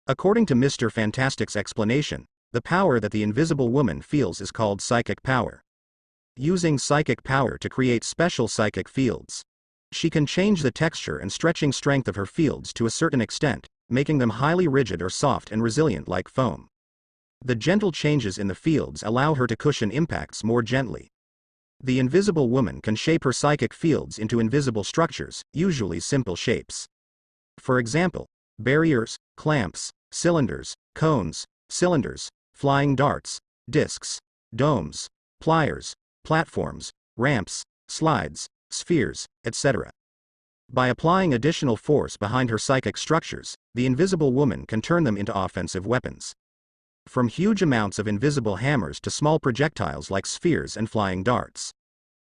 According to Mr. Fantastic's explanation, the power that the invisible woman feels is called psychic power. Using psychic power to create special psychic fields. She can change the texture and stretching strength of her fields to a certain extent, making them highly rigid or soft and resilient like foam. The gentle changes in the fields allow her to cushion impacts more gently. The invisible woman can shape her psychic fields into invisible structures, usually simple shapes. For example, barriers, clamps, cylinders, cones, cylinders, flying darts, discs, domes, pliers, platforms, ramps, slides, spheres, etc. By applying additional force behind her psychic structures, the invisible woman can turn them into offensive weapons. From huge amounts of invisible hammers to small projectiles like spheres and flying darts.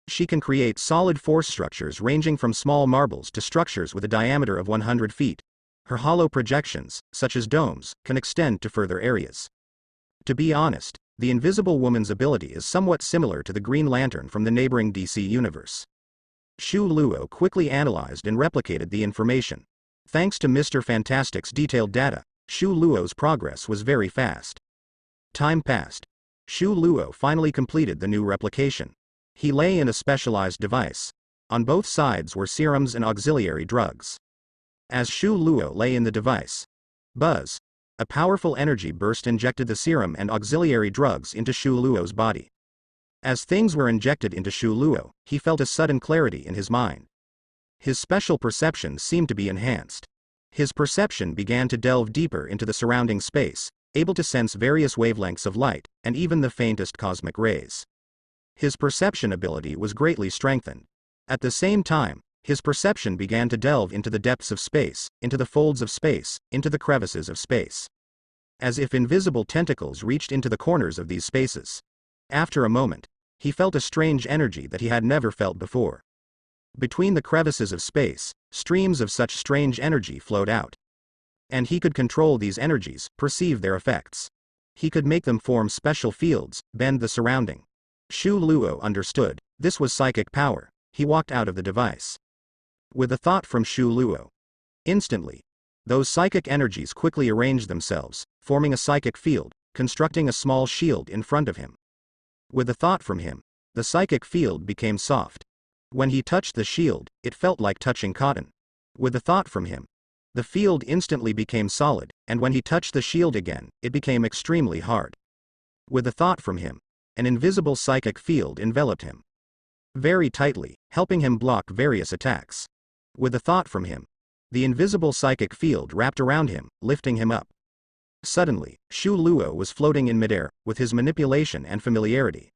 She can create solid force structures ranging from small marbles to structures with a diameter of 100 feet. Her hollow projections, such as domes, can extend to further areas. To be honest, the invisible woman's ability is somewhat similar to the Green Lantern from the neighboring DC universe. Xu Luo quickly analyzed and replicated the information. Thanks to Mr. Fantastic's detailed data, Xu Luo's progress was very fast. Time passed. Xu Luo finally completed the new replication. He lay in a specialized device. On both sides were serums and auxiliary drugs. As Xu Luo lay in the device, buzz, a powerful energy burst injected the serum and auxiliary drugs into Xu Luo's body. As things were injected into Xu Luo, he felt a sudden clarity in his mind. His special perception seemed to be enhanced. His perception began to delve deeper into the surrounding space, able to sense various wavelengths of light, and even the faintest cosmic rays. His perception ability was greatly strengthened. At the same time, his perception began to delve into the depths of space, into the folds of space, into the crevices of space. As if invisible tentacles reached into the corners of these spaces. After a moment, he felt a strange energy that he had never felt before. Between the crevices of space, streams of such strange energy flowed out. And he could control these energies, perceive their effects. He could make them form special fields, bend the surrounding. Xu Luo understood. This was psychic power. He walked out of the device. With a thought from Xu Luo. Instantly, those psychic energies quickly arranged themselves, forming a psychic field, constructing a small shield in front of him. With a thought from him, the psychic field became soft. When he touched the shield, it felt like touching cotton. With a thought from him, the field instantly became solid, and when he touched the shield again, it became extremely hard. With a thought from him, an invisible psychic field enveloped him very tightly, helping him block various attacks. With a thought from him, the invisible psychic field wrapped around him, lifting him up. Suddenly, Xu Luo was floating in midair, with his manipulation and familiarity.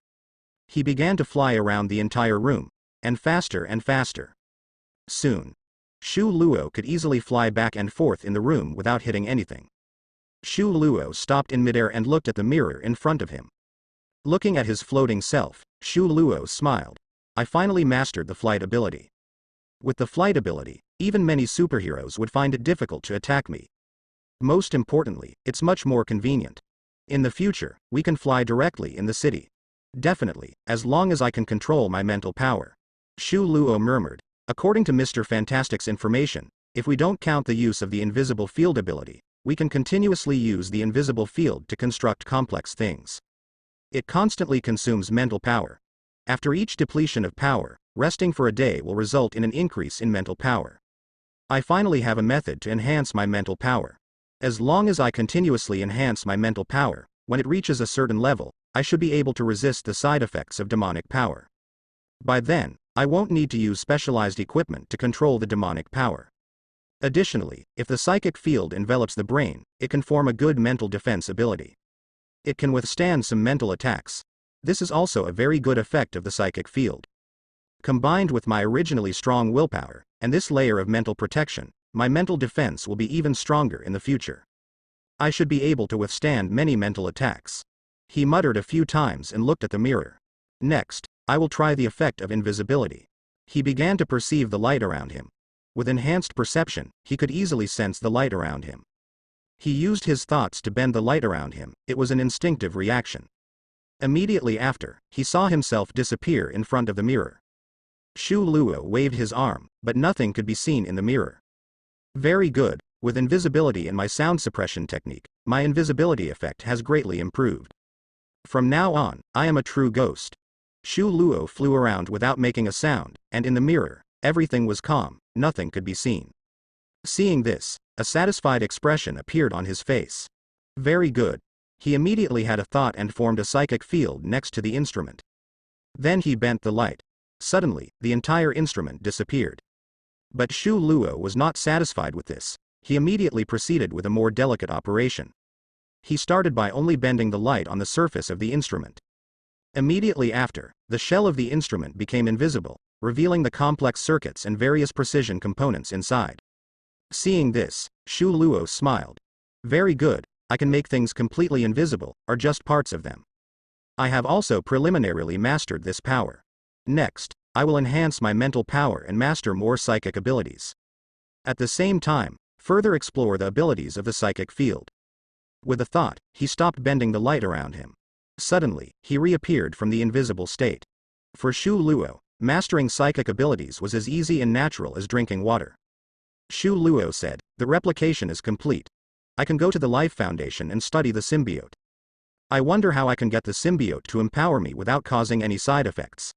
He began to fly around the entire room, and faster and faster. Soon, Xu Luo could easily fly back and forth in the room without hitting anything. Xu Luo stopped in midair and looked at the mirror in front of him. Looking at his floating self, Xu Luo smiled. I finally mastered the flight ability. With the flight ability, even many superheroes would find it difficult to attack me. Most importantly, it's much more convenient. In the future, we can fly directly in the city. Definitely, as long as I can control my mental power. Xu Luo murmured. According to Mr. Fantastic's information, if we don't count the use of the invisible field ability, we can continuously use the invisible field to construct complex things. It constantly consumes mental power. After each depletion of power, resting for a day will result in an increase in mental power. I finally have a method to enhance my mental power. As long as I continuously enhance my mental power, when it reaches a certain level, I should be able to resist the side effects of demonic power. By then, I won't need to use specialized equipment to control the demonic power. Additionally, if the psychic field envelops the brain, it can form a good mental defense ability. It can withstand some mental attacks. This is also a very good effect of the psychic field. Combined with my originally strong willpower, and this layer of mental protection, my mental defense will be even stronger in the future. I should be able to withstand many mental attacks. He muttered a few times and looked at the mirror. Next, I will try the effect of invisibility. He began to perceive the light around him. With enhanced perception, he could easily sense the light around him. He used his thoughts to bend the light around him. It was an instinctive reaction. Immediately after, he saw himself disappear in front of the mirror. Xu Luo waved his arm, but nothing could be seen in the mirror. Very good, With invisibility and my sound suppression technique, my invisibility effect has greatly improved. From now on, I am a true ghost. Shu Luo flew around without making a sound, and in the mirror, everything was calm, nothing could be seen. Seeing this, a satisfied expression appeared on his face. Very good. He immediately had a thought and formed a psychic field next to the instrument. Then he bent the light. Suddenly, the entire instrument disappeared. But Shu Luo was not satisfied with this. He immediately proceeded with a more delicate operation. He started by only bending the light on the surface of the instrument. Immediately after, the shell of the instrument became invisible, revealing the complex circuits and various precision components inside. Seeing this, Shu Luo smiled. Very good, I can make things completely invisible, or just parts of them. I have also preliminarily mastered this power. Next, I will enhance my mental power and master more psychic abilities. At the same time, further explore the abilities of the psychic field. With a thought, he stopped bending the light around him. Suddenly, he reappeared from the invisible state. For Shu Luo, mastering psychic abilities was as easy and natural as drinking water. Shu Luo said, the replication is complete. I can go to the Life Foundation and study the symbiote. I wonder how I can get the symbiote to empower me without causing any side effects.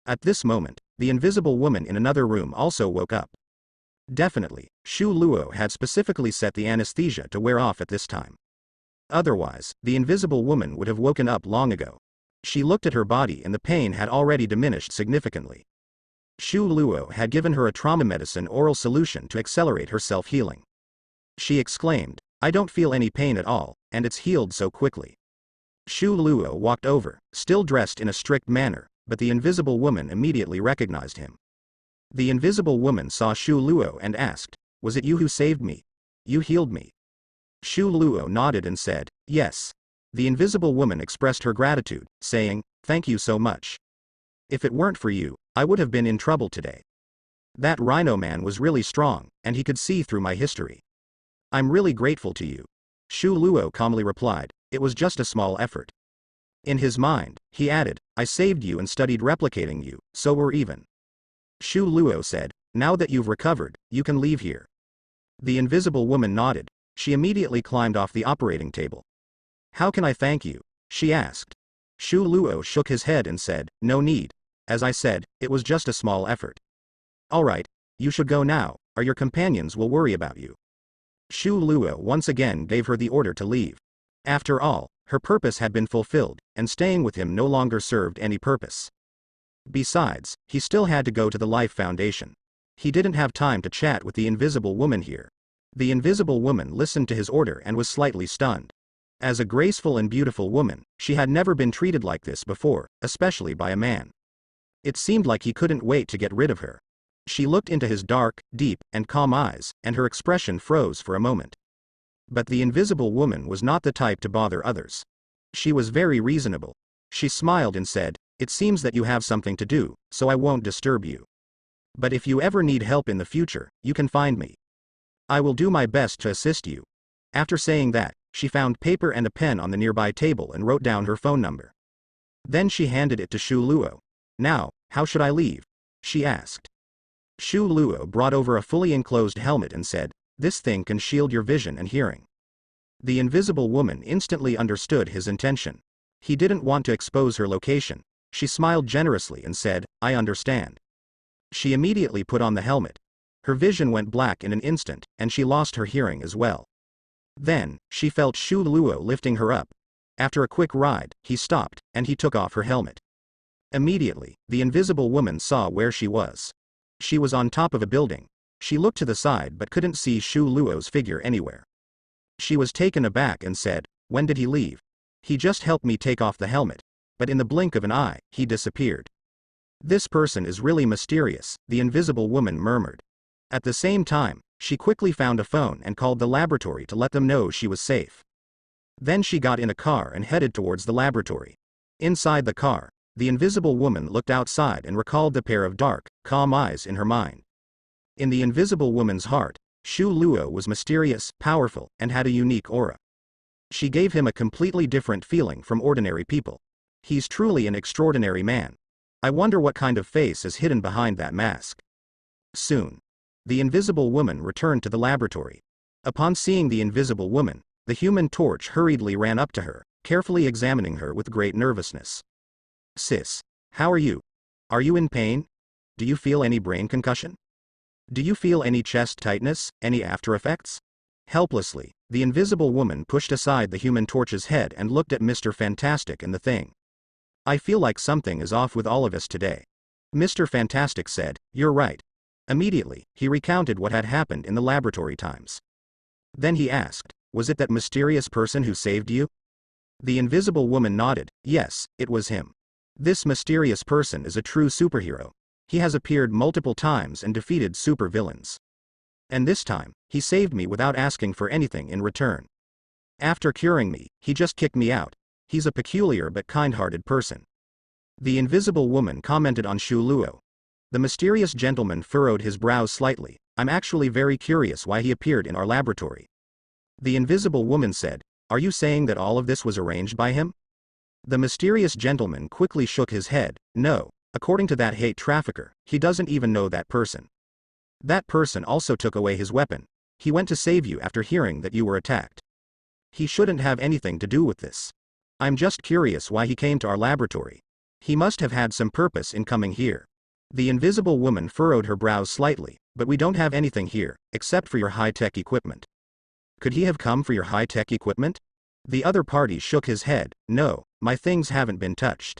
At this moment, the invisible woman in another room also woke up. Definitely, Shu Luo had specifically set the anesthesia to wear off at this time. Otherwise, the invisible woman would have woken up long ago. She looked at her body and the pain had already diminished significantly. Shu Luo had given her a trauma medicine oral solution to accelerate her self-healing. She exclaimed, I don't feel any pain at all, and it's healed so quickly. Shu Luo walked over, still dressed in a strict manner, but the invisible woman immediately recognized him. The invisible woman saw Shu Luo and asked, was it you who saved me? You healed me. Shu Luo nodded and said, yes. The invisible woman expressed her gratitude, saying, thank you so much. If it weren't for you, I would have been in trouble today. That rhino man was really strong, and he could see through my history. I'm really grateful to you. Shu Luo calmly replied, it was just a small effort. In his mind, he added, I saved you and studied replicating you, so we're even. Shu Luo said, now that you've recovered, you can leave here. The invisible woman nodded. She immediately climbed off the operating table. How can I thank you? She asked. Shu Luo shook his head and said, no need. As I said, it was just a small effort. Alright, you should go now, or your companions will worry about you. Shu Luo once again gave her the order to leave. After all, her purpose had been fulfilled, and staying with him no longer served any purpose. Besides, he still had to go to the Life Foundation. He didn't have time to chat with the invisible woman here. The invisible woman listened to his order and was slightly stunned. As a graceful and beautiful woman, she had never been treated like this before, especially by a man. It seemed like he couldn't wait to get rid of her. She looked into his dark, deep, and calm eyes, and her expression froze for a moment. But the invisible woman was not the type to bother others. She was very reasonable. She smiled and said, it seems that you have something to do, so I won't disturb you. But if you ever need help in the future, you can find me. I will do my best to assist you. After saying that, she found paper and a pen on the nearby table and wrote down her phone number. Then she handed it to Shu Luo. Now, how should I leave? She asked. Shu Luo brought over a fully enclosed helmet and said, this thing can shield your vision and hearing. The invisible woman instantly understood his intention. He didn't want to expose her location. She smiled generously and said, I understand. She immediately put on the helmet. Her vision went black in an instant, and she lost her hearing as well. Then, she felt Shu Luo lifting her up. After a quick ride, he stopped, and he took off her helmet. Immediately, the invisible woman saw where she was. She was on top of a building. She looked to the side but couldn't see Shu Luo's figure anywhere. She was taken aback and said, when did he leave? He just helped me take off the helmet. But in the blink of an eye, he disappeared. This person is really mysterious, the invisible woman murmured. At the same time, she quickly found a phone and called the laboratory to let them know she was safe. Then she got in a car and headed towards the laboratory. Inside the car, the invisible woman looked outside and recalled the pair of dark, calm eyes in her mind. In the invisible woman's heart, Shu Luo was mysterious, powerful, and had a unique aura. She gave him a completely different feeling from ordinary people. He's truly an extraordinary man. I wonder what kind of face is hidden behind that mask. Soon, the invisible woman returned to the laboratory. Upon seeing the invisible woman, the Human Torch hurriedly ran up to her, carefully examining her with great nervousness. "Sis, how are you? Are you in pain? Do you feel any brain concussion? Do you feel any chest tightness, any after effects?" Helplessly, the invisible woman pushed aside the Human Torch's head and looked at Mr. Fantastic and the Thing. "I feel like something is off with all of us today." Mr. Fantastic said, "You're right." Immediately, he recounted what had happened in the laboratory times. Then he asked, "Was it that mysterious person who saved you?" The invisible woman nodded. "Yes, it was him. This mysterious person is a true superhero. He has appeared multiple times and defeated supervillains. And this time, he saved me without asking for anything in return. After curing me, he just kicked me out. He's a peculiar but kind-hearted person." The invisible woman commented on Shu Luo. The mysterious gentleman furrowed his brows slightly. "I'm actually very curious why he appeared in our laboratory." The invisible woman said, "Are you saying that all of this was arranged by him?" The mysterious gentleman quickly shook his head. "No, according to that hate trafficker, he doesn't even know that person. That person also took away his weapon. He went to save you after hearing that you were attacked. He shouldn't have anything to do with this. I'm just curious why he came to our laboratory. He must have had some purpose in coming here." The invisible woman furrowed her brows slightly. "But we don't have anything here, except for your high-tech equipment." "Could he have come for your high-tech equipment?" The other party shook his head. "No, my things haven't been touched.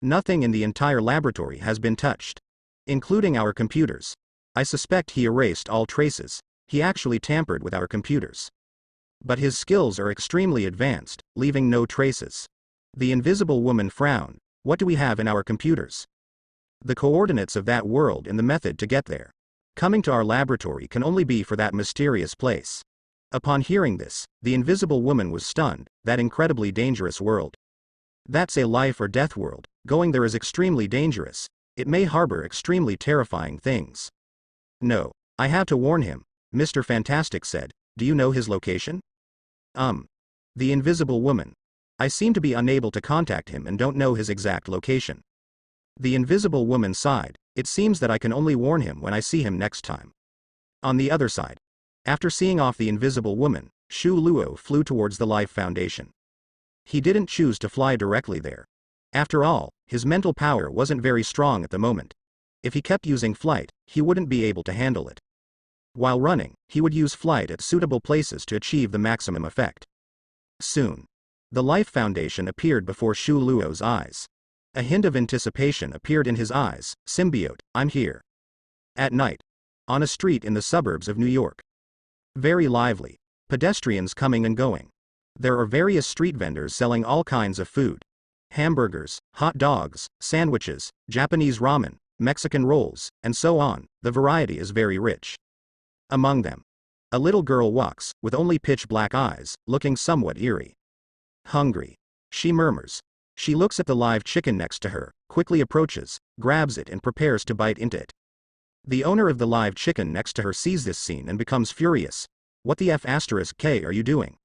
Nothing in the entire laboratory has been touched. Including our computers. I suspect he erased all traces. He actually tampered with our computers. But his skills are extremely advanced, leaving no traces." The invisible woman frowned. "What do we have in our computers?" "The coordinates of that world and the method to get there. Coming to our laboratory can only be for that mysterious place." Upon hearing this, the invisible woman was stunned. "That incredibly dangerous world. That's a life or death world. Going there is extremely dangerous. It may harbor extremely terrifying things." "No, I have to warn him," Mr. Fantastic said. "Do you know his location?" The invisible woman. "I seem to be unable to contact him and don't know his exact location." The invisible woman sighed. "It seems that I can only warn him when I see him next time." On the other side, after seeing off the invisible woman, Shu Luo flew towards the Life Foundation. He didn't choose to fly directly there. After all, his mental power wasn't very strong at the moment. If he kept using flight, he wouldn't be able to handle it. While running, he would use flight at suitable places to achieve the maximum effect. Soon, the Life Foundation appeared before Shu Luo's eyes. A hint of anticipation appeared in his eyes. "Symbiote, I'm here." At night, on a street in the suburbs of New York. Very lively. Pedestrians coming and going. There are various street vendors selling all kinds of food. Hamburgers, hot dogs, sandwiches, Japanese ramen, Mexican rolls, and so on. The variety is very rich. Among them, a little girl walks, with only pitch-black eyes, looking somewhat eerie. "Hungry," she murmurs. She looks at the live chicken next to her, quickly approaches, grabs it and prepares to bite into it. The owner of the live chicken next to her sees this scene and becomes furious. "What the F***K are you doing?"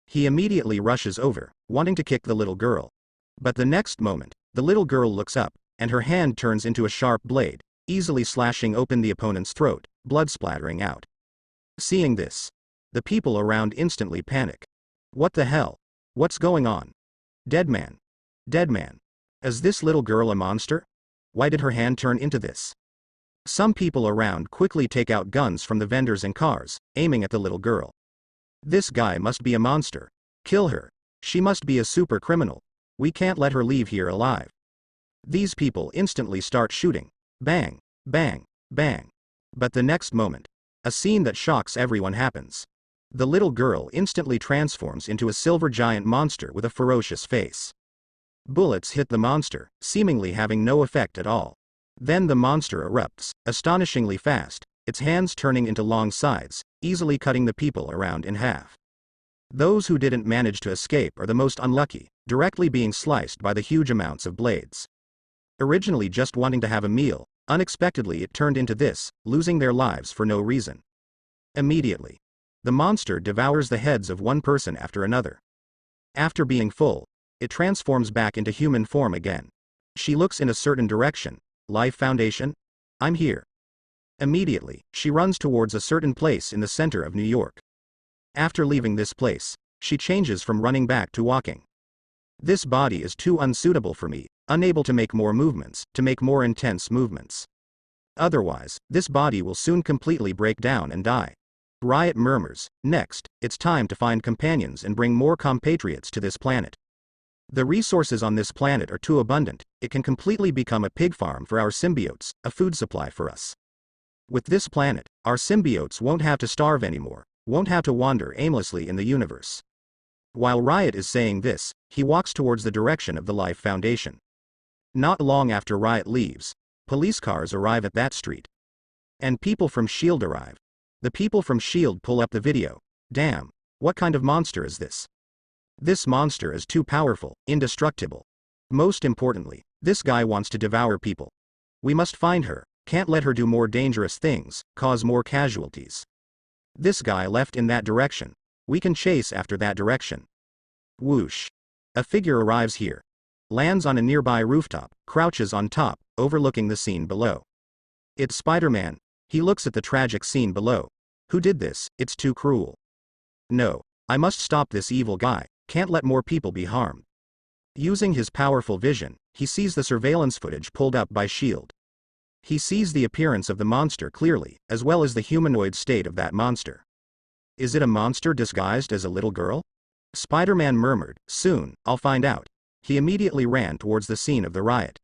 He immediately rushes over, wanting to kick the little girl. But the next moment, the little girl looks up, and her hand turns into a sharp blade, easily slashing open the opponent's throat, blood splattering out. Seeing this, the people around instantly panic. "What the hell? What's going on? Dead man. Dead man. Is this little girl a monster? Why did her hand turn into this?" Some people around quickly take out guns from the vendors and cars, aiming at the little girl. "This guy must be a monster. Kill her. She must be a super criminal. We can't let her leave here alive." These people instantly start shooting. Bang, bang, bang. But the next moment, a scene that shocks everyone happens. The little girl instantly transforms into a silver giant monster with a ferocious face. Bullets hit the monster, seemingly having no effect at all. Then the monster erupts, astonishingly fast, its hands turning into long scythes, easily cutting the people around in half. Those who didn't manage to escape are the most unlucky, directly being sliced by the huge amounts of blades. Originally just wanting to have a meal, unexpectedly it turned into this, losing their lives for no reason. Immediately, the monster devours the heads of one person after another. After being full, it transforms back into human form again. She looks in a certain direction. "Life Foundation? I'm here." Immediately, she runs towards a certain place in the center of New York. After leaving this place, she changes from running back to walking. This body is too unsuitable for me, unable to make more movements, to make more intense movements. Otherwise, this body will soon completely break down and die. Riot murmurs, next, it's time to find companions and bring more compatriots to this planet. The resources on this planet are too abundant, it can completely become a pig farm for our symbiotes, a food supply for us. With this planet, our symbiotes won't have to starve anymore, won't have to wander aimlessly in the universe. While Riot is saying this, he walks towards the direction of the Life Foundation. Not long after Riot leaves, police cars arrive at that street. And people from S.H.I.E.L.D. arrive. The people from S.H.I.E.L.D. pull up the video. Damn, what kind of monster is this? This monster is too powerful, indestructible. Most importantly, this guy wants to devour people. We must find her, can't let her do more dangerous things, cause more casualties. This guy left in that direction. We can chase after that direction. Whoosh. A figure arrives here. Lands on a nearby rooftop, crouches on top, overlooking the scene below. It's Spider-Man. He looks at the tragic scene below. Who did this? It's too cruel. No. I must stop this evil guy, can't let more people be harmed. Using his powerful vision, he sees the surveillance footage pulled up by S.H.I.E.L.D. He sees the appearance of the monster clearly, as well as the humanoid state of that monster. Is it a monster disguised as a little girl? Spider-Man murmured, soon, I'll find out. He immediately ran towards the scene of the riot.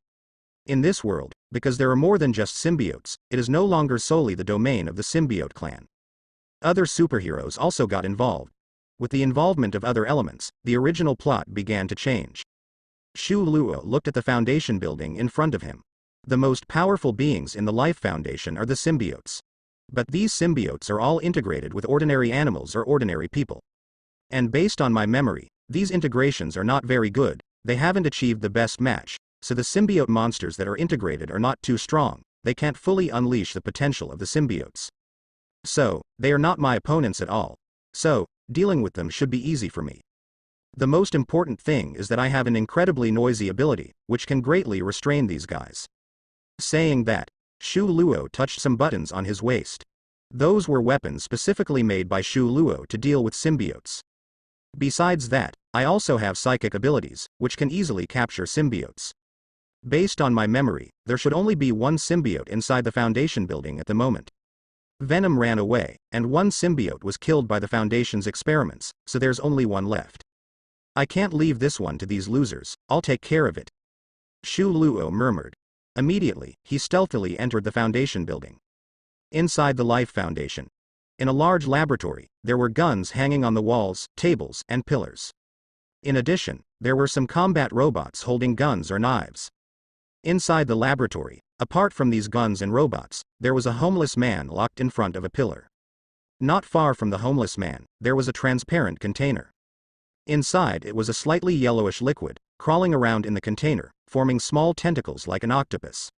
In this world, because there are more than just symbiotes, it is no longer solely the domain of the symbiote clan. Other superheroes also got involved. With the involvement of other elements, the original plot began to change. Shu Luo looked at the Foundation building in front of him. The most powerful beings in the Life Foundation are the symbiotes. But these symbiotes are all integrated with ordinary animals or ordinary people. And based on my memory, these integrations are not very good, they haven't achieved the best match, so the symbiote monsters that are integrated are not too strong, they can't fully unleash the potential of the symbiotes. So, they are not my opponents at all. So, dealing with them should be easy for me. The most important thing is that I have an incredibly noisy ability, which can greatly restrain these guys. Saying that, Shu Luo touched some buttons on his waist. Those were weapons specifically made by Shu Luo to deal with symbiotes. Besides that, I also have psychic abilities, which can easily capture symbiotes. Based on my memory, there should only be one symbiote inside the Foundation building at the moment. Venom ran away, and one symbiote was killed by the Foundation's experiments, so there's only one left. I can't leave this one to these losers, I'll take care of it. Shu Luo murmured. Immediately, he stealthily entered the Foundation building. Inside the Life Foundation. In a large laboratory, there were guns hanging on the walls, tables, and pillars. In addition, there were some combat robots holding guns or knives. Inside the laboratory, apart from these guns and robots, there was a homeless man locked in front of a pillar. Not far from the homeless man, there was a transparent container. Inside it was a slightly yellowish liquid, crawling around in the container, forming small tentacles like an octopus.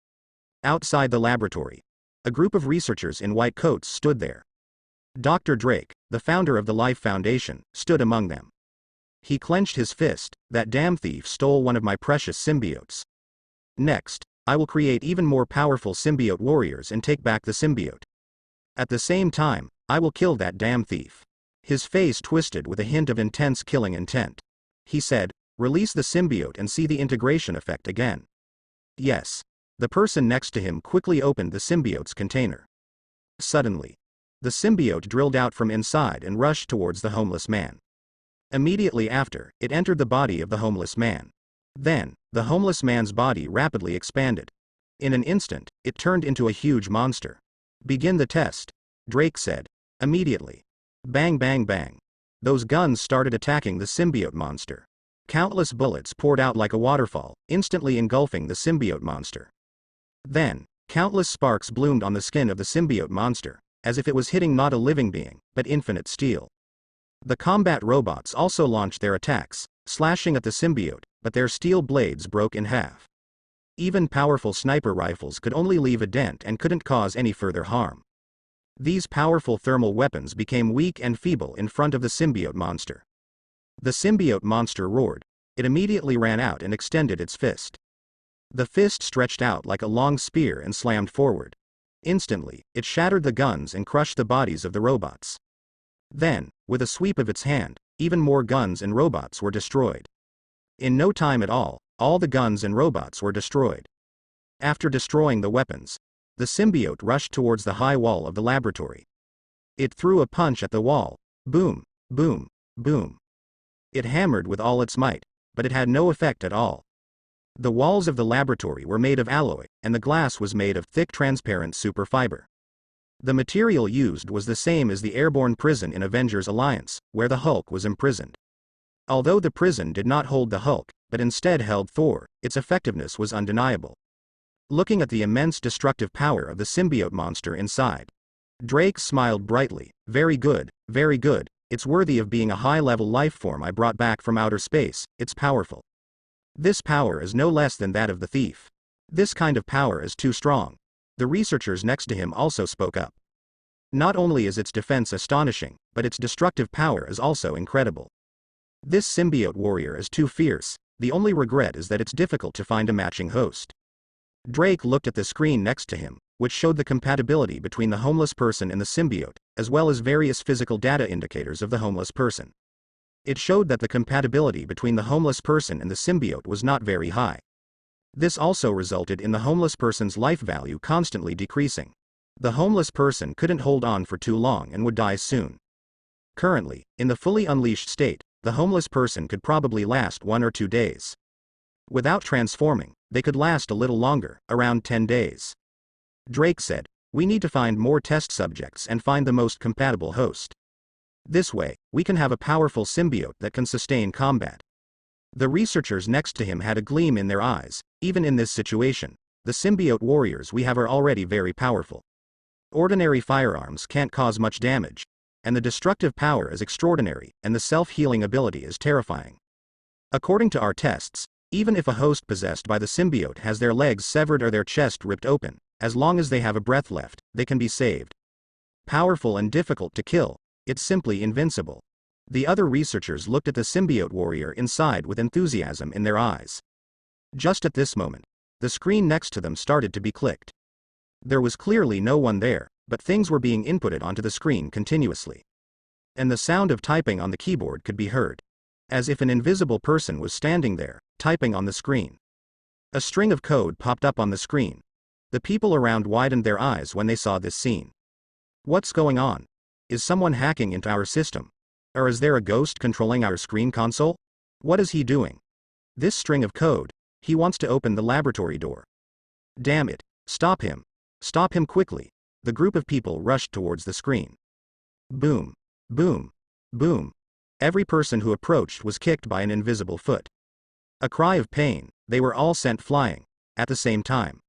Outside the laboratory, a group of researchers in white coats stood there. Dr. Drake, the founder of the Life Foundation, stood among them. He clenched his fist. That damn thief stole one of my precious symbiotes. Next, I will create even more powerful symbiote warriors and take back the symbiote. At the same time, I will kill that damn thief. His face twisted with a hint of intense killing intent. He said, release the symbiote and see the integration effect again. Yes. The person next to him quickly opened the symbiote's container. Suddenly, the symbiote drilled out from inside and rushed towards the homeless man. Immediately after, it entered the body of the homeless man. Then, the homeless man's body rapidly expanded. In an instant, it turned into a huge monster. Begin the test, Drake said. Immediately. Bang bang bang. Those guns started attacking the symbiote monster. Countless bullets poured out like a waterfall, instantly engulfing the symbiote monster. Then, countless sparks bloomed on the skin of the symbiote monster, as if it was hitting not a living being, but infinite steel. The combat robots also launched their attacks, slashing at the symbiote, but their steel blades broke in half. Even powerful sniper rifles could only leave a dent and couldn't cause any further harm. These powerful thermal weapons became weak and feeble in front of the symbiote monster. The symbiote monster roared. It immediately ran out and extended its fist. The fist stretched out like a long spear and slammed forward. Instantly, it shattered the guns and crushed the bodies of the robots. Then, with a sweep of its hand, even more guns and robots were destroyed. In no time at all the guns and robots were destroyed. After destroying the weapons, the symbiote rushed towards the high wall of the laboratory. It threw a punch at the wall. Boom, boom, boom. It hammered with all its might, but it had no effect at all. The walls of the laboratory were made of alloy, and the glass was made of thick transparent superfiber. The material used was the same as the airborne prison in Avengers Alliance, where the Hulk was imprisoned. Although the prison did not hold the Hulk, but instead held Thor, its effectiveness was undeniable. Looking at the immense destructive power of the symbiote monster inside, Drake smiled brightly. Very good, it's worthy of being a high-level life form I brought back from outer space. It's powerful. This power is no less than that of the thief. This kind of power is too strong. The researchers next to him also spoke up. Not only is its defense astonishing, but its destructive power is also incredible. This symbiote warrior is too fierce. The only regret is that it's difficult to find a matching host. Drake looked at the screen next to him, which showed the compatibility between the homeless person and the symbiote, as well as various physical data indicators of the homeless person. It showed that the compatibility between the homeless person and the symbiote was not very high. This also resulted in the homeless person's life value constantly decreasing. The homeless person couldn't hold on for too long and would die soon. Currently, in the fully unleashed state, the homeless person could probably last 1 or 2 days. Without transforming, they could last a little longer, around 10 days. Drake said, "We need to find more test subjects and find the most compatible host. This way, we can have a powerful symbiote that can sustain combat." The researchers next to him had a gleam in their eyes. Even in this situation, the symbiote warriors we have are already very powerful. Ordinary firearms can't cause much damage, and the destructive power is extraordinary, and the self-healing ability is terrifying. According to our tests, even if a host possessed by the symbiote has their legs severed or their chest ripped open, as long as they have a breath left, they can be saved. Powerful and difficult to kill, it's simply invincible. The other researchers looked at the symbiote warrior inside with enthusiasm in their eyes. Just at this moment, the screen next to them started to be clicked. There was clearly no one there, but things were being inputted onto the screen continuously. And the sound of typing on the keyboard could be heard. As if an invisible person was standing there, typing on the screen. A string of code popped up on the screen. The people around widened their eyes when they saw this scene. What's going on? Is someone hacking into our system? Or is there a ghost controlling our screen console? What is he doing? This string of code. He wants to open the laboratory door. Damn it. Stop him. Stop him quickly. The group of people rushed towards the screen. Boom. Boom. Boom. Every person who approached was kicked by an invisible foot. A cry of pain. They were all sent flying. At the same time.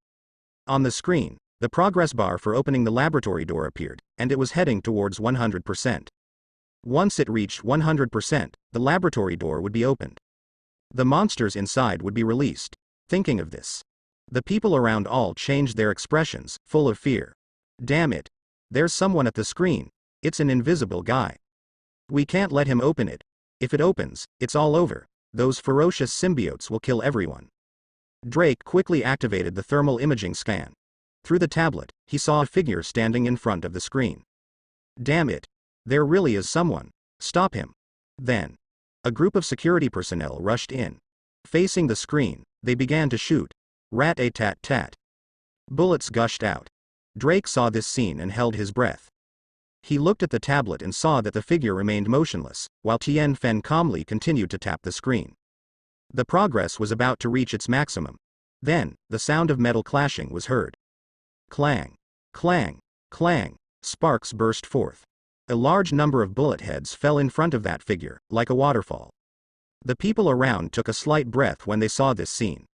On the screen, the progress bar for opening the laboratory door appeared, and it was heading towards 100%. Once it reached 100%, the laboratory door would be opened. The monsters inside would be released. Thinking of this, the people around all changed their expressions, full of fear. Damn it. There's someone at the screen. It's an invisible guy. We can't let him open it. If it opens, it's all over. Those ferocious symbiotes will kill everyone. Drake quickly activated the thermal imaging scan. Through the tablet, he saw a figure standing in front of the screen. Damn it. There really is someone. Stop him. Then, a group of security personnel rushed in. Facing the screen, they began to shoot. Rat-a-tat-tat. Bullets gushed out. Drake saw this scene and held his breath. He looked at the tablet and saw that the figure remained motionless, while Tien Fen calmly continued to tap the screen. The progress was about to reach its maximum. Then, the sound of metal clashing was heard. Clang. Clang. Clang. Sparks burst forth. A large number of bullet heads fell in front of that figure, like a waterfall. The people around took a slight breath when they saw this scene.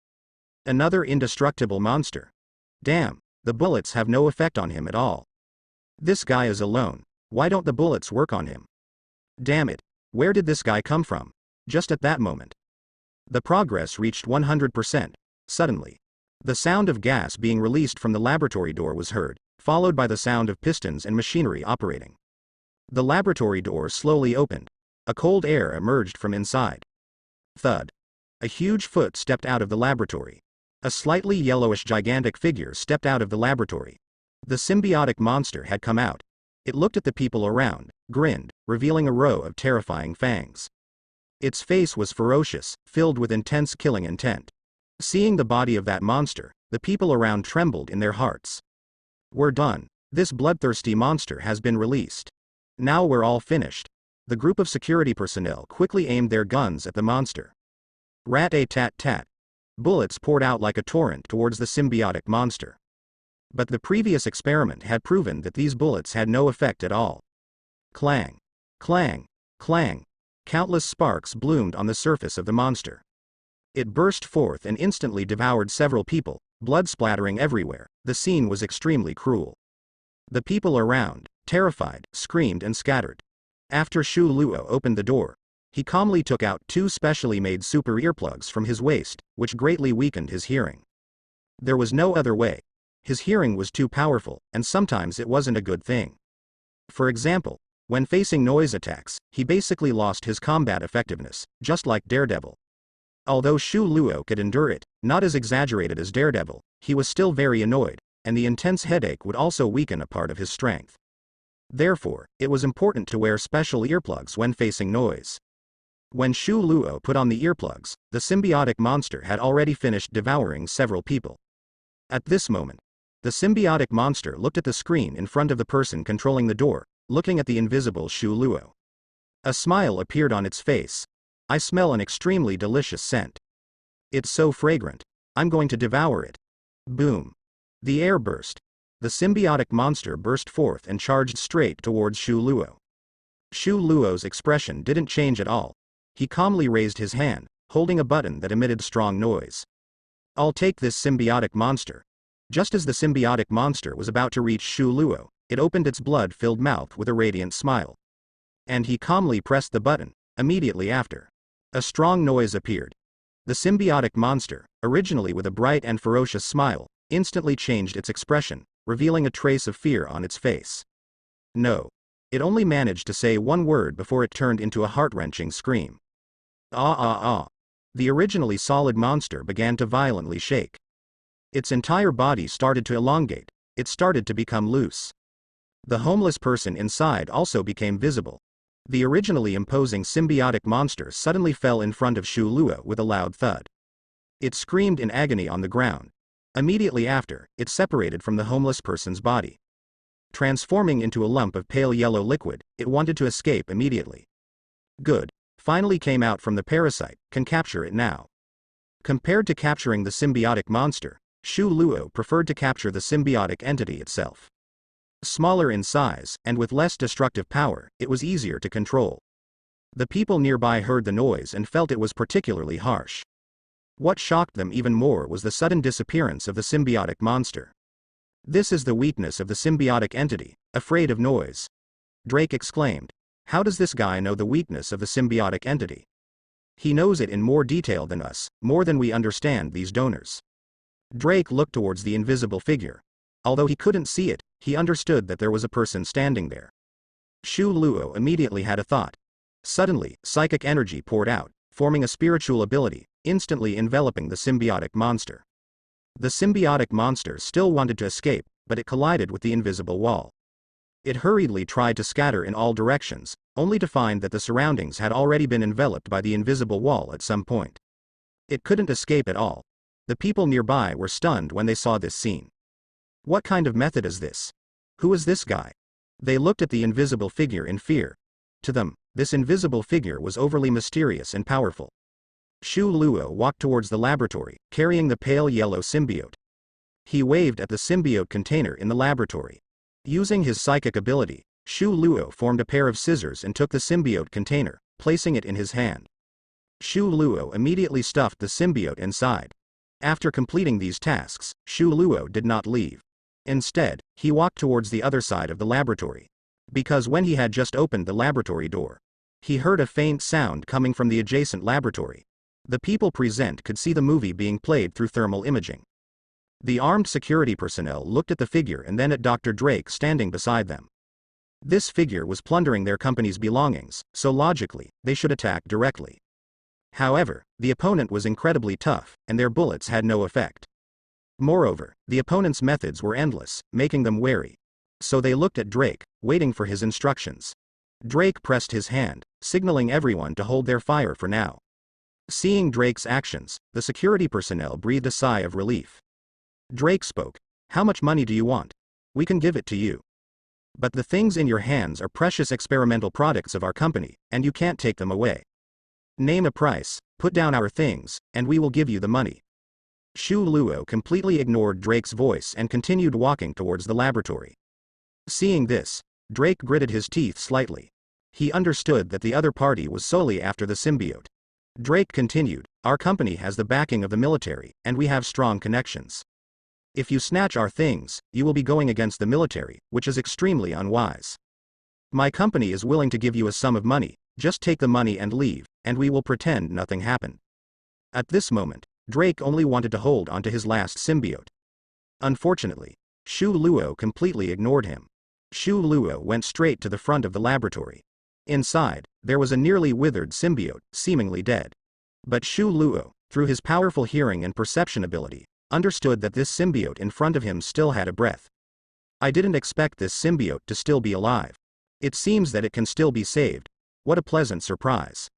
Another indestructible monster. Damn, the bullets have no effect on him at all. This guy is alone. Why don't the bullets work on him? Damn it, where did this guy come from? Just at that moment, the progress reached 100%. Suddenly, the sound of gas being released from the laboratory door was heard, followed by the sound of pistons and machinery operating. The laboratory door slowly opened. A cold air emerged from inside. Thud. A huge foot stepped out of the laboratory. A slightly yellowish gigantic figure stepped out of the laboratory. The symbiotic monster had come out. It looked at the people around, grinned, revealing a row of terrifying fangs. Its face was ferocious, filled with intense killing intent. Seeing the body of that monster, the people around trembled in their hearts. We're done. This bloodthirsty monster has been released. Now we're all finished. The group of security personnel quickly aimed their guns at the monster. Rat-a-tat-tat. Bullets poured out like a torrent towards the symbiotic monster. But the previous experiment had proven that these bullets had no effect at all. Clang. Clang. Clang. Countless sparks bloomed on the surface of the monster. It burst forth and instantly devoured several people, blood splattering everywhere. The scene was extremely cruel. The people around, terrified, screamed and scattered. After Shu Luo opened the door, he calmly took out 2 specially made super earplugs from his waist, which greatly weakened his hearing. There was no other way. His hearing was too powerful, and sometimes it wasn't a good thing. For example, when facing noise attacks, he basically lost his combat effectiveness, just like Daredevil. Although Shu Luo could endure it, not as exaggerated as Daredevil, he was still very annoyed, and the intense headache would also weaken a part of his strength. Therefore, it was important to wear special earplugs when facing noise. When Shu Luo put on the earplugs, the symbiotic monster had already finished devouring several people. At this moment, the symbiotic monster looked at the screen in front of the person controlling the door, looking at the invisible Shu Luo. A smile appeared on its face. I smell an extremely delicious scent. It's so fragrant. I'm going to devour it. Boom. The air burst. The symbiotic monster burst forth and charged straight towards Shu Luo. Shu Luo's expression didn't change at all. He calmly raised his hand, holding a button that emitted strong noise. I'll take this symbiotic monster. Just as the symbiotic monster was about to reach Shu Luo, it opened its blood-filled mouth with a radiant smile. And he calmly pressed the button. Immediately after, a strong noise appeared. The symbiotic monster, originally with a bright and ferocious smile, instantly changed its expression, revealing a trace of fear on its face. No. It only managed to say one word before it turned into a heart-wrenching scream. Ah ah ah. The originally solid monster began to violently shake. Its entire body started to elongate. It started to become loose. The homeless person inside also became visible. The originally imposing symbiotic monster suddenly fell in front of Shu Luo with a loud thud. It screamed in agony on the ground. Immediately after, it separated from the homeless person's body. Transforming into a lump of pale yellow liquid, it wanted to escape immediately. Good. Finally came out from the parasite, can capture it now. Compared to capturing the symbiotic monster, Shu Luo preferred to capture the symbiotic entity itself. Smaller in size, and with less destructive power, it was easier to control. The people nearby heard the noise and felt it was particularly harsh. What shocked them even more was the sudden disappearance of the symbiotic monster. This is the weakness of the symbiotic entity, afraid of noise. Drake exclaimed. How does this guy know the weakness of the symbiotic entity? He knows it in more detail than us, more than we understand these donors. Drake looked towards the invisible figure. Although he couldn't see it, he understood that there was a person standing there. Shu Luo immediately had a thought. Suddenly, psychic energy poured out, forming a spiritual ability, instantly enveloping the symbiotic monster. The symbiotic monster still wanted to escape, but it collided with the invisible wall. It hurriedly tried to scatter in all directions, only to find that the surroundings had already been enveloped by the invisible wall at some point. It couldn't escape at all. The people nearby were stunned when they saw this scene. What kind of method is this? Who is this guy? They looked at the invisible figure in fear. To them, this invisible figure was overly mysterious and powerful. Shu Luo walked towards the laboratory, carrying the pale yellow symbiote. He waved at the symbiote container in the laboratory. Using his psychic ability, Shu Luo formed a pair of scissors and took the symbiote container, placing it in his hand. Shu Luo immediately stuffed the symbiote inside. After completing these tasks, Shu Luo did not leave. Instead, he walked towards the other side of the laboratory. Because when he had just opened the laboratory door, he heard a faint sound coming from the adjacent laboratory. The people present could see the movie being played through thermal imaging. The armed security personnel looked at the figure and then at Dr. Drake standing beside them. This figure was plundering their company's belongings, so logically, they should attack directly. However, the opponent was incredibly tough, and their bullets had no effect. Moreover, the opponent's methods were endless, making them wary. So they looked at Drake, waiting for his instructions. Drake pressed his hand, signaling everyone to hold their fire for now. Seeing Drake's actions, the security personnel breathed a sigh of relief. Drake spoke. How much money do you want? We can give it to you. But the things in your hands are precious experimental products of our company, and you can't take them away. Name a price, put down our things, and we will give you the money. Shu Luo completely ignored Drake's voice and continued walking towards the laboratory. Seeing this, Drake gritted his teeth slightly. He understood that the other party was solely after the symbiote. Drake continued, our company has the backing of the military, and we have strong connections. If you snatch our things, you will be going against the military, which is extremely unwise. My company is willing to give you a sum of money, just take the money and leave, and we will pretend nothing happened. At this moment, Drake only wanted to hold onto his last symbiote. Unfortunately, Shu Luo completely ignored him. Shu Luo went straight to the front of the laboratory. Inside, there was a nearly withered symbiote, seemingly dead. But Shu Luo, through his powerful hearing and perception ability, understood that this symbiote in front of him still had a breath. I didn't expect this symbiote to still be alive. It seems that it can still be saved. What a pleasant surprise.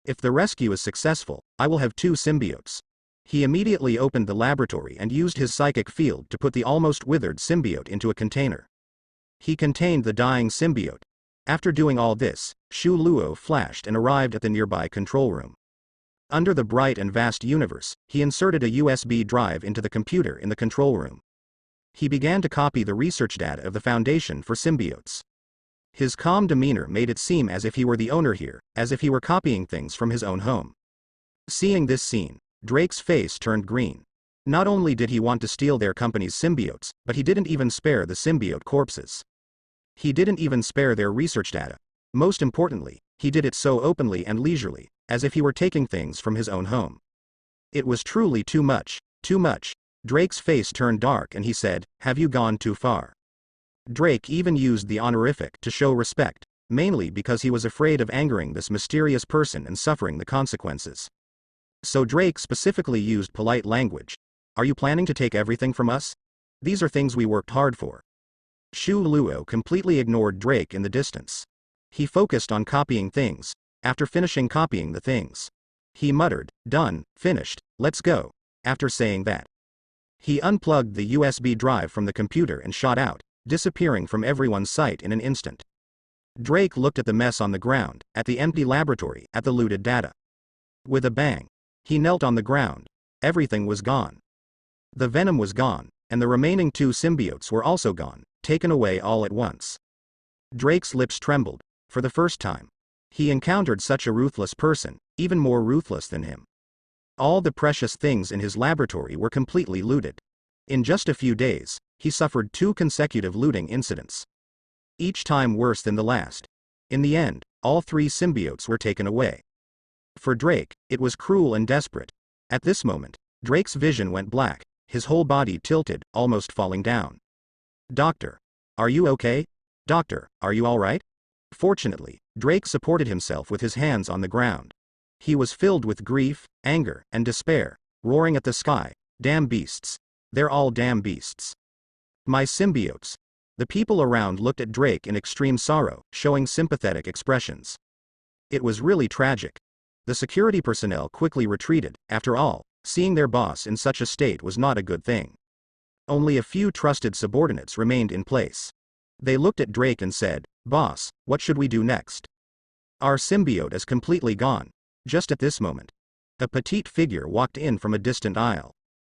If the rescue is successful, I will have 2 symbiotes. He immediately opened the laboratory and used his psychic field to put the almost withered symbiote into a container. He contained the dying symbiote. After doing all this, Shu Luo flashed and arrived at the nearby control room. Under the bright and vast universe, he inserted a USB drive into the computer in the control room. He began to copy the research data of the Foundation for Symbiotes. His calm demeanor made it seem as if he were the owner here, as if he were copying things from his own home. Seeing this scene, Drake's face turned green. Not only did he want to steal their company's symbiotes, but he didn't even spare the symbiote corpses. He didn't even spare their research data. Most importantly, he did it so openly and leisurely, as if he were taking things from his own home. It was truly too much, too much. Drake's face turned dark and he said, have you gone too far? Drake even used the honorific to show respect, mainly because he was afraid of angering this mysterious person and suffering the consequences. So Drake specifically used polite language. Are you planning to take everything from us? These are things we worked hard for. Shu Luo completely ignored Drake in the distance. He focused on copying things. After finishing copying the things, he muttered, done, finished, let's go. After saying that, he unplugged the USB drive from the computer and shot out, disappearing from everyone's sight in an instant. Drake looked at the mess on the ground, at the empty laboratory, at the looted data. With a bang, he knelt on the ground. Everything was gone. The venom was gone, and the remaining 2 symbiotes were also gone, taken away all at once. Drake's lips trembled. For the first time, he encountered such a ruthless person, even more ruthless than him. All the precious things in his laboratory were completely looted. In just a few days, he suffered 2 consecutive looting incidents. Each time worse than the last. In the end, all 3 symbiotes were taken away. For Drake, it was cruel and desperate. At this moment, Drake's vision went black, his whole body tilted, almost falling down. Doctor. Are you okay? Doctor, are you alright? Fortunately, Drake supported himself with his hands on the ground. He was filled with grief, anger, and despair, roaring at the sky, damn beasts. They're all damn beasts. My symbiotes. The people around looked at Drake in extreme sorrow, showing sympathetic expressions. It was really tragic. The security personnel quickly retreated. After all, seeing their boss in such a state was not a good thing. Only a few trusted subordinates remained in place. They looked at Drake and said, Boss, what should we do next? Our symbiote is completely gone. Just at this moment, a petite figure walked in from a distant aisle.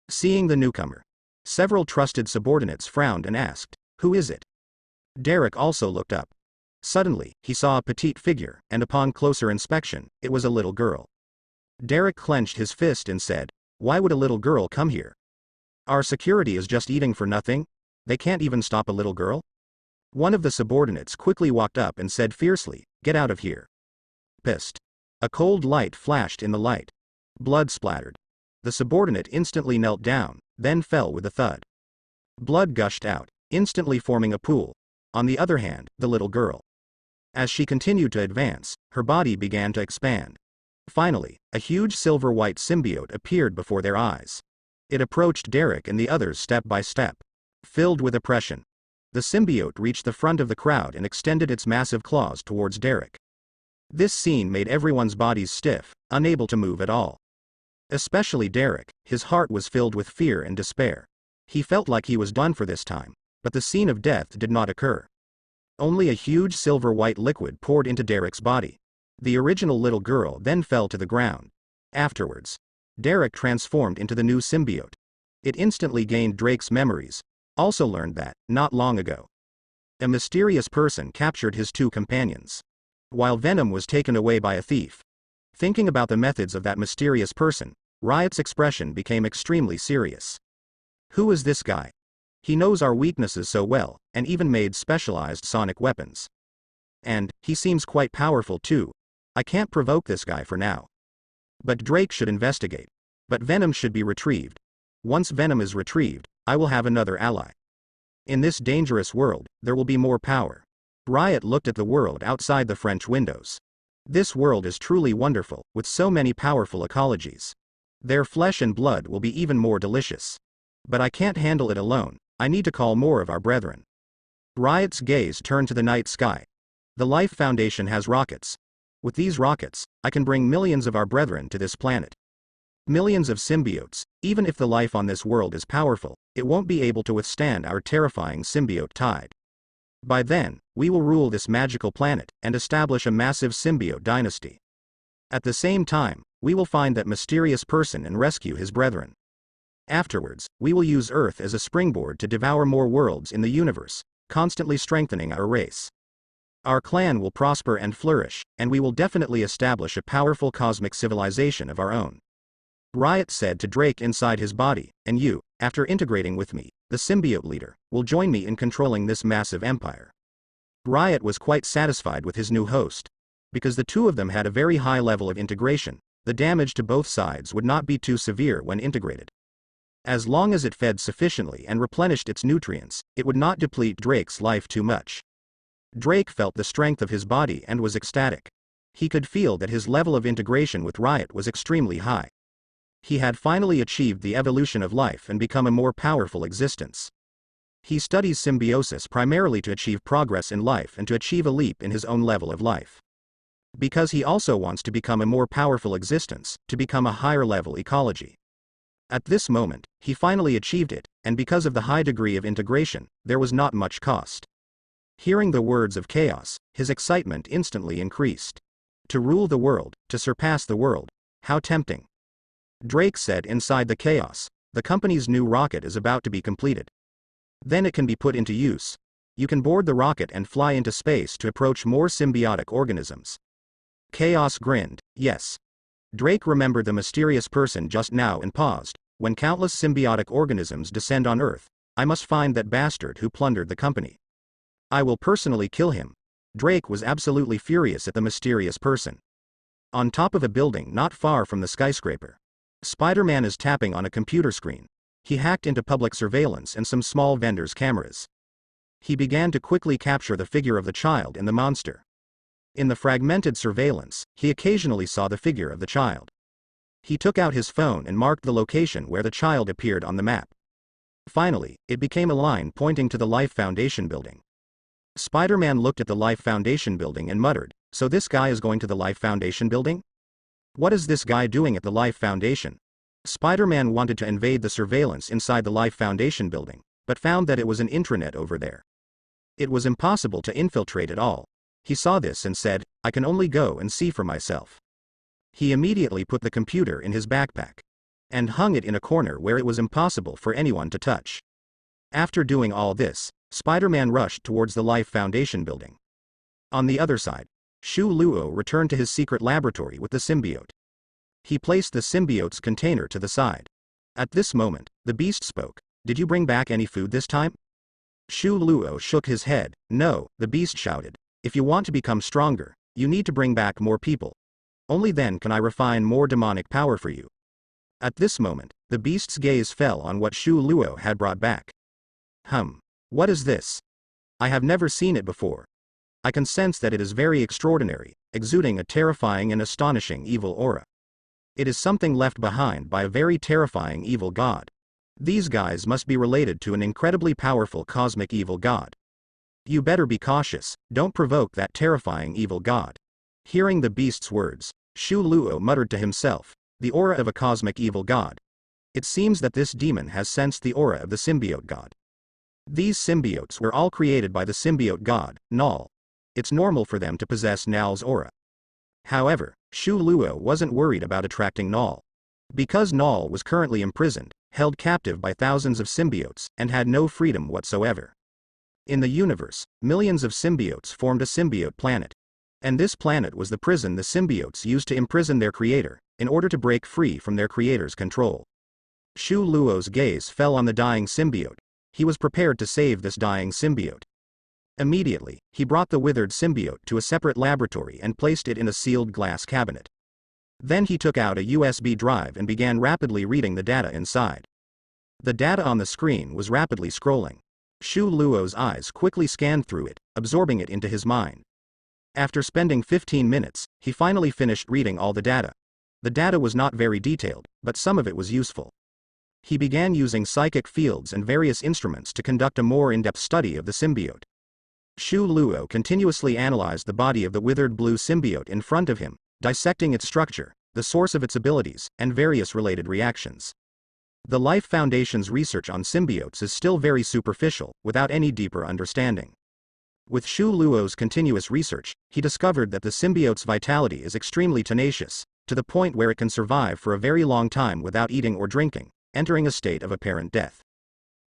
Seeing the newcomer, several trusted subordinates frowned and asked, who is it? Derek also looked up. Suddenly, he saw a petite figure, and upon closer inspection, it was a little girl. Derek clenched his fist and said, why would a little girl come here? Our security is just eating for nothing? They can't even stop a little girl? One of the subordinates quickly walked up and said fiercely, get out of here. Pissed. A cold light flashed in the light. Blood splattered. The subordinate instantly knelt down, then fell with a thud. Blood gushed out, instantly forming a pool. On the other hand, the little girl. As she continued to advance, her body began to expand. Finally, a huge silver-white symbiote appeared before their eyes. It approached Derek and the others step by step. Filled with oppression, the symbiote reached the front of the crowd and extended its massive claws towards Derek. This scene made everyone's bodies stiff, unable to move at all. Especially Derek. His heart was filled with fear and despair. He felt like he was done for this time, but the scene of death did not occur. Only a huge silver-white liquid poured into Derek's body. The original little girl then fell to the ground. Afterwards, Derek transformed into the new symbiote. It instantly gained Drake's memories, also learned that, not long ago, a mysterious person captured his two companions, while Venom was taken away by a thief. Thinking about the methods of that mysterious person, Riot's expression became extremely serious. Who is this guy? He knows our weaknesses so well, and even made specialized sonic weapons. And, he seems quite powerful too. I can't provoke this guy for now. But Drake should investigate. But Venom should be retrieved. Once Venom is retrieved, I will have another ally. In this dangerous world, there will be more power. Riot looked at the world outside the French windows. This world is truly wonderful, with so many powerful ecologies. Their flesh and blood will be even more delicious. But I can't handle it alone, I need to call more of our brethren. Riot's gaze turned to the night sky. The Life Foundation has rockets. With these rockets, I can bring millions of our brethren to this planet. Millions of symbiotes. Even if the life on this world is powerful, it won't be able to withstand our terrifying symbiote tide. By then, we will rule this magical planet, and establish a massive symbiote dynasty. At the same time, we will find that mysterious person and rescue his brethren. Afterwards, we will use Earth as a springboard to devour more worlds in the universe, constantly strengthening our race. Our clan will prosper and flourish, and we will definitely establish a powerful cosmic civilization of our own. Riot said to Drake inside his body, and you, after integrating with me, the symbiote leader, will join me in controlling this massive empire. Riot was quite satisfied with his new host. Because the two of them had a very high level of integration, the damage to both sides would not be too severe when integrated. As long as it fed sufficiently and replenished its nutrients, it would not deplete Drake's life too much. Drake felt the strength of his body and was ecstatic. He could feel that his level of integration with Riot was extremely high. He had finally achieved the evolution of life and become a more powerful existence. He studies symbiosis primarily to achieve progress in life and to achieve a leap in his own level of life. Because he also wants to become a more powerful existence, to become a higher level ecology. At this moment, he finally achieved it, and because of the high degree of integration, there was not much cost. Hearing the words of chaos, his excitement instantly increased. To rule the world, to surpass the world, how tempting. Drake said inside the chaos, the company's new rocket is about to be completed. Then it can be put into use. You can board the rocket and fly into space to approach more symbiotic organisms. Chaos grinned, yes. Drake remembered the mysterious person just now and paused. When countless symbiotic organisms descend on Earth, I must find that bastard who plundered the company. I will personally kill him. Drake was absolutely furious at the mysterious person. On top of a building not far from the skyscraper, Spider-Man is tapping on a computer screen. He hacked into public surveillance and some small vendors' cameras. He began to quickly capture the figure of the child and the monster. In the fragmented surveillance, he occasionally saw the figure of the child. He took out his phone and marked the location where the child appeared on the map. Finally, it became a line pointing to the Life Foundation building. Spider-Man looked at the Life Foundation building and muttered, so this guy is going to the Life Foundation building? What is this guy doing at the Life Foundation? Spider-Man wanted to invade the surveillance inside the Life Foundation building, but found that it was an intranet over there. It was impossible to infiltrate it all. He saw this and said, I can only go and see for myself. He immediately put the computer in his backpack and hung it in a corner where it was impossible for anyone to touch. After doing all this, Spider-Man rushed towards the Life Foundation building. On the other side, Shu Luo returned to his secret laboratory with the symbiote. He placed the symbiote's container to the side. At this moment, the beast spoke. Did you bring back any food this time? Shu Luo shook his head. No, the beast shouted. If you want to become stronger, you need to bring back more people. Only then can I refine more demonic power for you. At this moment, the beast's gaze fell on what Shu Luo had brought back. What is this? I have never seen it before. I can sense that it is very extraordinary, exuding a terrifying and astonishing evil aura. It is something left behind by a very terrifying evil god. These guys must be related to an incredibly powerful cosmic evil god. You better be cautious, don't provoke that terrifying evil god. Hearing the beast's words, Shu Luo muttered to himself, the aura of a cosmic evil god. It seems that this demon has sensed the aura of the symbiote god. These symbiotes were all created by the symbiote god, Null. It's normal for them to possess Null's aura. However, Shu Luo wasn't worried about attracting Null. Because Null was currently imprisoned, held captive by thousands of symbiotes, and had no freedom whatsoever. In the universe, millions of symbiotes formed a symbiote planet. And this planet was the prison the symbiotes used to imprison their creator, in order to break free from their creator's control. Shu Luo's gaze fell on the dying symbiote. He was prepared to save this dying symbiote. Immediately, he brought the withered symbiote to a separate laboratory and placed it in a sealed glass cabinet. Then he took out a USB drive and began rapidly reading the data inside. The data on the screen was rapidly scrolling. Shu Luo's eyes quickly scanned through it, absorbing it into his mind. After spending 15 minutes, he finally finished reading all the data. The data was not very detailed, but some of it was useful. He began using psychic fields and various instruments to conduct a more in-depth study of the symbiote. Shu Luo continuously analyzed the body of the withered blue symbiote in front of him, dissecting its structure, the source of its abilities, and various related reactions. The Life Foundation's research on symbiotes is still very superficial, without any deeper understanding. With Shu Luo's continuous research, he discovered that the symbiote's vitality is extremely tenacious, to the point where it can survive for a very long time without eating or drinking, entering a state of apparent death.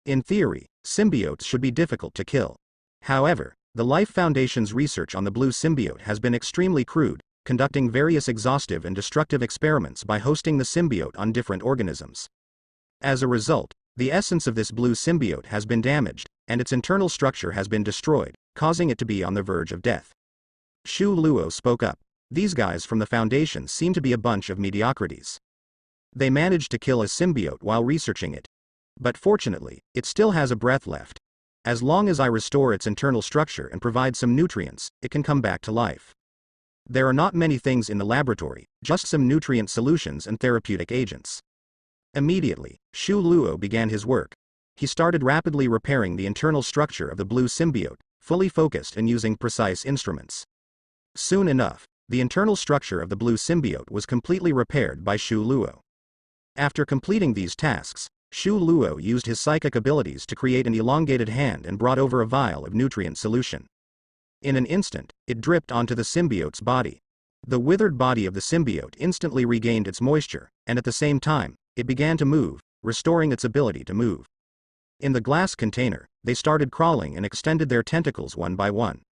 In theory, symbiotes should be difficult to kill. However, the Life Foundation's research on the blue symbiote has been extremely crude, conducting various exhaustive and destructive experiments by hosting the symbiote on different organisms. As a result, the essence of this blue symbiote has been damaged, and its internal structure has been destroyed, causing it to be on the verge of death. Shu Luo spoke up. These guys from the Foundation seem to be a bunch of mediocrities. They managed to kill a symbiote while researching it. But fortunately, it still has a breath left. As long as I restore its internal structure and provide some nutrients, it can come back to life. There are not many things in the laboratory, just some nutrient solutions and therapeutic agents. Immediately, Shu Luo began his work. He started rapidly repairing the internal structure of the blue symbiote, fully focused and using precise instruments. Soon enough, the internal structure of the blue symbiote was completely repaired by Shu Luo. After completing these tasks, Shu Luo used his psychic abilities to create an elongated hand and brought over a vial of nutrient solution. In an instant, it dripped onto the symbiote's body. The withered body of the symbiote instantly regained its moisture, and at the same time, it began to move, restoring its ability to move. In the glass container, they started crawling and extended their tentacles one by one.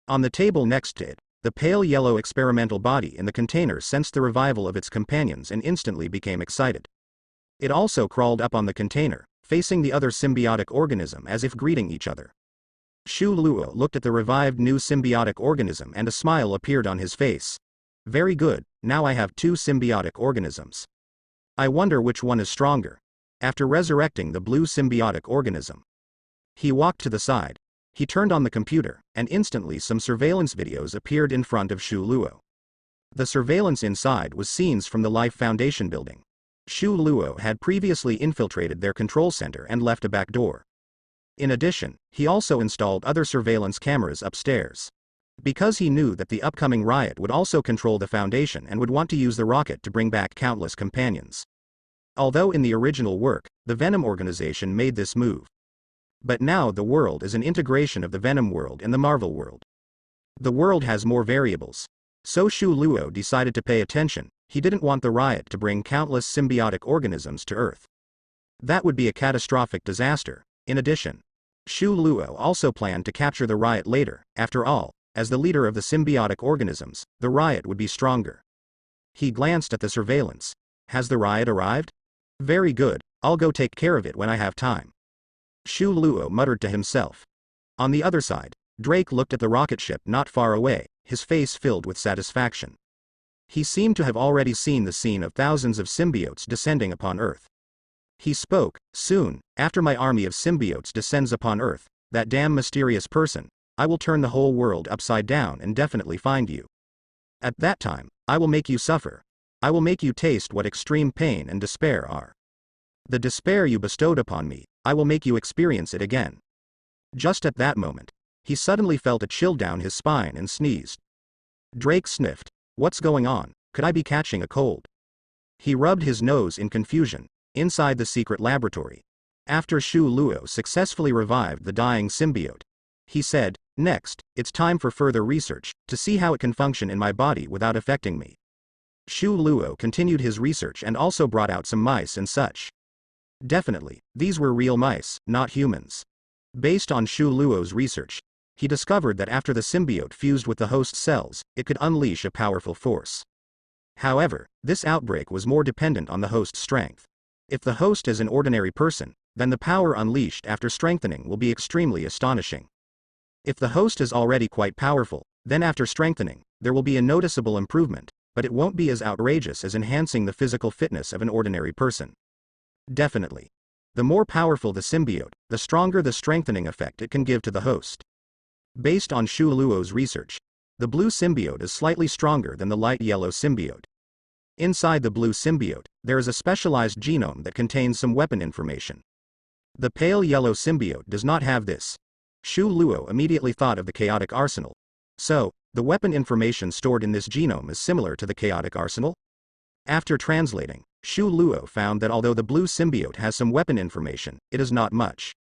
On the table next to it, the pale yellow experimental body in the container sensed the revival of its companions and instantly became excited. It also crawled up on the container, facing the other symbiotic organism as if greeting each other. Shu Luo looked at the revived new symbiotic organism and a smile appeared on his face. Very good, now I have two symbiotic organisms. I wonder which one is stronger. After resurrecting the blue symbiotic organism, he walked to the side. He turned on the computer, and instantly some surveillance videos appeared in front of Shu Luo. The surveillance inside was scenes from the Life Foundation building. Shu Luo had previously infiltrated their control center and left a back door. In addition, he also installed other surveillance cameras upstairs. Because he knew that the upcoming riot would also control the Foundation and would want to use the rocket to bring back countless companions. Although in the original work, the Venom organization made this move. But now the world is an integration of the Venom world and the Marvel world. The world has more variables. So Shu Luo decided to pay attention. He didn't want the riot to bring countless symbiotic organisms to Earth. That would be a catastrophic disaster. In addition, Shu Luo also planned to capture the riot later. After all, as the leader of the symbiotic organisms, the riot would be stronger. He glanced at the surveillance. Has the riot arrived? Very good, I'll go take care of it when I have time. Shu Luo muttered to himself. On the other side, Drake looked at the rocket ship not far away, his face filled with satisfaction. He seemed to have already seen the scene of thousands of symbiotes descending upon Earth. He spoke, soon, after my army of symbiotes descends upon Earth, that damn mysterious person, I will turn the whole world upside down and definitely find you. At that time, I will make you suffer. I will make you taste what extreme pain and despair are. The despair you bestowed upon me, I will make you experience it again. Just at that moment, He suddenly felt a chill down his spine and sneezed. Drake sniffed. What's going on? Could I be catching a cold? He rubbed his nose in confusion. Inside the secret laboratory, after Shu Luo successfully revived the dying symbiote, he said, "Next, it's time for further research, to see how it can function in my body without affecting me." Shu Luo continued his research and also brought out some mice and such. Definitely, these were real mice, not humans. Based on Shu Luo's research, he discovered that after the symbiote fused with the host cells, it could unleash a powerful force. However, this outbreak was more dependent on the host's strength. If the host is an ordinary person, then the power unleashed after strengthening will be extremely astonishing. If the host is already quite powerful, then after strengthening, there will be a noticeable improvement, but it won't be as outrageous as enhancing the physical fitness of an ordinary person. Definitely. The more powerful the symbiote, the stronger the strengthening effect it can give to the host. Based on Shu Luo's research, the blue symbiote is slightly stronger than the light yellow symbiote. Inside the blue symbiote, there is a specialized genome that contains some weapon information. The pale yellow symbiote does not have this. Shu Luo immediately thought of the chaotic arsenal. So, the weapon information stored in this genome is similar to the chaotic arsenal? After translating, Shu Luo found that although the blue symbiote has some weapon information, it is not much.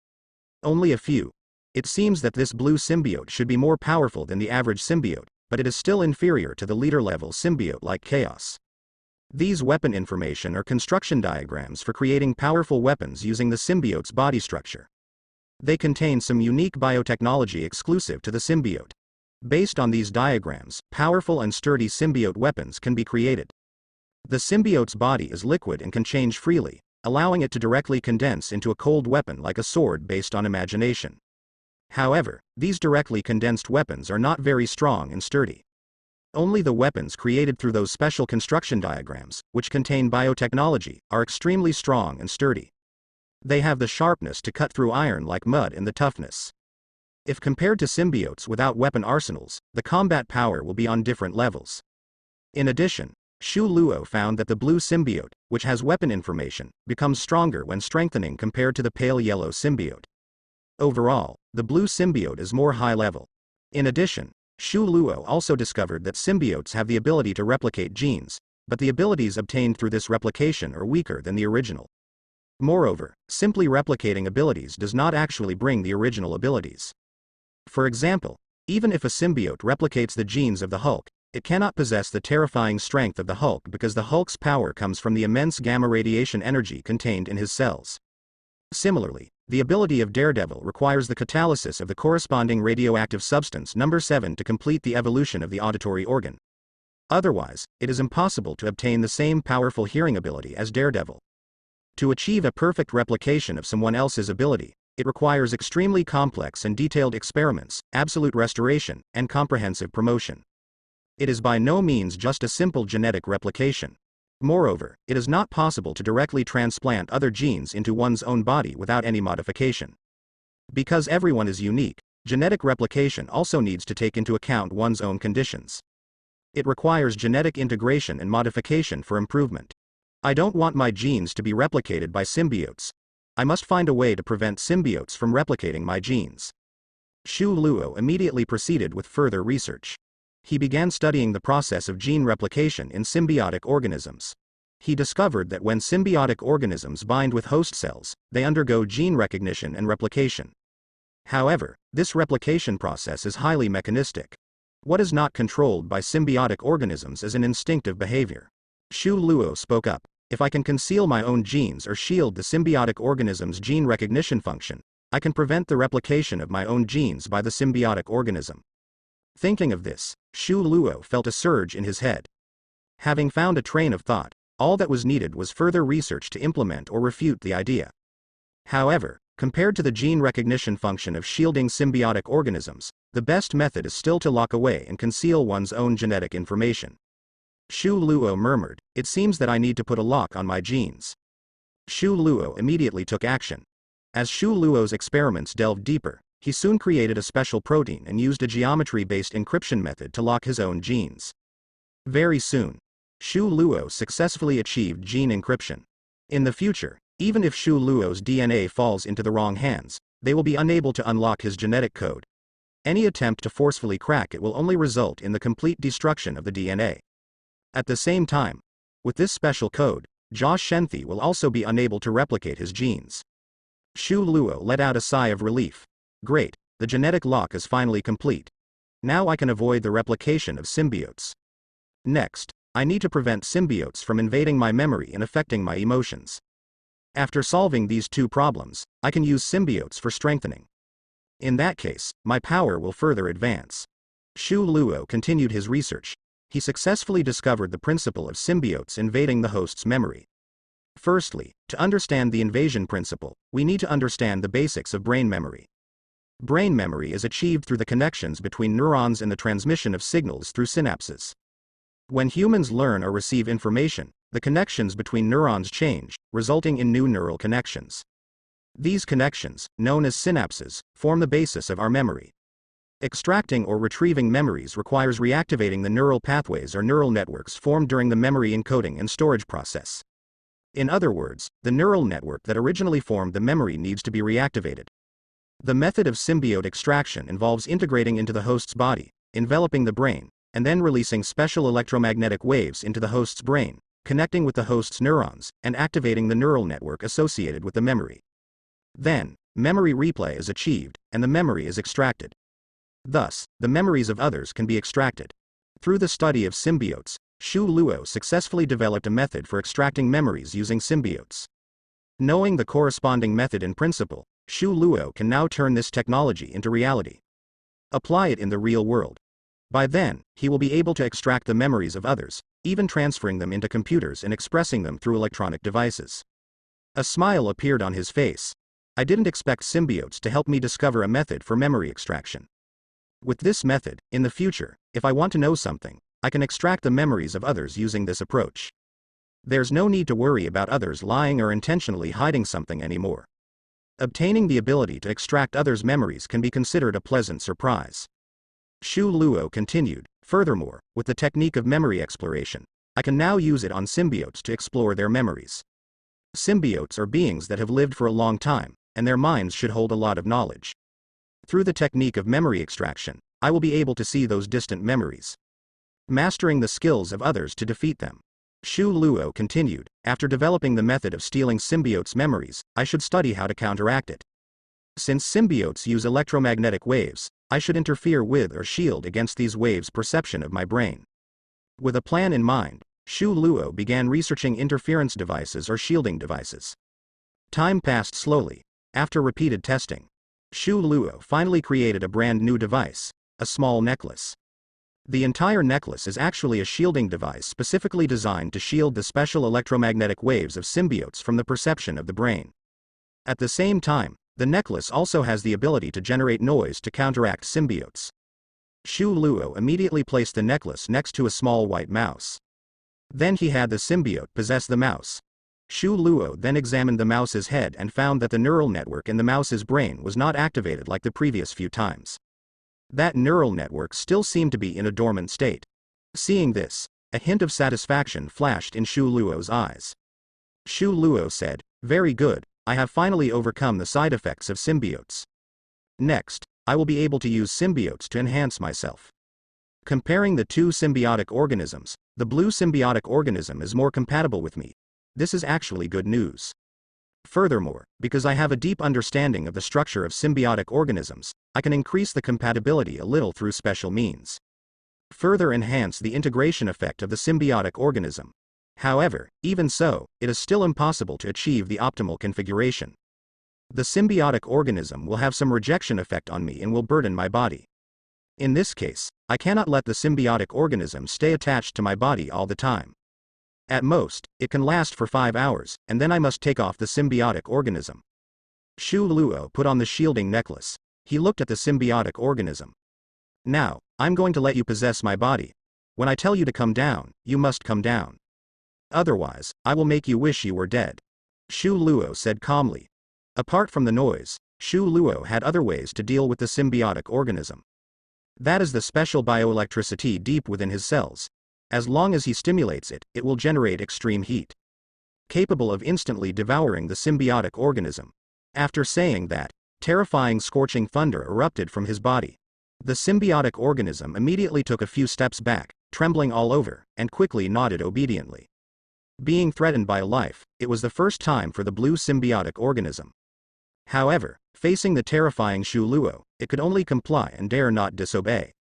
Only a few. It seems that this blue symbiote should be more powerful than the average symbiote, but it is still inferior to the leader-level symbiote like Chaos. These weapon information are construction diagrams for creating powerful weapons using the symbiote's body structure. They contain some unique biotechnology exclusive to the symbiote. Based on these diagrams, powerful and sturdy symbiote weapons can be created. The symbiote's body is liquid and can change freely, allowing it to directly condense into a cold weapon like a sword based on imagination. However, these directly condensed weapons are not very strong and sturdy. Only the weapons created through those special construction diagrams, which contain biotechnology, are extremely strong and sturdy. They have the sharpness to cut through iron like mud and the toughness. If compared to symbiotes without weapon arsenals, the combat power will be on different levels. In addition, Shu Luo found that the blue symbiote, which has weapon information, becomes stronger when strengthening compared to the pale yellow symbiote. Overall, the blue symbiote is more high-level. In addition, Shu Luo also discovered that symbiotes have the ability to replicate genes, but the abilities obtained through this replication are weaker than the original. Moreover, simply replicating abilities does not actually bring the original abilities. For example, even if a symbiote replicates the genes of the Hulk, it cannot possess the terrifying strength of the Hulk because the Hulk's power comes from the immense gamma radiation energy contained in his cells. Similarly, the ability of Daredevil requires the catalysis of the corresponding radioactive substance number 7 to complete the evolution of the auditory organ. Otherwise, it is impossible to obtain the same powerful hearing ability as Daredevil. To achieve a perfect replication of someone else's ability, it requires extremely complex and detailed experiments, absolute restoration, and comprehensive promotion. It is by no means just a simple genetic replication. Moreover, it is not possible to directly transplant other genes into one's own body without any modification. Because everyone is unique, genetic replication also needs to take into account one's own conditions. It requires genetic integration and modification for improvement. I don't want my genes to be replicated by symbiotes. I must find a way to prevent symbiotes from replicating my genes. Shu Luo immediately proceeded with further research. He began studying the process of gene replication in symbiotic organisms. He discovered that when symbiotic organisms bind with host cells, they undergo gene recognition and replication. However, this replication process is highly mechanistic. What is not controlled by symbiotic organisms is an instinctive behavior. Shu Luo spoke up. If I can conceal my own genes or shield the symbiotic organism's gene recognition function, I can prevent the replication of my own genes by the symbiotic organism. Thinking of this, Shu Luo felt a surge in his head. Having found a train of thought, all that was needed was further research to implement or refute the idea. However, compared to the gene recognition function of shielding symbiotic organisms, the best method is still to lock away and conceal one's own genetic information. Shu Luo murmured, "It seems that I need to put a lock on my genes." Shu Luo immediately took action. As Shu Luo's experiments delved deeper, he soon created a special protein and used a geometry-based encryption method to lock his own genes. Very soon, Shu Luo successfully achieved gene encryption. In the future, even if Shu Luo's DNA falls into the wrong hands, they will be unable to unlock his genetic code. Any attempt to forcefully crack it will only result in the complete destruction of the DNA. At the same time, with this special code, Jia Shenthi will also be unable to replicate his genes. Xu Luo let out a sigh of relief. Great, the genetic lock is finally complete. Now I can avoid the replication of symbiotes. Next, I need to prevent symbiotes from invading my memory and affecting my emotions. After solving these two problems, I can use symbiotes for strengthening. In that case, my power will further advance. Xu Luo continued his research. He successfully discovered the principle of symbiotes invading the host's memory. Firstly, to understand the invasion principle, we need to understand the basics of brain memory. Brain memory is achieved through the connections between neurons and the transmission of signals through synapses. When humans learn or receive information, the connections between neurons change, resulting in new neural connections. These connections, known as synapses, form the basis of our memory. Extracting or retrieving memories requires reactivating the neural pathways or neural networks formed during the memory encoding and storage process. In other words, the neural network that originally formed the memory needs to be reactivated. The method of symbiote extraction involves integrating into the host's body, enveloping the brain, and then releasing special electromagnetic waves into the host's brain, connecting with the host's neurons, and activating the neural network associated with the memory. Then, memory replay is achieved, and the memory is extracted. Thus, the memories of others can be extracted. Through the study of symbiotes, Xu Luo successfully developed a method for extracting memories using symbiotes. Knowing the corresponding method and principle, Xu Luo can now turn this technology into reality. Apply it in the real world. By then, he will be able to extract the memories of others, even transferring them into computers and expressing them through electronic devices. A smile appeared on his face. I didn't expect symbiotes to help me discover a method for memory extraction. With this method, in the future, if I want to know something, I can extract the memories of others using this approach. There's no need to worry about others lying or intentionally hiding something anymore. Obtaining the ability to extract others' memories can be considered a pleasant surprise. Xu Luo continued, furthermore, with the technique of memory exploration, I can now use it on symbiotes to explore their memories. Symbiotes are beings that have lived for a long time, and their minds should hold a lot of knowledge. Through the technique of memory extraction, I will be able to see those distant memories. Mastering the skills of others to defeat them. Xu Luo continued, after developing the method of stealing symbiotes' memories, I should study how to counteract it. Since symbiotes use electromagnetic waves, I should interfere with or shield against these waves' perception of my brain. With a plan in mind, Xu Luo began researching interference devices or shielding devices. Time passed slowly. After repeated testing, Xu Luo finally created a brand new device, a small necklace. The entire necklace is actually a shielding device specifically designed to shield the special electromagnetic waves of symbiotes from the perception of the brain. At the same time, the necklace also has the ability to generate noise to counteract symbiotes. Xu Luo immediately placed the necklace next to a small white mouse. Then he had the symbiote possess the mouse. Xu Luo then examined the mouse's head and found that the neural network in the mouse's brain was not activated like the previous few times. That neural network still seemed to be in a dormant state. Seeing this, a hint of satisfaction flashed in Xu Luo's eyes. Xu Luo said, "Very good, I have finally overcome the side effects of symbiotes. Next, I will be able to use symbiotes to enhance myself." Comparing the two symbiotic organisms, the blue symbiotic organism is more compatible with me. This is actually good news. Furthermore, because I have a deep understanding of the structure of symbiotic organisms, I can increase the compatibility a little through special means. Further enhance the integration effect of the symbiotic organism. However, even so, it is still impossible to achieve the optimal configuration. The symbiotic organism will have some rejection effect on me and will burden my body. In this case, I cannot let the symbiotic organism stay attached to my body all the time. At most, it can last for 5 hours, and then I must take off the symbiotic organism. Xu Luo put on the shielding necklace. He looked at the symbiotic organism. Now, I'm going to let you possess my body. When I tell you to come down, you must come down. Otherwise, I will make you wish you were dead. Xu Luo said calmly. Apart from the noise, Xu Luo had other ways to deal with the symbiotic organism. That is the special bioelectricity deep within his cells. As long as he stimulates it, it will generate extreme heat, capable of instantly devouring the symbiotic organism. After saying that, terrifying scorching thunder erupted from his body. The symbiotic organism immediately took a few steps back, trembling all over, and quickly nodded obediently. Being threatened by a life, it was the first time for the blue symbiotic organism. However, facing the terrifying Shu Luo, it could only comply and dare not disobey.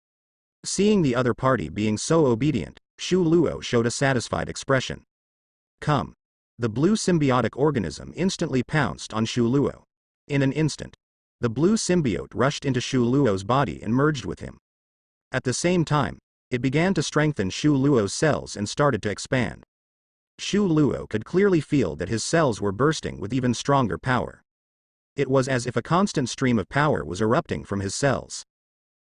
Seeing the other party being so obedient, Shu Luo showed a satisfied expression. Come. The blue symbiotic organism instantly pounced on Shu Luo. In an instant, the blue symbiote rushed into Shu Luo's body and merged with him. At the same time, it began to strengthen Shu Luo's cells and started to expand. Shu Luo could clearly feel that his cells were bursting with even stronger power. It was as if a constant stream of power was erupting from his cells.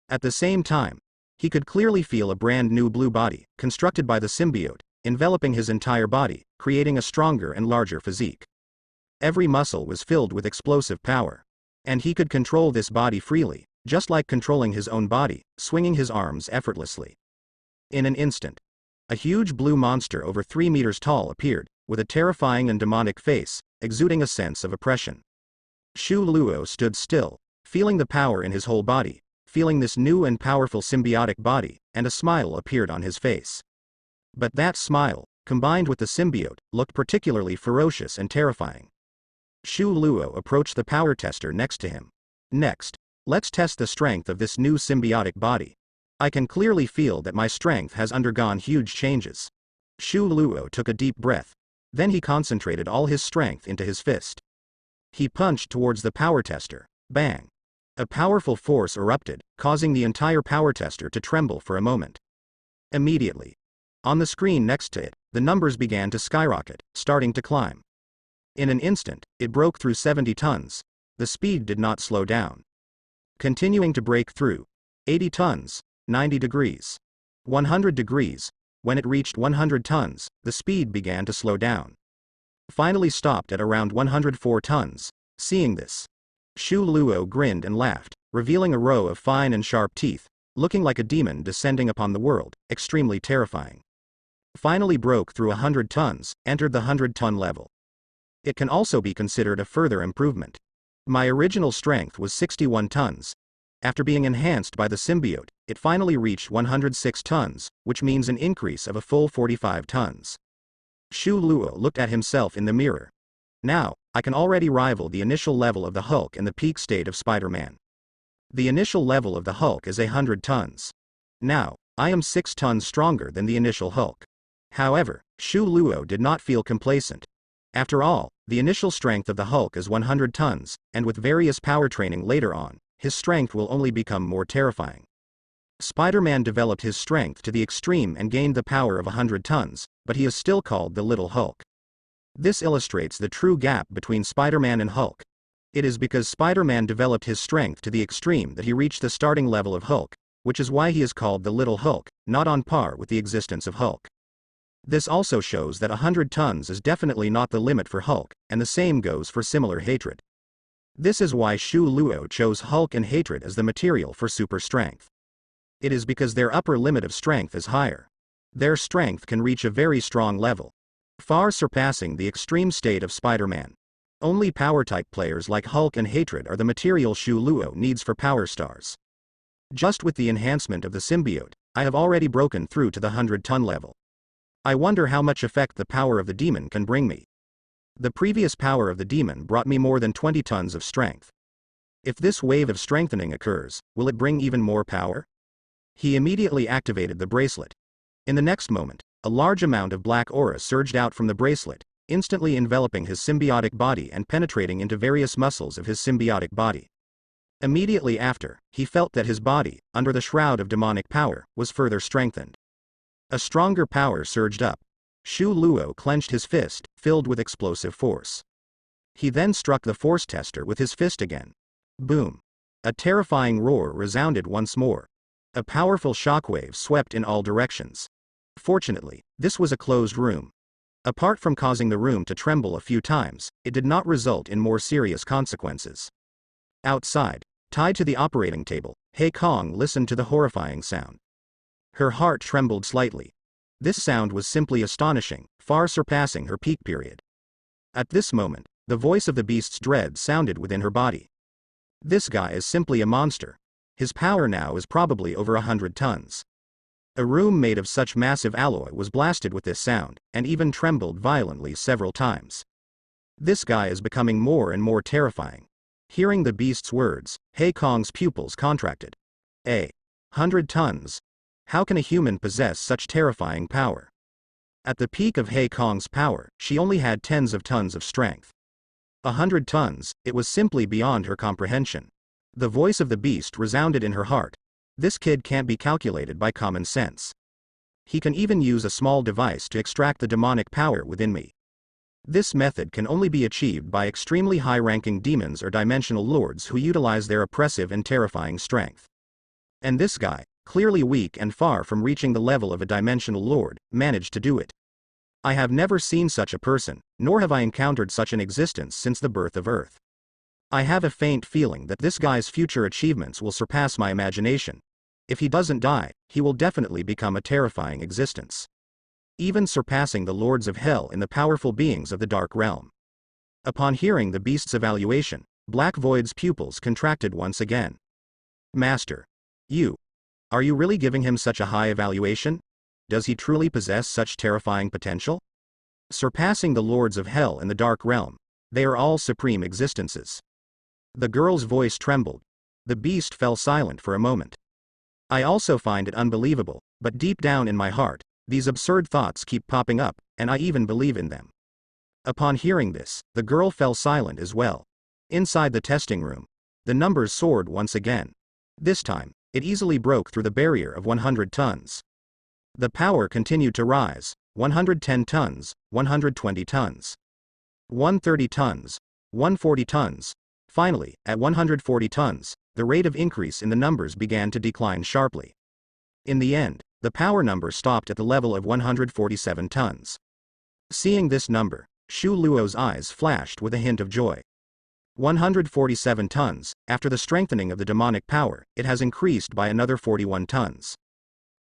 At the same time, he could clearly feel a brand new blue body, constructed by the symbiote, enveloping his entire body, creating a stronger and larger physique. Every muscle was filled with explosive power. And he could control this body freely, just like controlling his own body, swinging his arms effortlessly. In an instant, a huge blue monster over 3 meters tall appeared, with a terrifying and demonic face, exuding a sense of oppression. Shu Luo stood still, feeling the power in his whole body, feeling this new and powerful symbiotic body, and a smile appeared on his face. But that smile, combined with the symbiote, looked particularly ferocious and terrifying. Shu Luo approached the power tester next to him. Next, let's test the strength of this new symbiotic body. I can clearly feel that my strength has undergone huge changes. Shu Luo took a deep breath. Then he concentrated all his strength into his fist. He punched towards the power tester. Bang! A powerful force erupted, causing the entire power tester to tremble for a moment. Immediately, on the screen next to it, the numbers began to skyrocket, starting to climb. In an instant, it broke through 70 tons. The speed did not slow down. Continuing to break through 80 tons, 90 degrees, 100 degrees. When it reached 100 tons, the speed began to slow down. Finally stopped at around 104 tons. Seeing this, Shu Luo grinned and laughed, revealing a row of fine and sharp teeth, looking like a demon descending upon the world, extremely terrifying. Finally broke through 100 tons, entered the 100-ton level. It can also be considered a further improvement. My original strength was 61 tons. After being enhanced by the symbiote, it finally reached 106 tons, which means an increase of a full 45 tons. Shu Luo looked at himself in the mirror. Now, I can already rival the initial level of the Hulk and the peak state of Spider-Man. The initial level of the Hulk is 100 tons. Now, I am 6 tons stronger than the initial Hulk. However, Shu Luo did not feel complacent. After all, the initial strength of the Hulk is 100 tons, and with various power training later on, his strength will only become more terrifying. Spider-Man developed his strength to the extreme and gained the power of 100 tons, but he is still called the Little Hulk. This illustrates the true gap between Spider-Man and Hulk. It is because Spider-Man developed his strength to the extreme that he reached the starting level of Hulk, which is why he is called the Little Hulk, not on par with the existence of Hulk. This also shows that 100 tons is definitely not the limit for Hulk, and the same goes for similar hatred. This is why Shu Luo chose Hulk and hatred as the material for super strength. It is because their upper limit of strength is higher. Their strength can reach a very strong level, far surpassing the extreme state of Spider-Man. Only power-type players like Hulk and hatred are the material Shu Luo needs for power stars. Just with the enhancement of the symbiote, I have already broken through to the 100-ton level. I wonder how much effect the power of the demon can bring me. The previous power of the demon brought me more than 20 tons of strength. If this wave of strengthening occurs, will it bring even more power? He immediately activated the bracelet. In the next moment, a large amount of black aura surged out from the bracelet, instantly enveloping his symbiotic body and penetrating into various muscles of his symbiotic body. Immediately after, he felt that his body, under the shroud of demonic power, was further strengthened. A stronger power surged up. Shu Luo clenched his fist, filled with explosive force. He then struck the force tester with his fist again. Boom! A terrifying roar resounded once more. A powerful shockwave swept in all directions. Fortunately, this was a closed room. Apart from causing the room to tremble a few times, it did not result in more serious consequences. Outside, tied to the operating table, Hei Kong listened to the horrifying sound. Her heart trembled slightly. This sound was simply astonishing, far surpassing her peak period. At this moment, the voice of the beast's dread sounded within her body. This guy is simply a monster. His power now is probably over 100 tons. A room made of such massive alloy was blasted with this sound, and even trembled violently several times. This guy is becoming more and more terrifying. Hearing the beast's words, Hei Kong's pupils contracted. 100 tons. How can a human possess such terrifying power? At the peak of Hei Kong's power, she only had tens of tons of strength. 100 tons, it was simply beyond her comprehension. The voice of the beast resounded in her heart. This kid can't be calculated by common sense. He can even use a small device to extract the demonic power within me. This method can only be achieved by extremely high-ranking demons or dimensional lords who utilize their oppressive and terrifying strength. And this guy, clearly weak and far from reaching the level of a dimensional lord, managed to do it. I have never seen such a person, nor have I encountered such an existence since the birth of Earth. I have a faint feeling that this guy's future achievements will surpass my imagination. If he doesn't die, he will definitely become a terrifying existence, even surpassing the lords of hell and the powerful beings of the dark realm. Upon hearing the beast's evaluation, Black Void's pupils contracted once again. Master. Are you really giving him such a high evaluation? Does he truly possess such terrifying potential? Surpassing the lords of hell and the dark realm, they are all supreme existences. The girl's voice trembled. The beast fell silent for a moment. I also find it unbelievable, but deep down in my heart, these absurd thoughts keep popping up, and I even believe in them. Upon hearing this, the girl fell silent as well. Inside the testing room, the numbers soared once again. This time, it easily broke through the barrier of 100 tons. The power continued to rise, 110 tons, 120 tons, 130 tons, 140 tons. Finally, at 140 tons, the rate of increase in the numbers began to decline sharply. In the end, the power number stopped at the level of 147 tons. Seeing this number, Shu Luo's eyes flashed with a hint of joy. 147 tons, after the strengthening of the demonic power, it has increased by another 41 tons.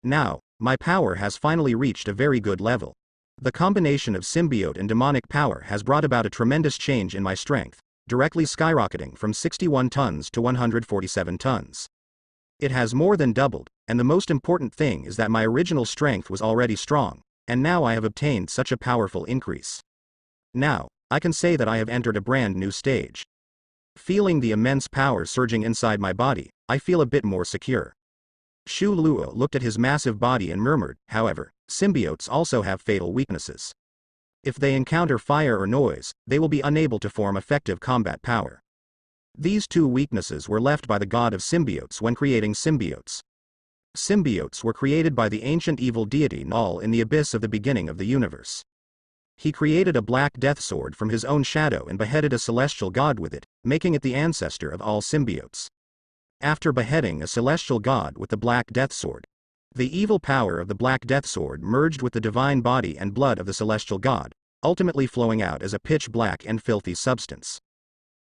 Now, my power has finally reached a very good level. The combination of symbiote and demonic power has brought about a tremendous change in my strength, directly skyrocketing from 61 tons to 147 tons. It has more than doubled, and the most important thing is that my original strength was already strong, and now I have obtained such a powerful increase. Now, I can say that I have entered a brand new stage. Feeling the immense power surging inside my body, I feel a bit more secure. Shu Luo looked at his massive body and murmured, however, symbiotes also have fatal weaknesses. If they encounter fire or noise, they will be unable to form effective combat power. These two weaknesses were left by the god of symbiotes when creating symbiotes. Symbiotes were created by the ancient evil deity Null in the abyss of the beginning of the universe. He created a black death sword from his own shadow and beheaded a celestial god with it, making it the ancestor of all symbiotes. After beheading a celestial god with the black death sword, the evil power of the black death sword merged with the divine body and blood of the celestial god, ultimately flowing out as a pitch black and filthy substance.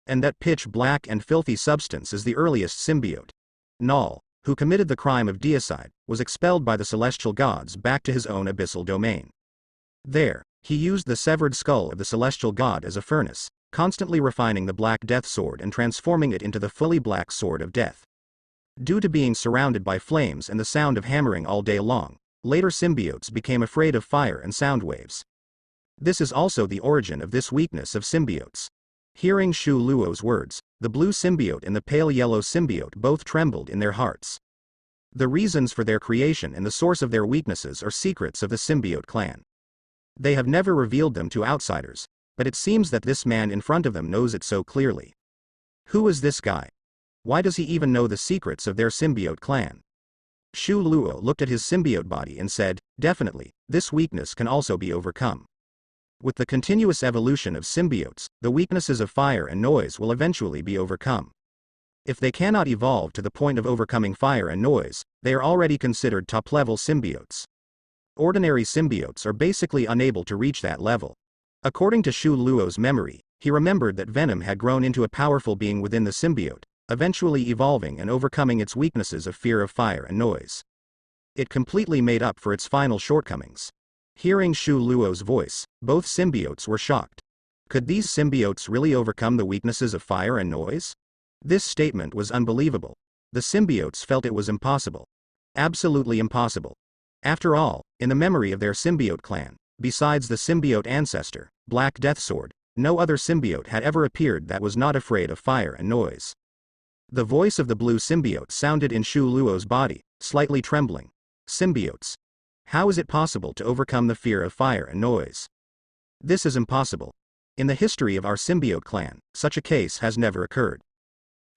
And that pitch black and filthy substance is the earliest symbiote. Null, who committed the crime of deicide, was expelled by the celestial gods back to his own abyssal domain. There, he used the severed skull of the celestial god as a furnace, constantly refining the black death sword and transforming it into the fully black sword of death. Due to being surrounded by flames and the sound of hammering all day long, later symbiotes became afraid of fire and sound waves. This is also the origin of this weakness of symbiotes. Hearing Shu Luo's words, the blue symbiote and the pale yellow symbiote both trembled in their hearts. The reasons for their creation and the source of their weaknesses are secrets of the symbiote clan. They have never revealed them to outsiders, but it seems that this man in front of them knows it so clearly. Who is this guy? Why does he even know the secrets of their symbiote clan? Shu Luo looked at his symbiote body and said, definitely, this weakness can also be overcome. With the continuous evolution of symbiotes, the weaknesses of fire and noise will eventually be overcome. If they cannot evolve to the point of overcoming fire and noise, they are already considered top-level symbiotes. Ordinary symbiotes are basically unable to reach that level. According to Shu Luo's memory, he remembered that venom had grown into a powerful being within the symbiote, eventually evolving and overcoming its weaknesses of fear of fire and noise. It completely made up for its final shortcomings. Hearing Shu Luo's voice, both symbiotes were shocked. Could these symbiotes really overcome the weaknesses of fire and noise? This statement was unbelievable. The symbiotes felt it was impossible. Absolutely impossible. After all, in the memory of their symbiote clan, besides the symbiote ancestor, Black Deathsword, no other symbiote had ever appeared that was not afraid of fire and noise. The voice of the blue symbiote sounded in Shu Luo's body, slightly trembling. Symbiotes. How is it possible to overcome the fear of fire and noise? This is impossible. In the history of our symbiote clan, such a case has never occurred.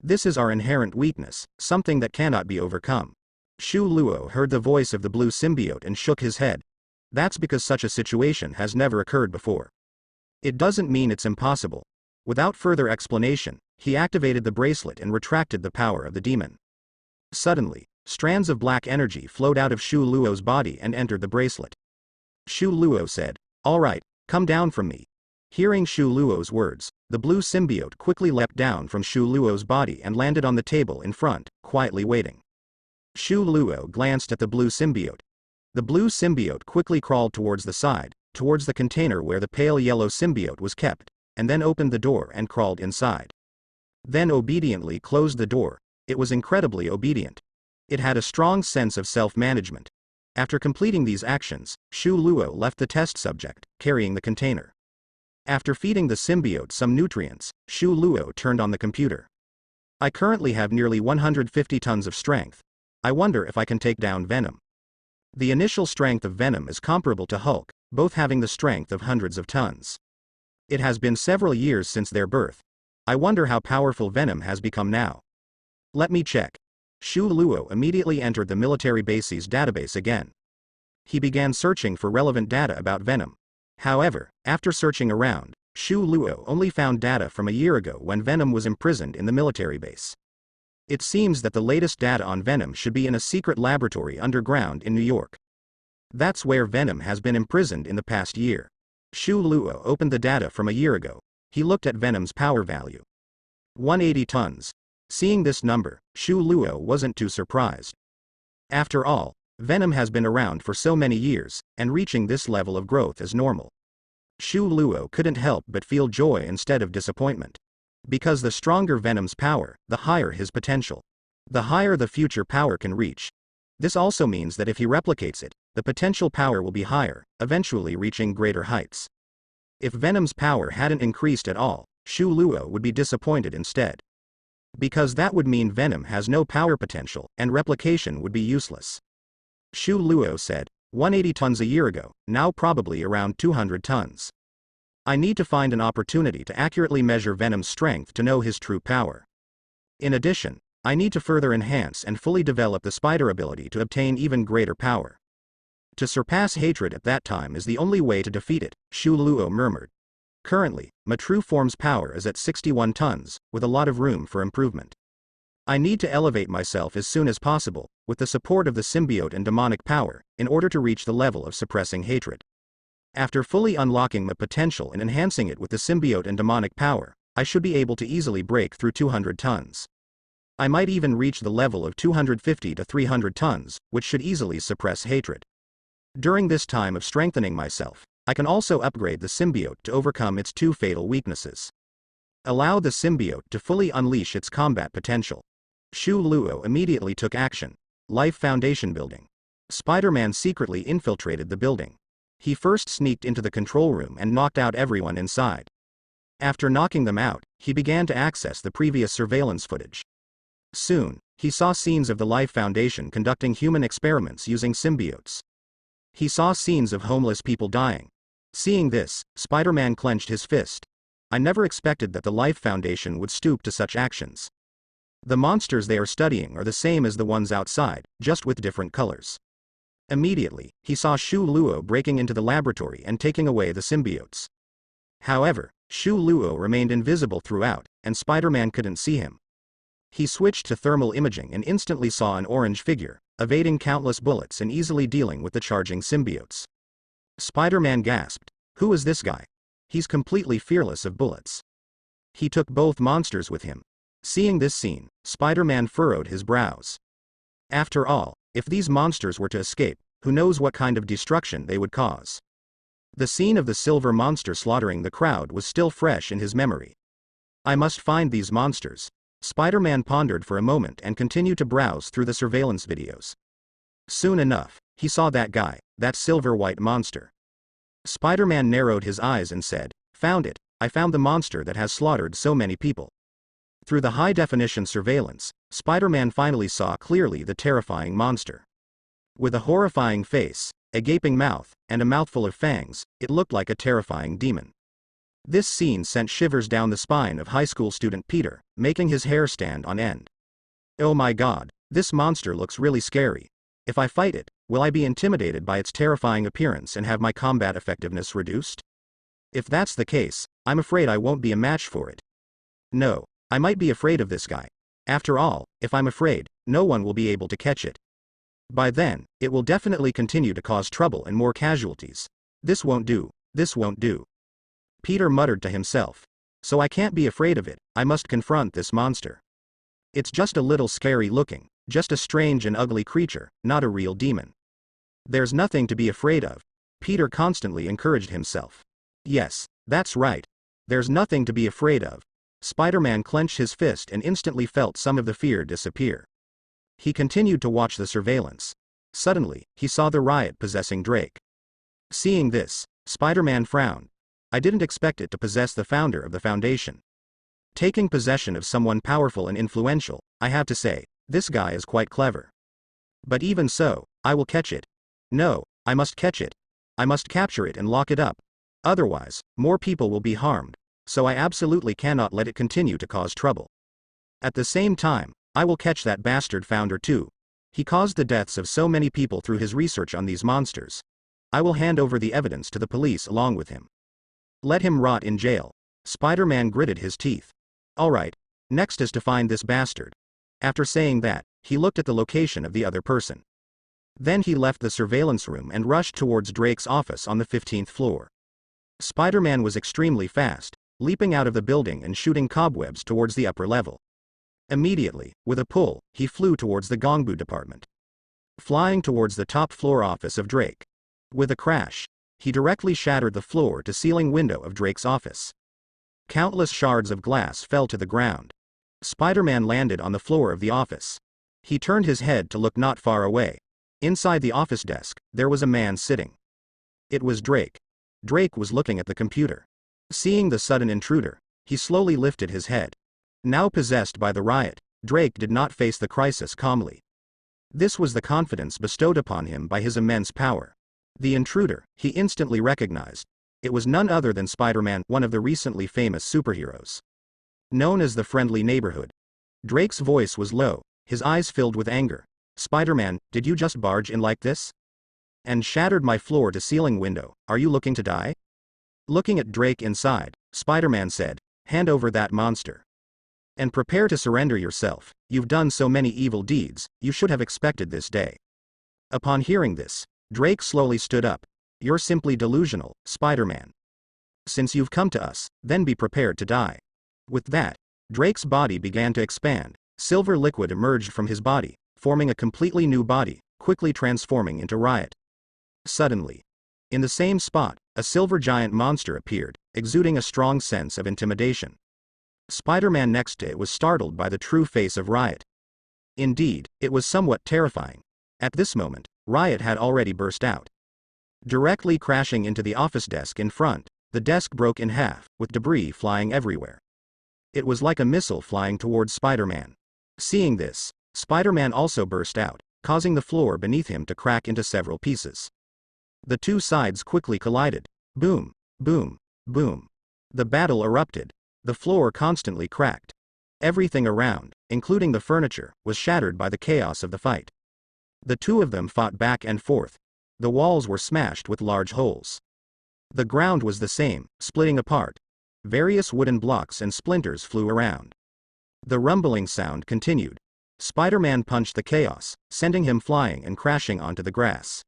This is our inherent weakness, something that cannot be overcome. Shu Luo heard the voice of the blue symbiote and shook his head. That's because such a situation has never occurred before. It doesn't mean it's impossible. Without further explanation, he activated the bracelet and retracted the power of the demon. Suddenly, strands of black energy flowed out of Shu Luo's body and entered the bracelet. Shu Luo said, "All right, come down from me." Hearing Shu Luo's words, the blue symbiote quickly leapt down from Shu Luo's body and landed on the table in front, quietly waiting. Shu Luo glanced at the blue symbiote. The blue symbiote quickly crawled towards the side, towards the container where the pale yellow symbiote was kept, and then opened the door and crawled inside. Then obediently closed the door. It was incredibly obedient. It had a strong sense of self-management. After completing these actions, Shu Luo left the test subject, carrying the container. After feeding the symbiote some nutrients, Shu Luo turned on the computer. I currently have nearly 150 tons of strength. I wonder if I can take down Venom. The initial strength of Venom is comparable to Hulk, both having the strength of hundreds of tons. It has been several years since their birth. I wonder how powerful Venom has become now. Let me check. Shu Luo immediately entered the military base's database again. He began searching for relevant data about Venom. However, after searching around, Shu Luo only found data from a year ago when Venom was imprisoned in the military base. It seems that the latest data on Venom should be in a secret laboratory underground in New York. That's where Venom has been imprisoned in the past year. Shu Luo opened the data from a year ago. He looked at Venom's power value. 180 tons. Seeing this number, Shu Luo wasn't too surprised. After all, Venom has been around for so many years, and reaching this level of growth is normal. Shu Luo couldn't help but feel joy instead of disappointment. Because the stronger Venom's power, the higher his potential. The higher the future power can reach. This also means that if he replicates it, the potential power will be higher, eventually reaching greater heights. If Venom's power hadn't increased at all, Shu Luo would be disappointed instead. Because that would mean Venom has no power potential, and replication would be useless. Shu Luo said, 180 tons a year ago, now probably around 200 tons. I need to find an opportunity to accurately measure Venom's strength to know his true power. In addition, I need to further enhance and fully develop the spider ability to obtain even greater power. To surpass hatred at that time is the only way to defeat it, Shu Luo murmured. Currently, my true form's power is at 61 tons, with a lot of room for improvement. I need to elevate myself as soon as possible, with the support of the symbiote and demonic power, in order to reach the level of suppressing hatred. After fully unlocking my potential and enhancing it with the symbiote and demonic power, I should be able to easily break through 200 tons. I might even reach the level of 250 to 300 tons, which should easily suppress hatred. During this time of strengthening myself, I can also upgrade the symbiote to overcome its two fatal weaknesses. Allow the symbiote to fully unleash its combat potential. Shu Luo immediately took action. Life Foundation building. Spider-Man secretly infiltrated the building. He first sneaked into the control room and knocked out everyone inside. After knocking them out, he began to access the previous surveillance footage. Soon, he saw scenes of the Life Foundation conducting human experiments using symbiotes. He saw scenes of homeless people dying. Seeing this, Spider-Man clenched his fist. I never expected that the Life Foundation would stoop to such actions. The monsters they are studying are the same as the ones outside, just with different colors. Immediately, he saw Shu Luo breaking into the laboratory and taking away the symbiotes. However, Shu Luo remained invisible throughout, and Spider-Man couldn't see him. He switched to thermal imaging and instantly saw an orange figure, evading countless bullets and easily dealing with the charging symbiotes. Spider-Man gasped, "Who is this guy? He's completely fearless of bullets." He took both monsters with him. Seeing this scene, Spider-Man furrowed his brows. After all, if these monsters were to escape, who knows what kind of destruction they would cause. The scene of the silver monster slaughtering the crowd was still fresh in his memory. I must find these monsters. Spider-Man pondered for a moment and continued to browse through the surveillance videos. Soon enough, he saw that guy, that silver-white monster. Spider-Man narrowed his eyes and said, "Found it, I found the monster that has slaughtered so many people." Through the high-definition surveillance, Spider-Man finally saw clearly the terrifying monster. With a horrifying face, a gaping mouth, and a mouthful of fangs, it looked like a terrifying demon. This scene sent shivers down the spine of high school student Peter, making his hair stand on end. Oh my god, this monster looks really scary. If I fight it, will I be intimidated by its terrifying appearance and have my combat effectiveness reduced? If that's the case, I'm afraid I won't be a match for it. No, I might be afraid of this guy. After all, if I'm afraid, no one will be able to catch it. By then, it will definitely continue to cause trouble and more casualties. This won't do, this won't do. Peter muttered to himself. So I can't be afraid of it, I must confront this monster. It's just a little scary looking, just a strange and ugly creature, not a real demon. There's nothing to be afraid of. Peter constantly encouraged himself. Yes, that's right. There's nothing to be afraid of. Spider-Man clenched his fist and instantly felt some of the fear disappear. He continued to watch the surveillance. Suddenly, he saw the riot possessing Drake. Seeing this, Spider-Man frowned. I didn't expect it to possess the founder of the Foundation. Taking possession of someone powerful and influential, I have to say, this guy is quite clever. But even so, I will catch it. No, I must catch it. I must capture it and lock it up. Otherwise, more people will be harmed, so I absolutely cannot let it continue to cause trouble. At the same time, I will catch that bastard founder too. He caused the deaths of so many people through his research on these monsters. I will hand over the evidence to the police along with him. Let him rot in jail. Spider-Man gritted his teeth. Alright, next is to find this bastard. After saying that, he looked at the location of the other person. Then he left the surveillance room and rushed towards Drake's office on the 15th floor. Spider-Man was extremely fast, leaping out of the building and shooting cobwebs towards the upper level. Immediately, with a pull, he flew towards the Gongbu department. Flying towards the top floor office of Drake. With a crash, he directly shattered the floor-to-ceiling window of Drake's office. Countless shards of glass fell to the ground. Spider-Man landed on the floor of the office. He turned his head to look not far away. Inside the office desk, there was a man sitting. It was Drake. Drake was looking at the computer. Seeing the sudden intruder, he slowly lifted his head. Now possessed by the riot, Drake did not face the crisis calmly. This was the confidence bestowed upon him by his immense power. The intruder, he instantly recognized. It was none other than Spider-Man, one of the recently famous superheroes. Known as the Friendly Neighborhood. Drake's voice was low, his eyes filled with anger. Spider-Man, did you just barge in like this? And shattered my floor-to-ceiling window, are you looking to die? Looking at Drake inside, Spider-Man said, hand over that monster. And prepare to surrender yourself, you've done so many evil deeds, you should have expected this day. Upon hearing this, Drake slowly stood up. You're simply delusional, Spider-Man. Since you've come to us, then be prepared to die. With that, Drake's body began to expand. Silver liquid emerged from his body, forming a completely new body, quickly transforming into Riot. Suddenly, in the same spot, a silver giant monster appeared, exuding a strong sense of intimidation. Spider-Man next to it was startled by the true face of Riot. Indeed, it was somewhat terrifying. At this moment, Riot had already burst out. Directly crashing into the office desk in front, the desk broke in half, with debris flying everywhere. It was like a missile flying towards Spider-Man. Seeing this, Spider-Man also burst out, causing the floor beneath him to crack into several pieces. The two sides quickly collided. Boom, boom, boom. The battle erupted. The floor constantly cracked. Everything around, including the furniture, was shattered by the chaos of the fight. The two of them fought back and forth. The walls were smashed with large holes. The ground was the same, splitting apart. Various wooden blocks and splinters flew around. The rumbling sound continued. Spider-Man punched the chaos, sending him flying and crashing onto the grass.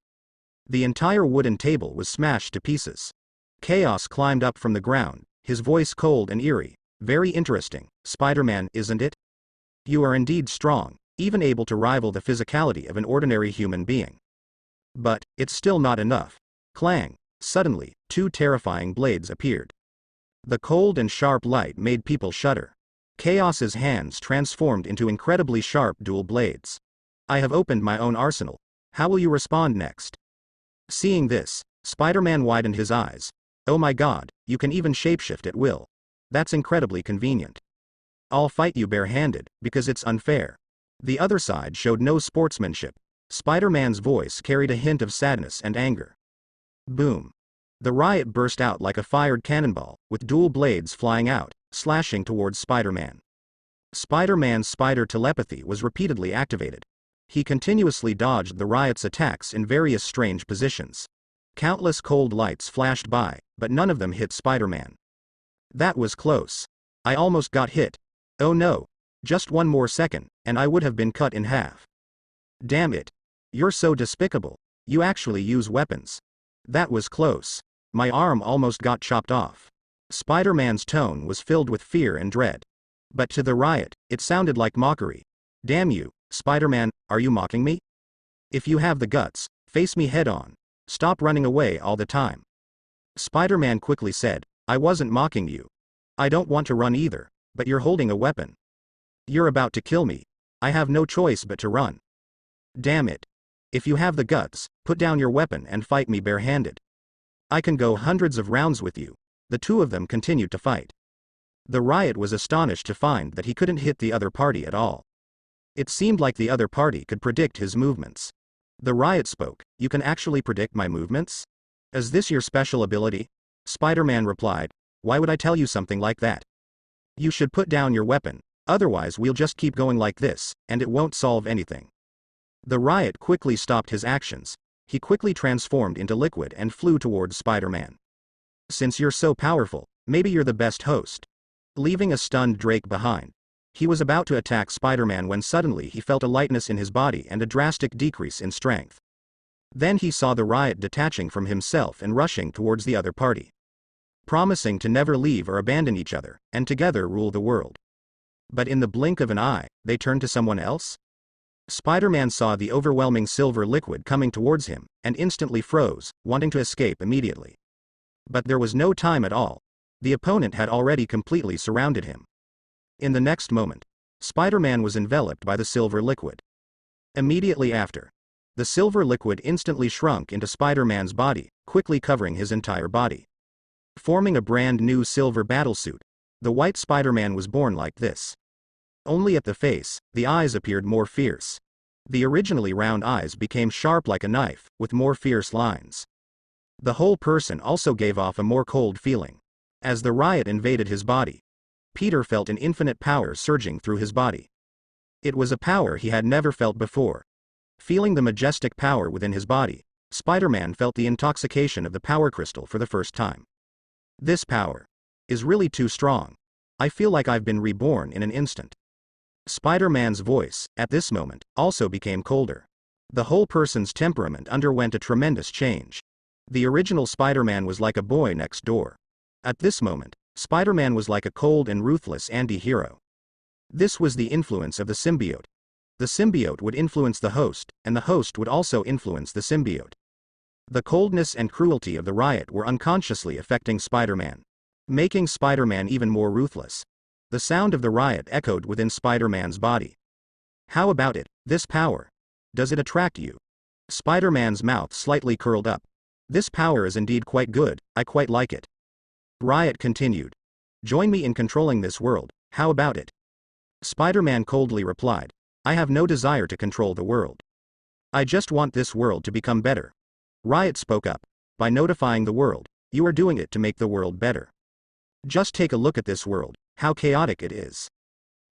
The entire wooden table was smashed to pieces. Chaos climbed up from the ground, his voice cold and eerie. Very interesting, Spider-Man, isn't it? You are indeed strong, even able to rival the physicality of an ordinary human being. But, it's still not enough. Clang! Suddenly, two terrifying blades appeared. The cold and sharp light made people shudder. Chaos's hands transformed into incredibly sharp dual blades. I have opened my own arsenal. How will you respond next? Seeing this, Spider-Man widened his eyes. Oh my god, you can even shapeshift at will. That's incredibly convenient. I'll fight you barehanded, because it's unfair. The other side showed no sportsmanship. Spider-Man's voice carried a hint of sadness and anger. Boom. The riot burst out like a fired cannonball, with dual blades flying out, slashing towards Spider-Man. Spider-Man's spider telepathy was repeatedly activated. He continuously dodged the riot's attacks in various strange positions. Countless cold lights flashed by, but none of them hit Spider-Man. That was close. I almost got hit. Oh no. Just one more second, and I would have been cut in half. Damn it. You're so despicable. You actually use weapons. That was close. My arm almost got chopped off. Spider-Man's tone was filled with fear and dread. But to the riot, it sounded like mockery. Damn you, Spider-Man, are you mocking me? If you have the guts, face me head on. Stop running away all the time. Spider-Man quickly said, I wasn't mocking you. I don't want to run either, but you're holding a weapon. You're about to kill me. I have no choice but to run. Damn it. If you have the guts, put down your weapon and fight me barehanded. I can go hundreds of rounds with you. The two of them continued to fight. The riot was astonished to find that he couldn't hit the other party at all. It seemed like the other party could predict his movements. The riot spoke, you can actually predict my movements? Is this your special ability? Spider-Man replied, why would I tell you something like that? You should put down your weapon, otherwise we'll just keep going like this, and it won't solve anything. The riot quickly stopped his actions. He quickly transformed into liquid and flew towards Spider-Man. Since you're so powerful, maybe you're the best host. Leaving a stunned Drake behind. He was about to attack Spider-Man when suddenly he felt a lightness in his body and a drastic decrease in strength. Then he saw the riot detaching from himself and rushing towards the other party. Promising to never leave or abandon each other, and together rule the world. But in the blink of an eye, they turned to someone else? Spider-Man saw the overwhelming silver liquid coming towards him, and instantly froze, wanting to escape immediately. But there was no time at all. The opponent had already completely surrounded him. In the next moment, Spider-Man was enveloped by the silver liquid. Immediately after, the silver liquid instantly shrunk into Spider-Man's body, quickly covering his entire body. Forming a brand new silver battlesuit, the white Spider-Man was born like this. Only at the face, the eyes appeared more fierce. The originally round eyes became sharp like a knife, with more fierce lines. The whole person also gave off a more cold feeling. As the riot invaded his body, Peter felt an infinite power surging through his body. It was a power he had never felt before. Feeling the majestic power within his body, Spider-Man felt the intoxication of the power crystal for the first time. This power is really too strong. I feel like I've been reborn in an instant. Spider-Man's voice, at this moment, also became colder. The whole person's temperament underwent a tremendous change. The original Spider-Man was like a boy next door. At this moment, Spider-Man was like a cold and ruthless anti-hero. This was the influence of the symbiote. The symbiote would influence the host, and the host would also influence the symbiote. The coldness and cruelty of the riot were unconsciously affecting Spider-Man, making Spider-Man even more ruthless. The sound of the riot echoed within Spider-Man's body. How about it, this power? Does it attract you? Spider-Man's mouth slightly curled up. This power is indeed quite good, I quite like it. Riot continued. Join me in controlling this world, how about it? Spider-Man coldly replied, I have no desire to control the world. I just want this world to become better. Riot spoke up. By notifying the world, you are doing it to make the world better. Just take a look at this world, how chaotic it is.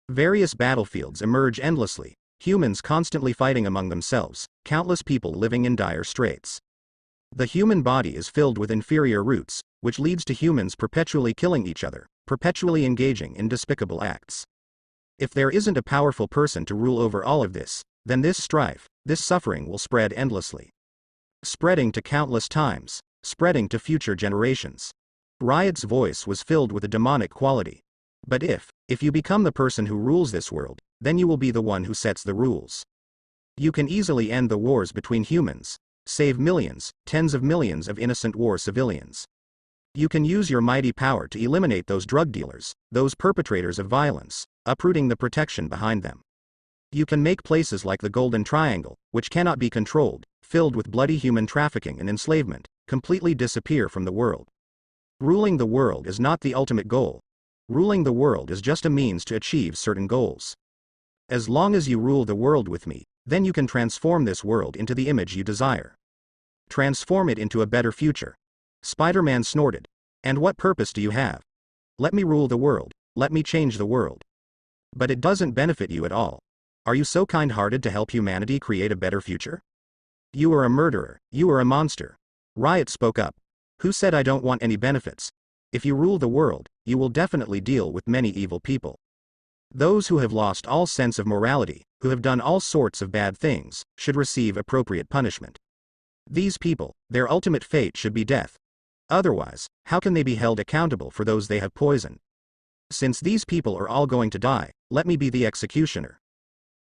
Various battlefields emerge endlessly, humans constantly fighting among themselves, countless people living in dire straits. The human body is filled with inferior roots, which leads to humans perpetually killing each other, perpetually engaging in despicable acts. If there isn't a powerful person to rule over all of this, then this strife, this suffering will spread endlessly. Spreading to countless times, spreading to future generations. Riot's voice was filled with a demonic quality. But if you become the person who rules this world, then you will be the one who sets the rules. You can easily end the wars between humans, save millions, tens of millions of innocent war civilians. You can use your mighty power to eliminate those drug dealers, those perpetrators of violence, uprooting the protection behind them. You can make places like the Golden Triangle, which cannot be controlled, filled with bloody human trafficking and enslavement, completely disappear from the world. Ruling the world is not the ultimate goal. Ruling the world is just a means to achieve certain goals. As long as you rule the world with me, then you can transform this world into the image you desire. Transform it into a better future. Spider-Man snorted. And what purpose do you have? Let me rule the world, let me change the world. But it doesn't benefit you at all. Are you so kind-hearted to help humanity create a better future? You are a murderer, you are a monster. Riot spoke up. Who said I don't want any benefits? If you rule the world, you will definitely deal with many evil people. Those who have lost all sense of morality, who have done all sorts of bad things, should receive appropriate punishment. These people, their ultimate fate should be death. Otherwise, how can they be held accountable for those they have poisoned? Since these people are all going to die, let me be the executioner.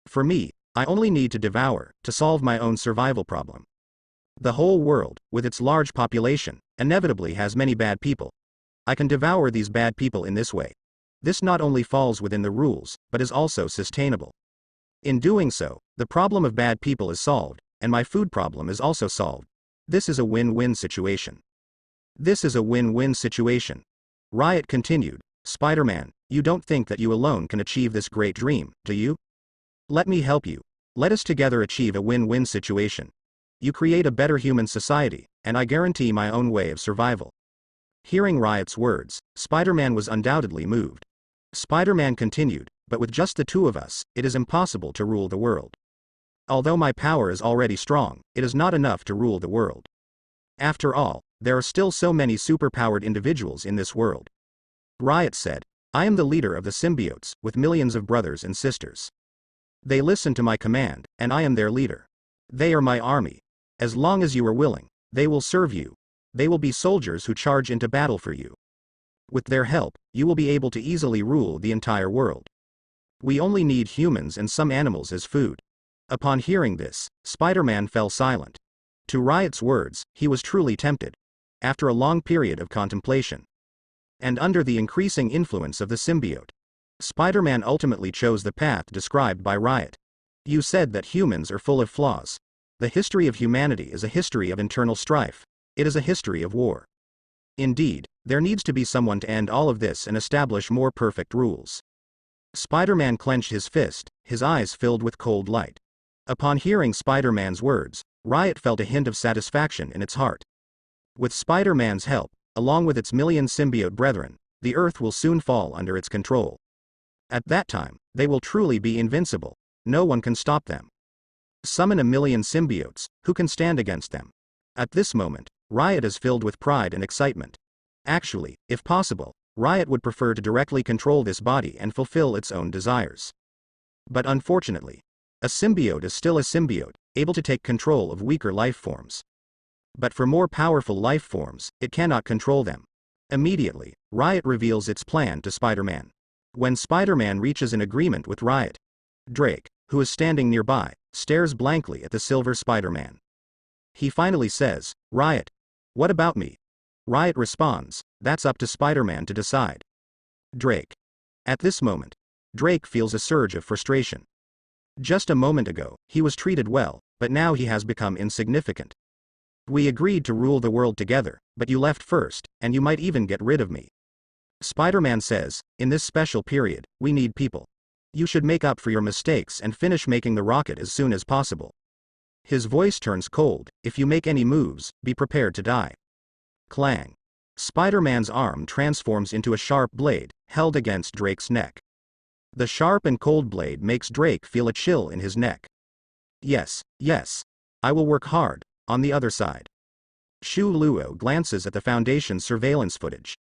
For me, I only need to devour, to solve my own survival problem. The whole world, with its large population, inevitably has many bad people. I can devour these bad people in this way. This not only falls within the rules, but is also sustainable. In doing so, the problem of bad people is solved, and my food problem is also solved. This is a win-win situation. This is a win-win situation. Riot continued. Spider-Man, you don't think that you alone can achieve this great dream, do you? Let me help you. Let us together achieve a win-win situation. You create a better human society, and I guarantee my own way of survival. Hearing Riot's words, Spider-Man was undoubtedly moved. Spider-Man continued, but with just the two of us, it is impossible to rule the world. Although my power is already strong, it is not enough to rule the world. After all, there are still so many superpowered individuals in this world. Riot said, I am the leader of the symbiotes, with millions of brothers and sisters. They listen to my command, and I am their leader. They are my army. As long as you are willing, they will serve you. They will be soldiers who charge into battle for you. With their help, you will be able to easily rule the entire world. We only need humans and some animals as food. Upon hearing this, Spider-Man fell silent. To Riot's words, he was truly tempted. After a long period of contemplation, and under the increasing influence of the symbiote, Spider-Man ultimately chose the path described by Riot. You said that humans are full of flaws. The history of humanity is a history of internal strife. It is a history of war. Indeed, there needs to be someone to end all of this and establish more perfect rules. Spider-Man clenched his fist, his eyes filled with cold light. Upon hearing Spider-Man's words, Riot felt a hint of satisfaction in its heart. With Spider-Man's help, along with its million symbiote brethren, the Earth will soon fall under its control. At that time, they will truly be invincible. No one can stop them. Summon a million symbiotes, who can stand against them? At this moment, Riot is filled with pride and excitement. Actually, if possible, Riot would prefer to directly control this body and fulfill its own desires. But unfortunately, a symbiote is still a symbiote, able to take control of weaker life forms. But for more powerful life forms, it cannot control them. Immediately, Riot reveals its plan to Spider-Man. When Spider-Man reaches an agreement with Riot, Drake, who is standing nearby, stares blankly at the Silver Spider-Man. He finally says, Riot, what about me? Riot responds, that's up to Spider-Man to decide. Drake. At this moment, Drake feels a surge of frustration. Just a moment ago, he was treated well, but now he has become insignificant. We agreed to rule the world together, but you left first, and you might even get rid of me. Spider-Man says, in this special period, we need people. You should make up for your mistakes and finish making the rocket as soon as possible. His voice turns cold, if you make any moves, be prepared to die. Clang. Spider-Man's arm transforms into a sharp blade, held against Drake's neck. The sharp and cold blade makes Drake feel a chill in his neck. Yes, yes. I will work hard, on the other side. Shu Luo glances at the Foundation's surveillance footage.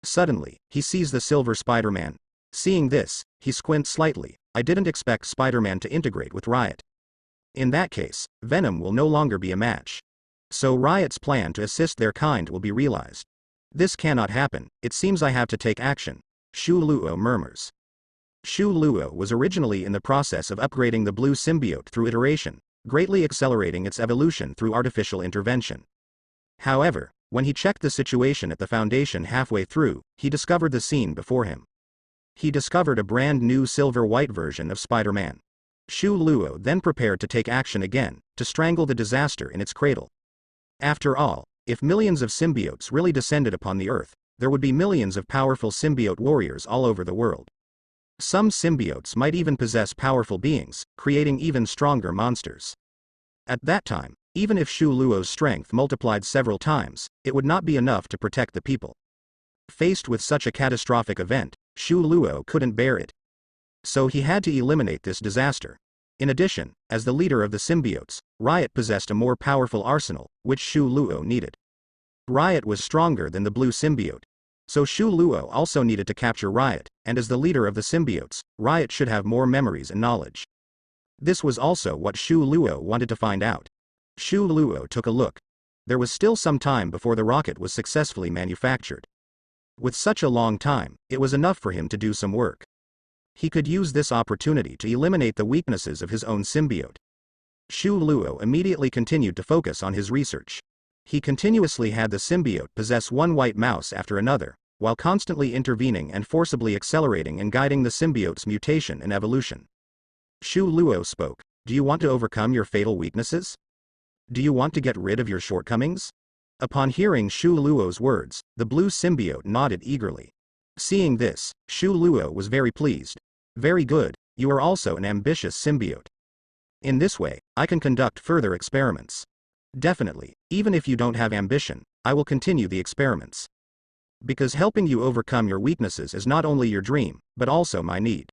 Suddenly, he sees the Silver Spider-Man. Seeing this, he squints slightly. I didn't expect Spider-Man to integrate with Riot. In that case, Venom will no longer be a match. So Riot's plan to assist their kind will be realized. This cannot happen, it seems I have to take action, Shu Luo murmurs. Shu Luo was originally in the process of upgrading the blue symbiote through iteration, greatly accelerating its evolution through artificial intervention. However, when he checked the situation at the Foundation halfway through, he discovered the scene before him. He discovered a brand new silver-white version of Spider-Man. Shu Luo then prepared to take action again, to strangle the disaster in its cradle. After all, if millions of symbiotes really descended upon the Earth, there would be millions of powerful symbiote warriors all over the world. Some symbiotes might even possess powerful beings, creating even stronger monsters. At that time, even if Shu Luo's strength multiplied several times, it would not be enough to protect the people. Faced with such a catastrophic event, Shu Luo couldn't bear it. So he had to eliminate this disaster. In addition, as the leader of the symbiotes, Riot possessed a more powerful arsenal, which Shu Luo needed. Riot was stronger than the blue symbiote. So Shu Luo also needed to capture Riot, and as the leader of the symbiotes, Riot should have more memories and knowledge. This was also what Shu Luo wanted to find out. Shu Luo took a look. There was still some time before the rocket was successfully manufactured. With such a long time, it was enough for him to do some work. He could use this opportunity to eliminate the weaknesses of his own symbiote. Shu Luo immediately continued to focus on his research. He continuously had the symbiote possess one white mouse after another, while constantly intervening and forcibly accelerating and guiding the symbiote's mutation and evolution. Shu Luo spoke, "Do you want to overcome your fatal weaknesses? Do you want to get rid of your shortcomings?" Upon hearing Shu Luo's words, the blue symbiote nodded eagerly. Seeing this, Shu Luo was very pleased. "Very good, you are also an ambitious symbiote. In this way, I can conduct further experiments. Definitely, even if you don't have ambition, I will continue the experiments. Because helping you overcome your weaknesses is not only your dream, but also my need.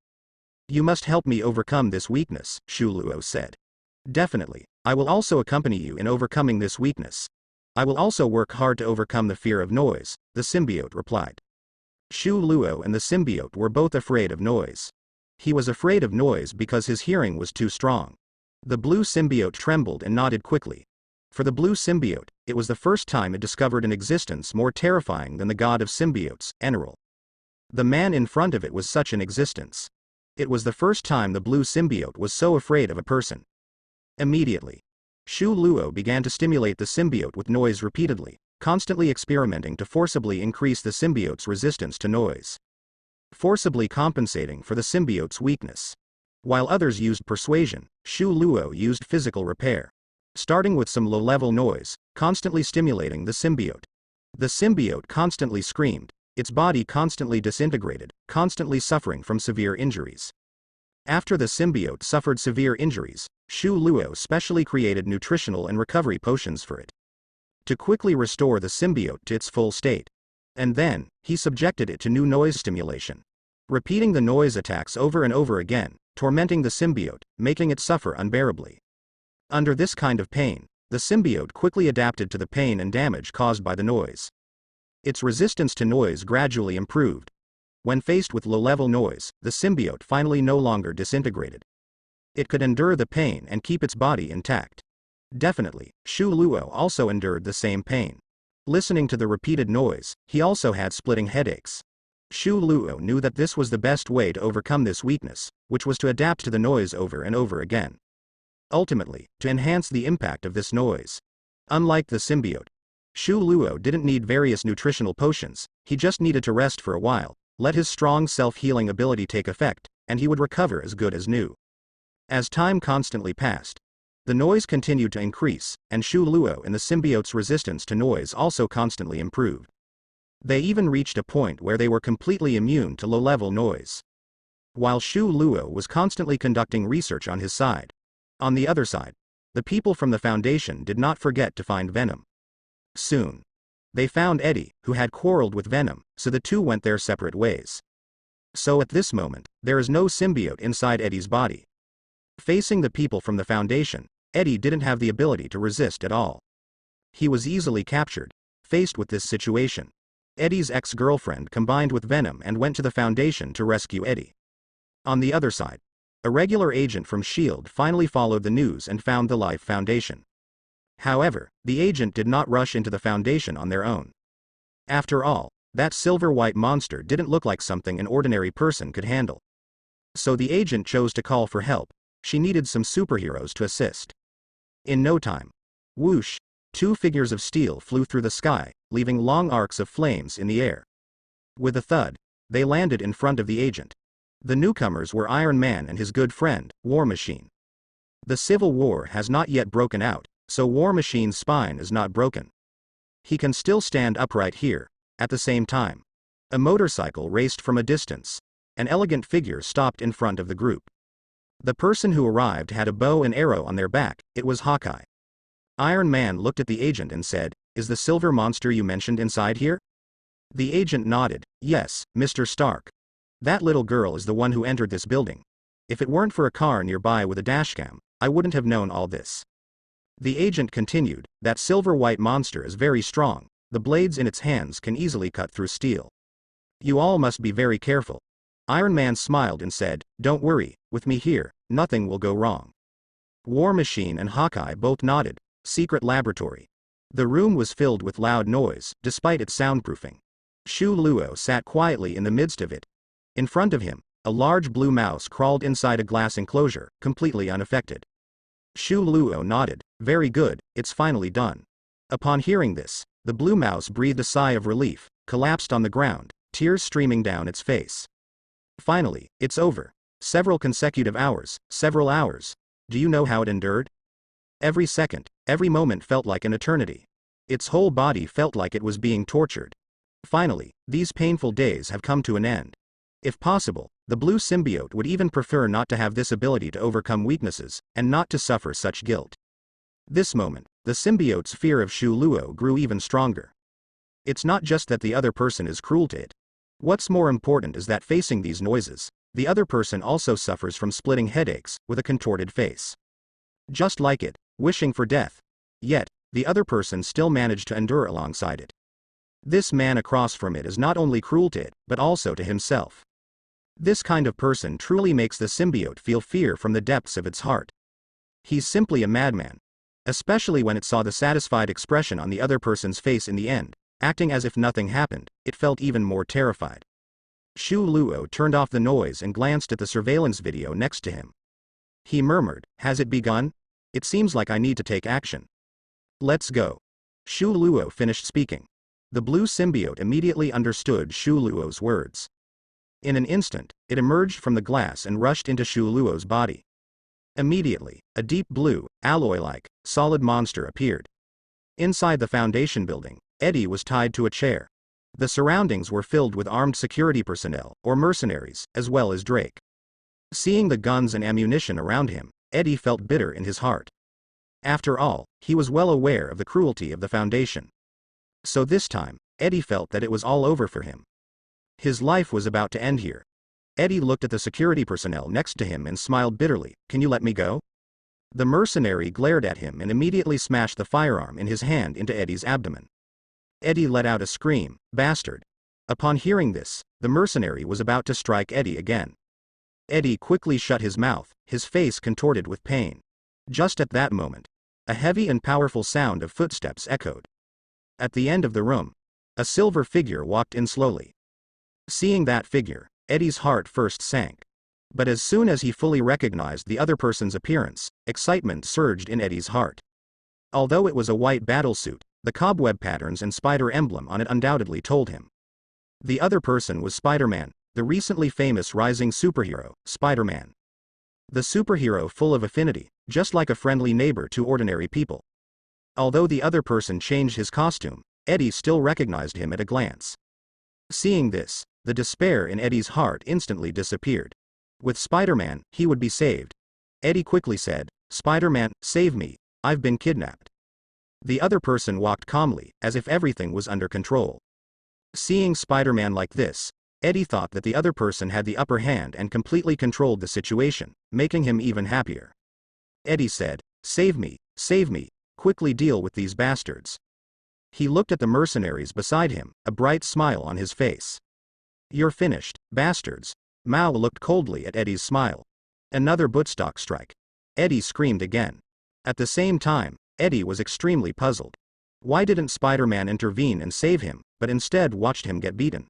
You must help me overcome this weakness," Shu Luo said. "Definitely, I will also accompany you in overcoming this weakness. I will also work hard to overcome the fear of noise," the symbiote replied. Shu Luo and the symbiote were both afraid of noise. He was afraid of noise because his hearing was too strong. The blue symbiote trembled and nodded quickly. For the blue symbiote, it was the first time it discovered an existence more terrifying than the god of symbiotes, Enral. The man in front of it was such an existence. It was the first time the blue symbiote was so afraid of a person. Immediately, Shu Luo began to stimulate the symbiote with noise repeatedly, constantly experimenting to forcibly increase the symbiote's resistance to noise. Forcibly compensating for the symbiote's weakness. While others used persuasion, Shu Luo used physical repair. Starting with some low-level noise, constantly stimulating the symbiote. The symbiote constantly screamed, its body constantly disintegrated, constantly suffering from severe injuries. After the symbiote suffered severe injuries, Shu Luo specially created nutritional and recovery potions for it, to quickly restore the symbiote to its full state. And then, he subjected it to new noise stimulation. Repeating the noise attacks over and over again, tormenting the symbiote, making it suffer unbearably. Under this kind of pain, the symbiote quickly adapted to the pain and damage caused by the noise. Its resistance to noise gradually improved. When faced with low-level noise, the symbiote finally no longer disintegrated. It could endure the pain and keep its body intact. Definitely, Shu Luo also endured the same pain. Listening to the repeated noise, he also had splitting headaches. Shu Luo knew that this was the best way to overcome this weakness, which was to adapt to the noise over and over again. Ultimately, to enhance the impact of this noise. Unlike the symbiote, Shu Luo didn't need various nutritional potions, he just needed to rest for a while, let his strong self-healing ability take effect, and he would recover as good as new. As time constantly passed, the noise continued to increase, and Shu Luo and the symbiote's resistance to noise also constantly improved. They even reached a point where they were completely immune to low-level noise. While Shu Luo was constantly conducting research on his side. On the other side, the people from the Foundation did not forget to find Venom. Soon, they found Eddie, who had quarreled with Venom, so the two went their separate ways. So at this moment, there is no symbiote inside Eddie's body. Facing the people from the Foundation, Eddie didn't have the ability to resist at all. He was easily captured. Faced with this situation, Eddie's ex-girlfriend combined with Venom and went to the Foundation to rescue Eddie. On the other side, a regular agent from S.H.I.E.L.D. finally followed the news and found the Life Foundation. However, the agent did not rush into the Foundation on their own. After all, that silver-white monster didn't look like something an ordinary person could handle. So the agent chose to call for help. She needed some superheroes to assist. In no time, whoosh, two figures of steel flew through the sky, leaving long arcs of flames in the air. With a thud, they landed in front of the agent. The newcomers were Iron Man and his good friend, War Machine. The Civil War has not yet broken out, so War Machine's spine is not broken. He can still stand upright here. At the same time, a motorcycle raced from a distance. An elegant figure stopped in front of the group. The person who arrived had a bow and arrow on their back. It was Hawkeye. Iron Man looked at the agent and said, "Is the silver monster you mentioned inside here?" The agent nodded. "Yes, Mr. Stark. That little girl is the one who entered this building. If it weren't for a car nearby with a dashcam, I wouldn't have known all this." The agent continued, "That silver-white monster is very strong. The blades in its hands can easily cut through steel. You all must be very careful." Iron Man smiled and said, "Don't worry, with me here, nothing will go wrong." War Machine and Hawkeye both nodded. Secret laboratory. The room was filled with loud noise, despite its soundproofing. Shu Luo sat quietly in the midst of it. In front of him, a large blue mouse crawled inside a glass enclosure, completely unaffected. Shu Luo nodded. "Very good, it's finally done." Upon hearing this, the blue mouse breathed a sigh of relief, collapsed on the ground, tears streaming down its face. "Finally, it's over. Several consecutive hours, several hours. Do you know how it endured? Every second, every moment felt like an eternity. Its whole body felt like it was being tortured. Finally, these painful days have come to an end. If possible, the blue symbiote would even prefer not to have this ability to overcome weaknesses, and not to suffer such guilt." This moment, the symbiote's fear of Shu Luo grew even stronger. It's not just that the other person is cruel to it. What's more important is that facing these noises, the other person also suffers from splitting headaches, with a contorted face. Just like it, wishing for death. Yet, the other person still managed to endure alongside it. This man across from it is not only cruel to it, but also to himself. This kind of person truly makes the symbiote feel fear from the depths of its heart. He's simply a madman. Especially when it saw the satisfied expression on the other person's face in the end, acting as if nothing happened, it felt even more terrified. Shu Luo turned off the noise and glanced at the surveillance video next to him. He murmured, "Has it begun? It seems like I need to take action. Let's go." Shu Luo finished speaking. The blue symbiote immediately understood Shu Luo's words. In an instant, it emerged from the glass and rushed into Shu Luo's body. Immediately, a deep blue, alloy-like, solid monster appeared. Inside the Foundation building, Eddie was tied to a chair. The surroundings were filled with armed security personnel, or mercenaries, as well as Drake. Seeing the guns and ammunition around him, Eddie felt bitter in his heart. After all, he was well aware of the cruelty of the Foundation. So this time, Eddie felt that it was all over for him. His life was about to end here. Eddie looked at the security personnel next to him and smiled bitterly. "Can you let me go?" The mercenary glared at him and immediately smashed the firearm in his hand into Eddie's abdomen. Eddie let out a scream, "Bastard." Upon hearing this, the mercenary was about to strike Eddie again. Eddie quickly shut his mouth, his face contorted with pain. Just at that moment, a heavy and powerful sound of footsteps echoed. At the end of the room, a silver figure walked in slowly. Seeing that figure, Eddie's heart first sank. But as soon as he fully recognized the other person's appearance, excitement surged in Eddie's heart. Although it was a white battlesuit, the cobweb patterns and spider emblem on it undoubtedly told him. The other person was Spider-Man, the recently famous rising superhero, Spider-Man. The superhero full of affinity, just like a friendly neighbor to ordinary people. Although the other person changed his costume, Eddie still recognized him at a glance. Seeing this, the despair in Eddie's heart instantly disappeared. With Spider-Man, he would be saved. Eddie quickly said, "Spider-Man, save me, I've been kidnapped." The other person walked calmly, as if everything was under control. Seeing Spider-Man like this, Eddie thought that the other person had the upper hand and completely controlled the situation, making him even happier. Eddie said, save me, quickly deal with these bastards." He looked at the mercenaries beside him, a bright smile on his face. "You're finished, bastards." Mao looked coldly at Eddie's smile. Another buttstock strike. Eddie screamed again. At the same time, Eddie was extremely puzzled. Why didn't Spider-Man intervene and save him, but instead watched him get beaten?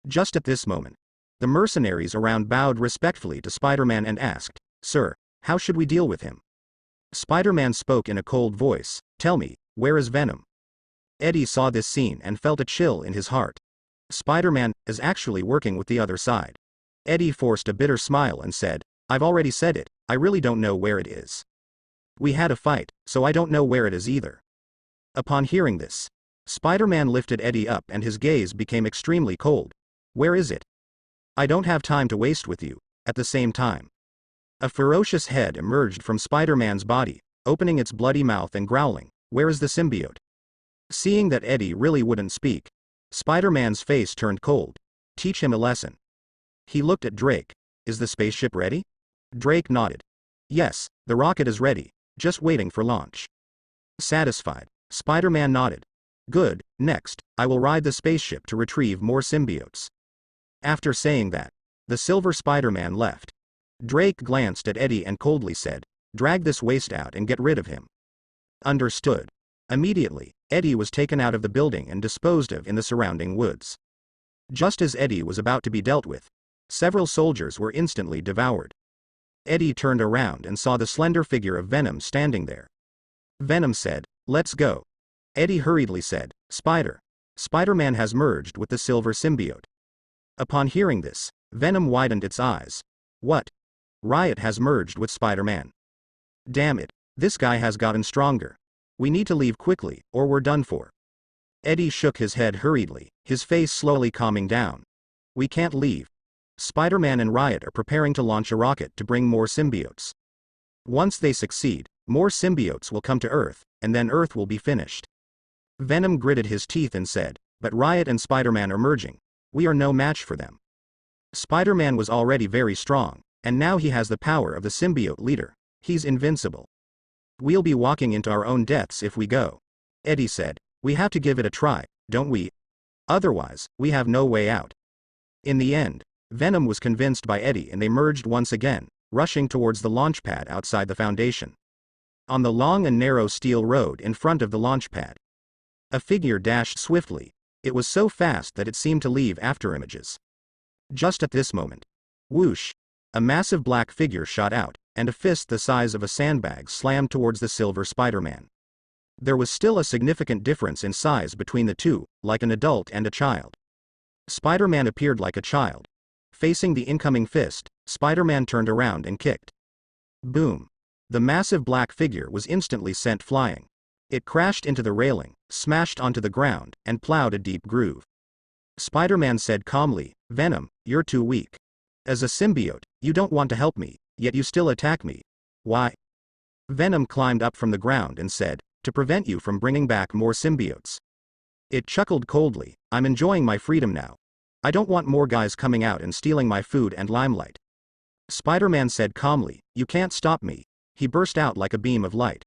Just at this moment, the mercenaries around bowed respectfully to Spider-Man and asked, "Sir, how should we deal with him?" Spider-Man spoke in a cold voice, "Tell me, where is Venom?" Eddie saw this scene and felt a chill in his heart. Spider-Man is actually working with the other side. Eddie forced a bitter smile and said, I've already said it, I really don't know where it is. We had a fight, so I don't know where it is either. Upon hearing this, Spider-Man lifted Eddie up and his gaze became extremely cold. Where is it? I don't have time to waste with you. At the same time, a ferocious head emerged from Spider-Man's body, opening its bloody mouth and growling, where is the symbiote? Seeing that Eddie really wouldn't speak, Spider-Man's face turned cold. Teach him a lesson. He looked at Drake. Is the spaceship ready? Drake nodded. Yes, the rocket is ready, just waiting for launch. Satisfied, Spider-Man nodded. Good, next, I will ride the spaceship to retrieve more symbiotes. After saying that, the Silver Spider-Man left. Drake glanced at Eddie and coldly said, drag this waste out and get rid of him. Understood. Immediately, Eddie was taken out of the building and disposed of in the surrounding woods. Just as Eddie was about to be dealt with, several soldiers were instantly devoured. Eddie turned around and saw the slender figure of Venom standing there. Venom said, let's go. Eddie hurriedly said, Spider-Man has merged with the silver symbiote. Upon hearing this, Venom widened its eyes. What? Riot has merged with Spider-Man. Damn it, this guy has gotten stronger. We need to leave quickly, or we're done for. Eddie shook his head hurriedly, his face slowly calming down. We can't leave. Spider-Man and Riot are preparing to launch a rocket to bring more symbiotes. Once they succeed, more symbiotes will come to Earth, and then Earth will be finished. Venom gritted his teeth and said, but Riot and Spider-Man are merging. We are no match for them. Spider-Man was already very strong, and now he has the power of the symbiote leader. He's invincible. We'll be walking into our own deaths if we go. Eddie said, we have to give it a try, don't we? Otherwise, we have no way out. In the end, Venom was convinced by Eddie and they merged once again, rushing towards the launch pad outside the Foundation. On the long and narrow steel road in front of the launch pad, a figure dashed swiftly. It was so fast that it seemed to leave afterimages. Just at this moment, whoosh, a massive black figure shot out, and a fist the size of a sandbag slammed towards the Silver Spider-Man. There was still a significant difference in size between the two, like an adult and a child. Spider-Man appeared like a child. Facing the incoming fist, Spider-Man turned around and kicked. Boom. The massive black figure was instantly sent flying. It crashed into the railing, smashed onto the ground, and plowed a deep groove. Spider-Man said calmly, Venom, you're too weak. As a symbiote, you don't want to help me, yet you still attack me. Why? Venom climbed up from the ground and said, to prevent you from bringing back more symbiotes. It chuckled coldly, I'm enjoying my freedom now. I don't want more guys coming out and stealing my food and limelight. Spider-Man said calmly, you can't stop me. He burst out like a beam of light.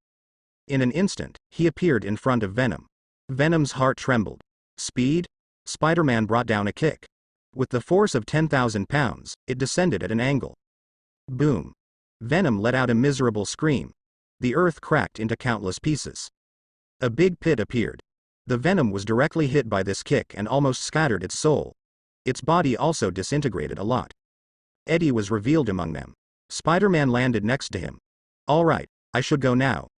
In an instant, he appeared in front of Venom. Venom's heart trembled. Speed? Spider-Man brought down a kick. With the force of 10,000 pounds, it descended at an angle. Boom. Venom let out a miserable scream. The earth cracked into countless pieces. A big pit appeared. The Venom was directly hit by this kick and almost scattered its soul. Its body also disintegrated a lot. Eddie was revealed among them. Spider-Man landed next to him. All right, I should go now.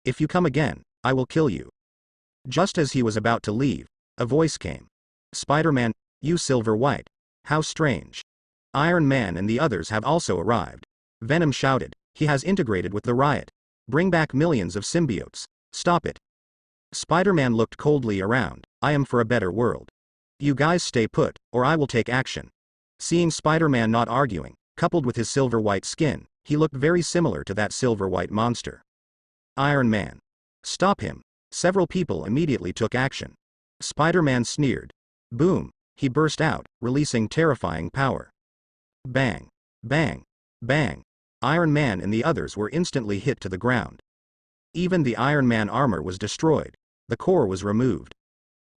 If you come again, I will kill you. Just as he was about to leave, a voice came. Spider-Man, you Silver White. How strange. Iron Man and the others have also arrived. Venom shouted, he has integrated with the riot. Bring back millions of symbiotes. Stop it. Spider-Man looked coldly around. I am for a better world. You guys stay put, or I will take action. Seeing Spider-Man not arguing, coupled with his silver white skin, he looked very similar to that silver white monster. Iron Man. Stop him. Several people immediately took action. Spider-Man sneered. Boom. He burst out, releasing terrifying power. Bang. Bang. Bang. Iron Man and the others were instantly hit to the ground. Even the Iron Man armor was destroyed. The core was removed.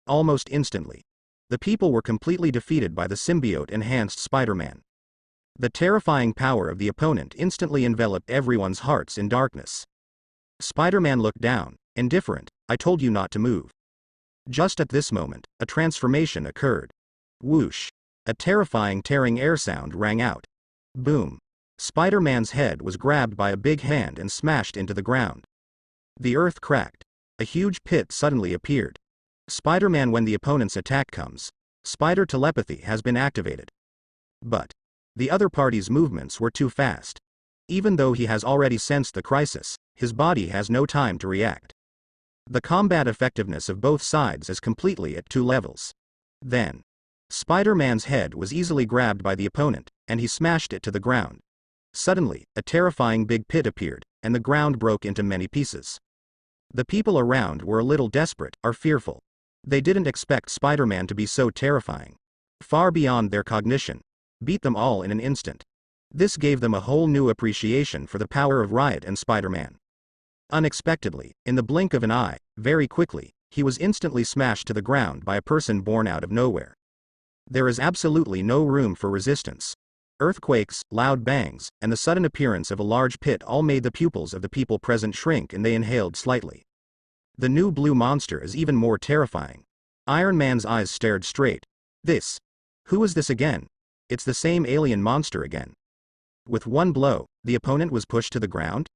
Almost instantly, the people were completely defeated by the symbiote-enhanced Spider-Man. The terrifying power of the opponent instantly enveloped everyone's hearts in darkness. Spider-Man looked down, indifferent. I told you not to move. Just at this moment, a transformation occurred. Whoosh. A terrifying tearing air sound rang out. Boom. Spider-Man's head was grabbed by a big hand and smashed into the ground. The earth cracked. A huge pit suddenly appeared. Spider-Man, when the opponent's attack comes, Spider telepathy has been activated. But the other party's movements were too fast. Even though he has already sensed the crisis, his body has no time to react. The combat effectiveness of both sides is completely at 2 levels. Then, Spider-Man's head was easily grabbed by the opponent, and he smashed it to the ground. Suddenly, a terrifying big pit appeared, and the ground broke into many pieces. The people around were a little desperate, or fearful. They didn't expect Spider-Man to be so terrifying. Far beyond their cognition. Beat them all in an instant. This gave them a whole new appreciation for the power of Riot and Spider-Man. Unexpectedly, in the blink of an eye, very quickly, he was instantly smashed to the ground by a person born out of nowhere. There is absolutely no room for resistance. Earthquakes, loud bangs, and the sudden appearance of a large pit all made the pupils of the people present shrink, and they inhaled slightly. The new blue monster is even more terrifying. Iron Man's eyes stared straight. Who is this again? It's the same alien monster again. With one blow, the opponent was pushed to the ground?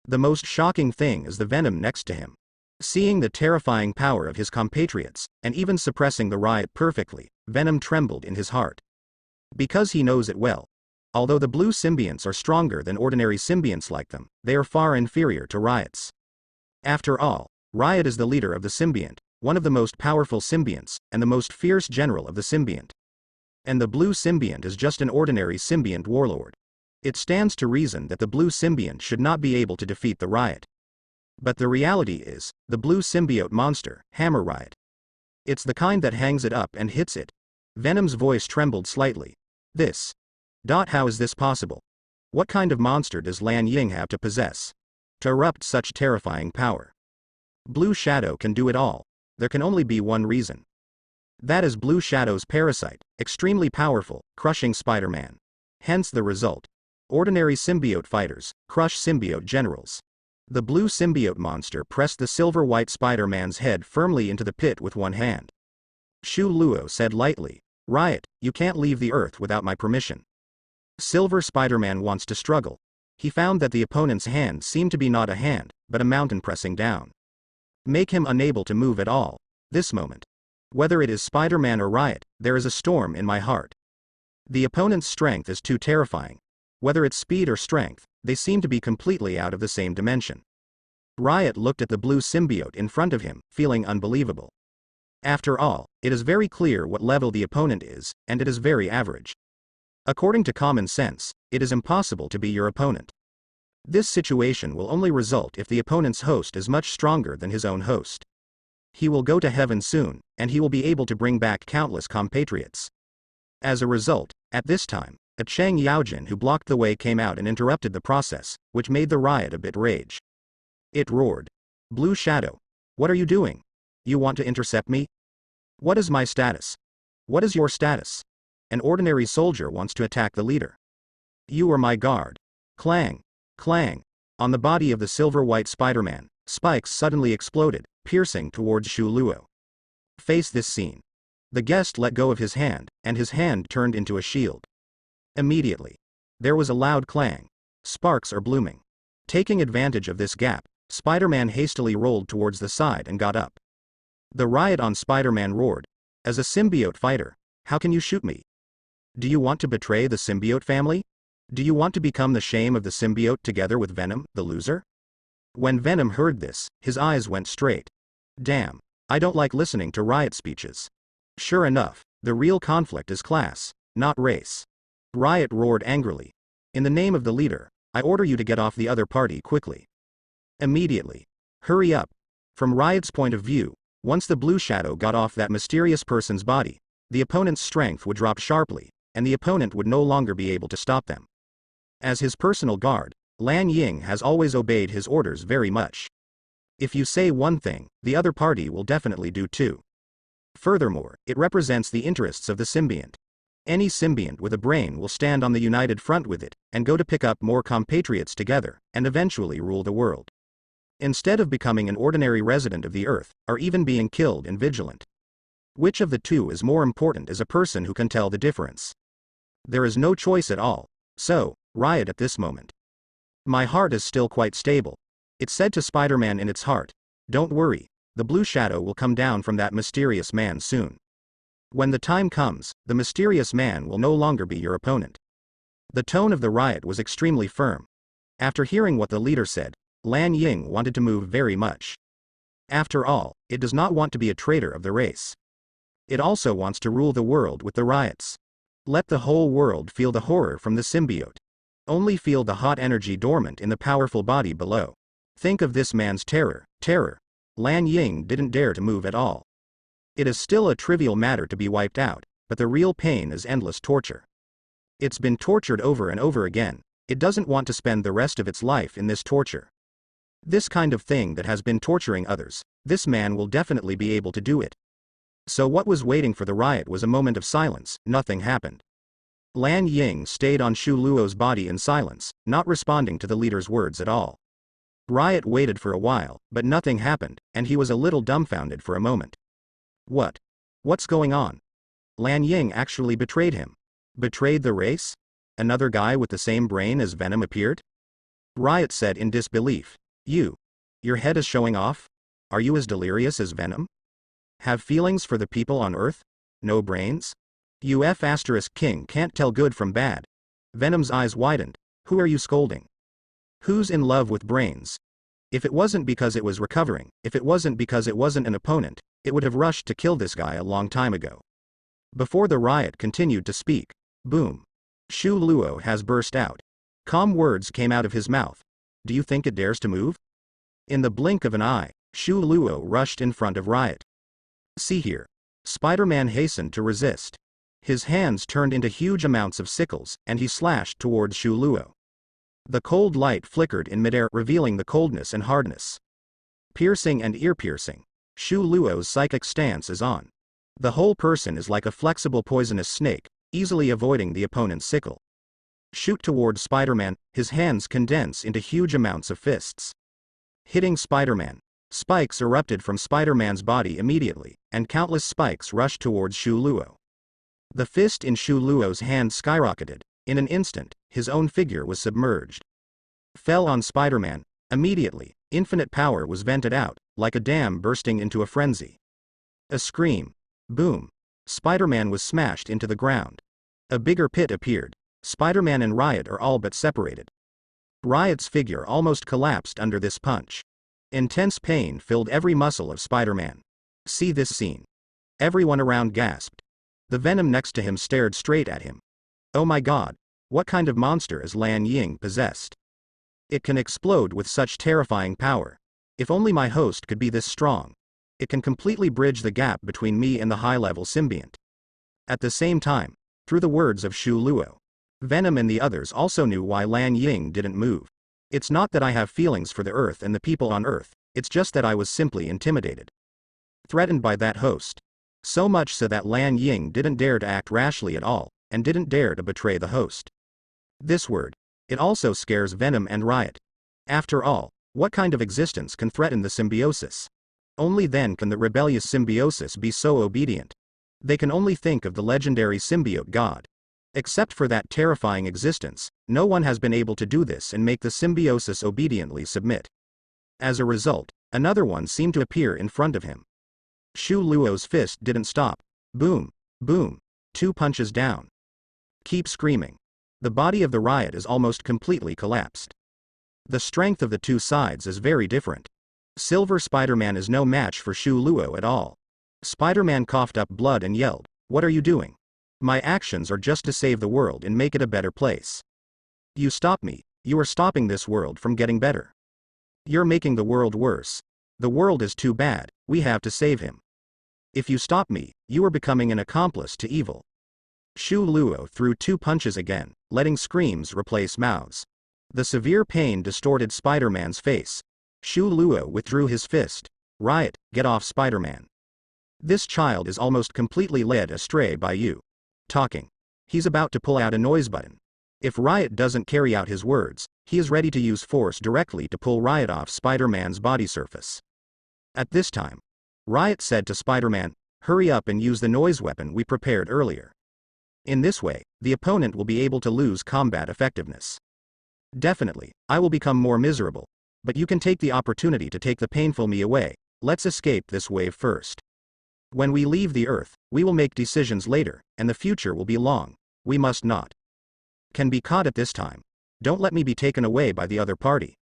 The most shocking thing is the Venom next to him. Seeing the terrifying power of his compatriots, and even suppressing the riot perfectly, Venom trembled in his heart. Because he knows it well. Although the blue symbionts are stronger than ordinary symbionts like them, they are far inferior to Riot's. After all, Riot is the leader of the symbiont, one of the most powerful symbionts, and the most fierce general of the symbiont. And the blue symbiont is just an ordinary symbiont warlord. It stands to reason that the blue symbiont should not be able to defeat the Riot. But the reality is, the blue symbiote monster, Hammer Riot. It's the kind that hangs it up and hits it. Venom's voice trembled slightly. How is this possible? What kind of monster does Lan Ying have to possess to erupt such terrifying power? Blue Shadow can do it all. There can only be one reason. That is Blue Shadow's parasite, extremely powerful, crushing Spider-Man. Hence the result. Ordinary symbiote fighters crush symbiote generals. The blue symbiote monster pressed the silver-white Spider-Man's head firmly into the pit with one hand. Shu Luo said lightly, "Riot, you can't leave the Earth without my permission." Silver Spider-Man wants to struggle. He found that the opponent's hand seemed to be not a hand, but a mountain pressing down. Make him unable to move at all. This moment. Whether it is Spider-Man or Riot, there is a storm in my heart. The opponent's strength is too terrifying. Whether it's speed or strength, they seem to be completely out of the same dimension. Riot looked at the blue symbiote in front of him, feeling unbelievable. After all, it is very clear what level the opponent is, and it is very average. According to common sense, it is impossible to be your opponent. This situation will only result if the opponent's host is much stronger than his own host. He will go to heaven soon, and he will be able to bring back countless compatriots. As a result, at this time, a Cheng Yaojin who blocked the way came out and interrupted the process, which made the riot a bit rage. It roared. "Blue Shadow. What are you doing? You want to intercept me? What is my status? What is your status? An ordinary soldier wants to attack the leader. You are my guard." Clang. Clang. On the body of the silver-white Spider-Man, spikes suddenly exploded, piercing towards Shu Luo. Face this scene. The guest let go of his hand, and his hand turned into a shield. Immediately. There was a loud clang. Sparks are blooming. Taking advantage of this gap, Spider-Man hastily rolled towards the side and got up. The riot on Spider-Man roared. "As a symbiote fighter, how can you shoot me? Do you want to betray the symbiote family? Do you want to become the shame of the symbiote together with Venom, the loser?" When Venom heard this, his eyes went straight. Damn. I don't like listening to riot speeches. Sure enough, the real conflict is class, not race. Riot roared angrily. "In the name of the leader, I order you to get off the other party quickly. Immediately. Hurry up." From Riot's point of view, once the blue shadow got off that mysterious person's body, the opponent's strength would drop sharply, and the opponent would no longer be able to stop them. As his personal guard, Lan Ying has always obeyed his orders very much. If you say one thing, the other party will definitely do two. Furthermore, it represents the interests of the symbiont. Any symbiont with a brain will stand on the united front with it, and go to pick up more compatriots together, and eventually rule the world. Instead of becoming an ordinary resident of the Earth, or even being killed and vigilant. Which of the two is more important is a person who can tell the difference. There is no choice at all. So, Riot at this moment. "My heart is still quite stable." It said to Spider-Man in its heart. "Don't worry, the blue shadow will come down from that mysterious man soon." When the time comes, the mysterious man will no longer be your opponent. The tone of the riot was extremely firm. After hearing what the leader said, Lan Ying wanted to move very much. After all, it does not want to be a traitor of the race. It also wants to rule the world with the riots. Let the whole world feel the horror from the symbiote. Only feel the hot energy dormant in the powerful body below. Think of this man's terror. Lan Ying didn't dare to move at all. It is still a trivial matter to be wiped out, but the real pain is endless torture. It's been tortured over and over again. It doesn't want to spend the rest of its life in this torture. This kind of thing that has been torturing others, this man will definitely be able to do it. So what was waiting for the riot was a moment of silence. Nothing happened. Lan Ying stayed on Shu Luo's body in silence, not responding to the leader's words at all. Riot waited for a while, but nothing happened, and he was a little dumbfounded for a moment. What's going on? Lan Ying actually betrayed him. Betrayed the race? Another guy with the same brain as Venom appeared? Riot said in disbelief. Your head is showing off? Are you as delirious as Venom? Have feelings for the people on Earth? No brains? King can't tell good from bad. Venom's eyes widened. Who are you scolding? Who's in love with brains? If it wasn't because it was recovering, if it wasn't because it wasn't an opponent, it would have rushed to kill this guy a long time ago. Before the riot continued to speak, boom. Shu Luo has burst out. Calm words came out of his mouth. Do you think it dares to move? In the blink of an eye, Shu Luo rushed in front of Riot. See here. Spider-Man hastened to resist. His hands turned into huge amounts of sickles, and he slashed towards Shu Luo. The cold light flickered in midair, revealing the coldness and hardness. Piercing and ear-piercing. Shu Luo's psychic stance is on. The whole person is like a flexible poisonous snake, easily avoiding the opponent's sickle. Shoot towards Spider-Man, his hands condense into huge amounts of fists. Hitting Spider-Man. Spikes erupted from Spider-Man's body immediately, and countless spikes rushed towards Shu Luo. The fist in Shu Luo's hand skyrocketed. In an instant, his own figure was submerged. Fell on Spider-Man. Immediately, infinite power was vented out, like a dam bursting into a frenzy. A scream. Boom. Spider-Man was smashed into the ground. A bigger pit appeared. Spider-Man and Riot are all but separated. Riot's figure almost collapsed under this punch. Intense pain filled every muscle of Spider-Man. See this scene. Everyone around gasped. The Venom next to him stared straight at him. Oh my god, what kind of monster is Lan Ying possessed? It can explode with such terrifying power. If only my host could be this strong. It can completely bridge the gap between me and the high-level symbiont. At the same time, through the words of Shu Luo, Venom and the others also knew why Lan Ying didn't move. It's not that I have feelings for the Earth and the people on Earth, it's just that I was simply intimidated. Threatened by that host. So much so that Lan Ying didn't dare to act rashly at all, and didn't dare to betray the host. This word. It also scares Venom and Riot. After all, what kind of existence can threaten the symbiosis? Only then can the rebellious symbiosis be so obedient. They can only think of the legendary symbiote god. Except for that terrifying existence, no one has been able to do this and make the symbiosis obediently submit. As a result, another one seemed to appear in front of him. Shu Luo's fist didn't stop. Boom. Boom. 2 punches down. Keep screaming. The body of the Riot is almost completely collapsed. The strength of the two sides is very different. Silver Spider-Man is no match for Shu Luo at all. Spider-Man coughed up blood and yelled, "What are you doing? My actions are just to save the world and make it a better place. You stop me, you are stopping this world from getting better. You're making the world worse. The world is too bad, we have to save him. If you stop me, you are becoming an accomplice to evil." Shu Luo threw 2 punches again, letting screams replace mouths. The severe pain distorted Spider-Man's face. Shu Luo withdrew his fist. Riot, get off Spider-Man. This child is almost completely led astray by you. Talking. He's about to pull out a noise button. If Riot doesn't carry out his words, he is ready to use force directly to pull Riot off Spider-Man's body surface. At this time, Riot said to Spider-Man, "Hurry up and use the noise weapon we prepared earlier. In this way, the opponent will be able to lose combat effectiveness. Definitely, I will become more miserable. But you can take the opportunity to take the painful me away. Let's escape this wave first." When we leave the Earth, we will make decisions later, and the future will be long. We must not can be caught at this time. Don't let me be taken away by the other party.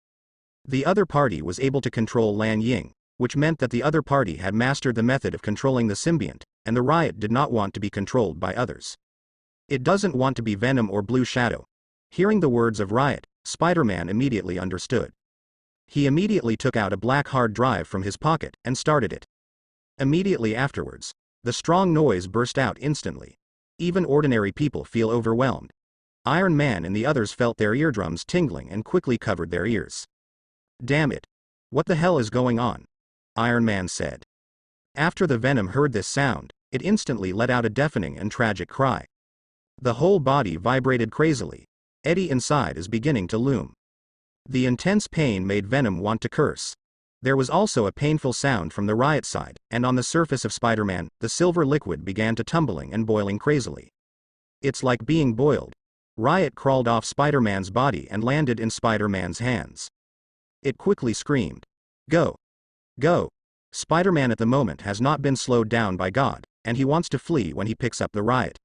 The other party was able to control Lan Ying, which meant that the other party had mastered the method of controlling the symbiont, and the riot did not want to be controlled by others. It doesn't want to be Venom or Blue Shadow. Hearing the words of riot, Spider-Man immediately understood. He immediately took out a black hard drive from his pocket and started it. Immediately afterwards, the strong noise burst out instantly. Even ordinary people feel overwhelmed. Iron Man and the others felt their eardrums tingling and quickly covered their ears. Damn it. What the hell is going on? Iron Man said. After the Venom heard this sound, it instantly let out a deafening and tragic cry. The whole body vibrated crazily. Eddie inside is beginning to loom. The intense pain made Venom want to curse. There was also a painful sound from the riot side, and on the surface of Spider-Man, the silver liquid began to tumbling and boiling crazily. It's like being boiled. Riot crawled off Spider-Man's body and landed in Spider-Man's hands. It quickly screamed. Go! Go! Spider-Man at the moment has not been slowed down by God, and he wants to flee when he picks up the riot.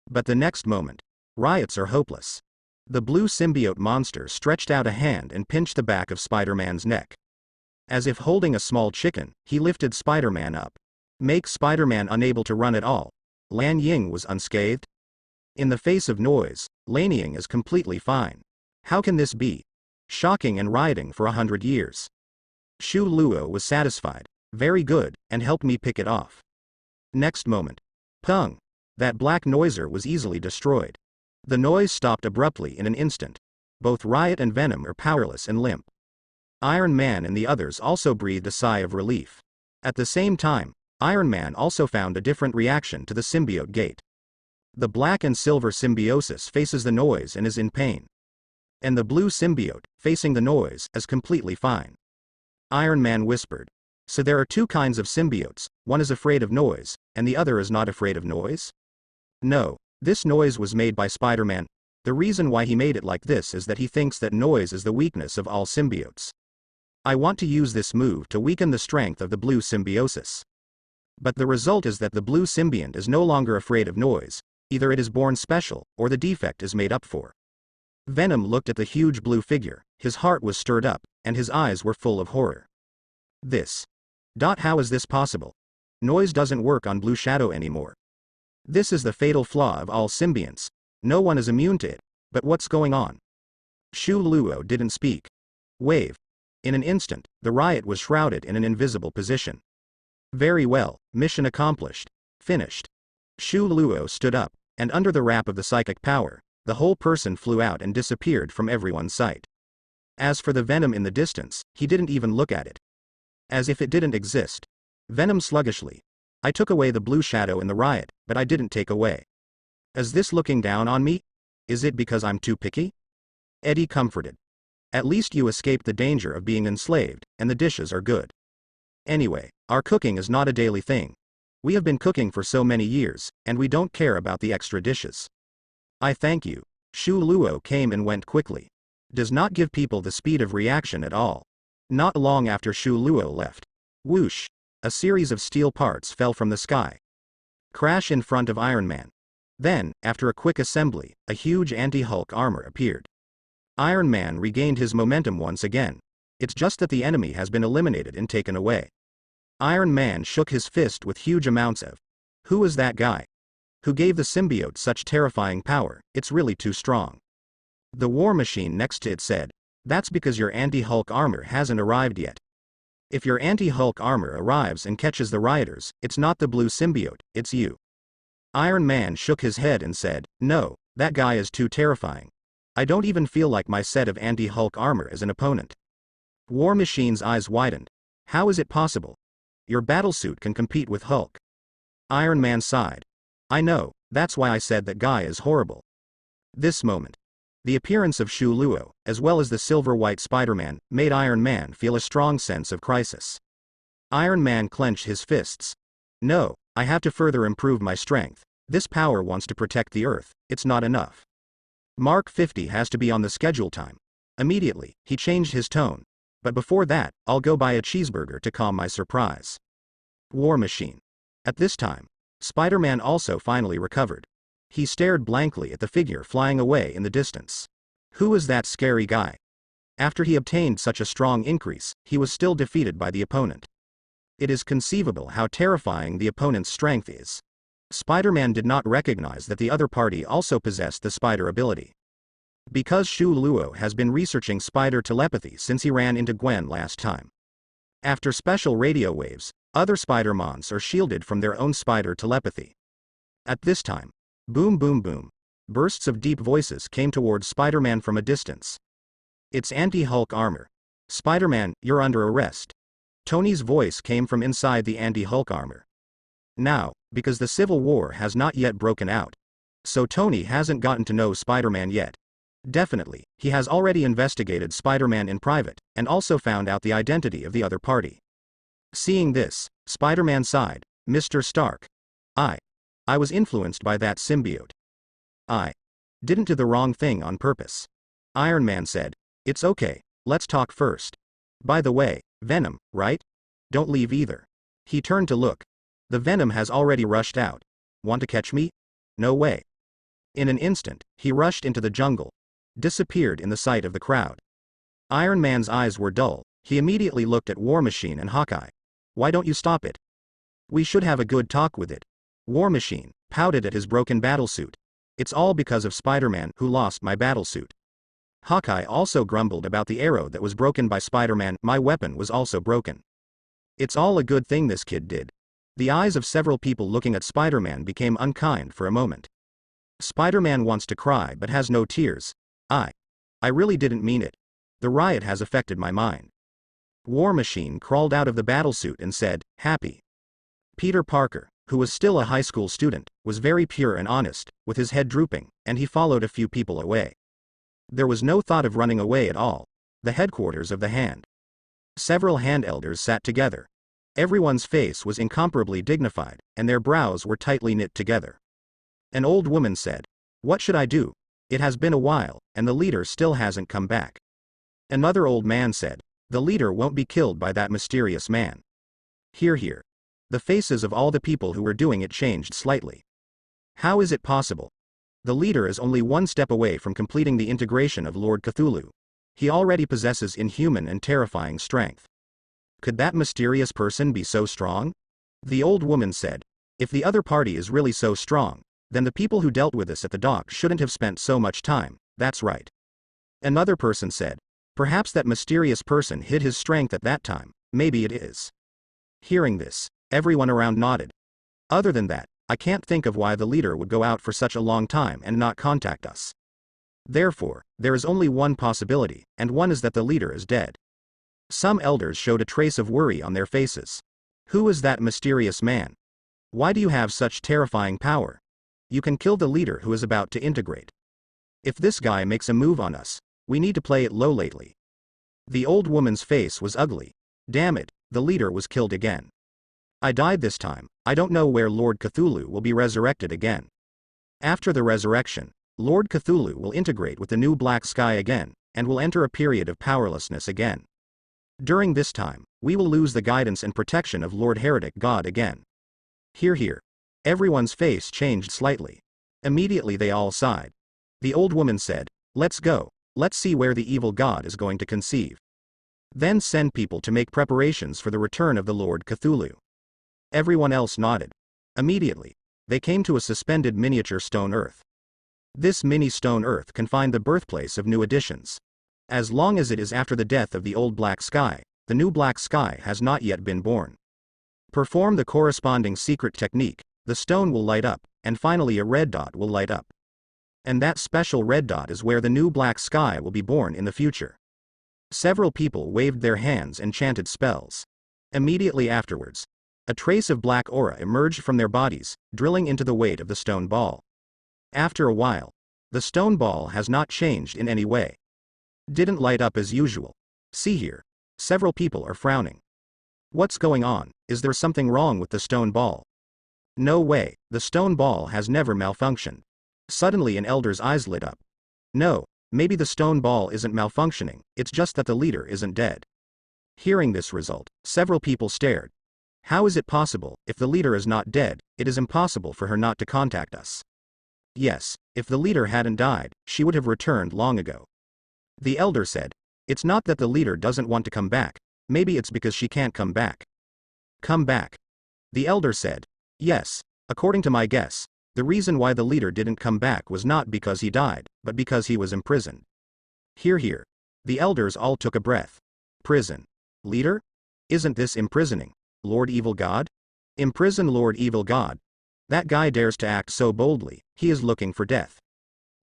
But the next moment, riots are hopeless. The blue symbiote monster stretched out a hand and pinched the back of Spider-Man's neck. As if holding a small chicken, he lifted Spider-Man up. Make Spider-Man unable to run at all. Lan Ying was unscathed. In the face of noise, Lan Ying is completely fine. How can this be? Shocking and rioting for 100 years. Shu Luo was satisfied. Very good, and helped me pick it off. Next moment. Pung! That black noiser was easily destroyed. The noise stopped abruptly in an instant. Both Riot and Venom are powerless and limp. Iron Man and the others also breathed a sigh of relief. At the same time, Iron Man also found a different reaction to the symbiote gate. The black and silver symbiosis faces the noise and is in pain. And the blue symbiote, facing the noise, is completely fine. Iron Man whispered. So there are two kinds of symbiotes, one is afraid of noise, and the other is not afraid of noise? No, this noise was made by Spider-Man. The reason why he made it like this is that he thinks that noise is the weakness of all symbiotes. I want to use this move to weaken the strength of the blue symbiosis. But the result is that the blue symbiont is no longer afraid of noise, either it is born special, or the defect is made up for. Venom looked at the huge blue figure, his heart was stirred up, and his eyes were full of horror. How is this possible? Noise doesn't work on Blue Shadow anymore. This is the fatal flaw of all symbionts. No one is immune to it. But what's going on? Shu Luo didn't speak. Wave. In an instant, the riot was shrouded in an invisible position. Very well, mission accomplished. Finished. Shu Luo stood up, and under the wrap of the psychic power, the whole person flew out and disappeared from everyone's sight. As for the Venom in the distance, he didn't even look at it. As if it didn't exist. Venom sluggishly. I took away the Blue Shadow in the riot, but I didn't take away. Is this looking down on me? Is it because I'm too picky? Eddie comforted. At least you escaped the danger of being enslaved, and the dishes are good. Anyway, our cooking is not a daily thing. We have been cooking for so many years, and we don't care about the extra dishes. I thank you. Shu Luo came and went quickly. Does not give people the speed of reaction at all. Not long after Shu Luo left. Whoosh! A series of steel parts fell from the sky. Crash in front of Iron Man. Then, after a quick assembly, a huge anti-Hulk armor appeared. Iron Man regained his momentum once again. It's just that the enemy has been eliminated and taken away. Iron Man shook his fist with huge amounts of. Who is that guy? Who gave the symbiote such terrifying power? It's really too strong. The War Machine next to it said, that's because your anti-Hulk armor hasn't arrived yet. If your anti-Hulk armor arrives and catches the rioters, it's not the blue symbiote, it's you. Iron Man shook his head and said, no, that guy is too terrifying. I don't even feel like my set of anti-Hulk armor is an opponent. War Machine's eyes widened. How is it possible? Your battlesuit can compete with Hulk. Iron Man sighed. I know, that's why I said that guy is horrible. This moment. The appearance of Shu Luo, as well as the silver-white Spider-Man, made Iron Man feel a strong sense of crisis. Iron Man clenched his fists. No, I have to further improve my strength. This power wants to protect the Earth, it's not enough. Mark 50 has to be on the schedule time. Immediately, he changed his tone. But before that, I'll go buy a cheeseburger to calm my surprise. War Machine. At this time, Spider-Man also finally recovered. He stared blankly at the figure flying away in the distance. Who was that scary guy? After he obtained such a strong increase, he was still defeated by the opponent. It is conceivable how terrifying the opponent's strength is. Spider-Man did not recognize that the other party also possessed the spider ability. Because Shu Luo has been researching spider telepathy since he ran into Gwen last time. After special radio waves, other Spider-Mons are shielded from their own spider telepathy. At this time, boom boom boom, bursts of deep voices came towards Spider-Man from a distance. It's anti-Hulk armor. Spider-Man, you're under arrest. Tony's voice came from inside the anti-Hulk armor. Now, because the Civil War has not yet broken out, so Tony hasn't gotten to know Spider-Man yet. Definitely, he has already investigated Spider-Man in private, and also found out the identity of the other party. Seeing this, Spider-Man sighed, Mr. Stark. I was influenced by that symbiote. I didn't do the wrong thing on purpose. Iron Man said, it's okay, let's talk first. By the way, Venom, right? Don't leave either. He turned to look. The Venom has already rushed out. Want to catch me? No way. In an instant, he rushed into the jungle. Disappeared in the sight of the crowd. Iron Man's eyes were dull. He immediately looked at War Machine and Hawkeye. Why don't you stop it? We should have a good talk with it. War Machine pouted at his broken battlesuit. It's all because of Spider-Man who lost my battlesuit. Hawkeye also grumbled about the arrow that was broken by Spider-Man. My weapon was also broken. It's all a good thing this kid did. The eyes of several people looking at Spider-Man became unkind for a moment. Spider-Man wants to cry but has no tears. I really didn't mean it. The riot has affected my mind. War Machine crawled out of the battlesuit and said, happy. Peter Parker, who was still a high school student, was very pure and honest, with his head drooping, and he followed a few people away. There was no thought of running away at all. The headquarters of the Hand. Several Hand elders sat together. Everyone's face was incomparably dignified, and their brows were tightly knit together. An old woman said, what should I do? It has been a while, and the leader still hasn't come back. Another old man said, the leader won't be killed by that mysterious man. Hear, hear. The faces of all the people who were doing it changed slightly. How is it possible? The leader is only one step away from completing the integration of Lord Cthulhu. He already possesses inhuman and terrifying strength. Could that mysterious person be so strong? The old woman said, if the other party is really so strong, then the people who dealt with us at the dock shouldn't have spent so much time. That's right. Another person said, perhaps that mysterious person hid his strength at that time. Maybe it is. Hearing this, everyone around nodded. Other than that, I can't think of why the leader would go out for such a long time and not contact us. Therefore, there is only one possibility, and one is that the leader is dead. Some elders showed a trace of worry on their faces. Who is that mysterious man? Why do you have such terrifying power? You can kill the leader who is about to integrate. If this guy makes a move on us, we need to play it low lately. The old woman's face was ugly. Damn it, the leader was killed again. I died this time. I don't know where Lord Cthulhu will be resurrected again. After the resurrection, Lord Cthulhu will integrate with the new black sky again, and will enter a period of powerlessness again. During this time, we will lose the guidance and protection of Lord Heretic God again. Hear, hear. Everyone's face changed slightly. Immediately they all sighed. The old woman said, let's go, let's see where the evil god is going to conceive. Then send people to make preparations for the return of the Lord Cthulhu. Everyone else nodded. Immediately, they came to a suspended miniature stone earth. This mini stone earth can find the birthplace of new additions. As long as it is after the death of the old black sky, the new black sky has not yet been born. Perform the corresponding secret technique, the stone will light up, and finally a red dot will light up. And that special red dot is where the new black sky will be born in the future. Several people waved their hands and chanted spells. Immediately afterwards, a trace of black aura emerged from their bodies, drilling into the weight of the stone ball. After a while, the stone ball has not changed in any way. Didn't light up as usual. See here. Several people are frowning. What's going on? Is there something wrong with the stone ball? No way, the stone ball has never malfunctioned. Suddenly an elder's eyes lit up. No, maybe the stone ball isn't malfunctioning, it's just that the leader isn't dead. Hearing this result, several people stared. How is it possible? If the leader is not dead, it is impossible for her not to contact us. Yes, if the leader hadn't died, she would have returned long ago. The elder said, it's not that the leader doesn't want to come back, maybe it's because she can't come back. Come back. The elder said, yes, according to my guess, the reason why the leader didn't come back was not because he died, but because he was imprisoned. Hear, hear. The elders all took a breath. Prison. Leader? Isn't this imprisoning Lord Evil God? Imprison Lord Evil God? That guy dares to act so boldly, he is looking for death.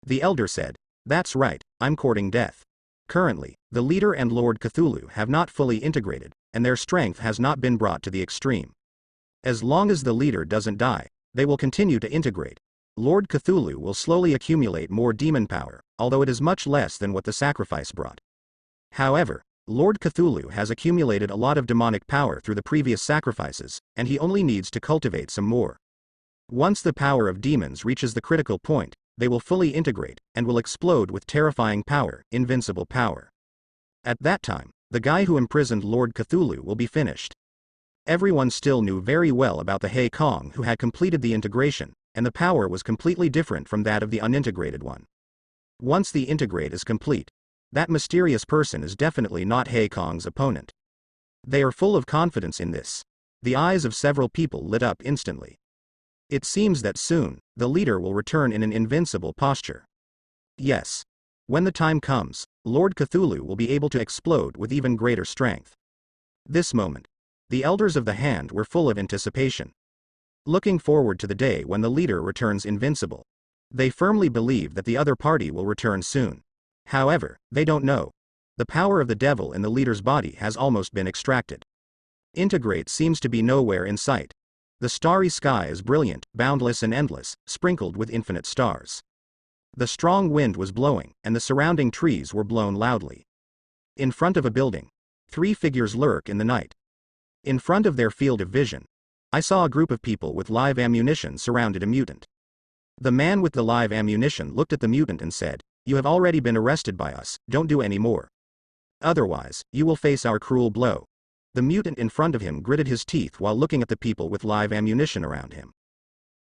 The elder said, that's right, I'm courting death. Currently, the leader and Lord Cthulhu have not fully integrated, and their strength has not been brought to the extreme. As long as the leader doesn't die, they will continue to integrate. Lord Cthulhu will slowly accumulate more demon power, although it is much less than what the sacrifice brought. However, Lord Cthulhu has accumulated a lot of demonic power through the previous sacrifices, and he only needs to cultivate some more. Once the power of demons reaches the critical point, they will fully integrate, and will explode with terrifying power, invincible power. At that time, the guy who imprisoned Lord Cthulhu will be finished. Everyone still knew very well about the Hei Kong who had completed the integration, and the power was completely different from that of the unintegrated one. Once the integrate is complete, that mysterious person is definitely not Hei Kong's opponent. They are full of confidence in this. The eyes of several people lit up instantly. It seems that soon, the leader will return in an invincible posture. Yes. When the time comes, Lord Cthulhu will be able to explode with even greater strength. This moment, the elders of the hand were full of anticipation. Looking forward to the day when the leader returns invincible. They firmly believe that the other party will return soon. However, they don't know. The power of the devil in the leader's body has almost been extracted. Integrate seems to be nowhere in sight. The starry sky is brilliant, boundless and endless, sprinkled with infinite stars. The strong wind was blowing, and the surrounding trees were blown loudly. In front of a building, 3 figures lurk in the night. In front of their field of vision, I saw a group of people with live ammunition surrounded a mutant. The man with the live ammunition looked at the mutant and said, "You have already been arrested by us, don't do any more. Otherwise, you will face our cruel blow." The mutant in front of him gritted his teeth while looking at the people with live ammunition around him.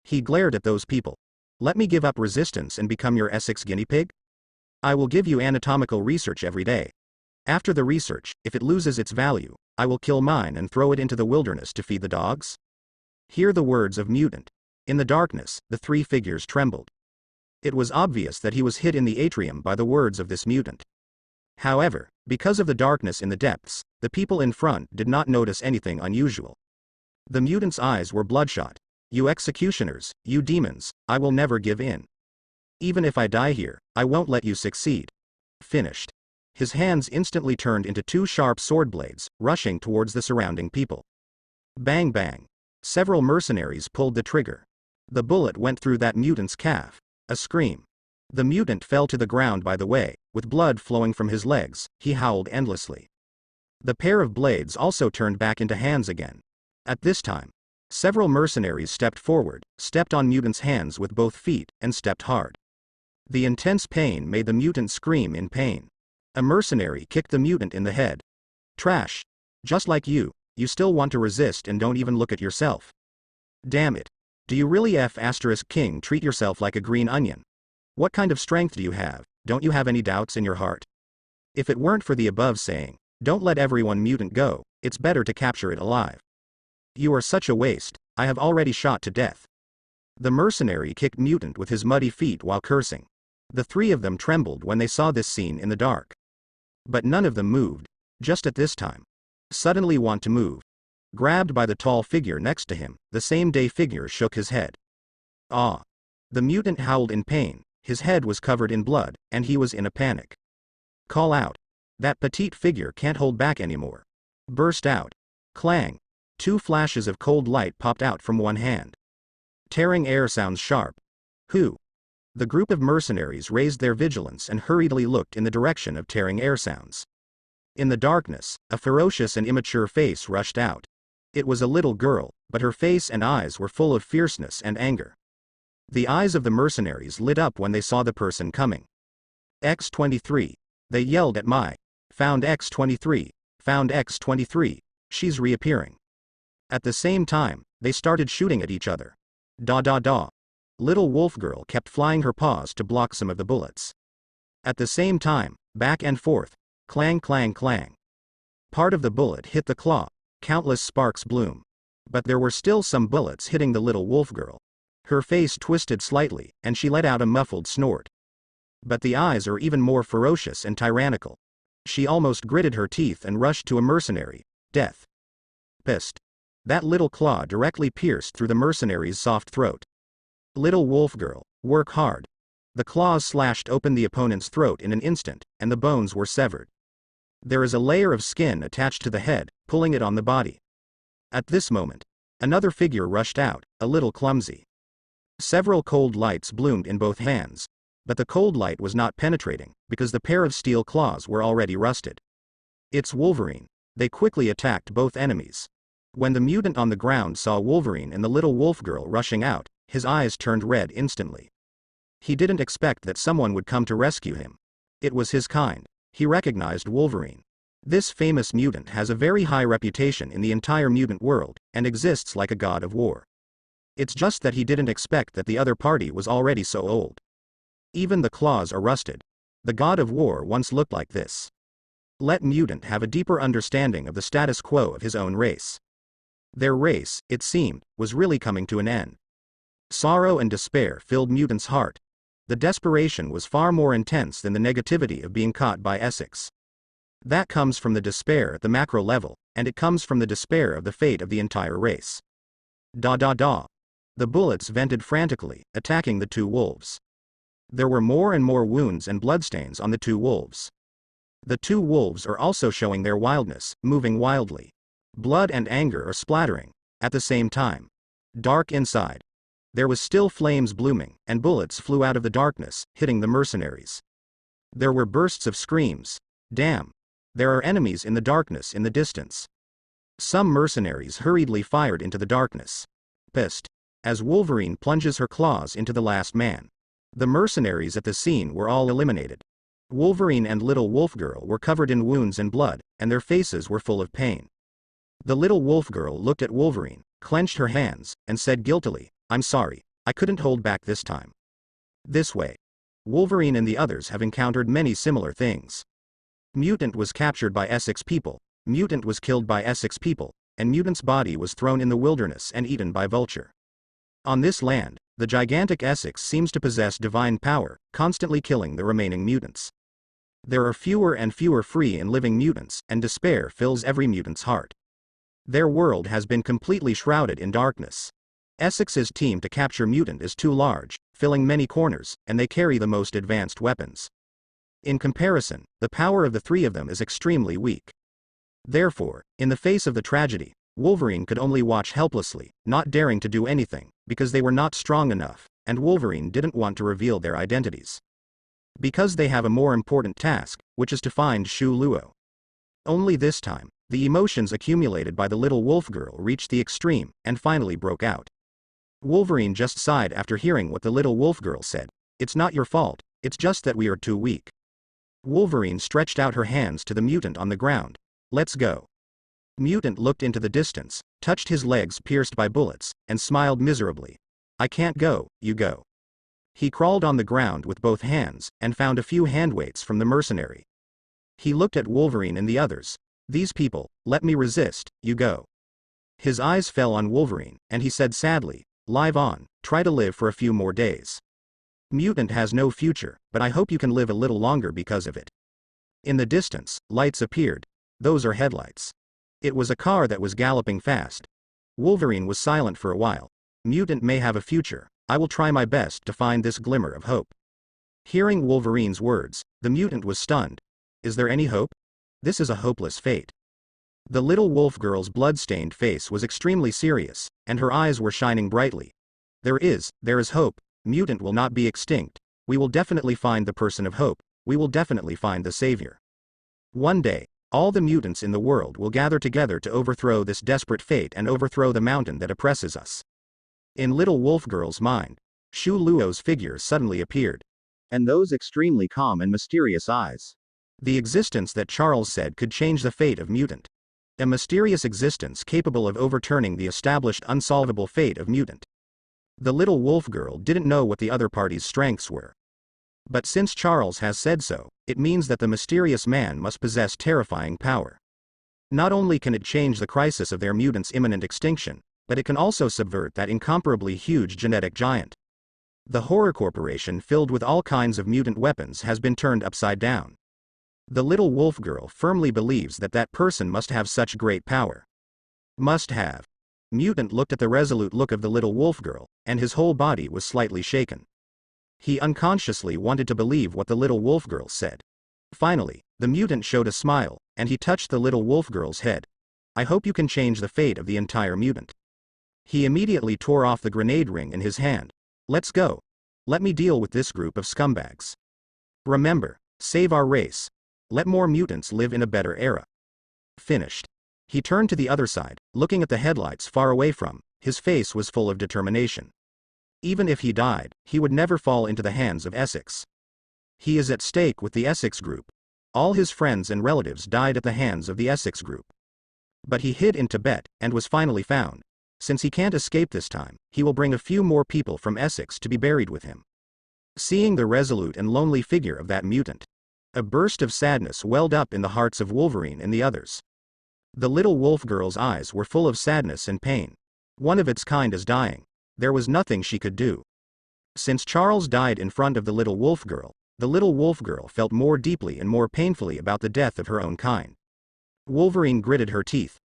He glared at those people. "Let me give up resistance and become your Essex guinea pig? I will give you anatomical research every day. After the research, if it loses its value, I will kill mine and throw it into the wilderness to feed the dogs." Hear the words of mutant. In the darkness, the 3 figures trembled. It was obvious that he was hit in the atrium by the words of this mutant. However, because of the darkness in the depths, the people in front did not notice anything unusual. The mutant's eyes were bloodshot. "You executioners, you demons, I will never give in. Even if I die here, I won't let you succeed." Finished. His hands instantly turned into 2 sharp sword blades, rushing towards the surrounding people. Bang bang. Several mercenaries pulled the trigger. The bullet went through that mutant's calf. A scream. The mutant fell to the ground by the way, with blood flowing from his legs, he howled endlessly. The pair of blades also turned back into hands again. At this time, several mercenaries stepped forward, stepped on mutant's hands with both feet, and stepped hard. The intense pain made the mutant scream in pain. A mercenary kicked the mutant in the head. "Trash. Just like you still want to resist and don't even look at yourself. Damn it. Do you really King treat yourself like a green onion? What kind of strength do you have? Don't you have any doubts in your heart? If it weren't for the above saying, don't let everyone mutant go, it's better to capture it alive. You are such a waste, I have already shot to death." The mercenary kicked mutant with his muddy feet while cursing. The 3 of them trembled when they saw this scene in the dark. But none of them moved. Just at this time, suddenly want to move. Grabbed by the tall figure next to him, the same day figure shook his head. "Ah!" The mutant howled in pain, his head was covered in blood, and he was in a panic. "Call out. That petite figure can't hold back anymore." Burst out. Clang. 2 flashes of cold light popped out from one hand. Tearing air sounds sharp. Who? The group of mercenaries raised their vigilance and hurriedly looked in the direction of tearing air sounds. In the darkness, a ferocious and immature face rushed out. It was a little girl, but her face and eyes were full of fierceness and anger. The eyes of the mercenaries lit up when they saw the person coming. X-23. They yelled at my. Found X-23. Found X-23. She's reappearing. At the same time, they started shooting at each other. Da da da. Little wolf girl kept flying her paws to block some of the bullets. At the same time, back and forth, clang clang clang. Part of the bullet hit the claw, countless sparks bloom. But there were still some bullets hitting the little wolf girl. Her face twisted slightly, and she let out a muffled snort. But the eyes are even more ferocious and tyrannical. She almost gritted her teeth and rushed to a mercenary, death. Pissed. That little claw directly pierced through the mercenary's soft throat. Little wolf girl, work hard. The claws slashed open the opponent's throat in an instant, and the bones were severed. There is a layer of skin attached to the head, pulling it on the body. At this moment, another figure rushed out, a little clumsy. Several cold lights bloomed in both hands, but the cold light was not penetrating, because the pair of steel claws were already rusted. It's Wolverine. They quickly attacked both enemies. When the mutant on the ground saw Wolverine and the little wolf girl rushing out, his eyes turned red instantly. He didn't expect that someone would come to rescue him. It was his kind. He recognized Wolverine. This famous mutant has a very high reputation in the entire mutant world, and exists like a god of war. It's just that he didn't expect that the other party was already so old. Even the claws are rusted. The god of war once looked like this. Let mutant have a deeper understanding of the status quo of his own race. Their race, it seemed, was really coming to an end. Sorrow and despair filled mutant's heart. The desperation was far more intense than the negativity of being caught by Essex. That comes from the despair at the macro level, and it comes from the despair of the fate of the entire race. Da da da. The bullets vented frantically, attacking the two wolves. There were more and more wounds and bloodstains on the two wolves. The two wolves are also showing their wildness, moving wildly. Blood and anger are splattering, at the same time. Dark inside. There was still flames blooming, and bullets flew out of the darkness, hitting the mercenaries. There were bursts of screams. Damn. There are enemies in the darkness in the distance. Some mercenaries hurriedly fired into the darkness. Pissed. As Wolverine plunges her claws into the last man. The mercenaries at the scene were all eliminated. Wolverine and little wolf girl were covered in wounds and blood, and their faces were full of pain. The little wolf girl looked at Wolverine, clenched her hands, and said guiltily, "I'm sorry, I couldn't hold back this time." This way. Wolverine and the others have encountered many similar things. Mutant was captured by Essex people, Mutant was killed by Essex people, and Mutant's body was thrown in the wilderness and eaten by Vulture. On this land, the gigantic Essex seems to possess divine power, constantly killing the remaining mutants. There are fewer and fewer free and living mutants, and despair fills every mutant's heart. Their world has been completely shrouded in darkness. Essex's team to capture Mutant is too large, filling many corners, and they carry the most advanced weapons. In comparison, the power of the three of them is extremely weak. Therefore, in the face of the tragedy, Wolverine could only watch helplessly, not daring to do anything, because they were not strong enough, and Wolverine didn't want to reveal their identities. Because they have a more important task, which is to find Shu Luo. Only this time, the emotions accumulated by the little wolf girl reached the extreme, and finally broke out. Wolverine just sighed after hearing what the little wolf girl said. "It's not your fault, it's just that we are too weak." Wolverine stretched out her hands to the mutant on the ground. "Let's go." Mutant looked into the distance, touched his legs pierced by bullets, and smiled miserably. "I can't go, you go." He crawled on the ground with both hands, and found a few handweights from the mercenary. He looked at Wolverine and the others. "These people, let me resist, you go." His eyes fell on Wolverine, and he said sadly, "Live on, try to live for a few more days. Mutant has no future, but I hope you can live a little longer because of it." In the distance, lights appeared. Those are headlights. It was a car that was galloping fast. Wolverine was silent for a while. "Mutant may have a future, I will try my best to find this glimmer of hope." Hearing Wolverine's words, the mutant was stunned. Is there any hope? This is a hopeless fate. The little wolf girl's blood-stained face was extremely serious, and her eyes were shining brightly. There is hope. Mutant will not be extinct. We will definitely find the person of hope. We will definitely find the savior. One day, all the mutants in the world will gather together to overthrow this desperate fate and overthrow the mountain that oppresses us. In little wolf girl's mind, Shu Luo's figure suddenly appeared. And those extremely calm and mysterious eyes. The existence that Charles said could change the fate of Mutant. A mysterious existence capable of overturning the established unsolvable fate of mutant. The little wolf girl didn't know what the other party's strengths were. But since Charles has said so, it means that the mysterious man must possess terrifying power. Not only can it change the crisis of their mutants' imminent extinction, but it can also subvert that incomparably huge genetic giant. The horror corporation filled with all kinds of mutant weapons has been turned upside down. The little wolf girl firmly believes that that person must have such great power. Must have. Mutant looked at the resolute look of the little wolf girl, and his whole body was slightly shaken. He unconsciously wanted to believe what the little wolf girl said. Finally, the mutant showed a smile, and he touched the little wolf girl's head. I hope you can change the fate of the entire mutant. He immediately tore off the grenade ring in his hand. Let's go. Let me deal with this group of scumbags. Remember, save our race. Let more mutants live in a better era. Finished. He turned to the other side, looking at the headlights far away from. His face was full of determination. Even if he died, he would never fall into the hands of Essex. He is at stake with the Essex group. All his friends and relatives died at the hands of the Essex group. But he hid in Tibet, and was finally found. Since he can't escape this time, he will bring a few more people from Essex to be buried with him. Seeing the resolute and lonely figure of that mutant, a burst of sadness welled up in the hearts of Wolverine and the others. The little wolf girl's eyes were full of sadness and pain. One of its kind is dying. There was nothing she could do. Since Charles died in front of the little wolf girl felt more deeply and more painfully about the death of her own kind. Wolverine gritted her teeth.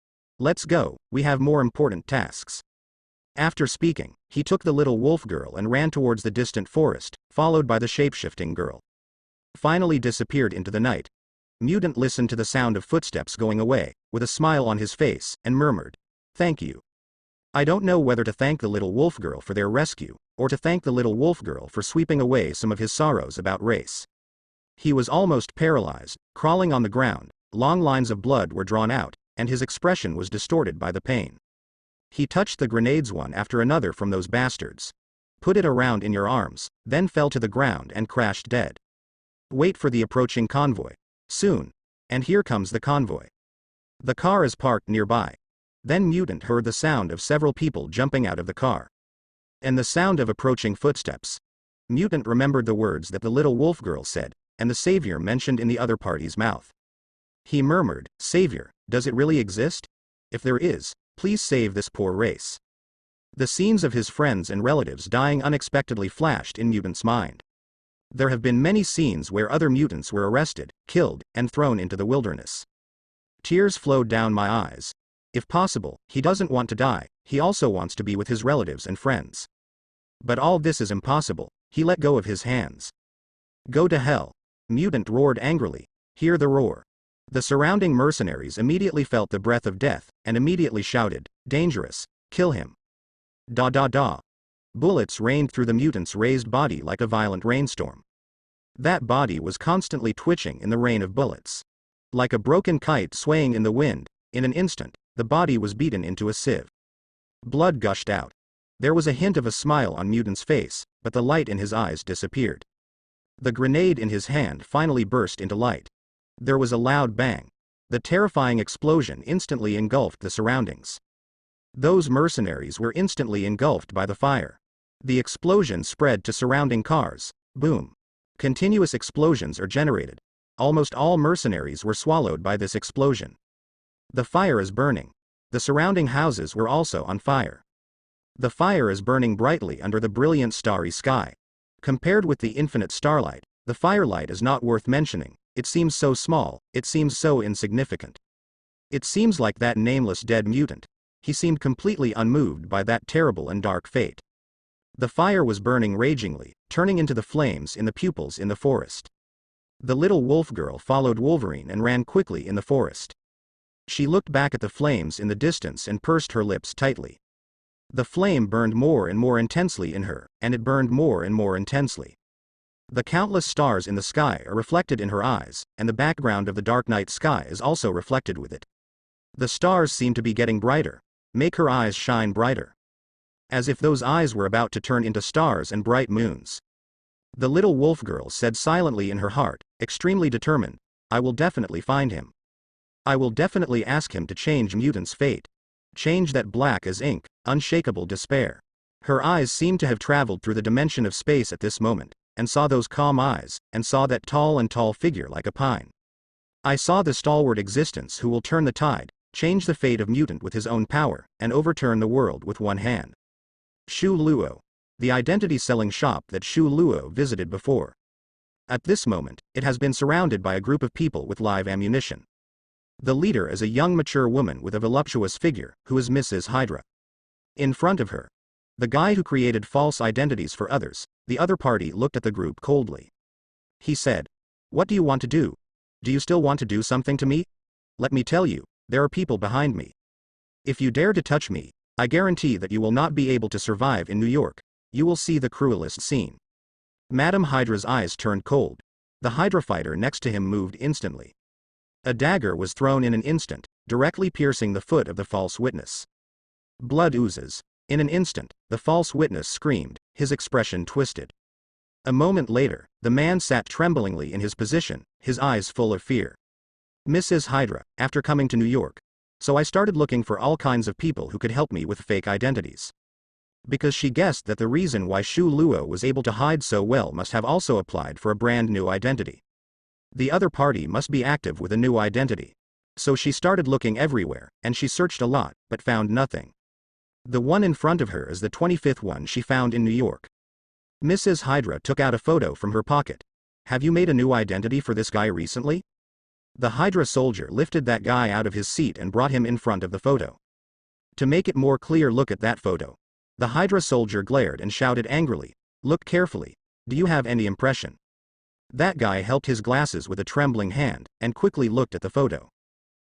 Let's go, we have more important tasks. After speaking, he took the little wolf girl and ran towards the distant forest, followed by the shape-shifting girl. Finally disappeared into the night. Mutant listened to the sound of footsteps going away, with a smile on his face, and murmured, "Thank you." I don't know whether to thank the little wolf girl for their rescue, or to thank the little wolf girl for sweeping away some of his sorrows about race. He was almost paralyzed, crawling on the ground, long lines of blood were drawn out, and his expression was distorted by the pain. He touched the grenades one after another from those bastards. Put it around in your arms, then fell to the ground and crashed dead. Wait for the approaching convoy. Soon. And here comes the convoy. The car is parked nearby. Then Mutant heard the sound of several people jumping out of the car. And the sound of approaching footsteps. Mutant remembered the words that the little wolf girl said, and the savior mentioned in the other party's mouth. He murmured, "Savior, does it really exist? If there is, please save this poor race." The scenes of his friends and relatives dying unexpectedly flashed in Mutant's mind. There have been many scenes where other mutants were arrested, killed, and thrown into the wilderness. Tears flowed down my eyes. If possible, he doesn't want to die, he also wants to be with his relatives and friends. But all this is impossible, he let go of his hands. Go to hell. Mutant roared angrily. Hear the roar. The surrounding mercenaries immediately felt the breath of death, and immediately shouted, "Dangerous, kill him." Da da da. Bullets rained through the mutant's raised body like a violent rainstorm. That body was constantly twitching in the rain of bullets. Like a broken kite swaying in the wind, in an instant, the body was beaten into a sieve. Blood gushed out. There was a hint of a smile on Mutant's face, but the light in his eyes disappeared. The grenade in his hand finally burst into light. There was a loud bang. The terrifying explosion instantly engulfed the surroundings. Those mercenaries were instantly engulfed by the fire. The explosion spread to surrounding cars. Boom. Continuous explosions are generated. Almost all mercenaries were swallowed by this explosion. The fire is burning. The surrounding houses were also on fire. The fire is burning brightly under the brilliant starry sky. Compared with the infinite starlight, the firelight is not worth mentioning. It seems so small, it seems so insignificant. It seems like that nameless dead mutant. He seemed completely unmoved by that terrible and dark fate. The fire was burning ragingly, turning into the flames in the pupils in the forest. The little wolf girl followed Wolverine and ran quickly in the forest. She looked back at the flames in the distance and pursed her lips tightly. The flame burned more and more intensely in her, and it burned more and more intensely. The countless stars in the sky are reflected in her eyes, and the background of the dark night sky is also reflected with it. The stars seem to be getting brighter. Make her eyes shine brighter. As if those eyes were about to turn into stars and bright moons. The little wolf girl said silently in her heart, extremely determined, "I will definitely find him." I will definitely ask him to change Mutant's fate. Change that black as ink, unshakable despair. Her eyes seemed to have traveled through the dimension of space at this moment, and saw those calm eyes, and saw that tall figure like a pine. I saw the stalwart existence who will turn the tide, change the fate of Mutant with his own power, and overturn the world with one hand. Shu Luo. The identity-selling shop that Shu Luo visited before. At this moment, it has been surrounded by a group of people with live ammunition. The leader is a young mature woman with a voluptuous figure, who is Mrs. Hydra. In front of her, the guy who created false identities for others. The other party looked at the group coldly. He said, "What do you want to do? Do you still want to do something to me? Let me tell you, there are people behind me. If you dare to touch me, I guarantee that you will not be able to survive in New York. You will see the cruelest scene." Madam Hydra's eyes turned cold. The Hydra fighter next to him moved instantly. A dagger was thrown in an instant, directly piercing the foot of the false witness. Blood oozes. In an instant, the false witness screamed, his expression twisted. A moment later, the man sat tremblingly in his position, his eyes full of fear. "Mrs. Hydra, after coming to New York. So I started looking for all kinds of people who could help me with fake identities. Because she guessed that the reason why Shu Luo was able to hide so well must have also applied for a brand new identity. The other party must be active with a new identity. So she started looking everywhere, and she searched a lot, but found nothing. The one in front of her is the 25th one she found in New York." Mrs. Hydra took out a photo from her pocket. "Have you made a new identity for this guy recently?" The Hydra soldier lifted that guy out of his seat and brought him in front of the photo. To make it more clear, look at that photo. The Hydra soldier glared and shouted angrily, "Look carefully. Do you have any impression?" That guy helped his glasses with a trembling hand, and quickly looked at the photo.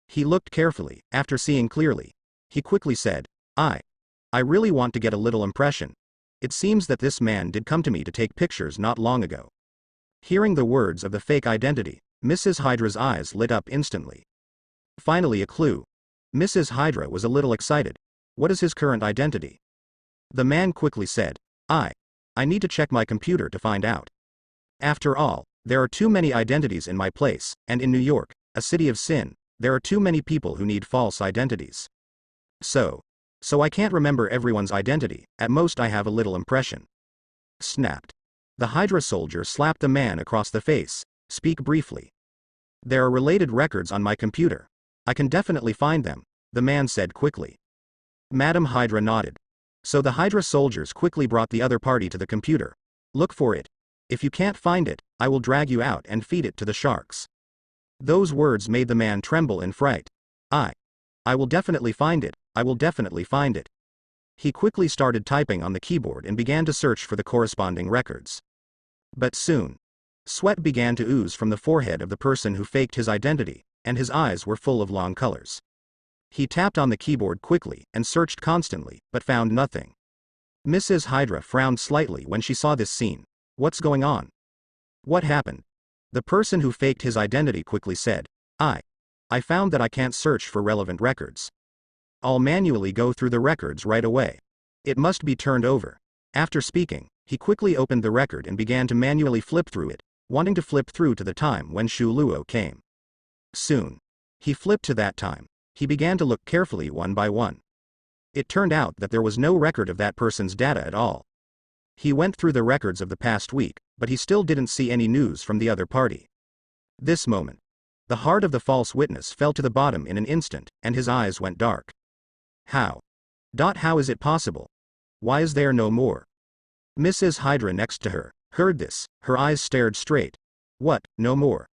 He looked carefully. After seeing clearly, he quickly said, I really want to get a little impression. It seems that this man did come to me to take pictures not long ago." Hearing the words of the fake identity, Mrs. Hydra's eyes lit up instantly. Finally a clue. Mrs. Hydra was a little excited. "What is his current identity?" The man quickly said, I need to check my computer to find out. After all, there are too many identities in my place, and in New York, a city of sin, there are too many people who need false identities. So I can't remember everyone's identity, at most I have a little impression." Snapped. The Hydra soldier slapped the man across the face. "Speak briefly." "There are related records on my computer. I can definitely find them," the man said quickly. Madam Hydra nodded. So the Hydra soldiers quickly brought the other party to the computer. "Look for it. If you can't find it, I will drag you out and feed it to the sharks." Those words made the man tremble in fright. I will definitely find it. I will definitely find it." He quickly started typing on the keyboard and began to search for the corresponding records. But soon, sweat began to ooze from the forehead of the person who faked his identity, and his eyes were full of long colors. He tapped on the keyboard quickly and searched constantly, but found nothing. Mrs. Hydra frowned slightly when she saw this scene. "What's going on? What happened?" The person who faked his identity quickly said, I found that I can't search for relevant records. I'll manually go through the records right away. It must be turned over." After speaking, he quickly opened the record and began to manually flip through it, wanting to flip through to the time when Shu Luo came. Soon, he flipped to that time. He began to look carefully one by one. It turned out that there was no record of that person's data at all. He went through the records of the past week, but he still didn't see any news from the other party. This moment, the heart of the false witness fell to the bottom in an instant, and his eyes went dark. How is it possible? Why is there no more? Mrs. Hydra next to her heard this. Her eyes stared straight. "What, no more?"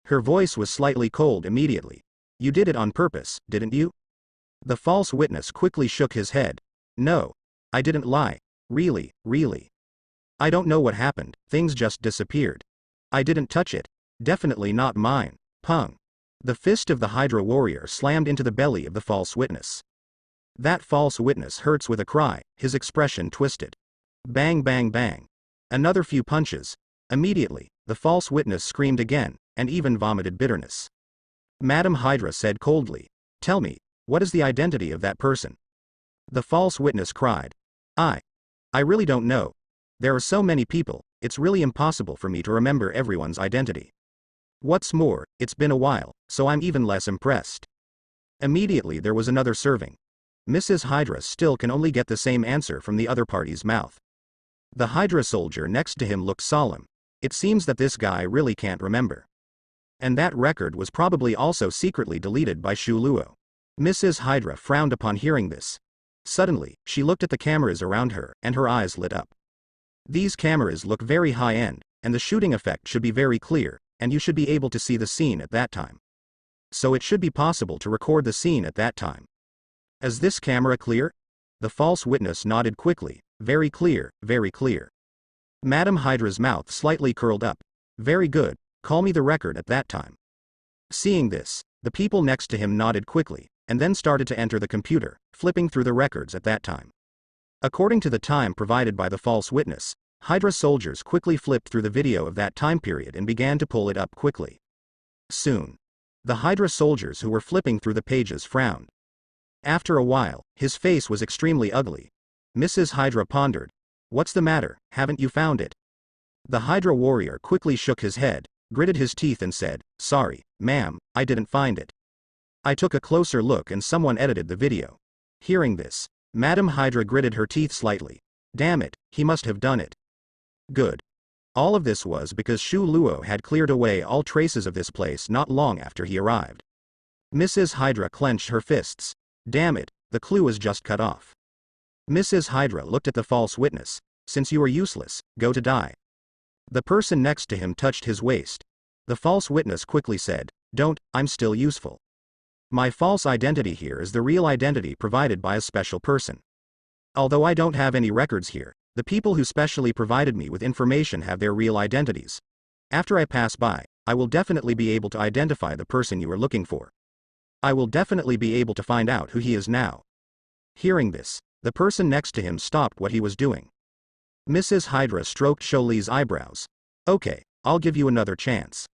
Her voice was slightly cold immediately. "You did it on purpose, didn't you?" The false witness quickly shook his head. "No. I didn't lie. Really. I don't know what happened, things just disappeared. I didn't touch it. Definitely not mine." Pung. The fist of the Hydra warrior slammed into the belly of the false witness. That false witness hurts with a cry, his expression twisted. Bang bang bang. Another few punches. Immediately, the false witness screamed again, and even vomited bitterness. Madam Hydra said coldly, "Tell me, what is the identity of that person?" The false witness cried, I really don't know. There are so many people, it's really impossible for me to remember everyone's identity." What's more, it's been a while, so I'm even less impressed. Immediately there was another serving. Mrs. Hydra still can only get the same answer from the other party's mouth. The Hydra soldier next to him looked solemn. It seems that this guy really can't remember. And that record was probably also secretly deleted by Shu Luo. Mrs. Hydra frowned upon hearing this. Suddenly, she looked at the cameras around her, and her eyes lit up. These cameras look very high-end, and the shooting effect should be very clear, and you should be able to see the scene at that time. So it should be possible to record the scene at that time. Is this camera clear? The false witness nodded quickly. Very clear, very clear. Madam Hydra's mouth slightly curled up. Very good, call me the record at that time. Seeing this, the people next to him nodded quickly, and then started to enter the computer, flipping through the records at that time. According to the time provided by the false witness, Hydra soldiers quickly flipped through the video of that time period and began to pull it up quickly. Soon, the Hydra soldiers who were flipping through the pages frowned. After a while, his face was extremely ugly. Mrs. Hydra pondered. What's the matter, haven't you found it? The Hydra warrior quickly shook his head, gritted his teeth and said, sorry, ma'am, I didn't find it. I took a closer look and someone edited the video. Hearing this, Madam Hydra gritted her teeth slightly. Damn it, he must have done it. Good. All of this was because Shu Luo had cleared away all traces of this place not long after he arrived. Mrs. Hydra clenched her fists. Damn it, the clue was just cut off. Mrs. Hydra looked at the false witness. Since you are useless, go to die. The person next to him touched his waist. The false witness quickly said, don't, I'm still useful. My false identity here is the real identity provided by a special person. Although I don't have any records here, the people who specially provided me with information have their real identities. After I pass by, I will definitely be able to identify the person you are looking for. I will definitely be able to find out who he is now. Hearing this, the person next to him stopped what he was doing. Mrs. Hydra stroked Sholi's eyebrows. Okay, I'll give you another chance.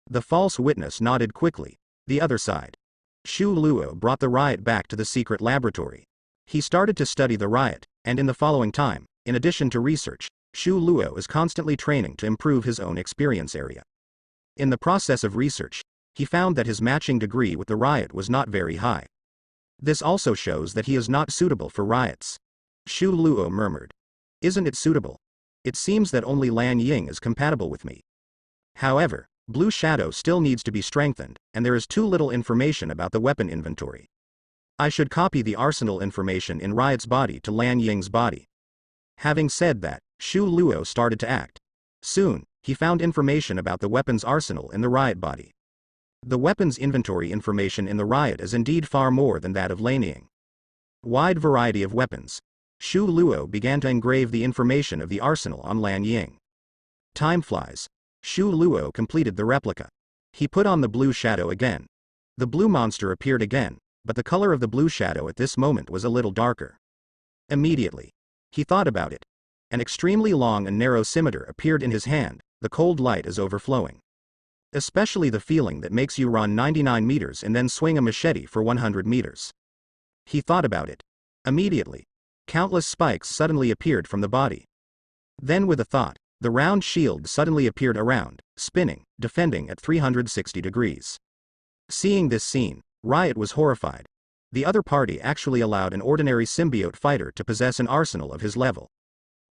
The false witness nodded quickly. The other side. Shu Luo brought the riot back to the secret laboratory. He started to study the riot, and in the following time, in addition to research, Shu Luo is constantly training to improve his own experience area. In the process of research, he found that his matching degree with the riot was not very high. This also shows that he is not suitable for riots. Shu Luo murmured. Isn't it suitable? It seems that only Lan Ying is compatible with me. However, Blue Shadow still needs to be strengthened, and there is too little information about the weapon inventory. I should copy the arsenal information in Riot's body to Lan Ying's body. Having said that, Shu Luo started to act. Soon, he found information about the weapons arsenal in the Riot body. The weapons inventory information in the Riot is indeed far more than that of Lan Ying. Wide variety of weapons. Shu Luo began to engrave the information of the arsenal on Lan Ying. Time flies. Shu Luo completed the replica. He put on the blue shadow again. The blue monster appeared again, but the color of the blue shadow at this moment was a little darker. Immediately, he thought about it. An extremely long and narrow scimitar appeared in his hand. The cold light is overflowing. Especially the feeling that makes you run 99 meters and then swing a machete for 100 meters. He thought about it. Immediately, countless spikes suddenly appeared from the body. Then with a thought, the round shield suddenly appeared around, spinning, defending at 360 degrees. Seeing this scene, Riot was horrified. The other party actually allowed an ordinary symbiote fighter to possess an arsenal of his level.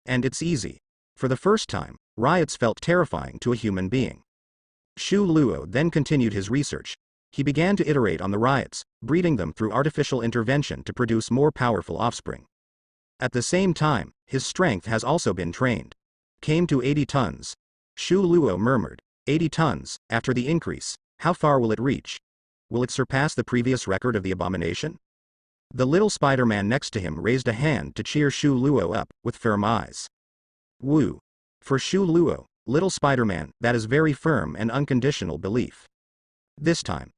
And it's easy. For the first time, Riots felt terrifying to a human being. Shu Luo then continued his research. He began to iterate on the Riots, breeding them through artificial intervention to produce more powerful offspring. At the same time, his strength has also been trained. Came to 80 tons. Shu Luo murmured. 80 tons, after the increase, how far will it reach? Will it surpass the previous record of the abomination? The little Spider-Man next to him raised a hand to cheer Shu Luo up, with firm eyes. Woo. For Shu Luo, little Spider-Man, that is very firm and unconditional belief. This time,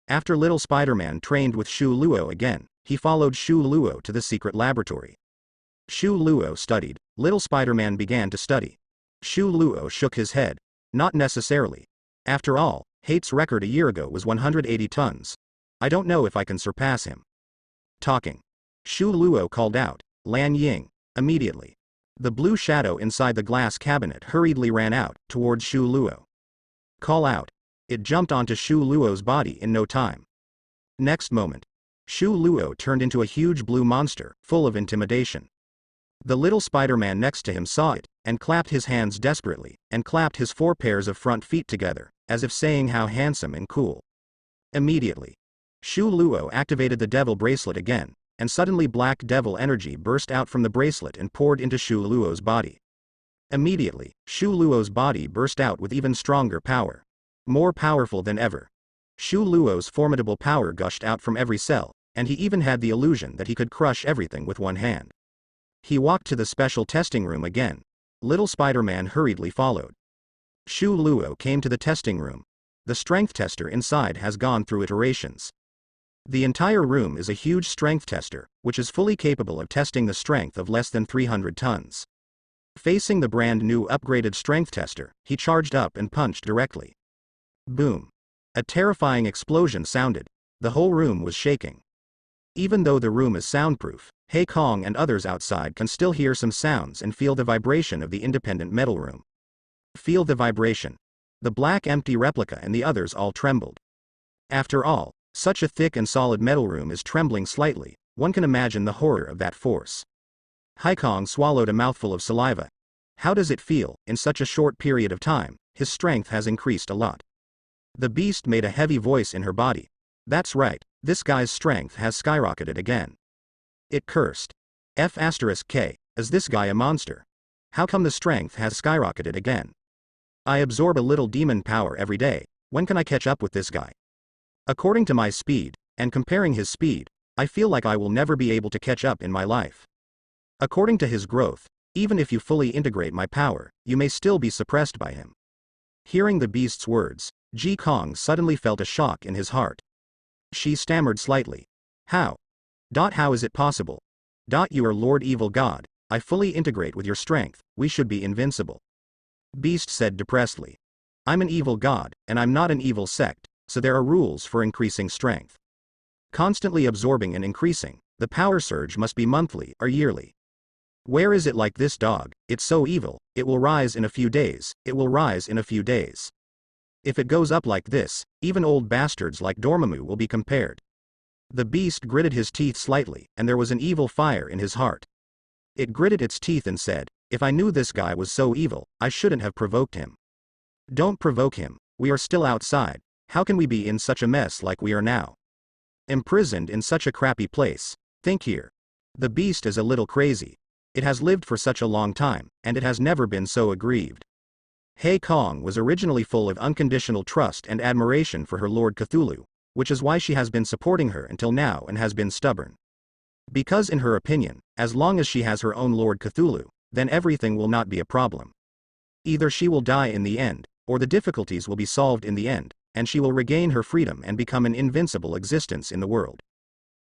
after little Spider-Man trained with Shu Luo again, he followed Shu Luo to the secret laboratory. Shu Luo studied, little Spider-Man began to study. Shu Luo shook his head. Not necessarily. After all, Hate's record a year ago was 180 tons. I don't know if I can surpass him. Talking. Shu Luo called out, Lan Ying, immediately. The blue shadow inside the glass cabinet hurriedly ran out, towards Shu Luo. Call out. It jumped onto Shu Luo's body in no time. Next moment, Shu Luo turned into a huge blue monster, full of intimidation. The little Spider-Man next to him saw it, and clapped his hands desperately, and clapped his 4 pairs of front feet together, as if saying how handsome and cool. Immediately, Shu Luo activated the devil bracelet again, and suddenly black devil energy burst out from the bracelet and poured into Shu Luo's body. Immediately, Shu Luo's body burst out with even stronger power. More powerful than ever. Shu Luo's formidable power gushed out from every cell, and he even had the illusion that he could crush everything with one hand. He walked to the special testing room again. Little Spider-Man hurriedly followed. Shu Luo came to the testing room. The strength tester inside has gone through iterations. The entire room is a huge strength tester, which is fully capable of testing the strength of less than 300 tons. Facing the brand new upgraded strength tester, he charged up and punched directly. Boom. A terrifying explosion sounded. The whole room was shaking. Even though the room is soundproof, He Kong and others outside can still hear some sounds and feel the vibration of the independent metal room. Feel the vibration. The black empty replica and the others all trembled. After all, such a thick and solid metal room is trembling slightly. One can imagine the horror of that force. He Kong swallowed a mouthful of saliva. How does it feel? In such a short period of time, his strength has increased a lot. The beast made a heavy voice in her body. That's right, this guy's strength has skyrocketed again. It cursed. F*K, is this guy a monster? How come the strength has skyrocketed again? I absorb a little demon power every day. When can I catch up with this guy? According to my speed, and comparing his speed, I feel like I will never be able to catch up in my life. According to his growth, even if you fully integrate my power, you may still be suppressed by him. Hearing the beast's words, Ji Kong suddenly felt a shock in his heart. She stammered slightly. How? How is it possible? You are Lord Evil God, I fully integrate with your strength, we should be invincible. Beast said depressedly. I'm an evil god, and I'm not an evil sect, so there are rules for increasing strength. Constantly absorbing and increasing, the power surge must be monthly or yearly. Where is it like this dog? It's so evil, it will rise in a few days, it will rise in a few days. If it goes up like this, even old bastards like Dormammu will be compared. The beast gritted his teeth slightly, and there was an evil fire in his heart. It gritted its teeth and said, if I knew this guy was so evil, I shouldn't have provoked him. Don't provoke him, we are still outside, how can we be in such a mess like we are now? Imprisoned in such a crappy place, think here. The beast is a little crazy. It has lived for such a long time, and it has never been so aggrieved. He Kong was originally full of unconditional trust and admiration for her Lord Cthulhu, which is why she has been supporting her until now and has been stubborn. Because in her opinion, as long as she has her own Lord Cthulhu, then everything will not be a problem. Either she will die in the end, or the difficulties will be solved in the end, and she will regain her freedom and become an invincible existence in the world.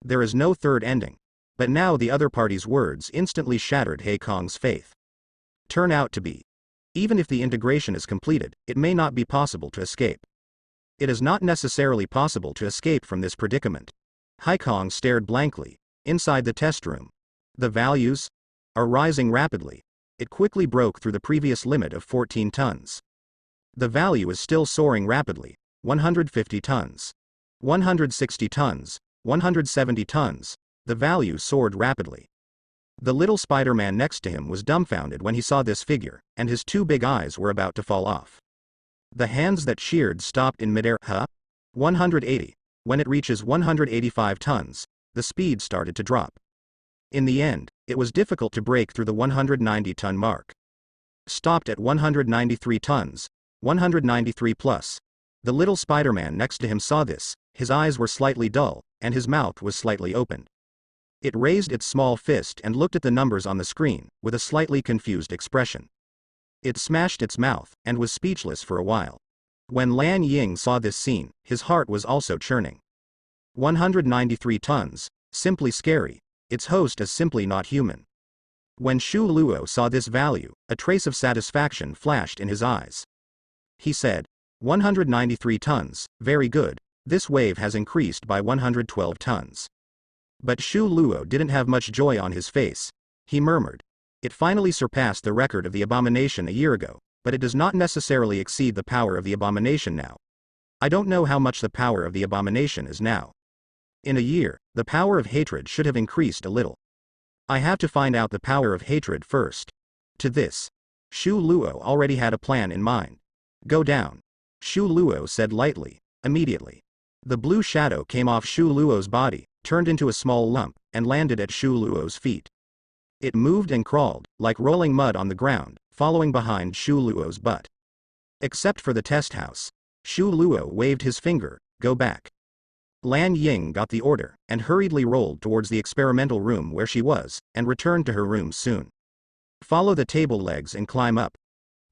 There is no third ending. But now the other party's words instantly shattered He Kong's faith. Turn out to be. Even if the integration is completed, it may not be possible to escape. It is not necessarily possible to escape from this predicament. He Kong stared blankly. Inside the test room, the values are rising rapidly. It quickly broke through the previous limit of 14 tons. The value is still soaring rapidly. 150 tons. 160 tons. 170 tons. The value soared rapidly. The little Spider-Man next to him was dumbfounded when he saw this figure, and his 2 big eyes were about to fall off. The hands that sheared stopped in midair. 180. When it reaches 185 tons, the speed started to drop. In the end, it was difficult to break through the 190-ton mark. Stopped at 193 tons, 193 plus. The little Spider-Man next to him saw this, his eyes were slightly dull, and his mouth was slightly opened. It raised its small fist and looked at the numbers on the screen, with a slightly confused expression. It smashed its mouth, and was speechless for a while. When Lan Ying saw this scene, his heart was also churning. 193 tons, simply scary, its host is simply not human. When Shu Luo saw this value, a trace of satisfaction flashed in his eyes. He said, 193 tons, very good, this wave has increased by 112 tons. But Shu Luo didn't have much joy on his face. He murmured. It finally surpassed the record of the abomination a year ago, but it does not necessarily exceed the power of the abomination now. I don't know how much the power of the abomination is now. In a year, the power of hatred should have increased a little. I have to find out the power of hatred first. To this, Shu Luo already had a plan in mind. Go down. Shu Luo said lightly. Immediately, the blue shadow came off Shu Luo's body, turned into a small lump, and landed at Shu Luo's feet. It moved and crawled, like rolling mud on the ground, following behind Shu Luo's butt. Except for the test house. Shu Luo waved his finger, go back. Lan Ying got the order, and hurriedly rolled towards the experimental room where she was, and returned to her room soon. Follow the table legs and climb up.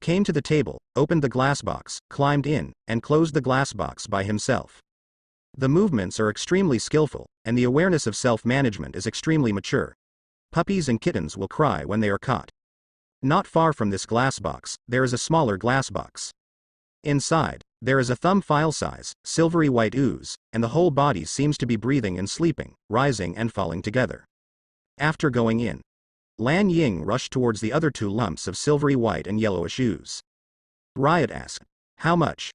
Came to the table, opened the glass box, climbed in, and closed the glass box by himself. The movements are extremely skillful, and the awareness of self-management is extremely mature. Puppies and kittens will cry when they are caught. Not far from this glass box, there is a smaller glass box. Inside, there is a thumb file size, silvery white ooze, and the whole body seems to be breathing and sleeping, rising and falling together. After going in, Lan Ying rushed towards the other two lumps of silvery white and yellowish ooze. Riot asked, how much?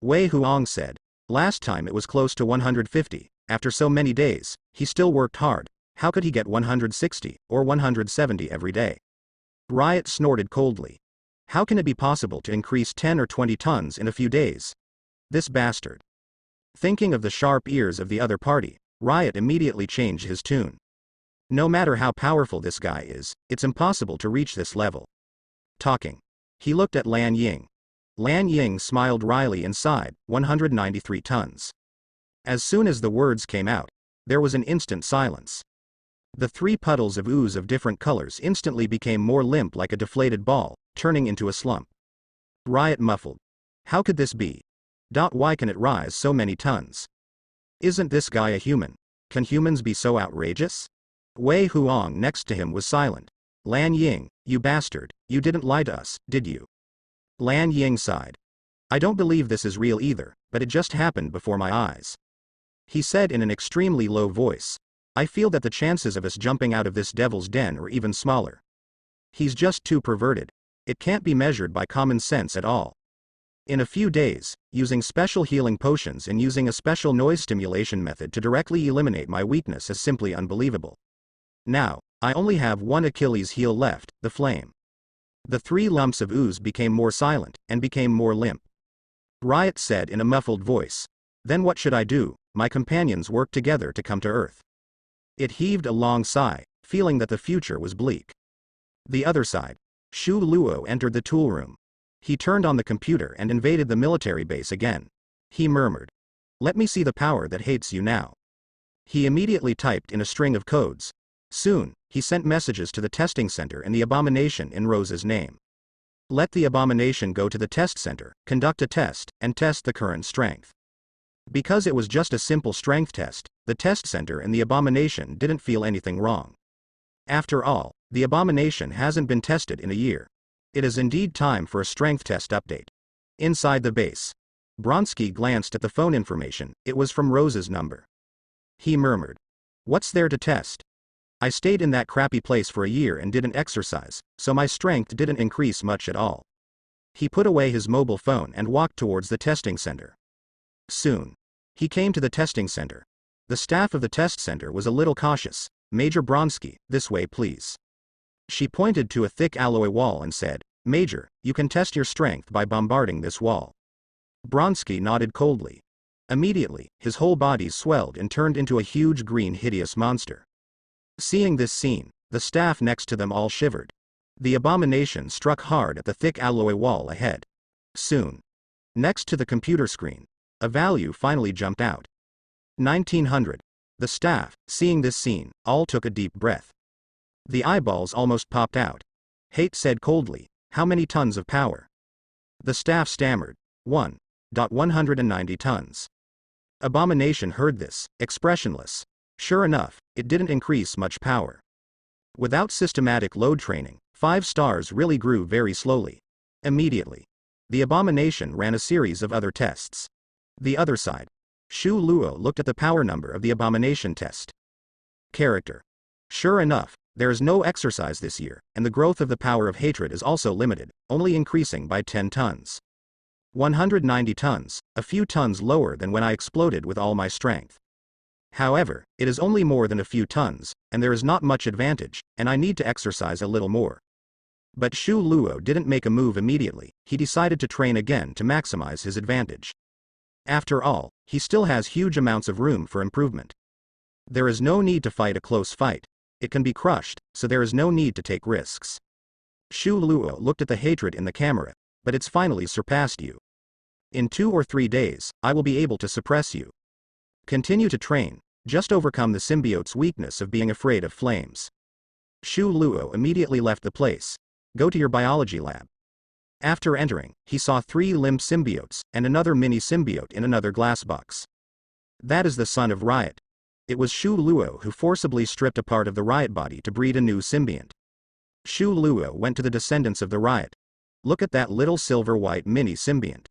Wei Huang said, last time it was close to 150, after so many days, he still worked hard, how could he get 160, or 170 every day? Riot snorted coldly. How can it be possible to increase 10 or 20 tons in a few days? This bastard. Thinking of the sharp ears of the other party, Riot immediately changed his tune. No matter how powerful this guy is, it's impossible to reach this level. Talking. He looked at Lan Ying. Lan Ying smiled wryly and sighed, 193 tons. As soon as the words came out, there was an instant silence. The three puddles of ooze of different colors instantly became more limp like a deflated ball, turning into a slump. Riot muffled. How could this be? Why can it rise so many tons? Isn't this guy a human? Can humans be so outrageous? Wei Huang next to him was silent. Lan Ying, you bastard, you didn't lie to us, did you? Lan Ying sighed. I don't believe this is real either, but it just happened before my eyes. He said in an extremely low voice. I feel that the chances of us jumping out of this devil's den are even smaller. He's just too perverted. It can't be measured by common sense at all. In a few days, using special healing potions and using a special noise stimulation method to directly eliminate my weakness is simply unbelievable. Now, I only have one Achilles heel left, the flame. The three lumps of ooze became more silent, and became more limp. Riot said in a muffled voice. Then what should I do? My companions worked together to come to Earth. It heaved a long sigh, feeling that the future was bleak. The other side. Shu Luo entered the tool room. He turned on the computer and invaded the military base again. He murmured. Let me see the power that hates you now. He immediately typed in a string of codes. Soon, he sent messages to the testing center and the abomination in Rose's name. Let the abomination go to the test center, conduct a test, and test the current strength. Because it was just a simple strength test, the test center and the abomination didn't feel anything wrong. After all, the abomination hasn't been tested in a year. It is indeed time for a strength test update. Inside the base. Bronsky glanced at the phone information, it was from Rose's number. He murmured. What's there to test? I stayed in that crappy place for a year and didn't exercise, so my strength didn't increase much at all. He put away his mobile phone and walked towards the testing center. Soon, he came to the testing center. The staff of the test center was a little cautious. Major Bronsky, this way please. She pointed to a thick alloy wall and said, Major, you can test your strength by bombarding this wall. Bronsky nodded coldly. Immediately, his whole body swelled and turned into a huge green hideous monster. Seeing this scene, the staff next to them all shivered. The abomination struck hard at the thick alloy wall ahead. Soon, next to the computer screen, a value finally jumped out. 1900. The staff, seeing this scene, all took a deep breath. The eyeballs almost popped out. Hate said coldly, how many tons of power? The staff stammered, 1.190 tons. Abomination heard this, expressionless. Sure enough, it didn't increase much power. Without systematic load training, 5 stars really grew very slowly. Immediately, the abomination ran a series of other tests. The other side. Shu Luo looked at the power number of the abomination test. Character. Sure enough, there is no exercise this year, and the growth of the power of hatred is also limited, only increasing by 10 tons. 190 tons, a few tons lower than when I exploded with all my strength. However, it is only more than a few tons, and there is not much advantage, and I need to exercise a little more. But Shu Luo didn't make a move immediately, he decided to train again to maximize his advantage. After all, he still has huge amounts of room for improvement. There is no need to fight a close fight. It can be crushed, so there is no need to take risks. Shu Luo looked at the hatred in the camera, but it's finally surpassed you. In 2 or 3 days, I will be able to suppress you. Continue to train, just overcome the symbiote's weakness of being afraid of flames. Shu Luo immediately left the place. Go to your biology lab. After entering, he saw 3 limb symbiotes, and another mini symbiote in another glass box. That is the son of Riot. It was Shu Luo who forcibly stripped a part of the Riot body to breed a new symbiont. Shu Luo went to the descendants of the Riot. Look at that little silver-white mini symbiont.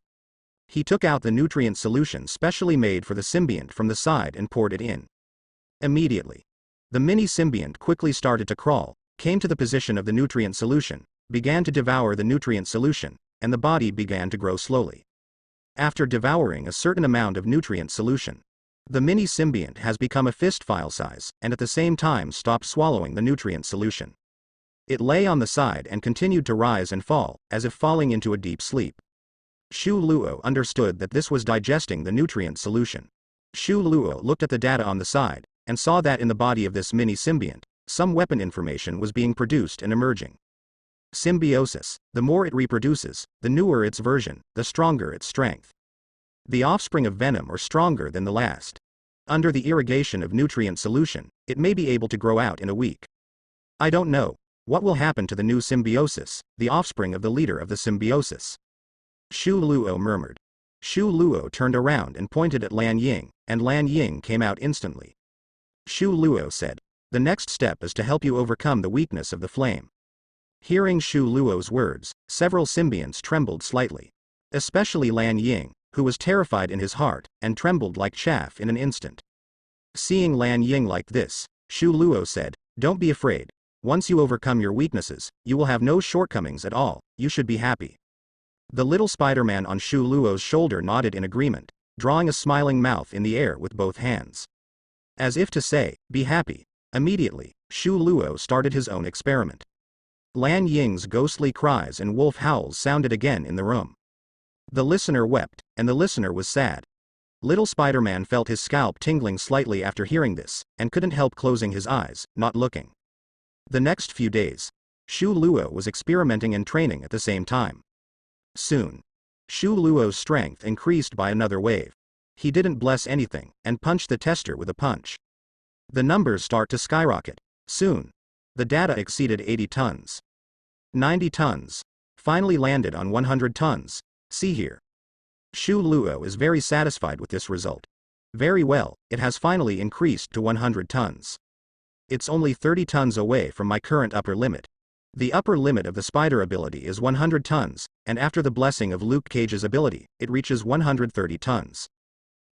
He took out the nutrient solution specially made for the symbiont from the side and poured it in. Immediately, the mini symbiont quickly started to crawl, came to the position of the nutrient solution, began to devour the nutrient solution, and the body began to grow slowly. After devouring a certain amount of nutrient solution, the mini symbiont has become a fist file size, and at the same time stopped swallowing the nutrient solution. It lay on the side and continued to rise and fall, as if falling into a deep sleep. Shu Luo understood that this was digesting the nutrient solution. Shu Luo looked at the data on the side, and saw that in the body of this mini symbiont, some weapon information was being produced and emerging. Symbiosis: the more it reproduces, the newer its version, the stronger its strength. The offspring of venom are stronger than the last. Under the irrigation of nutrient solution, it may be able to grow out in a week. I don't know. What will happen to the new symbiosis, the offspring of the leader of the symbiosis? Shu Luo murmured. Shu Luo turned around and pointed at Lan Ying, and Lan Ying came out instantly. Shu Luo said, "The next step is to help you overcome the weakness of the flame." Hearing Shu Luo's words, several symbionts trembled slightly. Especially Lan Ying, who was terrified in his heart, and trembled like chaff in an instant. Seeing Lan Ying like this, Shu Luo said, "Don't be afraid. Once you overcome your weaknesses, you will have no shortcomings at all, you should be happy." The little Spider-Man on Shu Luo's shoulder nodded in agreement, drawing a smiling mouth in the air with both hands. As if to say, "Be happy." Immediately, Shu Luo started his own experiment. Lan Ying's ghostly cries and wolf howls sounded again in the room. The listener wept, and the listener was sad. Little Spider-Man felt his scalp tingling slightly after hearing this, and couldn't help closing his eyes, not looking. The next few days, Shu Luo was experimenting and training at the same time. Soon, Shu Luo's strength increased by another wave. He didn't bless anything, and punched the tester with a punch. The numbers start to skyrocket. Soon, the data exceeded 80 tons. 90 tons. Finally landed on 100 tons. See here. Shu Luo is very satisfied with this result. Very well, it has finally increased to 100 tons. It's only 30 tons away from my current upper limit. The upper limit of the spider ability is 100 tons, and after the blessing of Luke Cage's ability, it reaches 130 tons.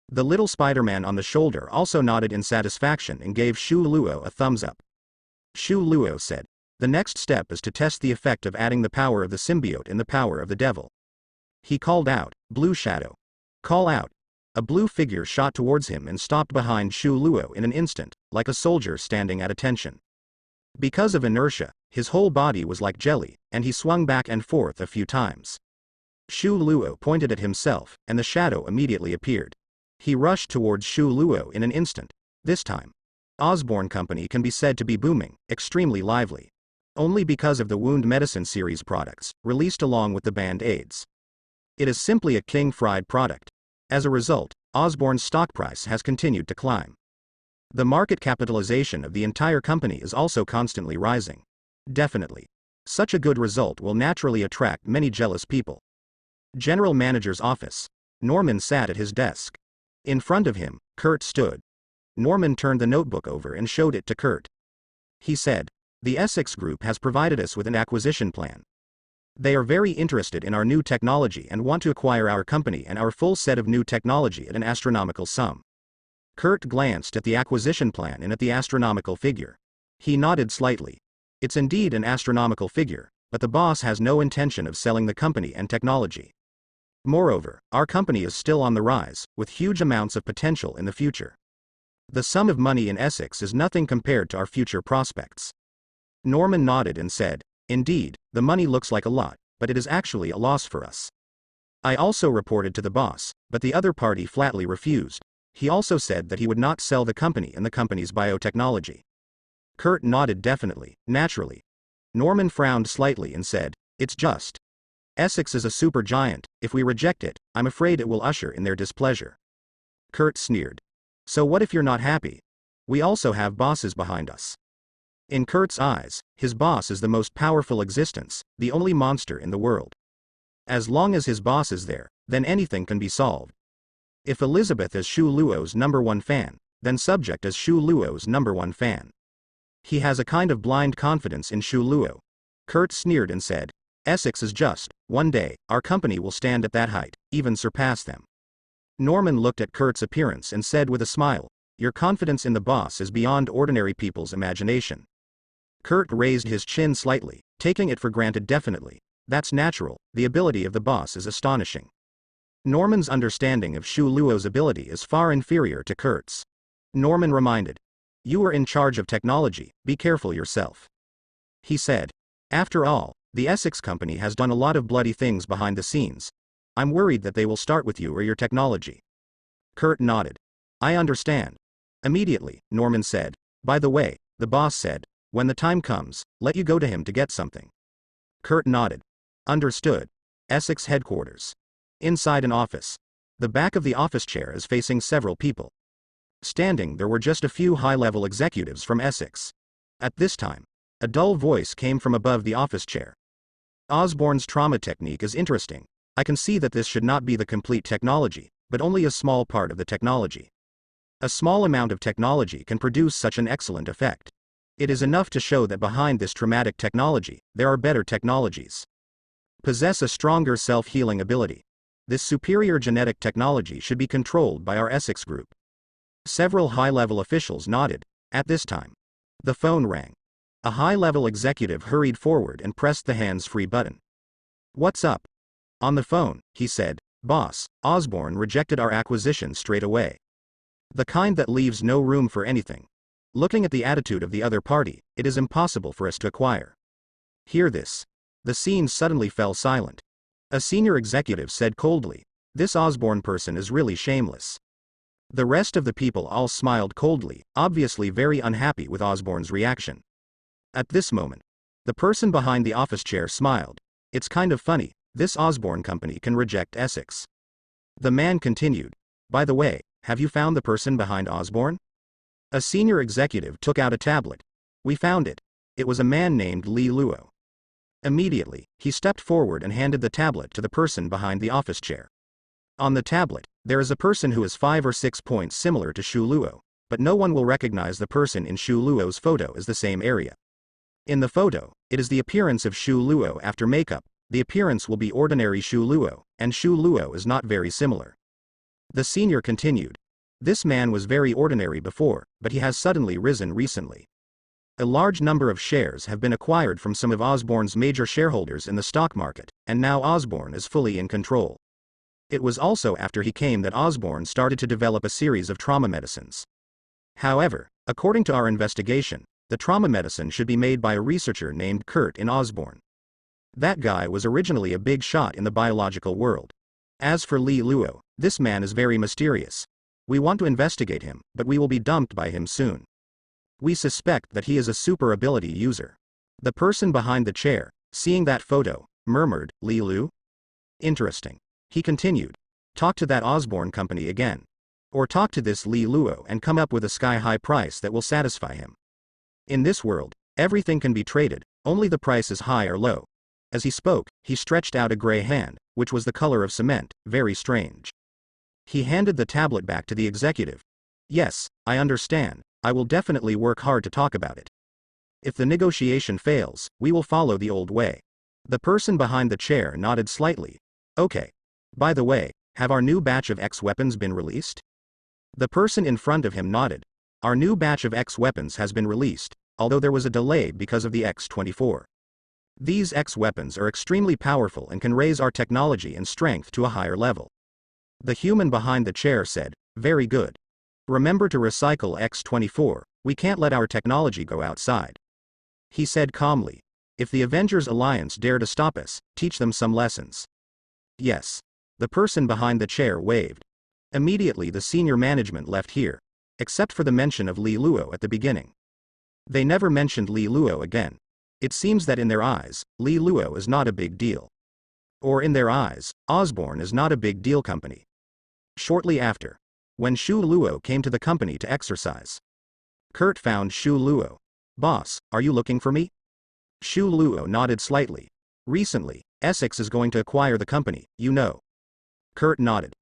The little Spider-Man on the shoulder also nodded in satisfaction and gave Shu Luo a thumbs up. Shu Luo said, "The next step is to test the effect of adding the power of the symbiote in the power of the devil." He called out, "Blue Shadow. Call out." A blue figure shot towards him and stopped behind Shu Luo in an instant, like a soldier standing at attention. Because of inertia, his whole body was like jelly, and he swung back and forth a few times. Shu Luo pointed at himself, and the shadow immediately appeared. He rushed towards Shu Luo in an instant. This time, Osborne Company can be said to be booming, extremely lively. Only because of the Wound Medicine series products, released along with the Band-Aids. It is simply a king-fried product. As a result, Osborne's stock price has continued to climb. The market capitalization of the entire company is also constantly rising. Definitely. Such a good result will naturally attract many jealous people. General Manager's office. Norman sat at his desk. In front of him, Kurt stood. Norman turned the notebook over and showed it to Kurt. He said, "The Essex Group has provided us with an acquisition plan. They are very interested in our new technology and want to acquire our company and our full set of new technology at an astronomical sum." Kurt glanced at the acquisition plan and at the astronomical figure. He nodded slightly. It's indeed an astronomical figure, but the boss has no intention of selling the company and technology. Moreover, our company is still on the rise, with huge amounts of potential in the future. The sum of money in Essex is nothing compared to our future prospects. Norman nodded and said, "Indeed, the money looks like a lot, but it is actually a loss for us." I also reported to the boss, but the other party flatly refused. He also said that he would not sell the company and the company's biotechnology. Kurt nodded definitely, naturally. Norman frowned slightly and said, "It's just. Essex is a supergiant. If we reject it, I'm afraid it will usher in their displeasure." Kurt sneered. "So what if you're not happy? We also have bosses behind us." In Kurt's eyes, his boss is the most powerful existence, the only monster in the world. As long as his boss is there, then anything can be solved. If Elizabeth is Shu Luo's #1 fan, then Subject is Shu Luo's #1 fan. He has a kind of blind confidence in Shu Luo. Kurt sneered and said, "Essex is just. One day, our company will stand at that height, even surpass them." Norman looked at Kurt's appearance and said with a smile, "Your confidence in the boss is beyond ordinary people's imagination." Kurt raised his chin slightly, taking it for granted definitely. That's natural, the ability of the boss is astonishing. Norman's understanding of Shu Luo's ability is far inferior to Kurt's. Norman reminded, "You are in charge of technology, be careful yourself." He said, "After all, the Essex company has done a lot of bloody things behind the scenes. I'm worried that they will start with you or your technology." Kurt nodded. "I understand." Immediately, Norman said, "By the way, the boss said, when the time comes, let you go to him to get something." Kurt nodded. "Understood." Essex headquarters. Inside an office. The back of the office chair is facing several people. Standing there were just a few high-level executives from Essex. At this time, a dull voice came from above the office chair. "Osborne's trauma technique is interesting. I can see that this should not be the complete technology, but only a small part of the technology. A small amount of technology can produce such an excellent effect. It is enough to show that behind this traumatic technology, there are better technologies. Possess a stronger self-healing ability. This superior genetic technology should be controlled by our Essex group." Several high-level officials nodded. At this time, the phone rang. A high-level executive hurried forward and pressed the hands-free button. "What's up?" On the phone, he said, "Boss, Osborne rejected our acquisition straight away. The kind that leaves no room for anything. Looking at the attitude of the other party, it is impossible for us to acquire." Hear this. The scene suddenly fell silent. A senior executive said coldly, "This Osborne person is really shameless." The rest of the people all smiled coldly, obviously very unhappy with Osborne's reaction. At this moment, the person behind the office chair smiled. "It's kind of funny, this Osborne company can reject Essex." The man continued, "By the way, have you found the person behind Osborne?" A senior executive took out a tablet. "We found it. It was a man named Li Luo." Immediately, he stepped forward and handed the tablet to the person behind the office chair. On the tablet, there is a person who is 5 or 6 points similar to Shu Luo, but no one will recognize the person in Shu Luo's photo as the same area. In the photo, it is the appearance of Shu Luo after makeup. The appearance will be ordinary Shu Luo, and Shu Luo is not very similar. The senior continued, "This man was very ordinary before, but he has suddenly risen recently. A large number of shares have been acquired from some of Osborne's major shareholders in the stock market, and now Osborne is fully in control. It was also after he came that Osborne started to develop a series of trauma medicines. However, according to our investigation, the trauma medicine should be made by a researcher named Kurt in Osborne. That guy was originally a big shot in the biological world. As for Li Luo, this man is very mysterious. We want to investigate him, but we will be dumped by him soon. We suspect that he is a super ability user." The person behind the chair, seeing that photo, murmured, "Li Lu? Interesting." He continued, "Talk to that Osborne company again. Or talk to this Li Luo and come up with a sky-high price that will satisfy him. In this world, everything can be traded, only the price is high or low." As he spoke, he stretched out a gray hand, which was the color of cement, very strange. He handed the tablet back to the executive. "Yes, I understand. I will definitely work hard to talk about it. If the negotiation fails, we will follow the old way." The person behind the chair nodded slightly. "Okay. By the way, have our new batch of X weapons been released?" The person in front of him nodded. "Our new batch of X weapons has been released, although there was a delay because of the X-24. These X weapons are extremely powerful and can raise our technology and strength to a higher level. The human behind the chair said, very good. Remember to recycle X-24, we can't let our technology go outside. He said calmly. If the Avengers Alliance dare to stop us, teach them some lessons. Yes. The person behind the chair waved. Immediately the senior management left here. Except for the mention of Li Luo at the beginning. They never mentioned Li Luo again. It seems that in their eyes, Li Luo is not a big deal. Or in their eyes, Osborne is not a big deal company. Shortly after, when Shu Luo came to the company to exercise, Kurt found Shu Luo. Boss, are you looking for me? Shu Luo nodded slightly. Recently, Essex is going to acquire the company, you know. Kurt nodded.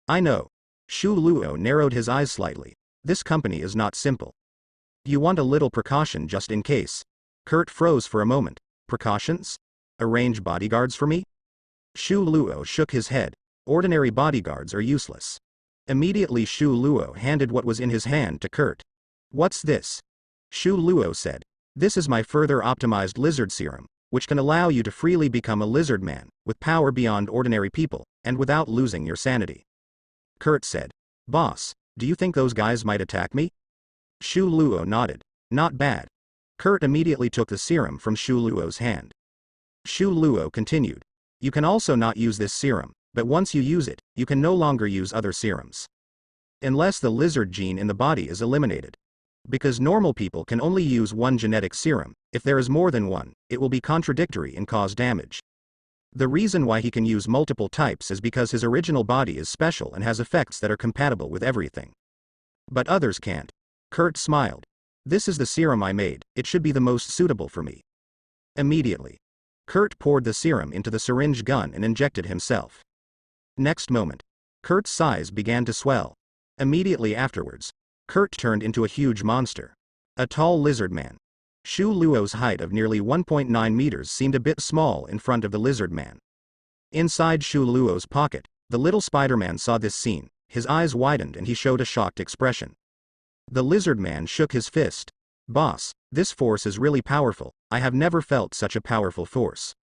I know. Shu Luo narrowed his eyes slightly. This company is not simple. You want a little precaution just in case. Kurt froze for a moment. Precautions? Arrange bodyguards for me? Shu Luo shook his head. Ordinary bodyguards are useless. Immediately Shu Luo handed what was in his hand to Kurt. What's this? Shu Luo said. This is my further optimized lizard serum, which can allow you to freely become a lizard man, with power beyond ordinary people, and without losing your sanity. Kurt said. Boss, do you think those guys might attack me? Shu Luo nodded. Not bad. Kurt immediately took the serum from Shu Luo's hand. Shu Luo continued. You can also not use this serum, but once you use it, you can no longer use other serums. Unless the lizard gene in the body is eliminated. Because normal people can only use one genetic serum, if there is more than one, it will be contradictory and cause damage. The reason why he can use multiple types is because his original body is special and has effects that are compatible with everything. But others can't. Kurt smiled. This is the serum I made, it should be the most suitable for me. Immediately, Kurt poured the serum into the syringe gun and injected himself. Next moment, Kurt's size began to swell. Immediately afterwards, Kurt turned into a huge monster. A tall lizard man. Shu Luo's height of nearly 1.9 meters seemed a bit small in front of the lizard man. Inside Shu Luo's pocket, the little Spider-Man saw this scene, his eyes widened and he showed a shocked expression. The lizard man shook his fist. Boss, this force is really powerful, I have never felt such a powerful force.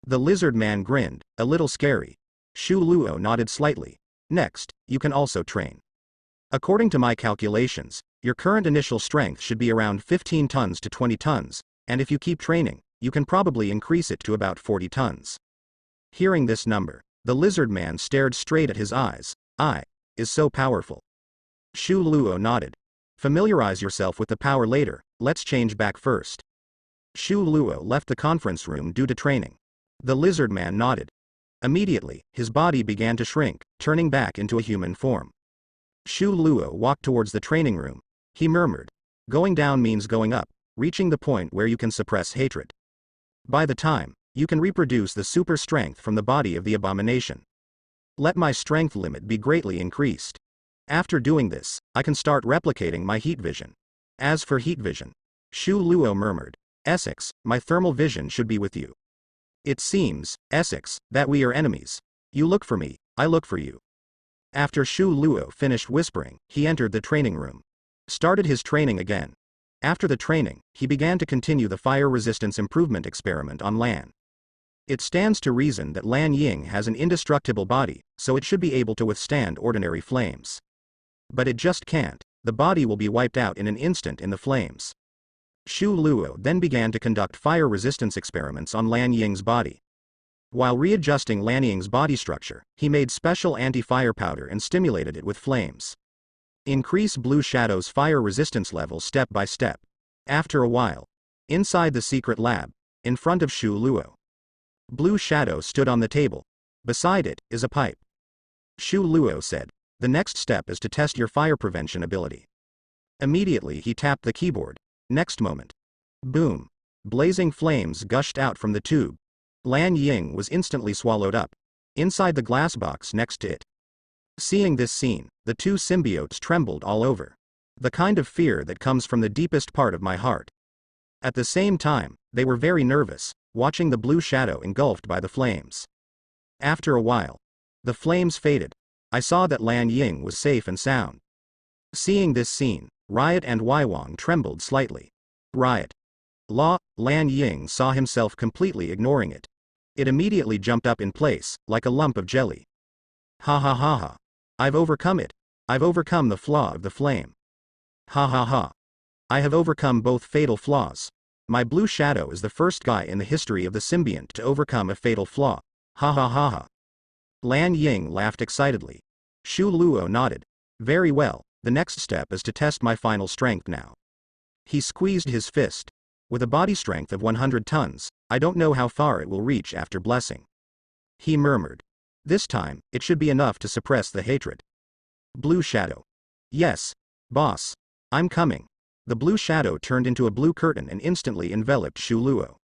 The lizard man grinned, a little scary. Shu Luo nodded slightly. Next, you can also train. According to my calculations, your current initial strength should be around 15 tons to 20 tons, and if you keep training, you can probably increase it to about 40 tons. Hearing this number, the lizard man stared straight at his eyes. Is so powerful. Shu Luo nodded. Familiarize yourself with the power later, let's change back first. Shu Luo left the conference room due to training. The lizard man nodded. Immediately, his body began to shrink, turning back into a human form. Shu Luo walked towards the training room. He murmured. Going down means going up, reaching the point where you can suppress hatred. By the time, you can reproduce the super strength from the body of the abomination. Let my strength limit be greatly increased. After doing this, I can start replicating my heat vision. As for heat vision, Shu Luo murmured. Essex, my thermal vision should be with you. It seems, Essex, that we are enemies. You look for me, I look for you. After Shu Luo finished whispering, he entered the training room. Started his training again. After the training, he began to continue the fire resistance improvement experiment on Lan. It stands to reason that Lan Ying has an indestructible body, so it should be able to withstand ordinary flames. But it just can't, the body will be wiped out in an instant in the flames. Shu Luo then began to conduct fire resistance experiments on Lan Ying's body. While readjusting Lan Ying's body structure, he made special anti-fire powder and stimulated it with flames. Increase Blue Shadow's fire resistance level step by step. After a while, inside the secret lab, in front of Shu Luo, Blue Shadow stood on the table. Beside it is a pipe. Shu Luo said, the next step is to test your fire prevention ability. Immediately he tapped the keyboard. Next moment. Boom. Blazing flames gushed out from the tube. Lan Ying was instantly swallowed up. Inside the glass box next to it. Seeing this scene, the two symbiotes trembled all over. The kind of fear that comes from the deepest part of my heart. At the same time, they were very nervous, watching the blue shadow engulfed by the flames. After a while, the flames faded. I saw that Lan Ying was safe and sound. Seeing this scene, Riot and Waiwang trembled slightly. Riot. Lan Ying saw himself completely ignoring it. It immediately jumped up in place, like a lump of jelly. Ha ha ha ha. I've overcome it. I've overcome the flaw of the flame. Ha ha ha. I have overcome both fatal flaws. My blue shadow is the first guy in the history of the symbiont to overcome a fatal flaw. Ha ha ha ha. Lan Ying laughed excitedly. Shu Luo nodded. Very well, the next step is to test my final strength now. He squeezed his fist. With a body strength of 100 tons, I don't know how far it will reach after blessing. He murmured. This time, it should be enough to suppress the hatred. Blue shadow. Yes, boss. I'm coming. The blue shadow turned into a blue curtain and instantly enveloped Shu Luo.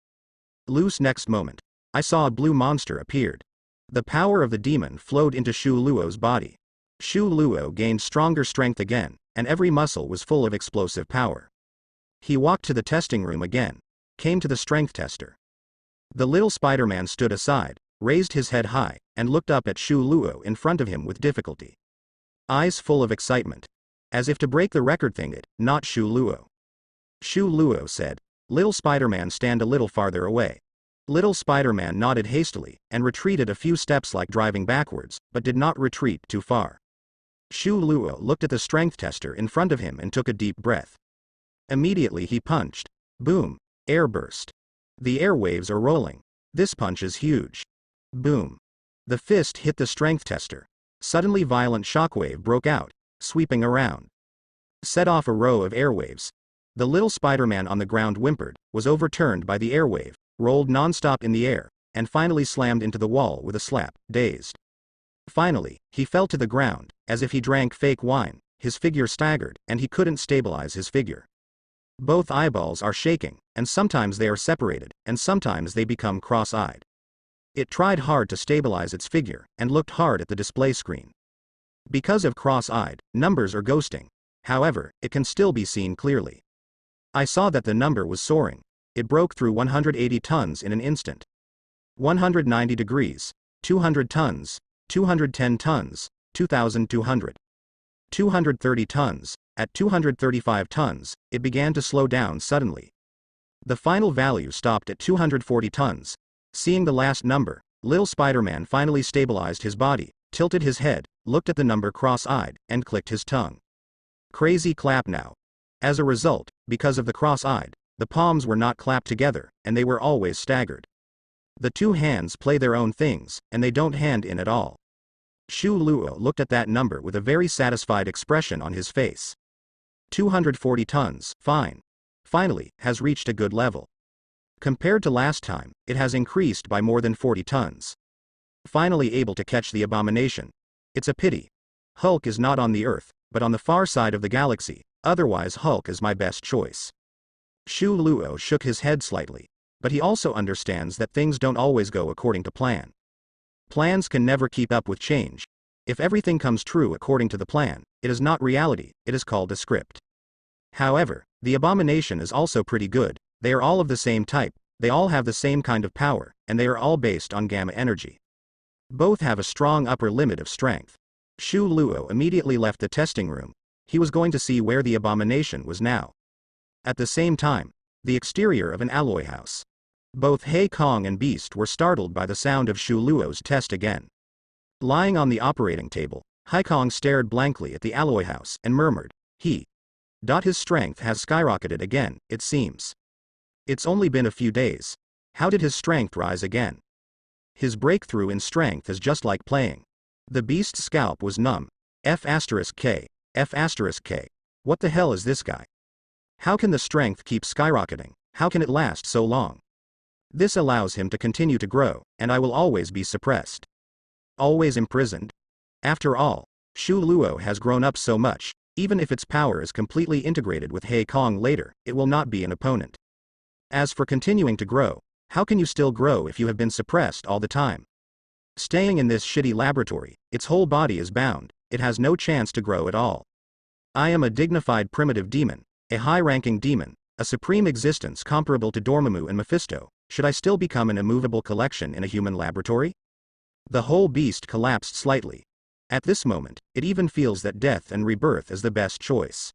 Lu's next moment, I saw a blue monster appeared. The power of the demon flowed into Shu Luo's body. Shu Luo gained stronger strength again, and every muscle was full of explosive power. He walked to the testing room again, came to the strength tester. The little Spider-Man stood aside, raised his head high, and looked up at Shu Luo in front of him with difficulty. Eyes full of excitement. As if to break the record thing it, not Shu Luo. Shu Luo said, Little Spider-Man, stand a little farther away. Little Spider-Man nodded hastily, and retreated a few steps like driving backwards, but did not retreat too far. Shu Luo looked at the strength tester in front of him and took a deep breath. Immediately he punched. Boom. Air burst. The airwaves are rolling. This punch is huge. Boom. The fist hit the strength tester. Suddenly violent shockwave broke out, sweeping around. Set off a row of airwaves. The little Spider-Man on the ground whimpered, was overturned by the airwave, rolled non-stop in the air, and finally slammed into the wall with a slap, dazed. Finally, he fell to the ground, as if he drank fake wine, his figure staggered, and he couldn't stabilize his figure. Both eyeballs are shaking, and sometimes they are separated, and sometimes they become cross-eyed. It tried hard to stabilize its figure, and looked hard at the display screen. Because of cross-eyed, numbers are ghosting. However, it can still be seen clearly. I saw that the number was soaring. It broke through 180 tons in an instant. 190 degrees, 200 tons, 210 tons, 2,200. 230 tons, at 235 tons, it began to slow down suddenly. The final value stopped at 240 tons. Seeing the last number, Lil Spider-Man finally stabilized his body, tilted his head, looked at the number cross-eyed, and clicked his tongue. Crazy clap now. As a result, because of the cross-eyed, the palms were not clapped together, and they were always staggered. The two hands play their own things, and they don't hand in at all. Shu Luo looked at that number with a very satisfied expression on his face. 240 tons, fine. Finally, has reached a good level. Compared to last time, it has increased by more than 40 tons. Finally able to catch the abomination. It's a pity. Hulk is not on the Earth, but on the far side of the galaxy, otherwise Hulk is my best choice. Shu Luo shook his head slightly, but he also understands that things don't always go according to plan. Plans can never keep up with change. If everything comes true according to the plan, it is not reality, it is called a script. However, the abomination is also pretty good. They are all of the same type, they all have the same kind of power, and they are all based on gamma energy. Both have a strong upper limit of strength. Shu Luo immediately left the testing room. He was going to see where the abomination was now. At the same time, the exterior of an alloy house. Both Hei Kong and Beast were startled by the sound of Shu Luo's test again. Lying on the operating table, Hei Kong stared blankly at the alloy house and murmured, His strength has skyrocketed again, it seems. It's only been a few days. How did his strength rise again? His breakthrough in strength is just like playing. The Beast's scalp was numb. F*K. F*K. What the hell is this guy? How can the strength keep skyrocketing? How can it last so long? This allows him to continue to grow, and I will always be suppressed. Always imprisoned? After all, Shu Luo has grown up so much, even if its power is completely integrated with Hei Kong later, it will not be an opponent. As for continuing to grow, how can you still grow if you have been suppressed all the time? Staying in this shitty laboratory, its whole body is bound, it has no chance to grow at all. I am a dignified primitive demon, a high-ranking demon, a supreme existence comparable to Dormammu and Mephisto. Should I still become an immovable collection in a human laboratory? The whole beast collapsed slightly. At this moment, it even feels that death and rebirth is the best choice.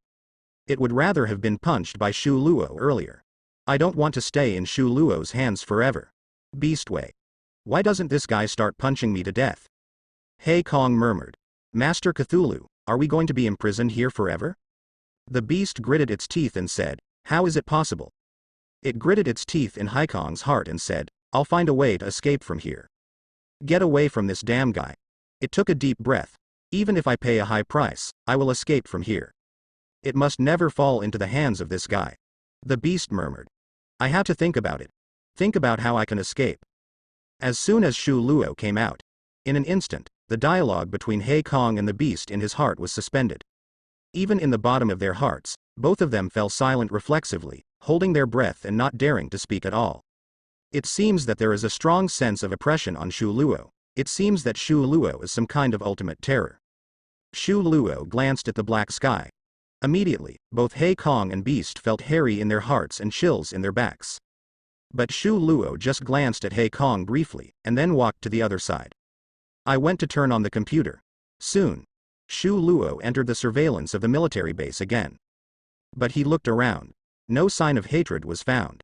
It would rather have been punched by Shu Luo earlier. I don't want to stay in Shu Luo's hands forever. Beastway. Why doesn't this guy start punching me to death? Hei Kong murmured. Master Cthulhu, are we going to be imprisoned here forever? The beast gritted its teeth and said, how is it possible? It gritted its teeth in Hei Kong's heart and said, I'll find a way to escape from here. Get away from this damn guy. It took a deep breath. Even if I pay a high price, I will escape from here. It must never fall into the hands of this guy. The beast murmured. I have to think about it. Think about how I can escape. As soon as Shu Luo came out, in an instant, the dialogue between Hei Kong and the beast in his heart was suspended. Even in the bottom of their hearts, both of them fell silent reflexively, holding their breath and not daring to speak at all. It seems that there is a strong sense of oppression on Shu Luo. It seems that Shu Luo is some kind of ultimate terror. Shu Luo glanced at the black sky. Immediately, both Hei Kong and Beast felt hairy in their hearts and chills in their backs. But Shu Luo just glanced at Hei Kong briefly, and then walked to the other side. I went to turn on the computer. Soon. Shu Luo entered the surveillance of the military base again. But he looked around. No sign of hatred was found.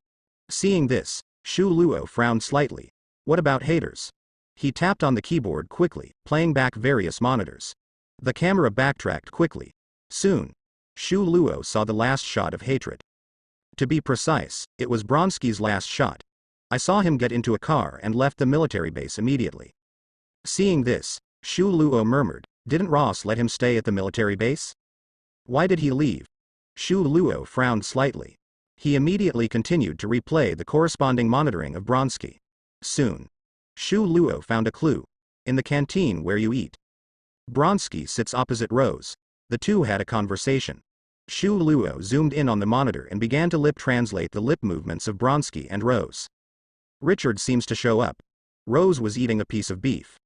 Seeing this, Shu Luo frowned slightly. What about haters? He tapped on the keyboard quickly, playing back various monitors. The camera backtracked quickly. Soon. Shu Luo saw the last shot of hatred. To be precise, it was Bronsky's last shot. I saw him get into a car and left the military base immediately. Seeing this, Shu Luo murmured, didn't Ross let him stay at the military base? Why did he leave? Shu Luo frowned slightly. He immediately continued to replay the corresponding monitoring of Bronsky. Soon. Shu Luo found a clue. In the canteen where you eat. Bronsky sits opposite Rose. The two had a conversation. Shu Luo zoomed in on the monitor and began to lip translate the lip movements of Bronsky and Rose. Richard seems to show up. Rose was eating a piece of beef.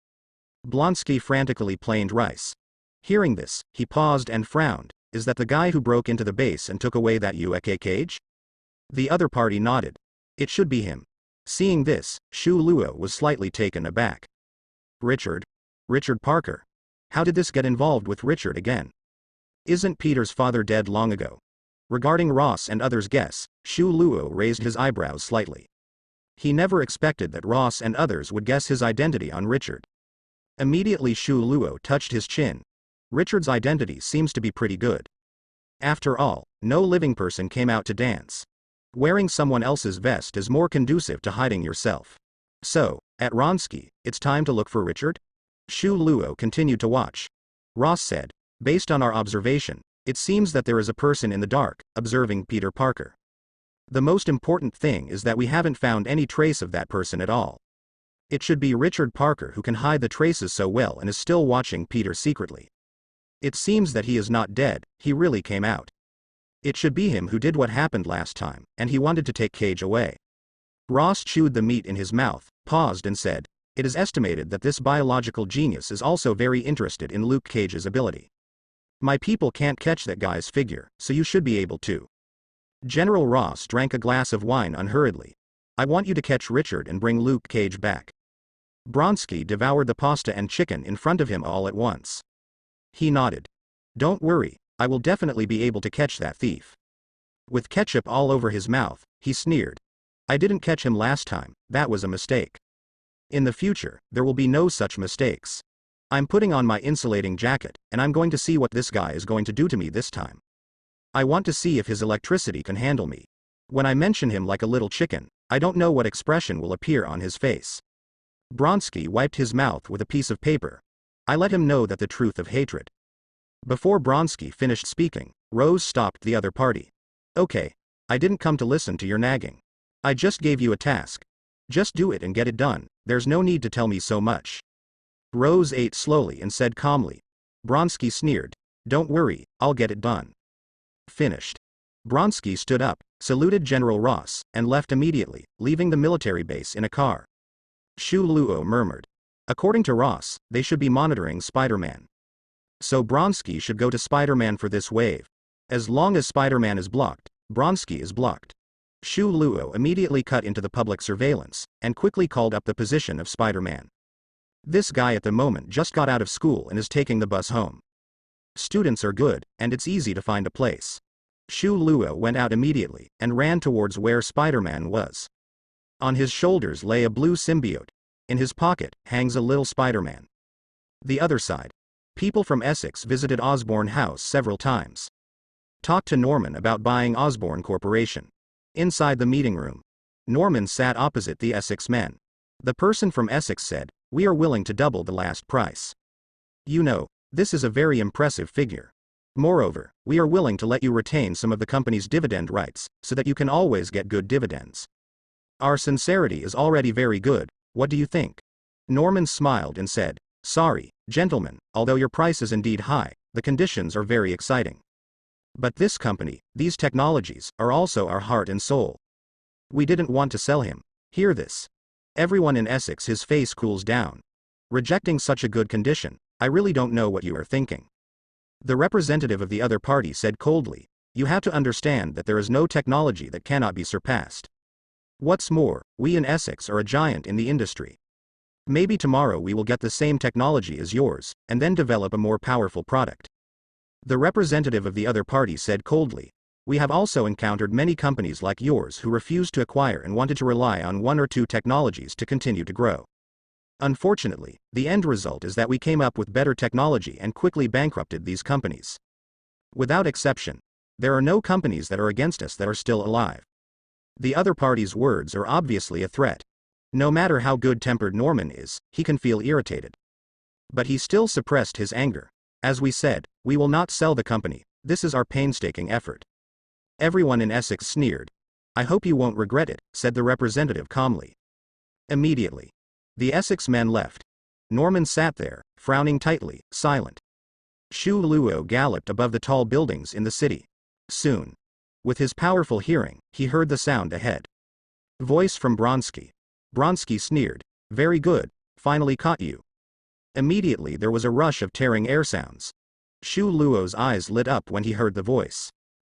Blonsky frantically planed rice. Hearing this, he paused and frowned. Is that the guy who broke into the base and took away that UAK cage? The other party nodded. It should be him. Seeing this, Shu Luo was slightly taken aback. Richard? Richard Parker? How did this get involved with Richard again? Isn't Peter's father dead long ago? Regarding Ross and others' guess, Shu Luo raised his eyebrows slightly. He never expected that Ross and others would guess his identity on Richard. Immediately Shu Luo touched his chin. Richard's identity seems to be pretty good. After all, no living person came out to dance. Wearing someone else's vest is more conducive to hiding yourself. So, at Ronsky, it's time to look for Richard? Shu Luo continued to watch. Ross said, based on our observation, it seems that there is a person in the dark, observing Peter Parker. The most important thing is that we haven't found any trace of that person at all. It should be Richard Parker who can hide the traces so well and is still watching Peter secretly. It seems that he is not dead, he really came out. It should be him who did what happened last time, and he wanted to take Cage away. Ross chewed the meat in his mouth, paused and said, it is estimated that this biological genius is also very interested in Luke Cage's ability. My people can't catch that guy's figure, so you should be able to. General Ross drank a glass of wine unhurriedly. I want you to catch Richard and bring Luke Cage back. Bronsky devoured the pasta and chicken in front of him all at once. He nodded. Don't worry, I will definitely be able to catch that thief. With ketchup all over his mouth, he sneered. I didn't catch him last time, that was a mistake. In the future, there will be no such mistakes. I'm putting on my insulating jacket, and I'm going to see what this guy is going to do to me this time. I want to see if his electricity can handle me. When I mention him like a little chicken, I don't know what expression will appear on his face. Bronsky wiped his mouth with a piece of paper. I let him know that the truth of hatred. Before Bronsky finished speaking, Rose stopped the other party. Okay, I didn't come to listen to your nagging. I just gave you a task. Just do it and get it done, there's no need to tell me so much. Rose ate slowly and said calmly. Bronsky sneered. Don't worry, I'll get it done. Finished. Bronsky stood up, saluted General Ross, and left immediately, leaving the military base in a car. Shu Luo murmured. According to Ross, they should be monitoring Spider-Man. So Bronsky should go to Spider-Man for this wave. As long as Spider-Man is blocked, Bronsky is blocked. Shu Luo immediately cut into the public surveillance, and quickly called up the position of Spider-Man. This guy at the moment just got out of school and is taking the bus home. Students are good, and it's easy to find a place. Shu Luo went out immediately, and ran towards where Spider-Man was. On his shoulders lay a blue symbiote. In his pocket hangs a little Spider-Man. The other side. People from Essex visited Osborne House several times. Talked to Norman about buying Osborne Corporation. Inside the meeting room, Norman sat opposite the Essex men. The person from Essex said, "We are willing to double the last price. You know, this is a very impressive figure. Moreover, we are willing to let you retain some of the company's dividend rights, so that you can always get good dividends. Our sincerity is already very good, what do you think?" Norman smiled and said, "Sorry, gentlemen, although your price is indeed high, the conditions are very exciting. But this company, these technologies, are also our heart and soul. We didn't want to sell him. Hear this." Everyone in Essex, his face cools down. Rejecting such a good condition, I really don't know what you are thinking. The representative of the other party said coldly, "You have to understand that there is no technology that cannot be surpassed. What's more, we in Essex are a giant in the industry. Maybe tomorrow we will get the same technology as yours, and then develop a more powerful product." The representative of the other party said coldly, "We have also encountered many companies like yours who refused to acquire and wanted to rely on one or two technologies to continue to grow. Unfortunately, the end result is that we came up with better technology and quickly bankrupted these companies. Without exception, there are no companies that are against us that are still alive." The other party's words are obviously a threat. No matter how good-tempered Norman is, he can feel irritated. But he still suppressed his anger. "As we said, we will not sell the company, this is our painstaking effort." Everyone in Essex sneered. "I hope you won't regret it," said the representative calmly. Immediately, the Essex men left. Norman sat there, frowning tightly, silent. Shu Luo galloped above the tall buildings in the city. Soon, with his powerful hearing, he heard the sound ahead. Voice from Bronsky. Bronsky sneered, "Very good, finally caught you." Immediately there was a rush of tearing air sounds. Shu Luo's eyes lit up when he heard the voice.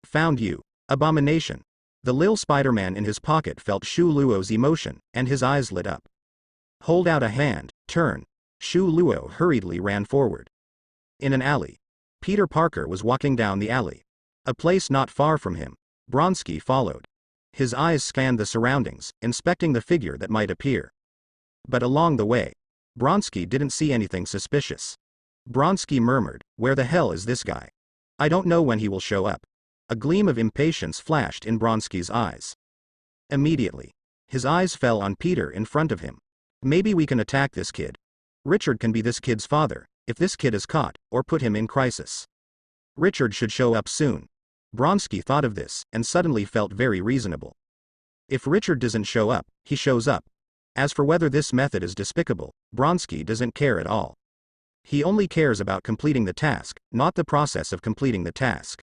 "Found you, abomination." The lil Spider-Man in his pocket felt Shu Luo's emotion, and his eyes lit up. "Hold out a hand, turn." Shu Luo hurriedly ran forward. In an alley. Peter Parker was walking down the alley. A place not far from him. Bronsky followed. His eyes scanned the surroundings, inspecting the figure that might appear. But along the way, Bronsky didn't see anything suspicious. Bronsky murmured, "Where the hell is this guy? I don't know when he will show up." A gleam of impatience flashed in Bronsky's eyes. Immediately, his eyes fell on Peter in front of him. "Maybe we can attack this kid. Richard can be this kid's father, if this kid is caught, or put him in crisis. Richard should show up soon." Bronsky thought of this, and suddenly felt very reasonable. If Richard doesn't show up, he shows up. As for whether this method is despicable, Bronsky doesn't care at all. He only cares about completing the task, not the process of completing the task.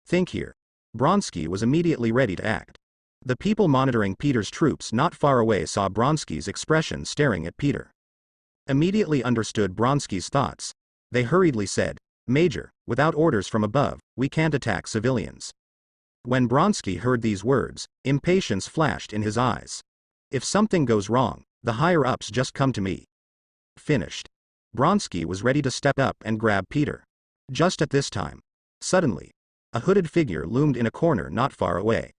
Think here. Bronsky was immediately ready to act. The people monitoring Peter's troops not far away saw Bronsky's expression staring at Peter. Immediately understood Bronsky's thoughts. They hurriedly said, "Major, without orders from above, we can't attack civilians." When Bronsky heard these words, impatience flashed in his eyes. "If something goes wrong, the higher-ups just come to me." Finished. Bronsky was ready to step up and grab Peter. Just at this time, suddenly, a hooded figure loomed in a corner not far away.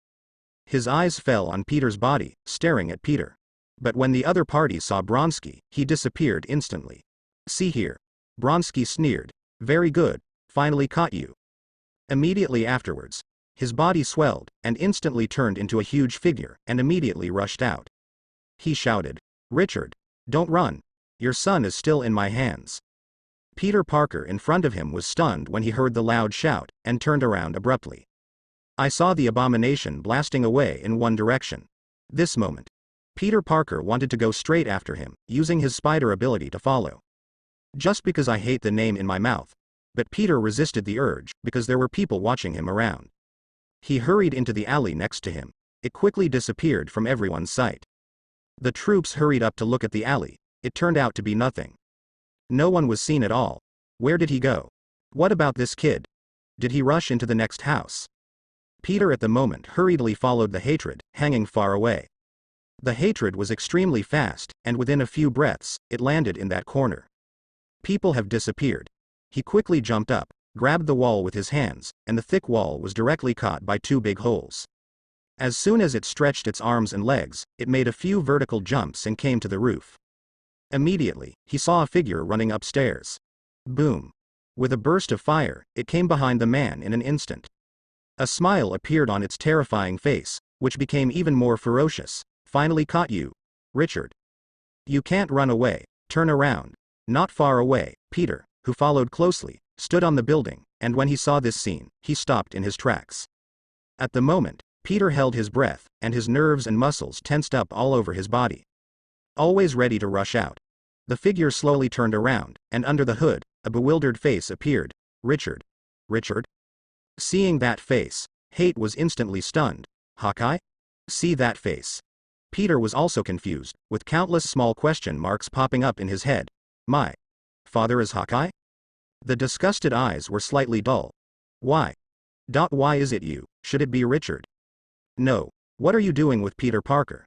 His eyes fell on Peter's body, staring at Peter. But when the other party saw Bronsky, he disappeared instantly. "See here." Bronsky sneered, "Very good, finally caught you." Immediately afterwards, his body swelled, and instantly turned into a huge figure, and immediately rushed out. He shouted, "Richard, don't run. Your son is still in my hands." Peter Parker in front of him was stunned when he heard the loud shout, and turned around abruptly. I saw the abomination blasting away in one direction. This moment, Peter Parker wanted to go straight after him, using his spider ability to follow. Just because I hate the name in my mouth. But Peter resisted the urge, because there were people watching him around. He hurried into the alley next to him. It quickly disappeared from everyone's sight. The troops hurried up to look at the alley. It turned out to be nothing. No one was seen at all. Where did he go? What about this kid? Did he rush into the next house? Peter at the moment hurriedly followed the hatred, hanging far away. The hatred was extremely fast, and within a few breaths, it landed in that corner. People have disappeared. He quickly jumped up, grabbed the wall with his hands, and the thick wall was directly caught by two big holes. As soon as it stretched its arms and legs, it made a few vertical jumps and came to the roof. Immediately, he saw a figure running upstairs. Boom! With a burst of fire, it came behind the man in an instant. A smile appeared on its terrifying face, which became even more ferocious. Finally caught you, Richard. You can't run away, turn around. Not far away, Peter, who followed closely, stood on the building, and when he saw this scene, he stopped in his tracks. At the moment, Peter held his breath, and his nerves and muscles tensed up all over his body. Always ready to rush out. The figure slowly turned around, and under the hood, a bewildered face appeared. Richard. Richard? Seeing that face, Hate was instantly stunned. Hawkeye? See that face. Peter was also confused, with countless small question marks popping up in his head. My father is Hawkeye? The disgusted eyes were slightly dull. Why? Why is it you? Should it be Richard? No. What are you doing with Peter Parker?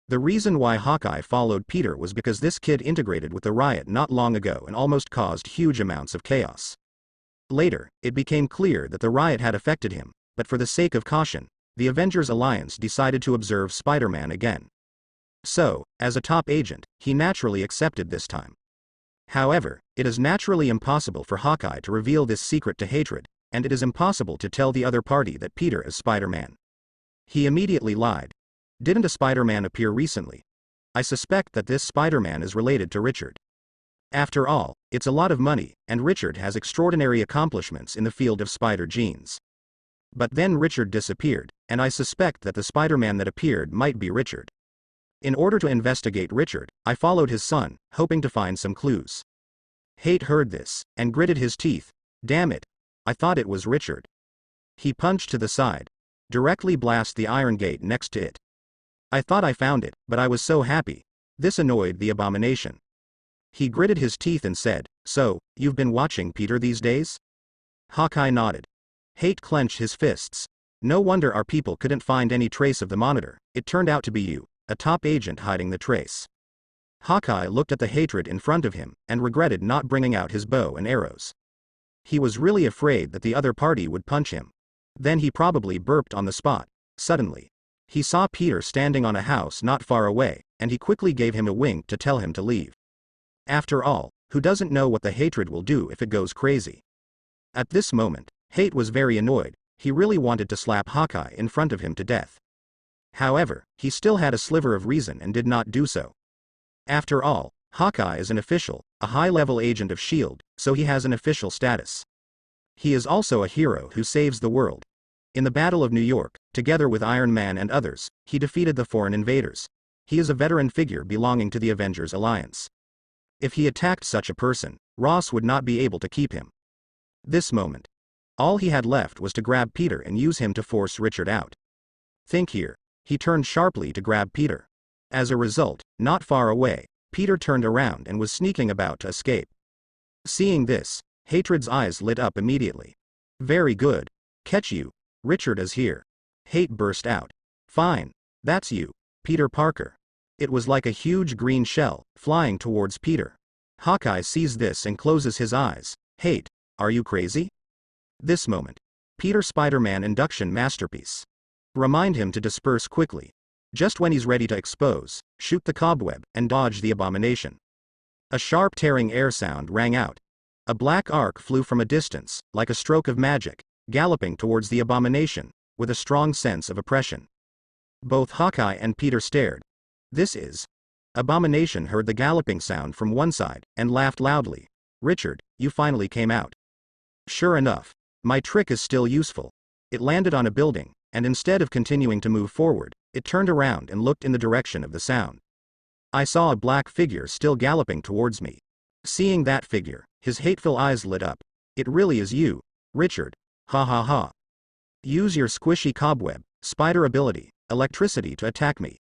The reason why Hawkeye followed Peter was because this kid integrated with the riot not long ago and almost caused huge amounts of chaos. Later, it became clear that the riot had affected him, but for the sake of caution, the Avengers Alliance decided to observe Spider-Man again. So, as a top agent, he naturally accepted this time. However, it is naturally impossible for Hawkeye to reveal this secret to Hatred, and it is impossible to tell the other party that Peter is Spider-Man. He immediately lied. Didn't a Spider-Man appear recently? I suspect that this Spider-Man is related to Richard. After all, it's a lot of money, and Richard has extraordinary accomplishments in the field of spider genes. But then Richard disappeared, and I suspect that the Spider-Man that appeared might be Richard. In order to investigate Richard, I followed his son, hoping to find some clues. Hate heard this, and gritted his teeth. Damn it. I thought it was Richard. He punched to the side. Directly blast the iron gate next to it. I thought I found it, but I was so happy. This annoyed the abomination. He gritted his teeth and said, So, you've been watching Peter these days? Hawkeye nodded. Hate clenched his fists. No wonder our people couldn't find any trace of the monitor. It turned out to be you, a top agent hiding the trace. Hawkeye looked at the Hatred in front of him, and regretted not bringing out his bow and arrows. He was really afraid that the other party would punch him. Then he probably burped on the spot. Suddenly, he saw Peter standing on a house not far away, and he quickly gave him a wink to tell him to leave. After all, who doesn't know what the Hatred will do if it goes crazy? At this moment, Hate was very annoyed. He really wanted to slap Hawkeye in front of him to death. However, he still had a sliver of reason and did not do so. After all, Hawkeye is an official, a high-level agent of S.H.I.E.L.D., so he has an official status. He is also a hero who saves the world. In the Battle of New York, together with Iron Man and others, he defeated the foreign invaders. He is a veteran figure belonging to the Avengers Alliance. If he attacked such a person, Ross would not be able to keep him. This moment. All he had left was to grab Peter and use him to force Richard out. Think here. He turned sharply to grab Peter. As a result, not far away, Peter turned around and was sneaking about to escape. Seeing this, Hatred's eyes lit up immediately. Very good. Catch you. Richard is here. Hate burst out. Fine. That's you, Peter Parker. It was like a huge green shell, flying towards Peter. Hawkeye sees this and closes his eyes. Hate, are you crazy? This moment. Peter Spider-Man induction masterpiece. Remind him to disperse quickly. Just when he's ready to expose, shoot the cobweb, and dodge the abomination. A sharp tearing air sound rang out. A black arc flew from a distance, like a stroke of magic, galloping towards the abomination, with a strong sense of oppression. Both Hawkeye and Peter stared. This is. Abomination heard the galloping sound from one side, and laughed loudly. Richard, you finally came out. Sure enough. My trick is still useful. It landed on a building, and instead of continuing to move forward, it turned around and looked in the direction of the sound. I saw a black figure still galloping towards me. Seeing that figure, his hateful eyes lit up. It really is you, Richard. Ha ha ha. Use your squishy cobweb, spider ability, electricity to attack me.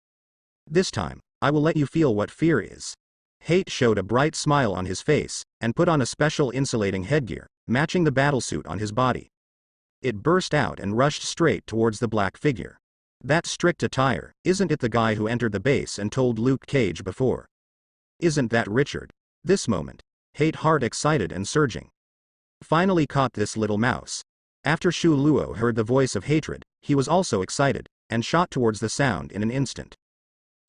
This time, I will let you feel what fear is. Hate showed a bright smile on his face, and put on a special insulating headgear, matching the battlesuit on his body. It burst out and rushed straight towards the black figure. That strict attire, isn't it the guy who entered the base and told Luke Cage before? Isn't that Richard? This moment. Hate heart excited and surging. Finally caught this little mouse. After Shu Luo heard the voice of hatred, he was also excited, and shot towards the sound in an instant.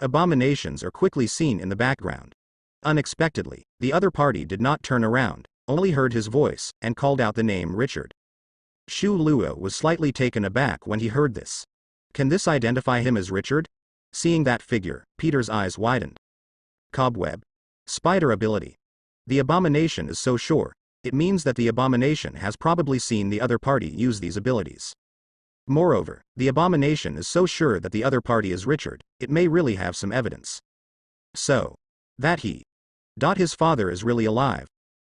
Abominations are quickly seen in the background. Unexpectedly, the other party did not turn around, only heard his voice, and called out the name Richard. Shu Luo was slightly taken aback when he heard this. Can this identify him as Richard? Seeing that figure, Peter's eyes widened. Cobweb. Spider ability. The abomination is so sure, it means that the abomination has probably seen the other party use these abilities. Moreover, the abomination is so sure that the other party is Richard, it may really have some evidence. So, that his father is really alive.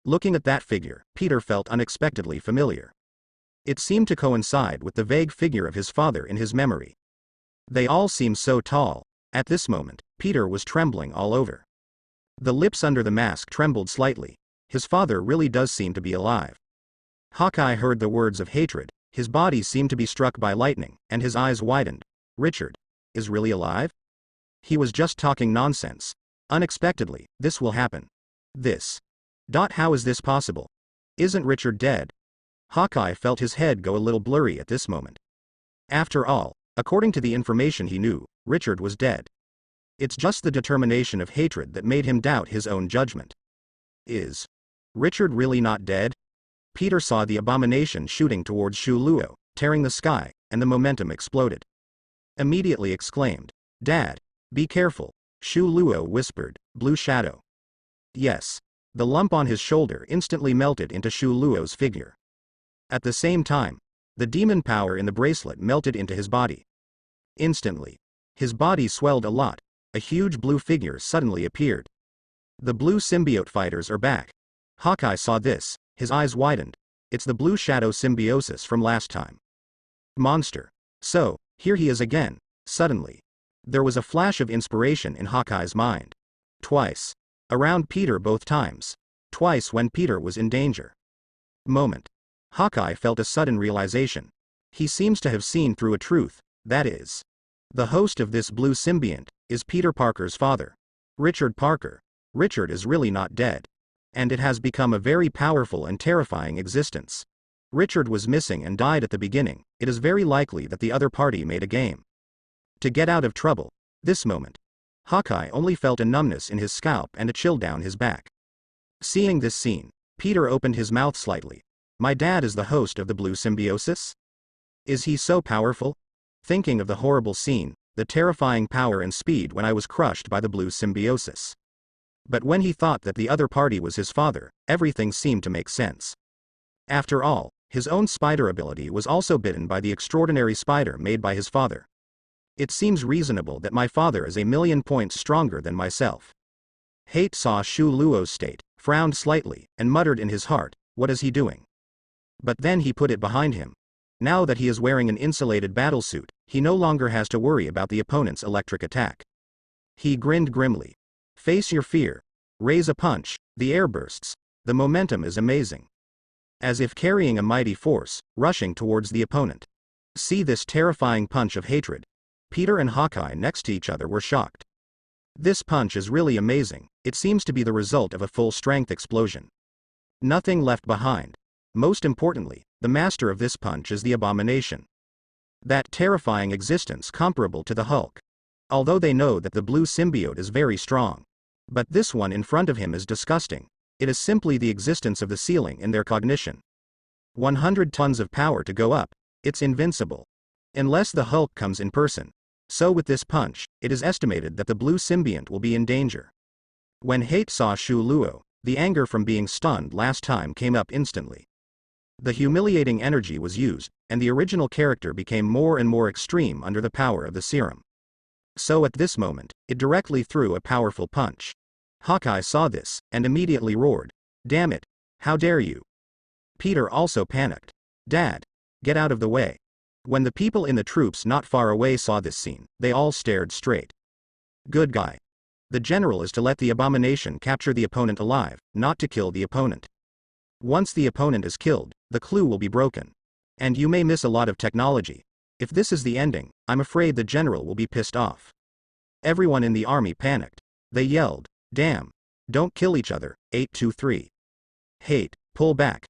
Looking at that figure, Peter felt unexpectedly familiar. It seemed to coincide with the vague figure of his father in his memory. They all seem so tall. At this moment, Peter was trembling all over. The lips under the mask trembled slightly. His father really does seem to be alive. Hawkeye heard the words of hatred, his body seemed to be struck by lightning, and his eyes widened. Richard is really alive? He was just talking nonsense. Unexpectedly, this will happen. How is this possible? Isn't Richard dead? Hawkeye felt his head go a little blurry at this moment. After all, according to the information he knew, Richard was dead. It's just the determination of hatred that made him doubt his own judgment. Is Richard really not dead? Peter saw the abomination shooting towards Shu Luo, tearing the sky, and the momentum exploded. Immediately exclaimed, "Dad, be careful," Shu Luo whispered, "Blue shadow." Yes. The lump on his shoulder instantly melted into Shu Luo's figure. At the same time, the demon power in the bracelet melted into his body. Instantly, his body swelled a lot. A huge blue figure suddenly appeared. The blue symbiote fighters are back. Hawkeye saw this, his eyes widened. It's the blue shadow symbiosis from last time. Monster. So, here he is again. Suddenly, there was a flash of inspiration in Hawkeye's mind. Twice. Around Peter both times. Twice when Peter was in danger. Moment. Hawkeye felt a sudden realization. He seems to have seen through a truth, that is, the host of this blue symbiont is Peter Parker's father. Richard Parker. Richard is really not dead. And it has become a very powerful and terrifying existence. Richard was missing and died at the beginning. It is very likely that the other party made a game to get out of trouble. This moment, Hawkeye only felt a numbness in his scalp and a chill down his back. Seeing this scene, Peter opened his mouth slightly. My dad is the host of the blue symbiosis? Is he so powerful? Thinking of the horrible scene, the terrifying power and speed when I was crushed by the blue symbiosis. But when he thought that the other party was his father, everything seemed to make sense. After all, his own spider ability was also bitten by the extraordinary spider made by his father. It seems reasonable that my father is a million points stronger than myself. Hate saw Shu Luo's state, frowned slightly, and muttered in his heart, what is he doing? But then he put it behind him. Now that he is wearing an insulated battlesuit, he no longer has to worry about the opponent's electric attack. He grinned grimly. Face your fear. Raise a punch, the air bursts. The momentum is amazing. As if carrying a mighty force, rushing towards the opponent. See this terrifying punch of hatred. Peter and Hawkeye next to each other were shocked. This punch is really amazing, it seems to be the result of a full-strength explosion. Nothing left behind. Most importantly, the master of this punch is the abomination. That terrifying existence comparable to the Hulk. Although they know that the blue symbiote is very strong. But this one in front of him is disgusting. It is simply the existence of the ceiling in their cognition. 100 tons of power to go up. It's invincible. Unless the Hulk comes in person. So with this punch, it is estimated that the blue symbiont will be in danger. When Hate saw Shu Luo, the anger from being stunned last time came up instantly. The humiliating energy was used, and the original character became more and more extreme under the power of the serum. So at this moment, it directly threw a powerful punch. Hawkeye saw this, and immediately roared, "Damn it! How dare you!" Peter also panicked. "Dad! Get out of the way!" When the people in the troops not far away saw this scene, they all stared straight. Good guy. The general is to let the abomination capture the opponent alive, not to kill the opponent. Once the opponent is killed, the clue will be broken. And you may miss a lot of technology. If this is the ending, I'm afraid the general will be pissed off. Everyone in the army panicked. They yelled, "Damn! Don't kill each other, 823. Hate, pull back.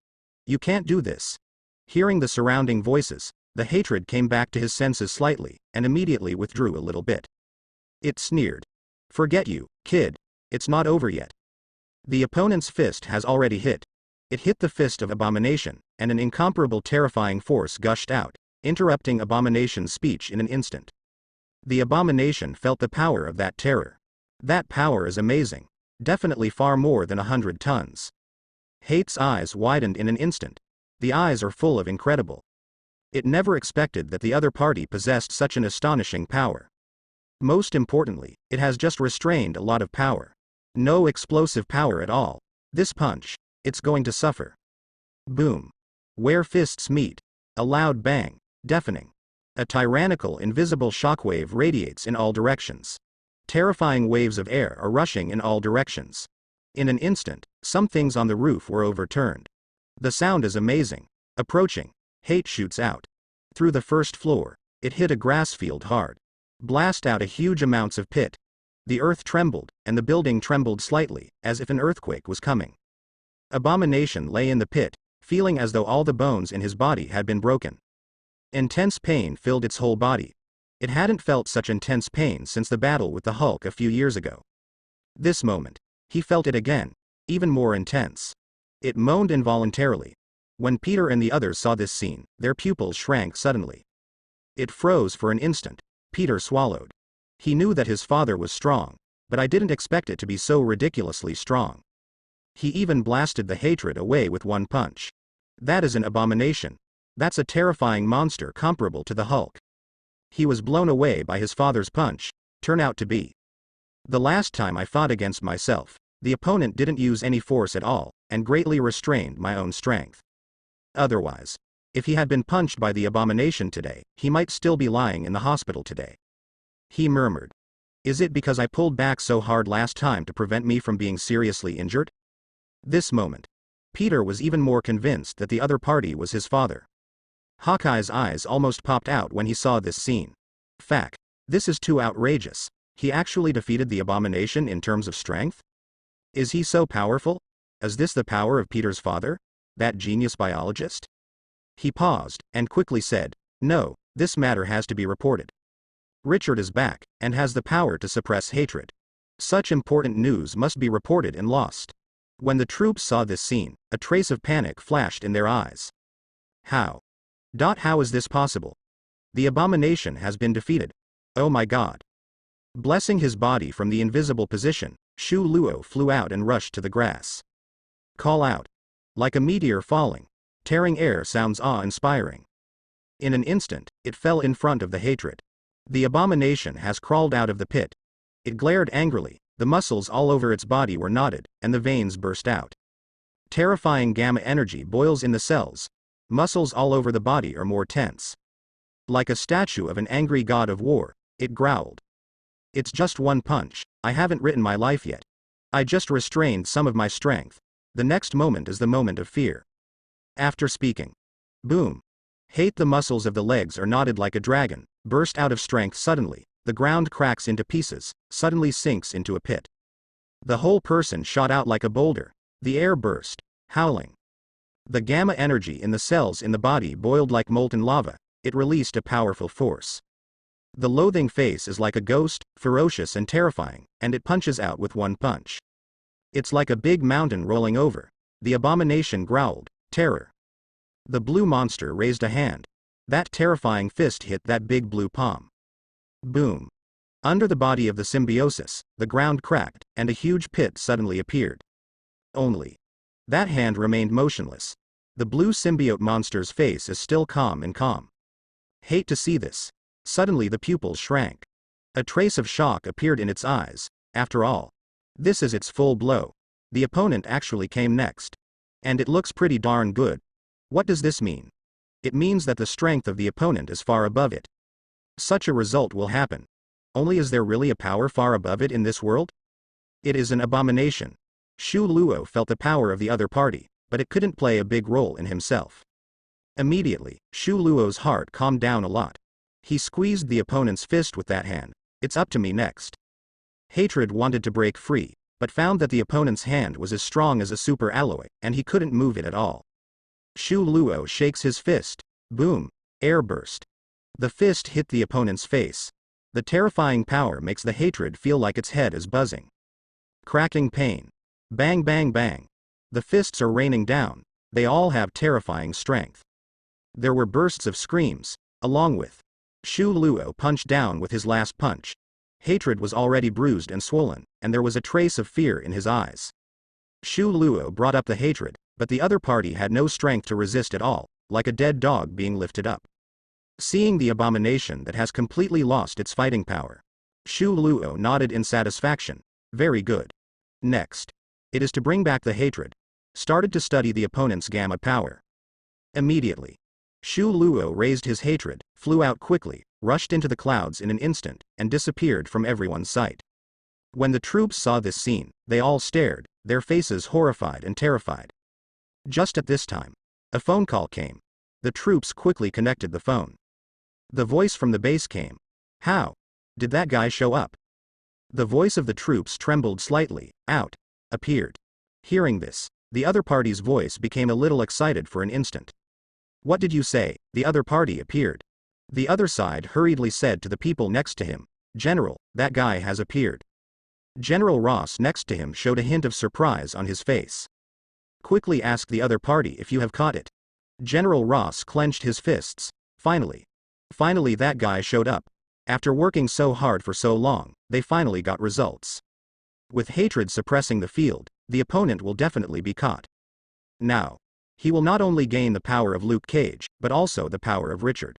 You can't do this. Hearing the surrounding voices, the hatred came back to his senses slightly, and immediately withdrew a little bit. It sneered. Forget you, kid. It's not over yet. The opponent's fist has already hit. It hit the fist of Abomination, and an incomparable terrifying force gushed out, interrupting Abomination's speech in an instant. The Abomination felt the power of that terror. That power is amazing. Definitely far more than 100 tons. Hate's eyes widened in an instant. The eyes are full of incredible. It never expected that the other party possessed such an astonishing power. Most importantly, it has just restrained a lot of power. No explosive power at all. This punch, it's going to suffer. Boom. Where fists meet. A loud bang, deafening. A tyrannical invisible shockwave radiates in all directions. Terrifying waves of air are rushing in all directions. In an instant, some things on the roof were overturned. The sound is amazing. Approaching. Hate shoots out. Through the first floor, it hit a grass field hard. Blast out a huge amounts of pit. The earth trembled, and the building trembled slightly, as if an earthquake was coming. Abomination lay in the pit, feeling as though all the bones in his body had been broken. Intense pain filled its whole body. It hadn't felt such intense pain since the battle with the Hulk a few years ago. This moment, he felt it again, even more intense. It moaned involuntarily. When Peter and the others saw this scene, their pupils shrank suddenly. It froze for an instant. Peter swallowed. He knew that his father was strong, but I didn't expect it to be so ridiculously strong. He even blasted the hatred away with one punch. That is an abomination. That's a terrifying monster comparable to the Hulk. He was blown away by his father's punch, turn out to be. The last time I fought against myself, the opponent didn't use any force at all, and greatly restrained my own strength. Otherwise, if he had been punched by the abomination today, he might still be lying in the hospital today. He murmured. Is it because I pulled back so hard last time to prevent me from being seriously injured? This moment, Peter was even more convinced that the other party was his father. Hawkeye's eyes almost popped out when he saw this scene. Fact, this is too outrageous. He actually defeated the abomination in terms of strength? Is he so powerful? Is this the power of Peter's father? That genius biologist? He paused, and quickly said, no, this matter has to be reported. Richard is back, and has the power to suppress hatred. Such important news must be reported and lost. When the troops saw this scene, a trace of panic flashed in their eyes. How? How is this possible? The abomination has been defeated. Oh my God. Blessing his body from the invisible position, Shu Luo flew out and rushed to the grass. Call out. Like a meteor falling. Tearing air sounds awe-inspiring. In an instant, it fell in front of the hatred. The abomination has crawled out of the pit. It glared angrily, the muscles all over its body were knotted, and the veins burst out. Terrifying gamma energy boils in the cells. Muscles all over the body are more tense. Like a statue of an angry god of war, it growled. It's just one punch, I haven't written my life yet. I just restrained some of my strength. The next moment is the moment of fear. After speaking. Boom. Hate the muscles of the legs are knotted like a dragon, burst out of strength suddenly, the ground cracks into pieces, suddenly sinks into a pit. The whole person shot out like a boulder. The air burst, howling. The gamma energy in the cells in the body boiled like molten lava, it released a powerful force. The loathing face is like a ghost, ferocious and terrifying, and it punches out with one punch. It's like a big mountain rolling over. The abomination growled, terror. The blue monster raised a hand. That terrifying fist hit that big blue palm. Boom. Under the body of the symbiosis, the ground cracked, and a huge pit suddenly appeared. Only. That hand remained motionless. The blue symbiote monster's face is still calm and calm. Hate to see this. Suddenly the pupils shrank. A trace of shock appeared in its eyes. After all, this is its full blow. The opponent actually came next. And it looks pretty darn good. What does this mean? It means that the strength of the opponent is far above it. Such a result will happen. Only is there really a power far above it in this world? It is an abomination. Shu Luo felt the power of the other party, but it couldn't play a big role in himself. Immediately, Shu Luo's heart calmed down a lot. He squeezed the opponent's fist with that hand. It's up to me next. Hatred wanted to break free, but found that the opponent's hand was as strong as a super alloy, and he couldn't move it at all. Shu Luo shakes his fist. Boom. Air burst. The fist hit the opponent's face. The terrifying power makes the hatred feel like its head is buzzing. Cracking pain. Bang bang bang. The fists are raining down. They all have terrifying strength. There were bursts of screams, along with Shu Luo punched down with his last punch. Hatred was already bruised and swollen, and there was a trace of fear in his eyes. Shu Luo brought up the hatred, but the other party had no strength to resist at all, like a dead dog being lifted up. Seeing the abomination that has completely lost its fighting power, Shu Luo nodded in satisfaction. Very good. Next. It is to bring back the hatred. Started to study the opponent's gamma power. Immediately. Shu Luo raised his hatred, flew out quickly, rushed into the clouds in an instant, and disappeared from everyone's sight. When the troops saw this scene, they all stared, their faces horrified and terrified. Just at this time, a phone call came. The troops quickly connected the phone. The voice from the base came. How did that guy show up? The voice of the troops trembled slightly. Out. Appeared. Hearing this, the other party's voice became a little excited for an instant. What did you say? The other party appeared. The other side hurriedly said to the people next to him, General, that guy has appeared. General Ross next to him showed a hint of surprise on his face. Quickly asked the other party if you have caught it. General Ross clenched his fists. Finally that guy showed up. After working so hard for so long, they finally got results. With hatred suppressing the field, the opponent will definitely be caught. Now, he will not only gain the power of Luke Cage, but also the power of Richard.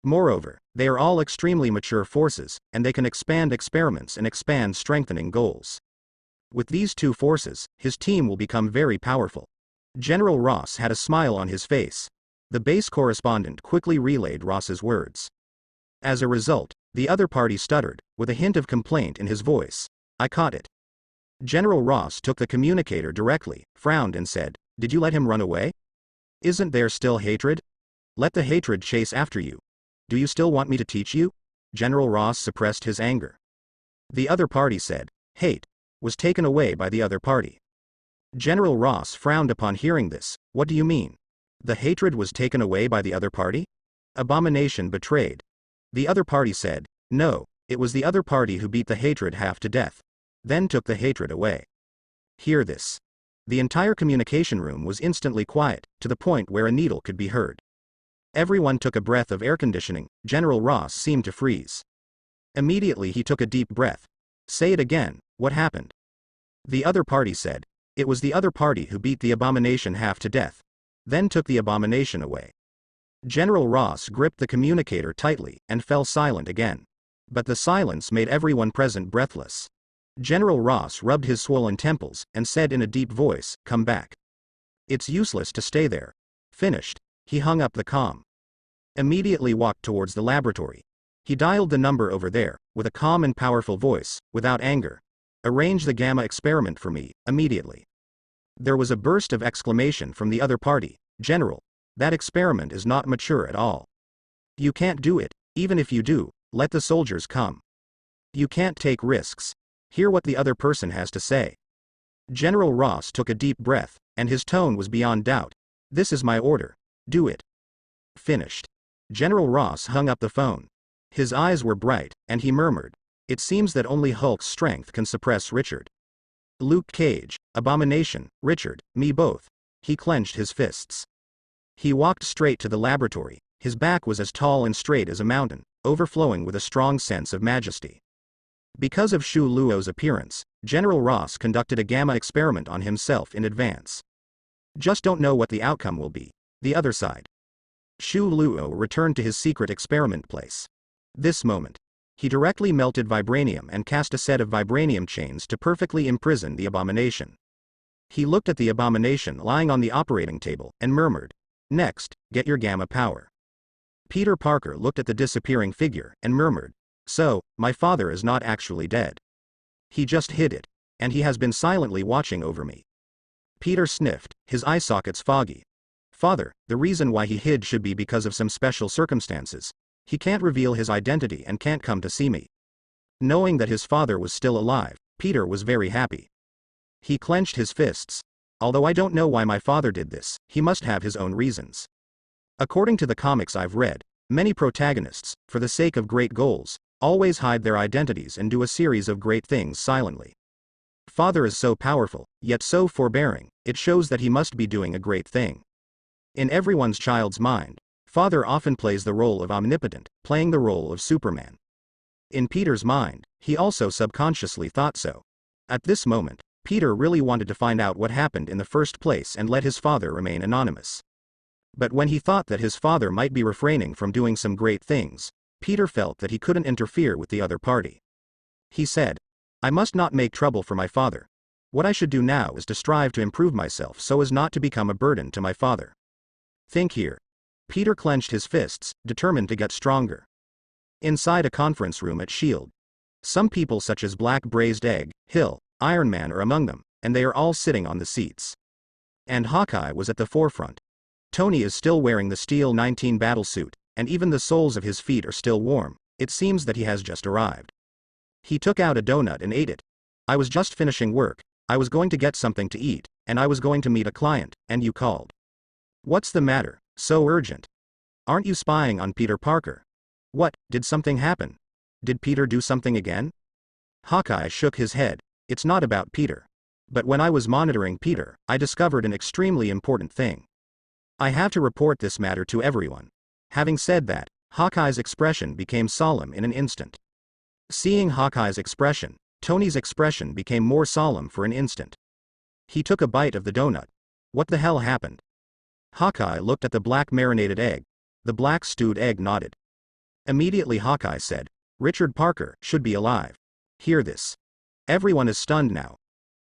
Moreover, they are all extremely mature forces, and they can expand experiments and expand strengthening goals. With these two forces, his team will become very powerful. General Ross had a smile on his face. The base correspondent quickly relayed Ross's words. As a result, the other party stuttered, with a hint of complaint in his voice. I caught it. General Ross took the communicator directly, frowned and said, Did you let him run away? Isn't there still hatred? Let the hatred chase after you. Do you still want me to teach you? General Ross suppressed his anger. The other party said, Hate was taken away by the other party. General Ross frowned upon hearing this. What do you mean? The hatred was taken away by the other party? Abomination betrayed. The other party said, No, it was the other party who beat the hatred half to death, then took the hatred away. Hear this. The entire communication room was instantly quiet, to the point where a needle could be heard. Everyone took a breath of air conditioning. General Ross seemed to freeze. Immediately he took a deep breath. Say it again, what happened? The other party said, It was the other party who beat the abomination half to death, then took the abomination away. General Ross gripped the communicator tightly, and fell silent again. But the silence made everyone present breathless. General Ross rubbed his swollen temples, and said in a deep voice, Come back. It's useless to stay there. Finished. He hung up the comm. Immediately walked towards the laboratory. He dialed the number over there, with a calm and powerful voice, without anger. Arrange the gamma experiment for me, immediately. There was a burst of exclamation from the other party. General, that experiment is not mature at all. You can't do it. Even if you do, let the soldiers come. You can't take risks. Hear what the other person has to say. General Ross took a deep breath, and his tone was beyond doubt. This is my order. Do it. Finished. General Ross hung up the phone. His eyes were bright, and he murmured, It seems that only Hulk's strength can suppress Richard. Luke Cage, Abomination, Richard, me both. He clenched his fists. He walked straight to the laboratory. His back was as tall and straight as a mountain, overflowing with a strong sense of majesty. Because of Shu Luo's appearance, General Ross conducted a gamma experiment on himself in advance. Just don't know what the outcome will be. The other side. Shu Luo returned to his secret experiment place. This moment. He directly melted vibranium and cast a set of vibranium chains to perfectly imprison the abomination. He looked at the abomination lying on the operating table, and murmured, Next, get your gamma power. Peter Parker looked at the disappearing figure, and murmured, So, my father is not actually dead. He just hid it, and he has been silently watching over me. Peter sniffed, his eye sockets foggy. Father, the reason why he hid should be because of some special circumstances. He can't reveal his identity and can't come to see me. Knowing that his father was still alive, Peter was very happy. He clenched his fists. Although I don't know why my father did this, he must have his own reasons. According to the comics I've read, many protagonists, for the sake of great goals, always hide their identities and do a series of great things silently. Father is so powerful, yet so forbearing, it shows that he must be doing a great thing. In everyone's child's mind, father often plays the role of omnipotent, playing the role of Superman. In Peter's mind, he also subconsciously thought so. At this moment, Peter really wanted to find out what happened in the first place and let his father remain anonymous. But when he thought that his father might be refraining from doing some great things, Peter felt that he couldn't interfere with the other party. He said, I must not make trouble for my father. What I should do now is to strive to improve myself so as not to become a burden to my father. Think here. Peter clenched his fists, determined to get stronger. Inside a conference room at S.H.I.E.L.D. Some people such as Black Braised Egg, Hill, Iron Man are among them, and they are all sitting on the seats. And Hawkeye was at the forefront. Tony is still wearing the Steel 19 battlesuit, and even the soles of his feet are still warm. It seems that he has just arrived. He took out a donut and ate it. I was just finishing work, I was going to get something to eat, and I was going to meet a client, and you called. What's the matter, so urgent? Aren't you spying on Peter Parker? What, did something happen? Did Peter do something again? Hawkeye shook his head. It's not about Peter. But when I was monitoring Peter, I discovered an extremely important thing. I have to report this matter to everyone. Having said that, Hawkeye's expression became solemn in an instant. Seeing Hawkeye's expression, Tony's expression became more solemn for an instant. He took a bite of the donut. What the hell happened? Hawkeye looked at the black marinated egg. The black stewed egg nodded. Immediately Hawkeye said, Richard Parker should be alive. Hear this. Everyone is stunned now.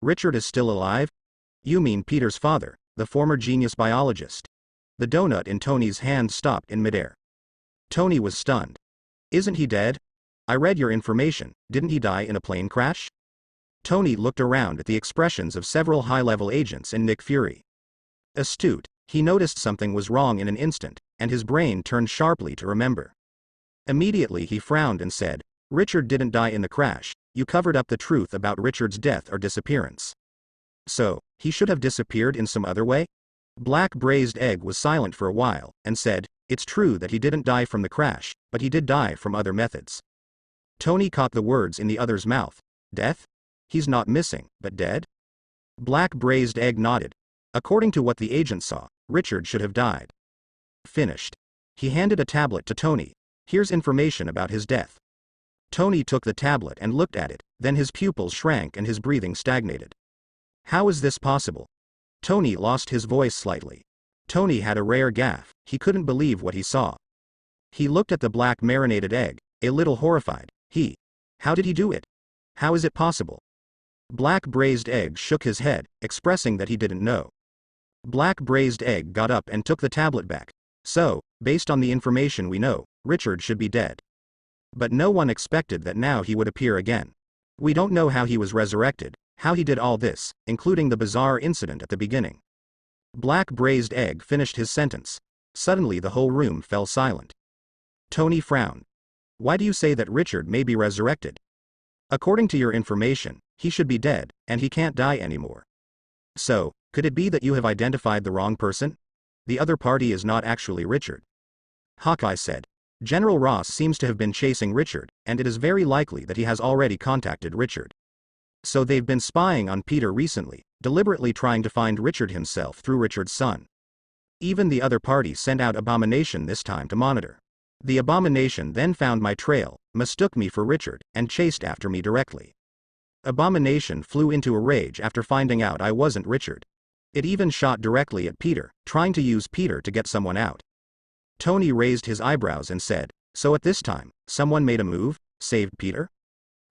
Richard is still alive? You mean Peter's father, the former genius biologist? The donut in Tony's hand stopped in midair. Tony was stunned. Isn't he dead? I read your information, didn't he die in a plane crash? Tony looked around at the expressions of several high-level agents and Nick Fury. Astute, he noticed something was wrong in an instant, and his brain turned sharply to remember. Immediately he frowned and said, Richard didn't die in the crash, you covered up the truth about Richard's death or disappearance. So, he should have disappeared in some other way? Black Braised Egg was silent for a while, and said, It's true that he didn't die from the crash, but he did die from other methods. Tony caught the words in the other's mouth. Death? He's not missing, but dead? Black Braised Egg nodded. According to what the agent saw, Richard should have died. Finished. He handed a tablet to Tony. Here's information about his death. Tony took the tablet and looked at it, then his pupils shrank and his breathing stagnated. How is this possible? Tony lost his voice slightly. Tony had a rare gaffe, he couldn't believe what he saw. He looked at the black marinated egg, a little horrified. How did he do it? How is it possible? Black Braised Egg shook his head, expressing that he didn't know. Black Braised Egg got up and took the tablet back. So, based on the information we know, Richard should be dead. But no one expected that now he would appear again. We don't know how he was resurrected, how he did all this, including the bizarre incident at the beginning. Black Braised Egg finished his sentence. Suddenly the whole room fell silent. Tony frowned. Why do you say that Richard may be resurrected? According to your information, he should be dead, and he can't die anymore. So, could it be that you have identified the wrong person? The other party is not actually Richard. Hawkeye said. General Ross seems to have been chasing Richard, and it is very likely that he has already contacted Richard. So they've been spying on Peter recently, deliberately trying to find Richard himself through Richard's son. Even the other party sent out Abomination this time to monitor. The Abomination then found my trail, mistook me for Richard, and chased after me directly. Abomination flew into a rage after finding out I wasn't Richard. It even shot directly at Peter, trying to use Peter to get someone out. Tony raised his eyebrows and said, So at this time, someone made a move, saved Peter?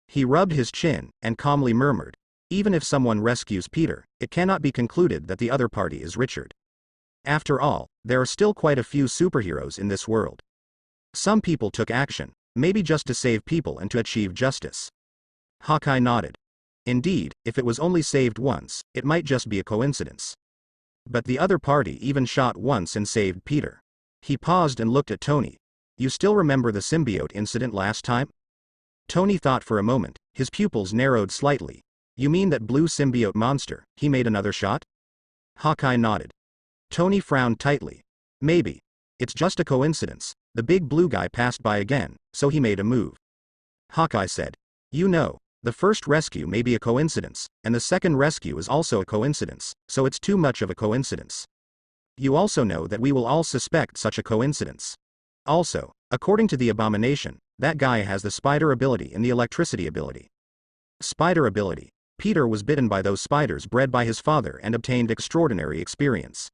He rubbed his chin, and calmly murmured, Even if someone rescues Peter, it cannot be concluded that the other party is Richard. After all, there are still quite a few superheroes in this world. Some people took action, maybe just to save people and to achieve justice. Hawkeye nodded. Indeed, if it was only saved once, it might just be a coincidence. But the other party even shot once and saved Peter. He paused and looked at Tony. You still remember the symbiote incident last time? Tony thought for a moment, his pupils narrowed slightly. You mean that blue symbiote monster, he made another shot? Hawkeye nodded. Tony frowned tightly. Maybe. It's just a coincidence. The big blue guy passed by again, so he made a move. Hawkeye said. You know, the first rescue may be a coincidence, and the second rescue is also a coincidence, so it's too much of a coincidence. You also know that we will all suspect such a coincidence. Also, according to the abomination, that guy has the spider ability and the electricity ability. Spider ability. Peter was bitten by those spiders bred by his father and obtained extraordinary experience.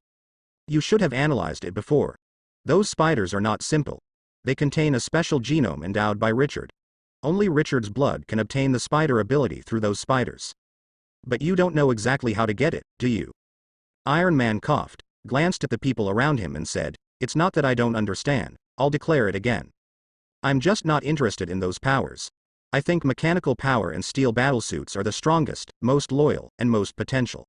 You should have analyzed it before. Those spiders are not simple. They contain a special genome endowed by Richard. Only Richard's blood can obtain the spider ability through those spiders. But you don't know exactly how to get it, do you? Iron Man coughed, glanced at the people around him and said, It's not that I don't understand, I'll declare it again. I'm just not interested in those powers. I think mechanical power and steel battlesuits are the strongest, most loyal, and most potential.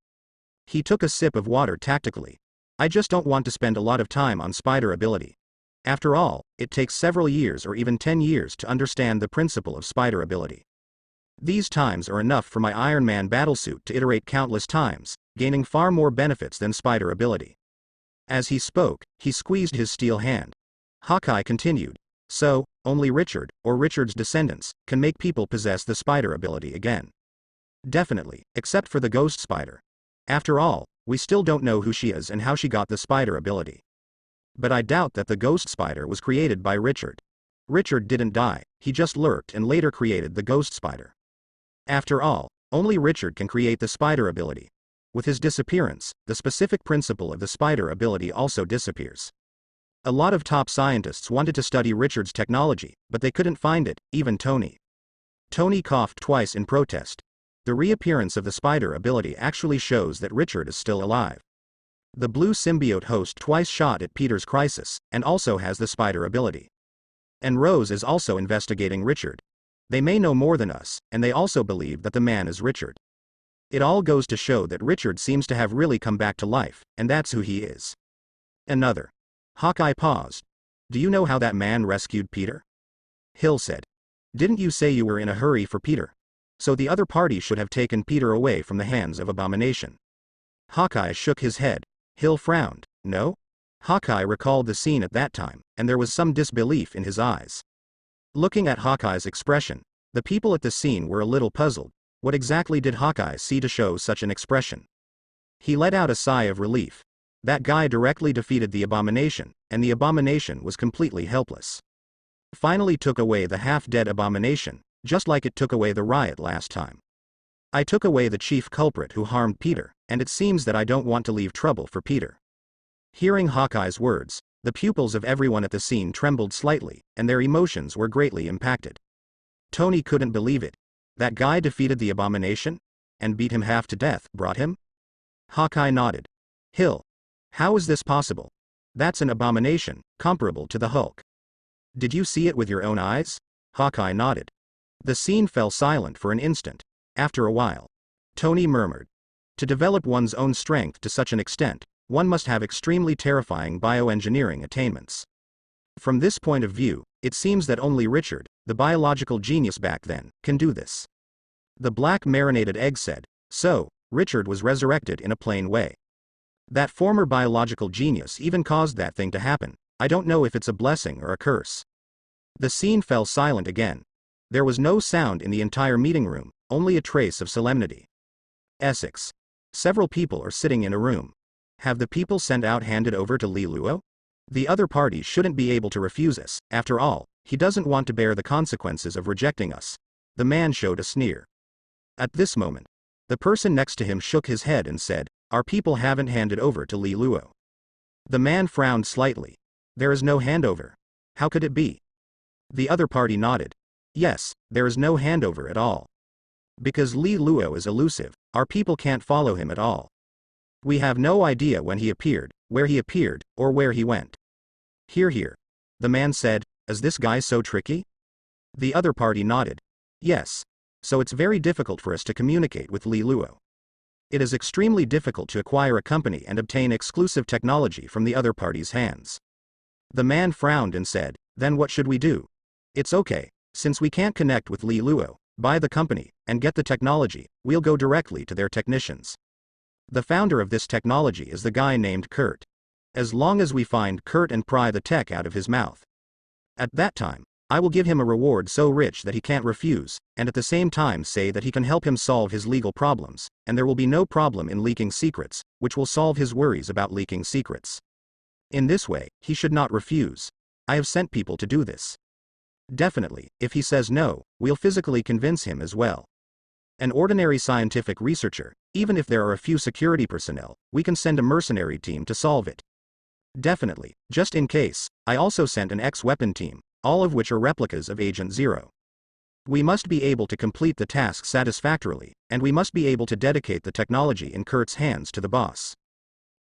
He took a sip of water tactically. I just don't want to spend a lot of time on spider ability. After all, it takes several years or even 10 years to understand the principle of spider ability. These times are enough for my Iron Man battlesuit to iterate countless times, gaining far more benefits than spider ability. As he spoke, he squeezed his steel hand. Hawkeye continued. So, only Richard, or Richard's descendants, can make people possess the spider ability again. Definitely, except for the ghost spider. After all, we still don't know who she is and how she got the spider ability. But I doubt that the ghost spider was created by Richard. Richard didn't die, he just lurked and later created the ghost spider. After all, only Richard can create the spider ability. With his disappearance, the specific principle of the spider ability also disappears. A lot of top scientists wanted to study Richard's technology, but they couldn't find it, even Tony. Tony coughed twice in protest. The reappearance of the spider ability actually shows that Richard is still alive. The blue symbiote host twice shot at Peter's crisis, and also has the spider ability. And Rose is also investigating Richard. They may know more than us, and they also believe that the man is Richard. It all goes to show that Richard seems to have really come back to life, and that's who he is. Another. Hawkeye paused. Do you know how that man rescued Peter? Hill said. Didn't you say you were in a hurry for Peter? So the other party should have taken Peter away from the hands of abomination. Hawkeye shook his head. Hill frowned. No? Hawkeye recalled the scene at that time, and there was some disbelief in his eyes. Looking at Hawkeye's expression, the people at the scene were a little puzzled. What exactly did Hawkeye see to show such an expression? He let out a sigh of relief. That guy directly defeated the abomination, and the abomination was completely helpless. Finally took away the half-dead abomination, just like it took away the riot last time. I took away the chief culprit who harmed Peter, and it seems that I don't want to leave trouble for Peter. Hearing Hawkeye's words, the pupils of everyone at the scene trembled slightly, and their emotions were greatly impacted. Tony couldn't believe it. That guy defeated the abomination? And beat him half to death, brought him? Hawkeye nodded. Hill. How is this possible? That's an abomination, comparable to the Hulk. Did you see it with your own eyes? Hawkeye nodded. The scene fell silent for an instant. After a while, Tony murmured. To develop one's own strength to such an extent, one must have extremely terrifying bioengineering attainments. From this point of view, it seems that only Richard, the biological genius back then, can do this. The black marinated egg said. So, Richard was resurrected in a plain way. That former biological genius even caused that thing to happen. I don't know if it's a blessing or a curse. The scene fell silent again. There was no sound in the entire meeting room, only a trace of solemnity. Essex. Several people are sitting in a room. Have the people sent out handed over to Li Luo? The other party shouldn't be able to refuse us, after all, he doesn't want to bear the consequences of rejecting us. The man showed a sneer. At this moment, the person next to him shook his head and said, Our people haven't handed over to Li Luo. The man frowned slightly. There is no handover. How could it be? The other party nodded. Yes, there is no handover at all. Because Li Luo is elusive, our people can't follow him at all. We have no idea when he appeared, or where he went. Hear, hear. The man said, Is this guy so tricky? The other party nodded. Yes. So it's very difficult for us to communicate with Li Luo. It is extremely difficult to acquire a company and obtain exclusive technology from the other party's hands. The man frowned and said, Then what should we do? It's okay, since we can't connect with Li Luo, buy the company, and get the technology, we'll go directly to their technicians. The founder of this technology is the guy named Kurt. As long as we find Kurt and pry the tech out of his mouth. At that time, I will give him a reward so rich that he can't refuse, and at the same time say that he can help him solve his legal problems, and there will be no problem in leaking secrets, which will solve his worries about leaking secrets. In this way, he should not refuse. I have sent people to do this. Definitely, if he says no, we'll physically convince him as well. An ordinary scientific researcher, even if there are a few security personnel, we can send a mercenary team to solve it. Definitely, just in case, I also sent an X-weapon team, all of which are replicas of Agent Zero. We must be able to complete the task satisfactorily, and we must be able to dedicate the technology in Kurt's hands to the boss.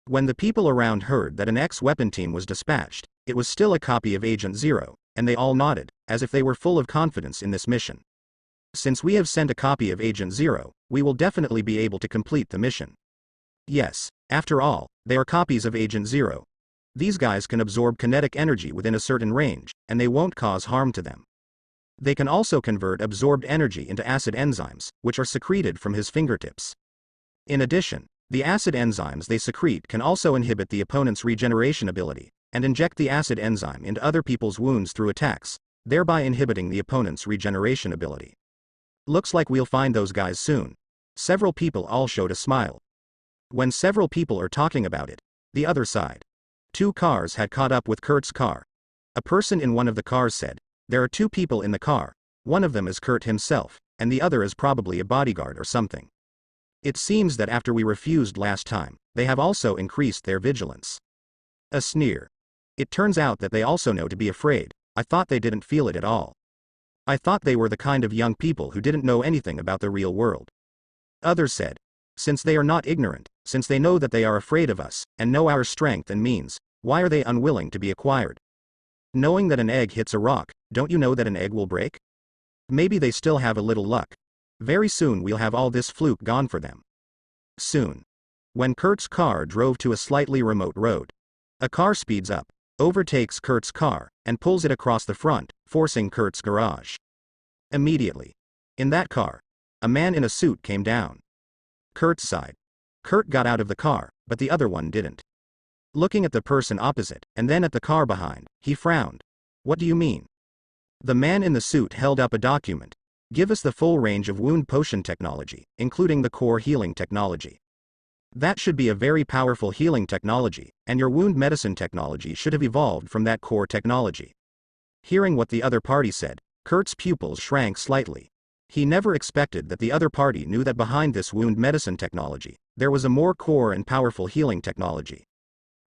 When the people around heard that an X-weapon team was dispatched, it was still a copy of Agent Zero, and they all nodded, as if they were full of confidence in this mission. Since we have sent a copy of Agent Zero, we will definitely be able to complete the mission. Yes, after all, they are copies of Agent Zero. These guys can absorb kinetic energy within a certain range, and they won't cause harm to them. They can also convert absorbed energy into acid enzymes, which are secreted from his fingertips. In addition, the acid enzymes they secrete can also inhibit the opponent's regeneration ability, and inject the acid enzyme into other people's wounds through attacks, thereby inhibiting the opponent's regeneration ability. Looks like we'll find those guys soon. Several people all showed a smile. When several people are talking about it, the other side. 2 cars had caught up with Kurt's car. A person in one of the cars said, "There are 2 people in the car, one of them is Kurt himself, and the other is probably a bodyguard or something. It seems that after we refused last time, they have also increased their vigilance." A sneer. It turns out that they also know to be afraid. I thought they didn't feel it at all. I thought they were the kind of young people who didn't know anything about the real world. Others said, "Since they are not ignorant, since they know that they are afraid of us, and know our strength and means, why are they unwilling to be acquired? Knowing that an egg hits a rock, don't you know that an egg will break? Maybe they still have a little luck. Very soon we'll have all this fluke gone for them." Soon. When Kurt's car drove to a slightly remote road, a car speeds up, overtakes Kurt's car, and pulls it across the front, forcing Kurt's garage. Immediately. In that car, a man in a suit came down. Kurt's side. Kurt got out of the car, but the other one didn't. Looking at the person opposite, and then at the car behind, he frowned. "What do you mean?" The man in the suit held up a document. "Give us the full range of wound potion technology, including the core healing technology. That should be a very powerful healing technology, and your wound medicine technology should have evolved from that core technology." Hearing what the other party said, Kurt's pupils shrank slightly. He never expected that the other party knew that behind this wound medicine technology, there was a more core and powerful healing technology.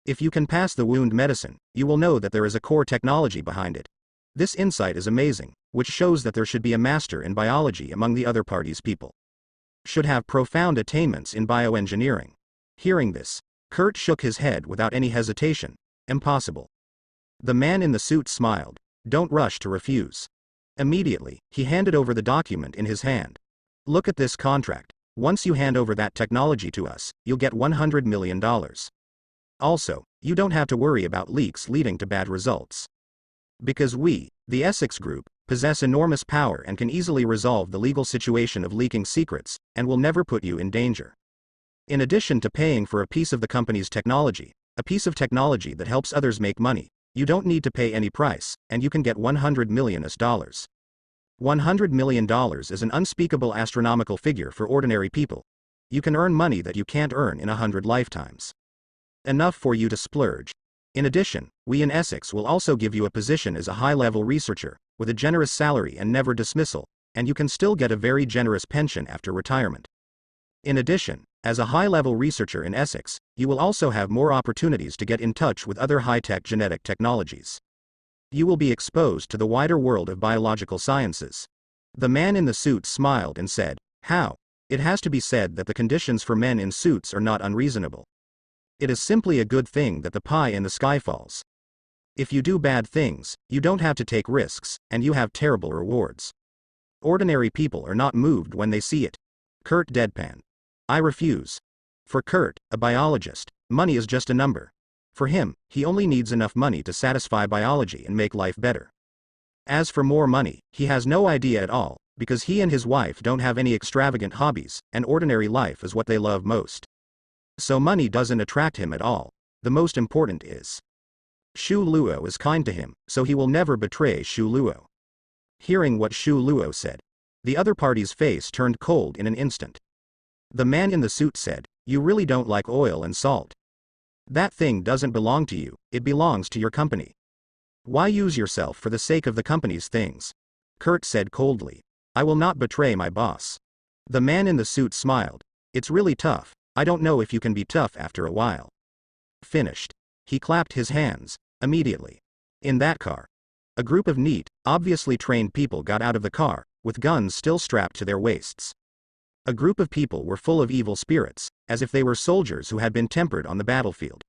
If you can pass the wound medicine, you will know that there is a core technology behind it. This insight is amazing, which shows that there should be a master in biology among the other party's people. Should have profound attainments in bioengineering. Hearing this, Kurt shook his head without any hesitation. Impossible. The man in the suit smiled. "Don't rush to refuse." Immediately, he handed over the document in his hand. "Look at this contract. Once you hand over that technology to us, you'll get $100 million. Also, you don't have to worry about leaks leading to bad results. Because we, the Essex Group, possess enormous power and can easily resolve the legal situation of leaking secrets, and will never put you in danger. In addition to paying for a piece of the company's technology, a piece of technology that helps others make money, you don't need to pay any price, and you can get $100 million. $100 million is an unspeakable astronomical figure for ordinary people. You can earn money that you can't earn in 100 lifetimes. Enough for you to splurge. In addition, we in Essex will also give you a position as a high-level researcher, with a generous salary and never dismissal, and you can still get a very generous pension after retirement. In addition, as a high-level researcher in Essex, you will also have more opportunities to get in touch with other high-tech genetic technologies. You will be exposed to the wider world of biological sciences. The man in the suit smiled and said, "How? It has to be said that the conditions for men in suits are not unreasonable. It is simply a good thing that the pie in the sky falls. If you do bad things, you don't have to take risks, and you have terrible rewards. Ordinary people are not moved when they see it." Kurt deadpanned. "I refuse." For Kurt, a biologist, money is just a number. For him, he only needs enough money to satisfy biology and make life better. As for more money, he has no idea at all, because he and his wife don't have any extravagant hobbies, and ordinary life is what they love most. So money doesn't attract him at all. The most important is Shu Luo is kind to him, so he will never betray Shu Luo. Hearing what Shu Luo said, the other party's face turned cold in an instant. The man in the suit said, "You really don't like oil and salt. That thing doesn't belong to you, it belongs to your company. Why use yourself for the sake of the company's things?" Kurt said coldly, "I will not betray my boss." The man in the suit smiled. "It's really tough. I don't know if you can be tough after a while." Finished. He clapped his hands. Immediately. In that car, a group of neat, obviously trained people got out of the car, with guns still strapped to their waists. A group of people were full of evil spirits, as if they were soldiers who had been tempered on the battlefield.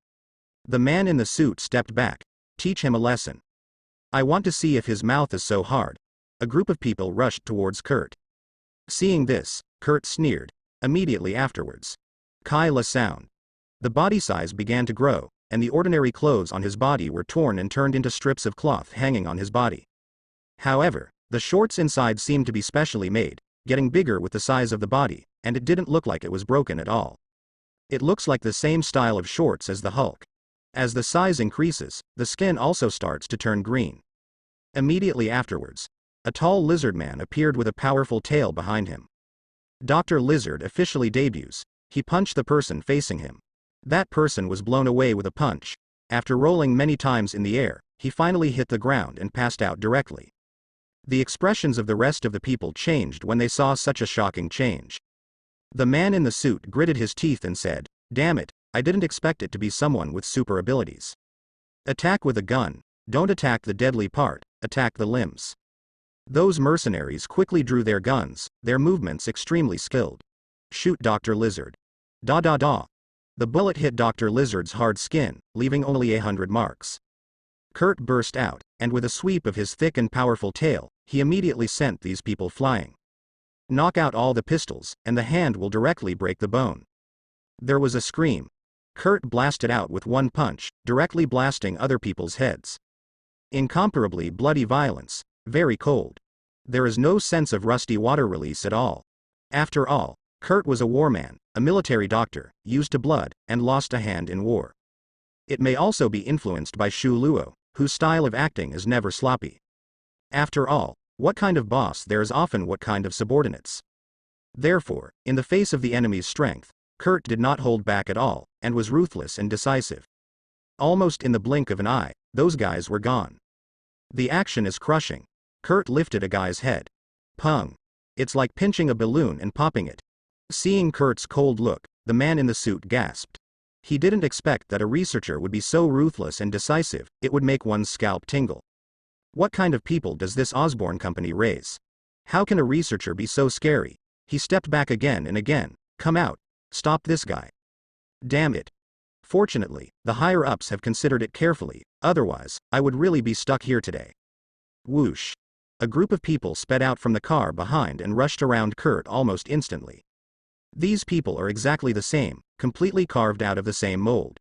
The man in the suit stepped back. "Teach him a lesson. I want to see if his mouth is so hard." A group of people rushed towards Kurt. Seeing this, Kurt sneered. Immediately afterwards, Kai La sound. The body size began to grow, and the ordinary clothes on his body were torn and turned into strips of cloth hanging on his body. However, the shorts inside seemed to be specially made, getting bigger with the size of the body, and it didn't look like it was broken at all. It looks like the same style of shorts as the Hulk. As the size increases, the skin also starts to turn green. Immediately afterwards, a tall lizard man appeared with a powerful tail behind him. Dr. Lizard officially debuts. He punched the person facing him. That person was blown away with a punch. After rolling many times in the air, he finally hit the ground and passed out directly. The expressions of the rest of the people changed when they saw such a shocking change. The man in the suit gritted his teeth and said, "Damn it, I didn't expect it to be someone with super abilities. Attack with a gun. Don't attack the deadly part, attack the limbs." Those mercenaries quickly drew their guns, their movements extremely skilled. "Shoot Dr. Lizard." Da da da. The bullet hit Dr. Lizard's hard skin, leaving only 100 marks. Kurt burst out, and with a sweep of his thick and powerful tail, he immediately sent these people flying. "Knock out all the pistols, and the hand will directly break the bone." There was a scream. Kurt blasted out with one punch, directly blasting other people's heads. Incomparably bloody violence, very cold. There is no sense of rusty water release at all. After all, Kurt was a warman, a military doctor, used to blood, and lost a hand in war. It may also be influenced by Shu Luo, whose style of acting is never sloppy. After all, what kind of boss there is often what kind of subordinates. Therefore, in the face of the enemy's strength, Kurt did not hold back at all, and was ruthless and decisive. Almost in the blink of an eye, those guys were gone. The action is crushing. Kurt lifted a guy's head. Pung. It's like pinching a balloon and popping it. Seeing Kurt's cold look, the man in the suit gasped. He didn't expect that a researcher would be so ruthless and decisive, it would make one's scalp tingle. What kind of people does this Osborne company raise? How can a researcher be so scary? He stepped back again and again. "Come out. Stop this guy. Damn it." Fortunately, the higher-ups have considered it carefully, otherwise, I would really be stuck here today. Whoosh. A group of people sped out from the car behind and rushed around Kurt almost instantly. These people are exactly the same, completely carved out of the same mold.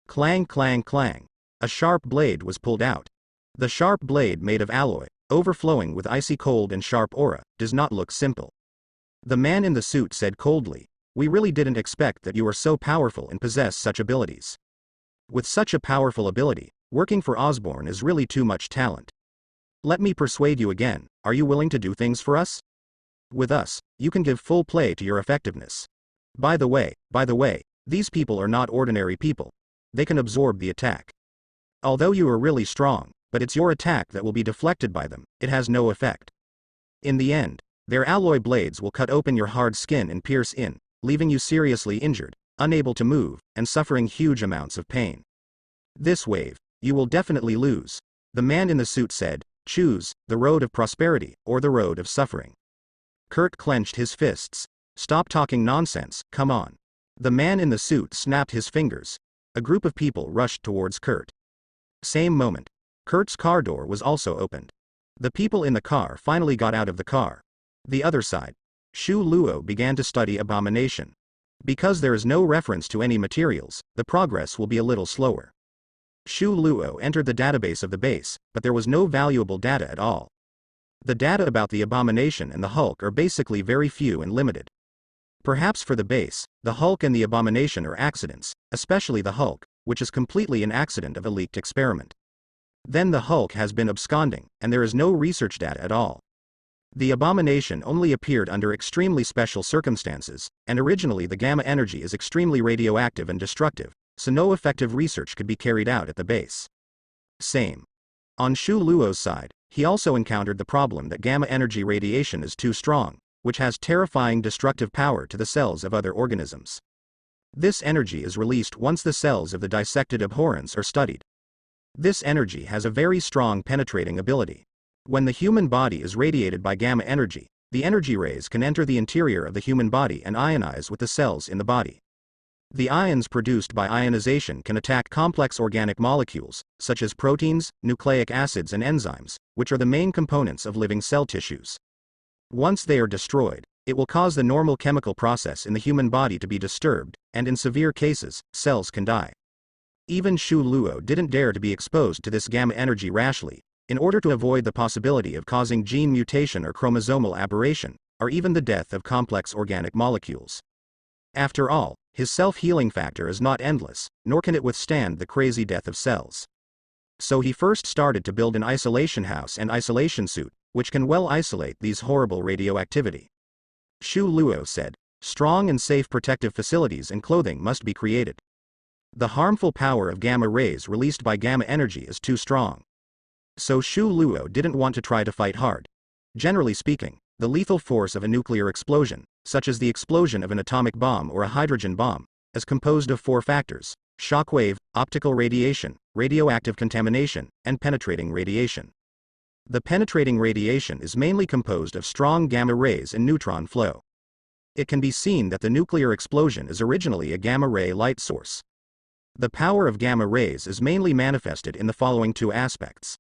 Clang clang clang. A sharp blade was pulled out. The sharp blade, made of alloy, overflowing with icy cold and sharp aura, does not look simple. The man in the suit said coldly, "We really didn't expect that you are so powerful and possess such abilities. With such a powerful ability, working for Osborne is really too much talent. Let me persuade you again, are you willing to do things for us? With us, you can give full play to your effectiveness. By the way, these people are not ordinary people. They can absorb the attack. Although you are really strong, but it's your attack that will be deflected by them, it has no effect. In the end, their alloy blades will cut open your hard skin and pierce in, leaving you seriously injured, unable to move, and suffering huge amounts of pain. This wave, you will definitely lose." The man in the suit said, "Choose the road of prosperity, or the road of suffering." Kurt clenched his fists. "Stop talking nonsense, come on." The man in the suit snapped his fingers. A group of people rushed towards Kurt. Same moment, Kurt's car door was also opened. The people in the car finally got out of the car. The other side. Shu Luo began to study abomination. Because there is no reference to any materials, the progress will be a little slower. Shu Luo entered the database of the base, but there was no valuable data at all. The data about the abomination and the Hulk are basically very few and limited. Perhaps for the base, the Hulk and the Abomination are accidents, especially the Hulk, which is completely an accident of a leaked experiment. Then the Hulk has been absconding, and there is no research data at all. The Abomination only appeared under extremely special circumstances, and originally the gamma energy is extremely radioactive and destructive, so no effective research could be carried out at the base. Same. On Shu Luo's side, he also encountered the problem that gamma energy radiation is too strong, which has terrifying destructive power to the cells of other organisms. This energy is released once the cells of the dissected abhorrence are studied. This energy has a very strong penetrating ability. When the human body is radiated by gamma energy, the energy rays can enter the interior of the human body and ionize with the cells in the body. The ions produced by ionization can attack complex organic molecules, such as proteins, nucleic acids and enzymes, which are the main components of living cell tissues. Once they are destroyed, it will cause the normal chemical process in the human body to be disturbed, and in severe cases, cells can die. Even Shu Luo didn't dare to be exposed to this gamma energy rashly, in order to avoid the possibility of causing gene mutation or chromosomal aberration, or even the death of complex organic molecules. After all, his self-healing factor is not endless, nor can it withstand the crazy death of cells. So he first started to build an isolation house and isolation suit, which can well isolate these horrible radioactivity. Shu Luo said, "Strong and safe protective facilities and clothing must be created. The harmful power of gamma rays released by gamma energy is too strong." So Shu Luo didn't want to try to fight hard. Generally speaking, the lethal force of a nuclear explosion, such as the explosion of an atomic bomb or a hydrogen bomb, is composed of 4 factors: shockwave, optical radiation, radioactive contamination, and penetrating radiation. The penetrating radiation is mainly composed of strong gamma rays and neutron flow. It can be seen that the nuclear explosion is originally a gamma ray light source. The power of gamma rays is mainly manifested in the following 2 aspects.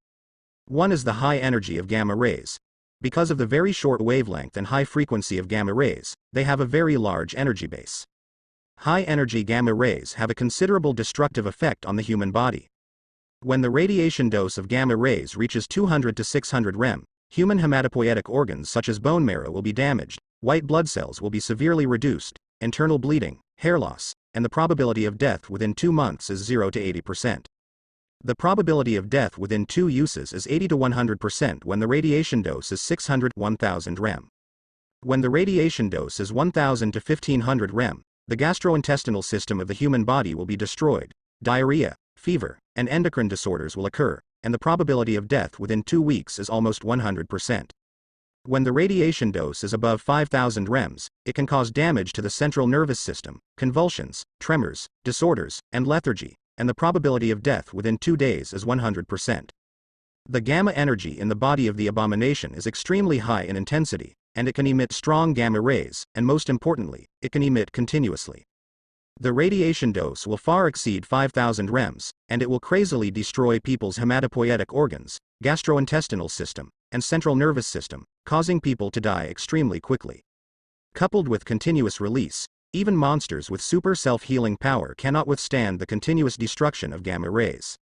One is the high energy of gamma rays. Because of the very short wavelength and high frequency of gamma rays, they have a very large energy base. High energy gamma rays have a considerable destructive effect on the human body. When the radiation dose of gamma rays reaches 200 to 600 rem, human hematopoietic organs such as bone marrow will be damaged, white blood cells will be severely reduced, internal bleeding, hair loss, and the probability of death within 2 months is 0 to 80%. The probability of death within 2 uses is 80 to 100% when the radiation dose is 600–1000 rem. When the radiation dose is 1000 to 1500 rem, the gastrointestinal system of the human body will be destroyed, diarrhea, fever, and endocrine disorders will occur, and the probability of death within 2 weeks is almost 100%. When the radiation dose is above 5000 rems, it can cause damage to the central nervous system, convulsions, tremors, disorders, and lethargy, and the probability of death within 2 days is 100%. The gamma energy in the body of the Abomination is extremely high in intensity, and it can emit strong gamma rays, and most importantly, it can emit continuously. The radiation dose will far exceed 5000 rems, and it will crazily destroy people's hematopoietic organs, gastrointestinal system, and central nervous system, causing people to die extremely quickly. Coupled with continuous release, even monsters with super self-healing power cannot withstand the continuous destruction of gamma rays.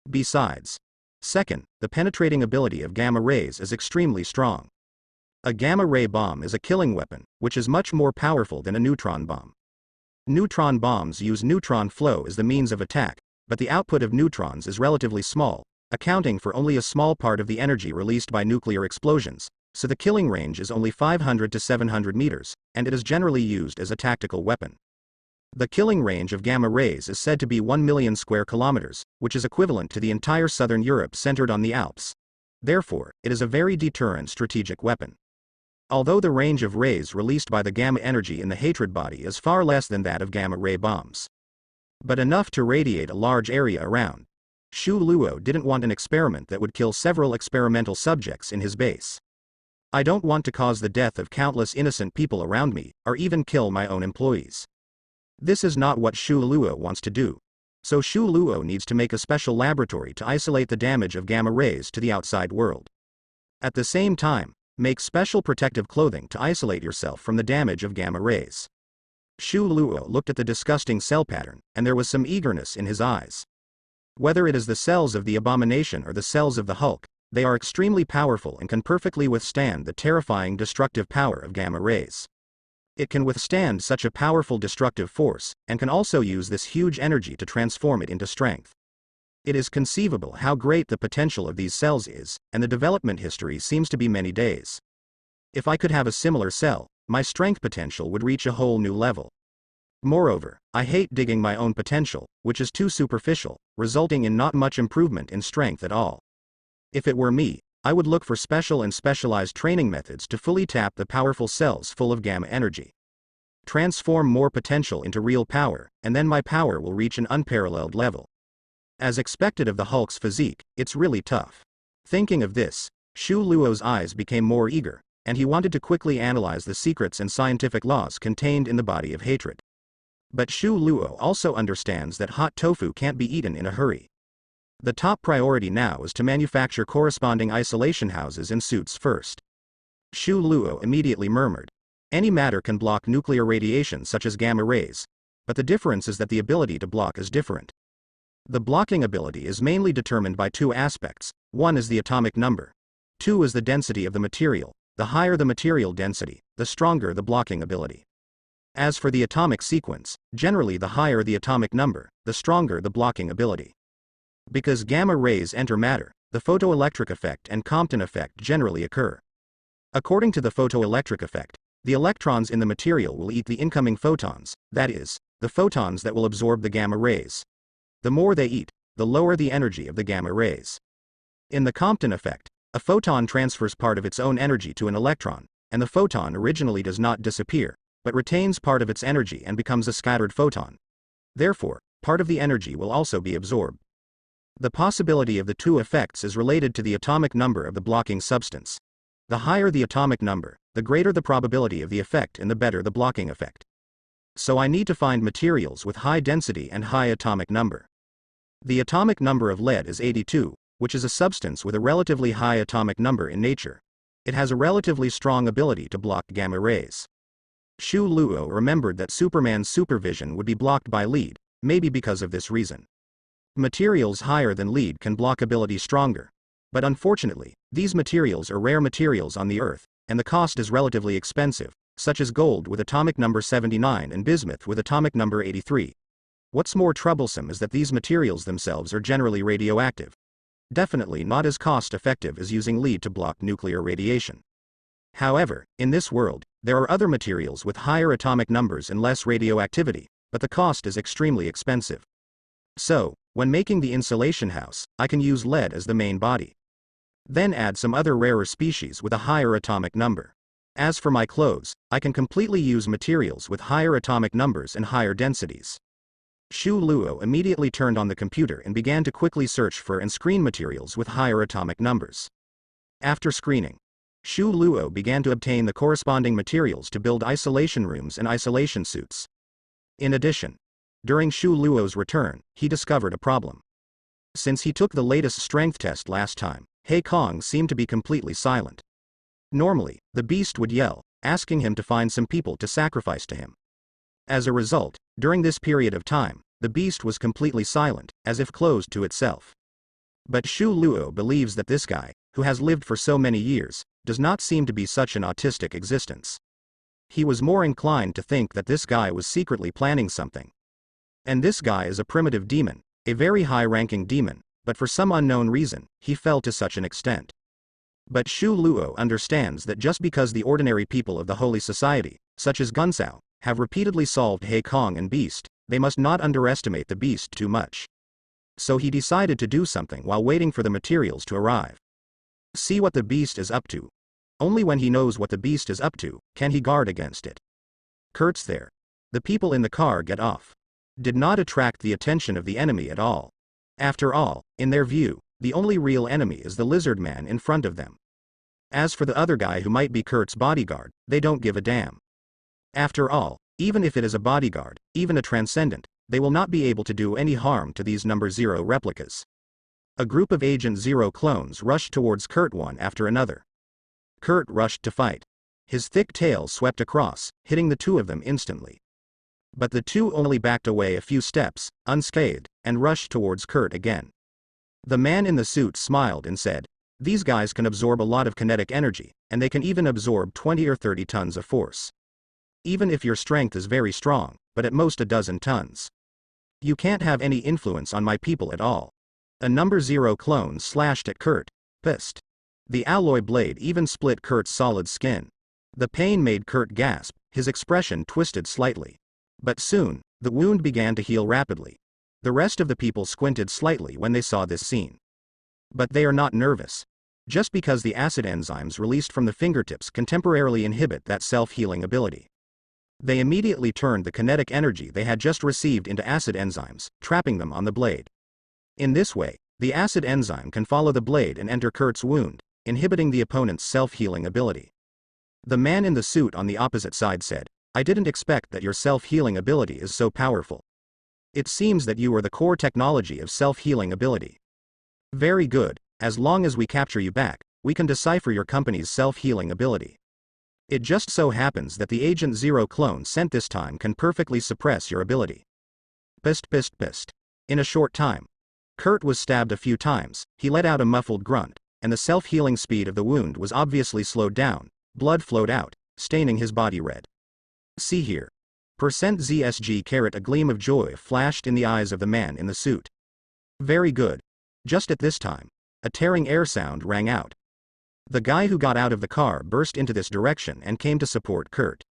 Besides, second, the penetrating ability of gamma rays is extremely strong. A gamma ray bomb is a killing weapon, which is much more powerful than a neutron bomb. Neutron bombs use neutron flow as the means of attack, but the output of neutrons is relatively small, accounting for only a small part of the energy released by nuclear explosions, so the killing range is only 500 to 700 meters, and it is generally used as a tactical weapon. The killing range of gamma rays is said to be 1 million square kilometers, which is equivalent to the entire southern Europe centered on the Alps. Therefore, it is a very deterrent strategic weapon. Although the range of rays released by the gamma energy in the hatred body is far less than that of gamma ray bombs, but enough to radiate a large area around, Shu Luo didn't want an experiment that would kill several experimental subjects in his base. "I don't want to cause the death of countless innocent people around me, or even kill my own employees." This is not what Shu Luo wants to do. So Shu Luo needs to make a special laboratory to isolate the damage of gamma rays to the outside world. At the same time, make special protective clothing to isolate yourself from the damage of gamma rays. Shu Luo looked at the disgusting cell pattern, and there was some eagerness in his eyes. Whether it is the cells of the Abomination or the cells of the Hulk, they are extremely powerful and can perfectly withstand the terrifying destructive power of gamma rays. It can withstand such a powerful destructive force, and can also use this huge energy to transform it into strength. It is conceivable how great the potential of these cells is, and the development history seems to be many days. If I could have a similar cell, my strength potential would reach a whole new level. Moreover, I hate digging my own potential, which is too superficial, resulting in not much improvement in strength at all. If it were me, I would look for special and specialized training methods to fully tap the powerful cells full of gamma energy. Transform more potential into real power, and then my power will reach an unparalleled level. As expected of the Hulk's physique, it's really tough. Thinking of this, Shu Luo's eyes became more eager, and he wanted to quickly analyze the secrets and scientific laws contained in the body of hatred. But Shu Luo also understands that hot tofu can't be eaten in a hurry. The top priority now is to manufacture corresponding isolation houses and suits first. Shu Luo immediately murmured, "Any matter can block nuclear radiation such as gamma rays, but the difference is that the ability to block is different. The blocking ability is mainly determined by two aspects. One is the atomic number. Two is the density of the material. The higher the material density, the stronger the blocking ability. As for the atomic sequence, generally the higher the atomic number, the stronger the blocking ability. Because gamma rays enter matter, the photoelectric effect and Compton effect generally occur. According to the photoelectric effect, the electrons in the material will eat the incoming photons, that is, the photons that will absorb the gamma rays. The more they eat, the lower the energy of the gamma rays. In the Compton effect, a photon transfers part of its own energy to an electron, and the photon originally does not disappear, but retains part of its energy and becomes a scattered photon. Therefore, part of the energy will also be absorbed. The possibility of the two effects is related to the atomic number of the blocking substance. The higher the atomic number, the greater the probability of the effect and the better the blocking effect. So I need to find materials with high density and high atomic number. The atomic number of lead is 82, which is a substance with a relatively high atomic number in nature. It has a relatively strong ability to block gamma rays. Shu Luo remembered that Superman's supervision would be blocked by lead, maybe because of this reason. Materials higher than lead can block ability stronger. But unfortunately, these materials are rare materials on the Earth, and the cost is relatively expensive, such as gold with atomic number 79 and bismuth with atomic number 83. What's more troublesome is that these materials themselves are generally radioactive. Definitely not as cost-effective as using lead to block nuclear radiation. However, in this world, there are other materials with higher atomic numbers and less radioactivity, but the cost is extremely expensive. So, when making the insulation house, I can use lead as the main body. Then add some other rarer species with a higher atomic number. As for my clothes, I can completely use materials with higher atomic numbers and higher densities. Shu Luo immediately turned on the computer and began to quickly search for and screen materials with higher atomic numbers. After screening, Shu Luo began to obtain the corresponding materials to build isolation rooms and isolation suits. In addition, during Shu Luo's return, he discovered a problem. Since he took the latest strength test last time, He Kong seemed to be completely silent. Normally, the beast would yell, asking him to find some people to sacrifice to him. As a result, during this period of time, the beast was completely silent, as if closed to itself. But Shu Luo believes that this guy, who has lived for so many years, does not seem to be such an autistic existence. He was more inclined to think that this guy was secretly planning something. And this guy is a primitive demon, a very high-ranking demon, but for some unknown reason, he fell to such an extent. But Shu Luo understands that just because the ordinary people of the Holy Society, such as Gunsao, have repeatedly solved He Kong and Beast, they must not underestimate the Beast too much. So he decided to do something while waiting for the materials to arrive. See what the Beast is up to. Only when he knows what the Beast is up to, can he guard against it. Kurt's there. The people in the car get off. Did not attract the attention of the enemy at all. After all, in their view, the only real enemy is the lizard man in front of them. As for the other guy who might be Kurt's bodyguard, they don't give a damn. After all, even if it is a bodyguard, even a transcendent, they will not be able to do any harm to these number 0 replicas. A group of Agent Zero clones rushed towards Kurt one after another. Kurt rushed to fight. His thick tail swept across, hitting the two of them instantly. But the two only backed away a few steps, unscathed, and rushed towards Kurt again. The man in the suit smiled and said, "These guys can absorb a lot of kinetic energy, and they can even absorb 20 or 30 tons of force. Even if your strength is very strong, but at most a dozen tons. You can't have any influence on my people at all. A number 0 clone slashed at Kurt, pissed. The alloy blade even split Kurt's solid skin. The pain made Kurt gasp, his expression twisted slightly. But soon, the wound began to heal rapidly. The rest of the people squinted slightly when they saw this scene. But they are not nervous. Just because the acid enzymes released from the fingertips can temporarily inhibit that self-healing ability. They immediately turned the kinetic energy they had just received into acid enzymes, trapping them on the blade. In this way, the acid enzyme can follow the blade and enter Kurt's wound, inhibiting the opponent's self-healing ability. The man in the suit on the opposite side said, "I didn't expect that your self-healing ability is so powerful. It seems that you are the core technology of self-healing ability. Very good, as long as we capture you back, we can decipher your company's self-healing ability. It just so happens that the Agent Zero clone sent this time can perfectly suppress your ability." Pissed, pissed, pissed. In a short time, Kurt was stabbed a few times, he let out a muffled grunt, and the self-healing speed of the wound was obviously slowed down, blood flowed out, staining his body red. "See here. %ZSG. A gleam of joy flashed in the eyes of the man in the suit. "Very good." Just at this time, a tearing air sound rang out. The guy who got out of the car burst into this direction and came to support Kurt.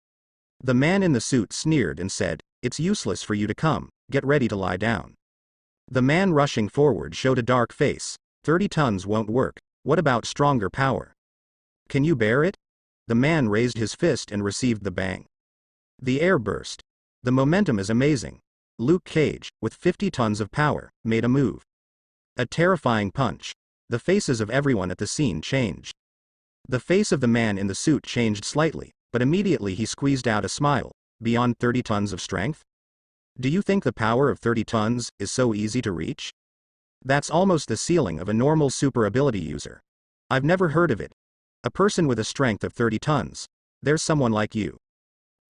The man in the suit sneered and said, "It's useless for you to come, get ready to lie down." The man rushing forward showed a dark face. 30 tons won't work, what about stronger power? Can you bear it? The man raised his fist and received the bang. The air burst. The momentum is amazing. Luke Cage, with 50 tons of power, made a move. A terrifying punch. The faces of everyone at the scene changed. The face of the man in the suit changed slightly, but immediately he squeezed out a smile. Beyond 30 tons of strength? Do you think the power of 30 tons is so easy to reach? That's almost the ceiling of a normal super ability user. I've never heard of it. A person with a strength of 30 tons. There's someone like you.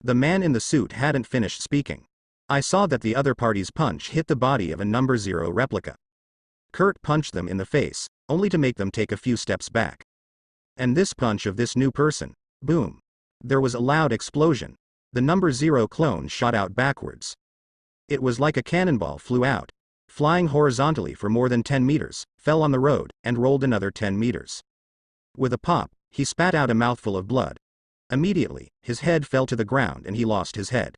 The man in the suit hadn't finished speaking. I saw that the other party's punch hit the body of a number 0 replica. Kurt punched them in the face, only to make them take a few steps back. And this punch of this new person, boom. There was a loud explosion. The number 0 clone shot out backwards. It was like a cannonball flew out, flying horizontally for more than 10 meters, fell on the road, and rolled another 10 meters. With a pop, he spat out a mouthful of blood. Immediately, his head fell to the ground and he lost his head.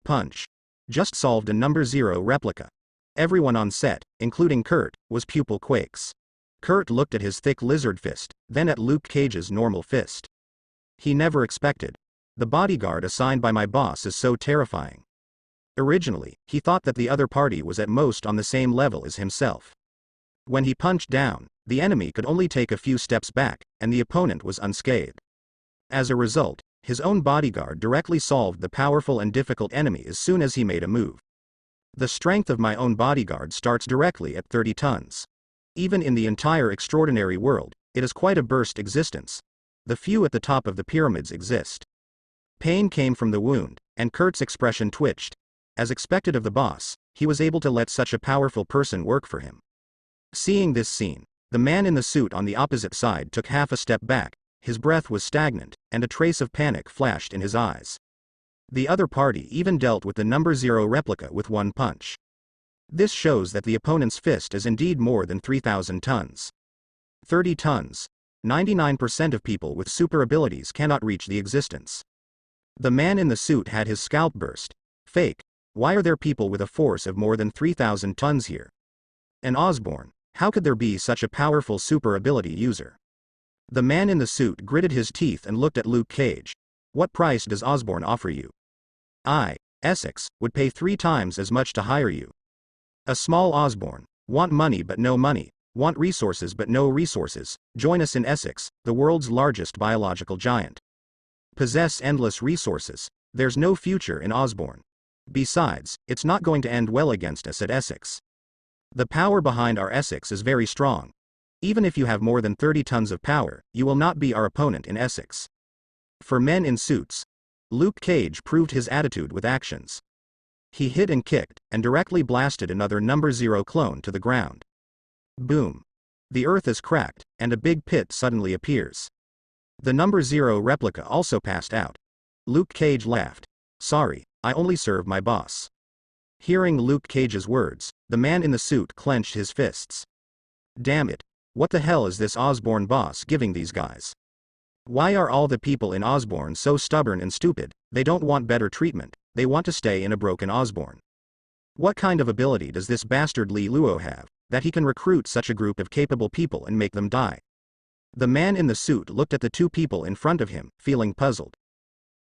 Punch. Just solved a number 0 replica. Everyone on set, including Kurt, was pupil quakes. Kurt looked at his thick lizard fist, then at Luke Cage's normal fist. He never expected. The bodyguard assigned by my boss is so terrifying. Originally, he thought that the other party was at most on the same level as himself. When he punched down, the enemy could only take a few steps back, and the opponent was unscathed. As a result, his own bodyguard directly solved the powerful and difficult enemy as soon as he made a move. The strength of my own bodyguard starts directly at 30 tons. Even in the entire extraordinary world, it is quite a burst existence. The few at the top of the pyramids exist. Pain came from the wound, and Kurt's expression twitched. As expected of the boss, he was able to let such a powerful person work for him. Seeing this scene, the man in the suit on the opposite side took half a step back, his breath was stagnant, and a trace of panic flashed in his eyes. The other party even dealt with the number 0 replica with one punch. This shows that the opponent's fist is indeed more than 3,000 tons. 30 tons. 99% of people with super abilities cannot reach the existence. The man in the suit had his scalp burst. Fake. Why are there people with a force of more than 3,000 tons here? And Osborne, how could there be such a powerful super ability user? The man in the suit gritted his teeth and looked at Luke Cage. What price does Osborne offer you? Essex, would pay 3 times as much to hire you. A small Osborne. Want money but no money. Want resources but no resources. Join us in Essex, the world's largest biological giant. Possess endless resources. There's no future in Osborne. Besides, it's not going to end well against us at Essex. The power behind our Essex is very strong. Even if you have more than 30 tons of power, you will not be our opponent in Essex. For men in suits, Luke Cage proved his attitude with actions. He hit and kicked, and directly blasted another number 0 clone to the ground. Boom. The earth is cracked, and a big pit suddenly appears. The number 0 replica also passed out. Luke Cage laughed. Sorry, I only serve my boss. Hearing Luke Cage's words, the man in the suit clenched his fists. Damn it. What the hell is this Osborn boss giving these guys? Why are all the people in Osborn so stubborn and stupid? They don't want better treatment, they want to stay in a broken Osborn. What kind of ability does this bastard Lee Luo have, that he can recruit such a group of capable people and make them die? The man in the suit looked at the two people in front of him, feeling puzzled.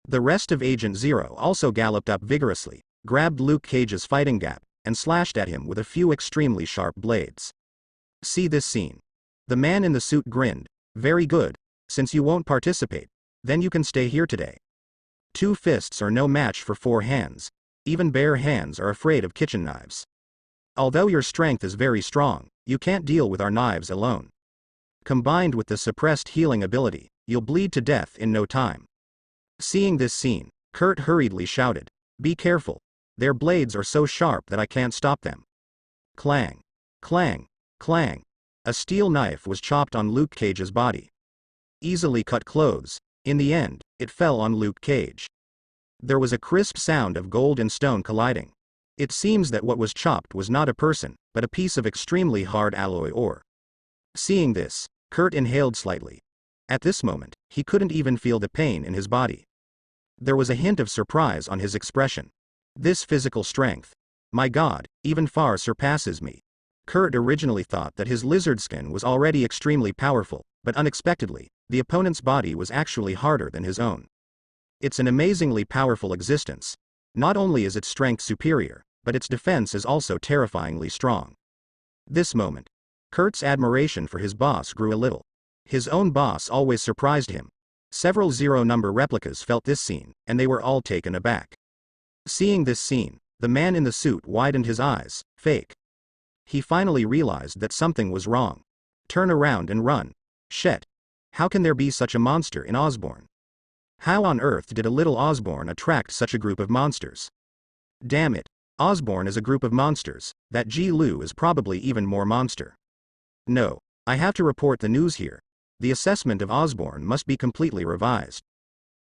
The rest of Agent Zero also galloped up vigorously, grabbed Luke Cage's fighting gap, and slashed at him with a few extremely sharp blades. See this scene. The man in the suit grinned. Very good. Since you won't participate, then you can stay here today. 2 fists are no match for 4 hands. Even bare hands are afraid of kitchen knives. Although your strength is very strong, you can't deal with our knives alone. Combined with the suppressed healing ability, you'll bleed to death in no time. Seeing this scene, Kurt hurriedly shouted, Be careful. Their blades are so sharp that I can't stop them. Clang. Clang. Clang. A steel knife was chopped on Luke Cage's body. Easily cut clothes. In the end, it fell on Luke Cage. There was a crisp sound of gold and stone colliding. It seems that what was chopped was not a person, but a piece of extremely hard alloy ore. Seeing this, Kurt inhaled slightly. At this moment, he couldn't even feel the pain in his body. There was a hint of surprise on his expression. This physical strength, my God, even far surpasses me. Kurt originally thought that his lizard skin was already extremely powerful, but unexpectedly, the opponent's body was actually harder than his own. It's an amazingly powerful existence. Not only is its strength superior, but its defense is also terrifyingly strong. This moment, Kurt's admiration for his boss grew a little. His own boss always surprised him. Several zero-number replicas felt this scene, and they were all taken aback. Seeing this scene, the man in the suit widened his eyes. Fake. He finally realized that something was wrong. Turn around and run. Shit. How can there be such a monster in Osborn? How on earth did a little Osborn attract such a group of monsters? Damn it. Osborn is a group of monsters. That Ji Lu is probably even more monster. No. I have to report the news here. The assessment of Osborn must be completely revised.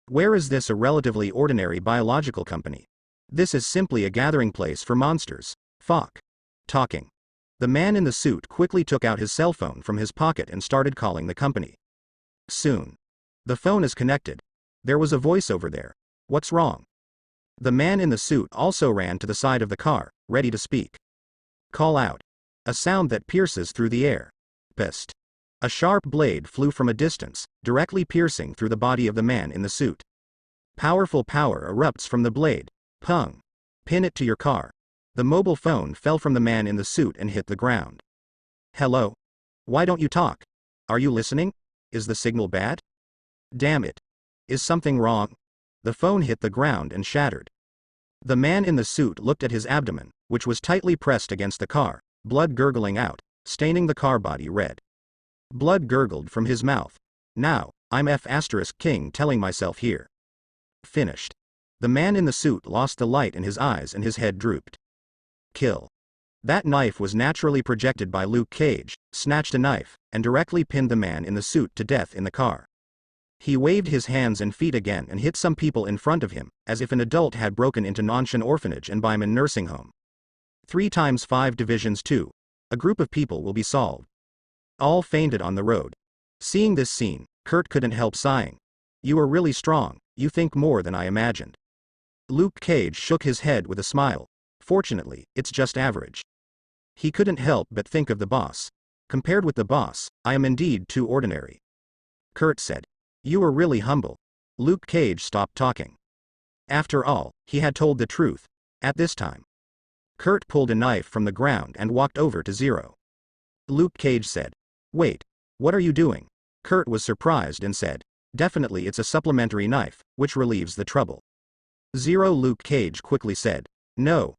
Where is this a relatively ordinary biological company? This is simply a gathering place for monsters. Fuck. Talking. The man in the suit quickly took out his cell phone from his pocket and started calling the company. Soon. The phone is connected. There was a voice over there. What's wrong? The man in the suit also ran to the side of the car, ready to speak. Call out. A sound that pierces through the air. Pissed. A sharp blade flew from a distance, directly piercing through the body of the man in the suit. Powerful power erupts from the blade. Pung. Pin it to your car. The mobile phone fell from the man in the suit and hit the ground. Hello? Why don't you talk? Are you listening? Is the signal bad? Damn it. Is something wrong? The phone hit the ground and shattered. The man in the suit looked at his abdomen, which was tightly pressed against the car, blood gurgling out, staining the car body red. Blood gurgled from his mouth. Now, I'm F***king telling myself here. Finished. The man in the suit lost the light in his eyes and his head drooped. Kill. That knife was naturally projected by Luke Cage, snatched a knife, and directly pinned the man in the suit to death in the car. He waved his hands and feet again and hit some people in front of him, as if an adult had broken into Nanshan Orphanage and Byman Nursing Home. 3 times 5 divisions 2. A group of people will be solved. All fainted on the road. Seeing this scene, Kurt couldn't help sighing. You are really strong, you think more than I imagined. Luke Cage shook his head with a smile. Fortunately, it's just average. He couldn't help but think of the boss. Compared with the boss, I am indeed too ordinary. Kurt said. You are really humble. Luke Cage stopped talking. After all, he had told the truth. At this time. Kurt pulled a knife from the ground and walked over to Zero. Luke Cage said. Wait. What are you doing? Kurt was surprised and said. Definitely it's a supplementary knife, which relieves the trouble. Zero. Luke Cage quickly said. No,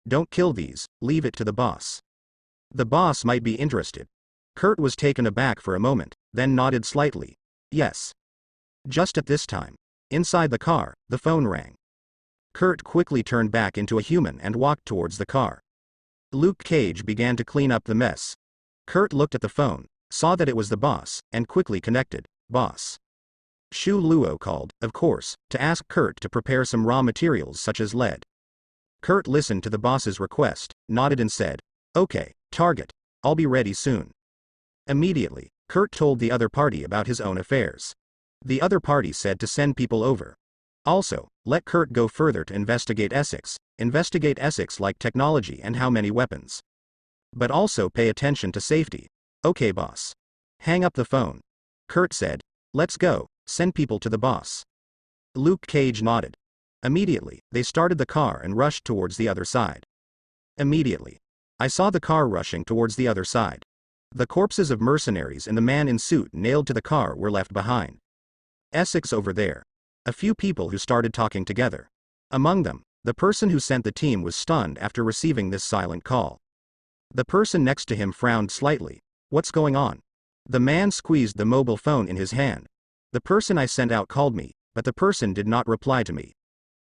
don't kill these, leave it to the boss. The boss might be interested. Kurt was taken aback for a moment, then nodded slightly. Yes. Just at this time. Inside the car, the phone rang. Kurt quickly turned back into a human and walked towards the car. Luke Cage began to clean up the mess. Kurt looked at the phone, saw that it was the boss, and quickly connected. Boss. Shu Luo called, of course, to ask Kurt to prepare some raw materials such as lead. Kurt listened to the boss's request, nodded and said, "Okay, target. I'll be ready soon." Immediately, Kurt told the other party about his own affairs. The other party said to send people over. Also, let Kurt go further to investigate Essex like technology and how many weapons. But also pay attention to safety. Okay boss. Hang up the phone. Kurt said, "Let's go, send people to the boss." Luke Cage nodded. Immediately, they started the car and rushed towards the other side. Immediately, I saw the car rushing towards the other side. The corpses of mercenaries and the man in suit nailed to the car were left behind. Essex over there. A few people who started talking together. Among them, the person who sent the team was stunned after receiving this silent call. The person next to him frowned slightly. What's going on? The man squeezed the mobile phone in his hand. The person I sent out called me, but the person did not reply to me.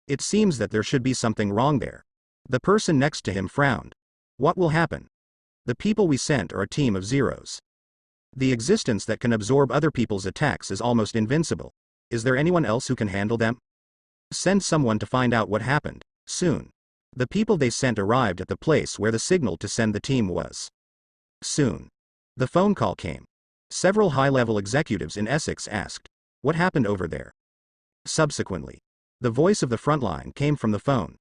It seems that there should be something wrong there. The person next to him frowned. What will happen? The people we sent are a team of zeros. The existence that can absorb other people's attacks is almost invincible. Is there anyone else who can handle them? Send someone to find out what happened, soon. The people they sent arrived at the place where the signal to send the team was. Soon. The phone call came. Several high-level executives in Essex asked, "What happened over there?" Subsequently, the voice of the front line came from the phone.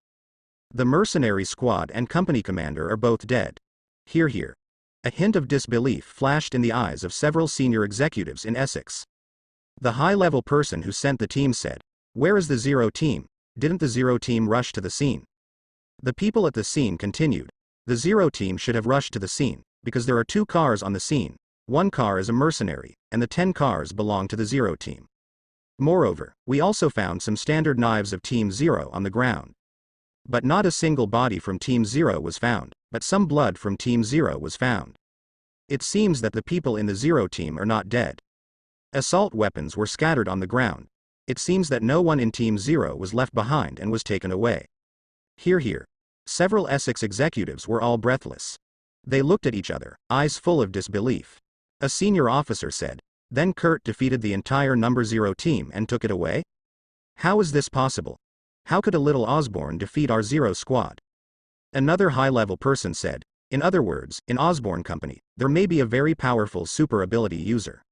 The mercenary squad and company commander are both dead. Hear, hear. A hint of disbelief flashed in the eyes of several senior executives in Essex. The high-level person who sent the team said, "Where is the Zero team? Didn't the Zero team rush to the scene?" The people at the scene continued. The Zero team should have rushed to the scene, because there are 2 cars on the scene. 1 car is a mercenary, and the 10 cars belong to the Zero team. Moreover, we also found some standard knives of Team Zero on the ground. But not a single body from Team Zero was found, but some blood from Team Zero was found. It seems that the people in the Zero team are not dead. Assault weapons were scattered on the ground. It seems that no one in Team Zero was left behind and was taken away. Hear, hear. Several Essex executives were all breathless. They looked at each other, eyes full of disbelief. A senior officer said, "Then Kurt defeated the entire number 0 team and took it away? How is this possible? How could a little Osborne defeat our 0 squad?" Another high-level person said, "In other words, in Osborne Company, there may be a very powerful super ability user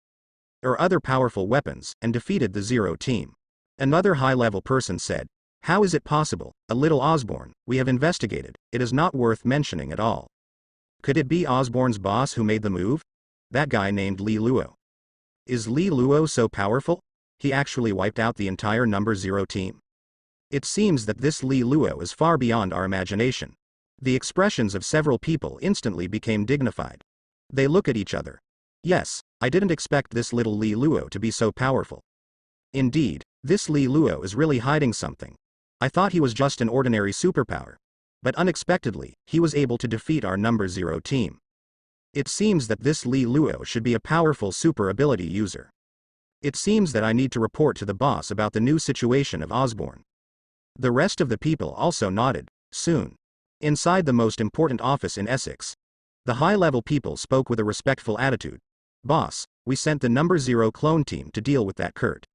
or other powerful weapons, and defeated the 0 team." Another high-level person said, "How is it possible? A little Osborne, we have investigated, it is not worth mentioning at all. Could it be Osborne's boss who made the move? That guy named Li Luo. Is Li Luo so powerful? He actually wiped out the entire number 0 team. It seems that this Li Luo is far beyond our imagination." The expressions of several people instantly became dignified. They look at each other. Yes, I didn't expect this little Li Luo to be so powerful. Indeed, this Li Luo is really hiding something. I thought he was just an ordinary superpower. But unexpectedly, he was able to defeat our number 0 team. It seems that this Li Luo should be a powerful super ability user. It seems that I need to report to the boss about the new situation of Osborne. The rest of the people also nodded. Soon. Inside the most important office in Essex, the high-level people spoke with a respectful attitude. "Boss, we sent the number 0 clone team to deal with that Kurt.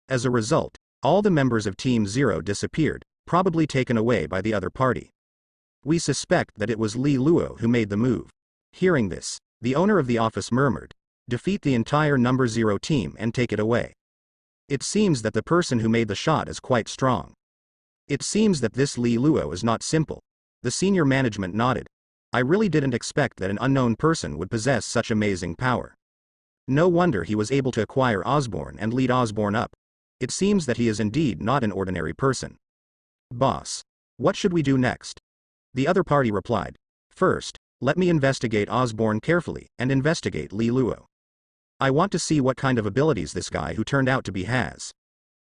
As a result, all the members of Team 0 disappeared, probably taken away by the other party. We suspect that it was Li Luo who made the move." Hearing this, the owner of the office murmured, "Defeat the entire number 0 team and take it away. It seems that the person who made the shot is quite strong. It seems that this Li Luo is not simple." The senior management nodded. "I really didn't expect that an unknown person would possess such amazing power. No wonder he was able to acquire Osborne and lead Osborne up. It seems that he is indeed not an ordinary person." "Boss, what should we do next?" The other party replied, "First, let me investigate Osborne carefully, and investigate Li Luo. I want to see what kind of abilities this guy who turned out to be has.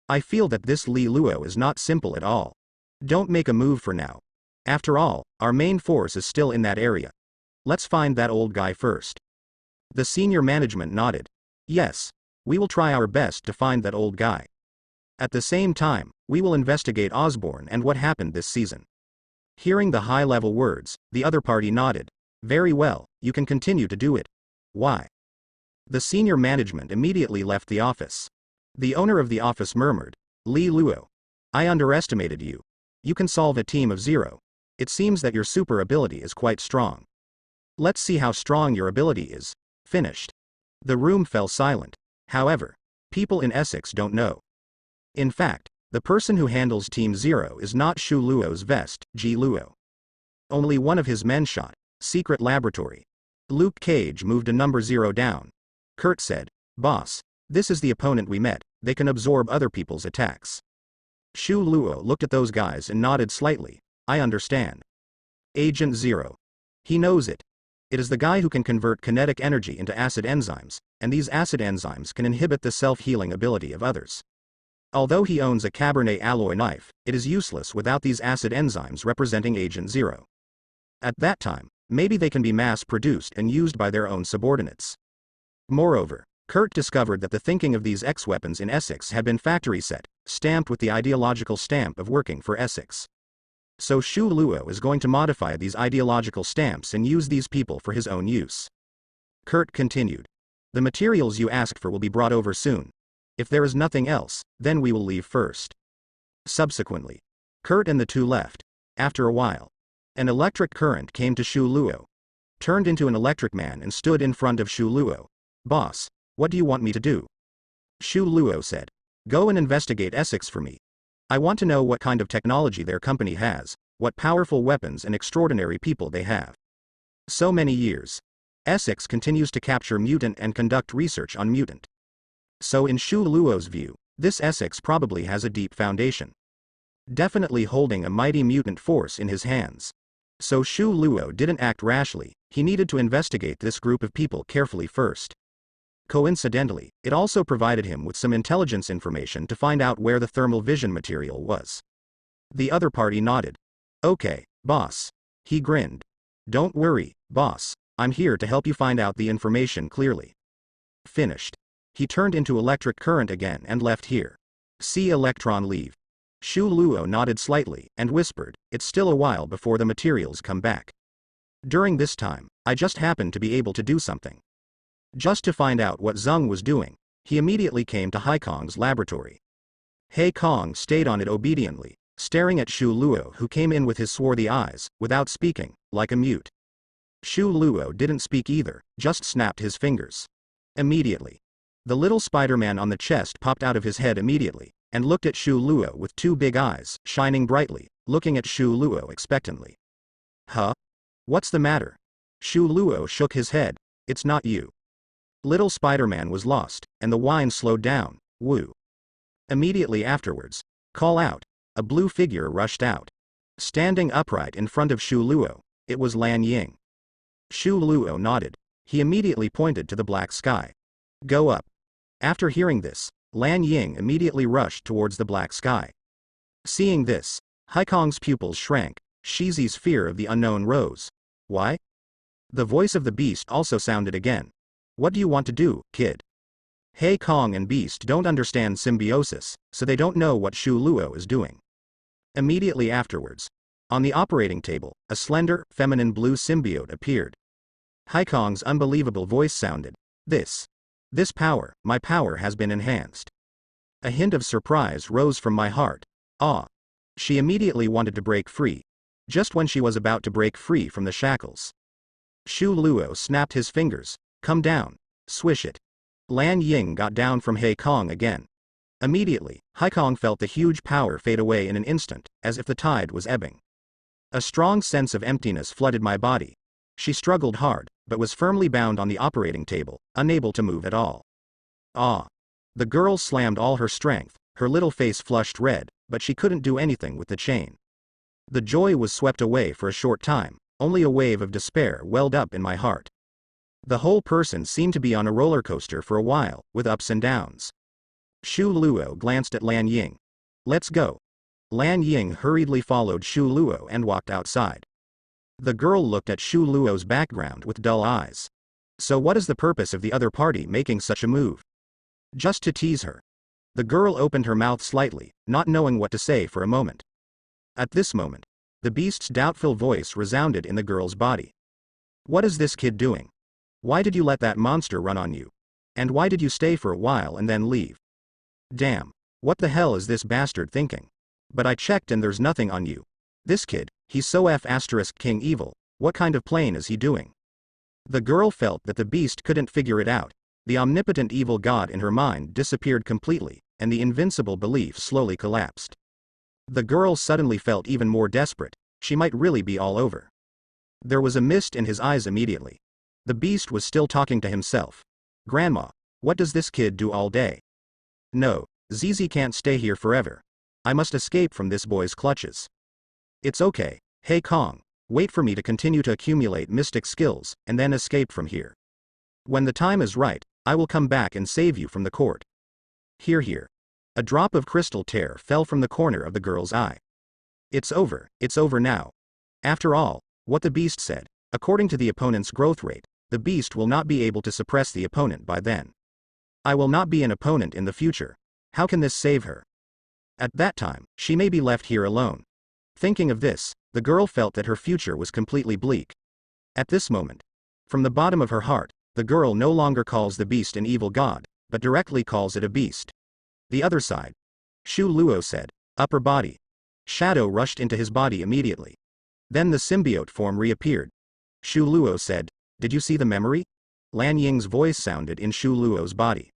I feel that this Li Luo is not simple at all. Don't make a move for now. After all, our main force is still in that area. Let's find that old guy first." The senior management nodded. "Yes, we will try our best to find that old guy. At the same time, we will investigate Osborne and what happened this season." Hearing the high-level words, the other party nodded. "Very well, you can continue to do it. Why?" The senior management immediately left the office. The owner of the office murmured, Li Luo. I underestimated you. You can solve a team of 0. It seems that your super ability is quite strong. Let's see how strong your ability is. Finished. The room fell silent. However, people in Essex don't know. In fact, the person who handles Team 0 is not Shu Luo's vest, Ji Luo. Only one of his men shot. Secret laboratory. Luke Cage moved a number 0 down. Kurt said, Boss, this is the opponent we met, they can absorb other people's attacks. Shu Luo looked at those guys and nodded slightly. I understand. Agent 0. He knows it. It is the guy who can convert kinetic energy into acid enzymes, and these acid enzymes can inhibit the self-healing ability of others. Although he owns a Cabernet alloy knife, it is useless without these acid enzymes representing Agent 0. At that time, maybe they can be mass-produced and used by their own subordinates. Moreover, Kurt discovered that the thinking of these X-weapons in Essex had been factory set, stamped with the ideological stamp of working for Essex. So Shu Luo is going to modify these ideological stamps and use these people for his own use. Kurt continued. The materials you asked for will be brought over soon. If there is nothing else, then we will leave first. Subsequently, Kurt and the two left. After a while, an electric current came to Shu Luo. Turned into an electric man and stood in front of Shu Luo. Boss, what do you want me to do? Shu Luo said. Go and investigate Essex for me. I want to know what kind of technology their company has, what powerful weapons and extraordinary people they have. So many years. Essex continues to capture mutant and conduct research on mutant. So in Shu Luo's view, this Essex probably has a deep foundation. Definitely holding a mighty mutant force in his hands. So Shu Luo didn't act rashly, he needed to investigate this group of people carefully first. Coincidentally, it also provided him with some intelligence information to find out where the thermal vision material was. The other party nodded. Okay, boss. He grinned. Don't worry, boss, I'm here to help you find out the information clearly. Finished. He turned into electric current again and left here. See electron leave. Shu Luo nodded slightly and whispered, it's still a while before the materials come back. During this time, I just happened to be able to do something. Just to find out what Zeng was doing, he immediately came to Haikong's laboratory. Haikong stayed on it obediently, staring at Shu Luo who came in with his swarthy eyes, without speaking, like a mute. Shu Luo didn't speak either, just snapped his fingers. Immediately. The little Spider-Man on the chest popped out of his head immediately, and looked at Shu Luo with two big eyes, shining brightly, looking at Shu Luo expectantly. Huh? What's the matter? Shu Luo shook his head. It's not you. Little Spider-Man was lost, and the whine slowed down. Woo. Immediately afterwards, call out. A blue figure rushed out. Standing upright in front of Shu Luo, it was Lan Ying. Shu Luo nodded. He immediately pointed to the black sky. Go up. After hearing this, Lan Ying immediately rushed towards the black sky. Seeing this, Haikong's pupils shrank. Shizi's fear of the unknown rose. Why? The voice of the beast also sounded again. What do you want to do, kid? Haikong and Beast don't understand symbiosis, so they don't know what Shu Luo is doing. Immediately afterwards, on the operating table, a slender, feminine blue symbiote appeared. Haikong's unbelievable voice sounded. This power, my power has been enhanced. A hint of surprise rose from my heart. Ah. She immediately wanted to break free. Just when she was about to break free from the shackles. Shu Luo snapped his fingers. Come down. Swish it. Lan Ying got down from Haikong again. Immediately, Haikong felt the huge power fade away in an instant, as if the tide was ebbing. A strong sense of emptiness flooded my body. She struggled hard, but was firmly bound on the operating table, unable to move at all. Ah. The girl slammed all her strength, her little face flushed red, but she couldn't do anything with the chain. The joy was swept away for a short time, only a wave of despair welled up in my heart. The whole person seemed to be on a roller coaster for a while, with ups and downs. Shu Luo glanced at Lan Ying. Let's go. Lan Ying hurriedly followed Shu Luo and walked outside. The girl looked at Shu Luo's background with dull eyes. So what is the purpose of the other party making such a move? Just to tease her. The girl opened her mouth slightly, not knowing what to say for a moment. At this moment, the beast's doubtful voice resounded in the girl's body. What is this kid doing? Why did you let that monster run on you? And why did you stay for a while and then leave? Damn. What the hell is this bastard thinking? But I checked and there's nothing on you. This kid, he's so King evil, what kind of plane is he doing? The girl felt that the beast couldn't figure it out. The omnipotent evil god in her mind disappeared completely, and the invincible belief slowly collapsed. The girl suddenly felt even more desperate, she might really be all over. There was a mist in his eyes immediately. The beast was still talking to himself. Grandma, what does this kid do all day? No, Zizi can't stay here forever. I must escape from this boy's clutches. It's okay, hey Kong, wait for me to continue to accumulate mystic skills, and then escape from here. When the time is right, I will come back and save you from the court. Here. A drop of crystal tear fell from the corner of the girl's eye. It's over now. After all, what the beast said, according to the opponent's growth rate, the beast will not be able to suppress the opponent by then. I will not be an opponent in the future. How can this save her? At that time, she may be left here alone. Thinking of this, the girl felt that her future was completely bleak. At this moment, from the bottom of her heart, the girl no longer calls the beast an evil god, but directly calls it a beast. The other side. Shu Luo said, upper body. Shadow rushed into his body immediately. Then the symbiote form reappeared. Shu Luo said, did you see the memory? Lan Ying's voice sounded in Shu Luo's body.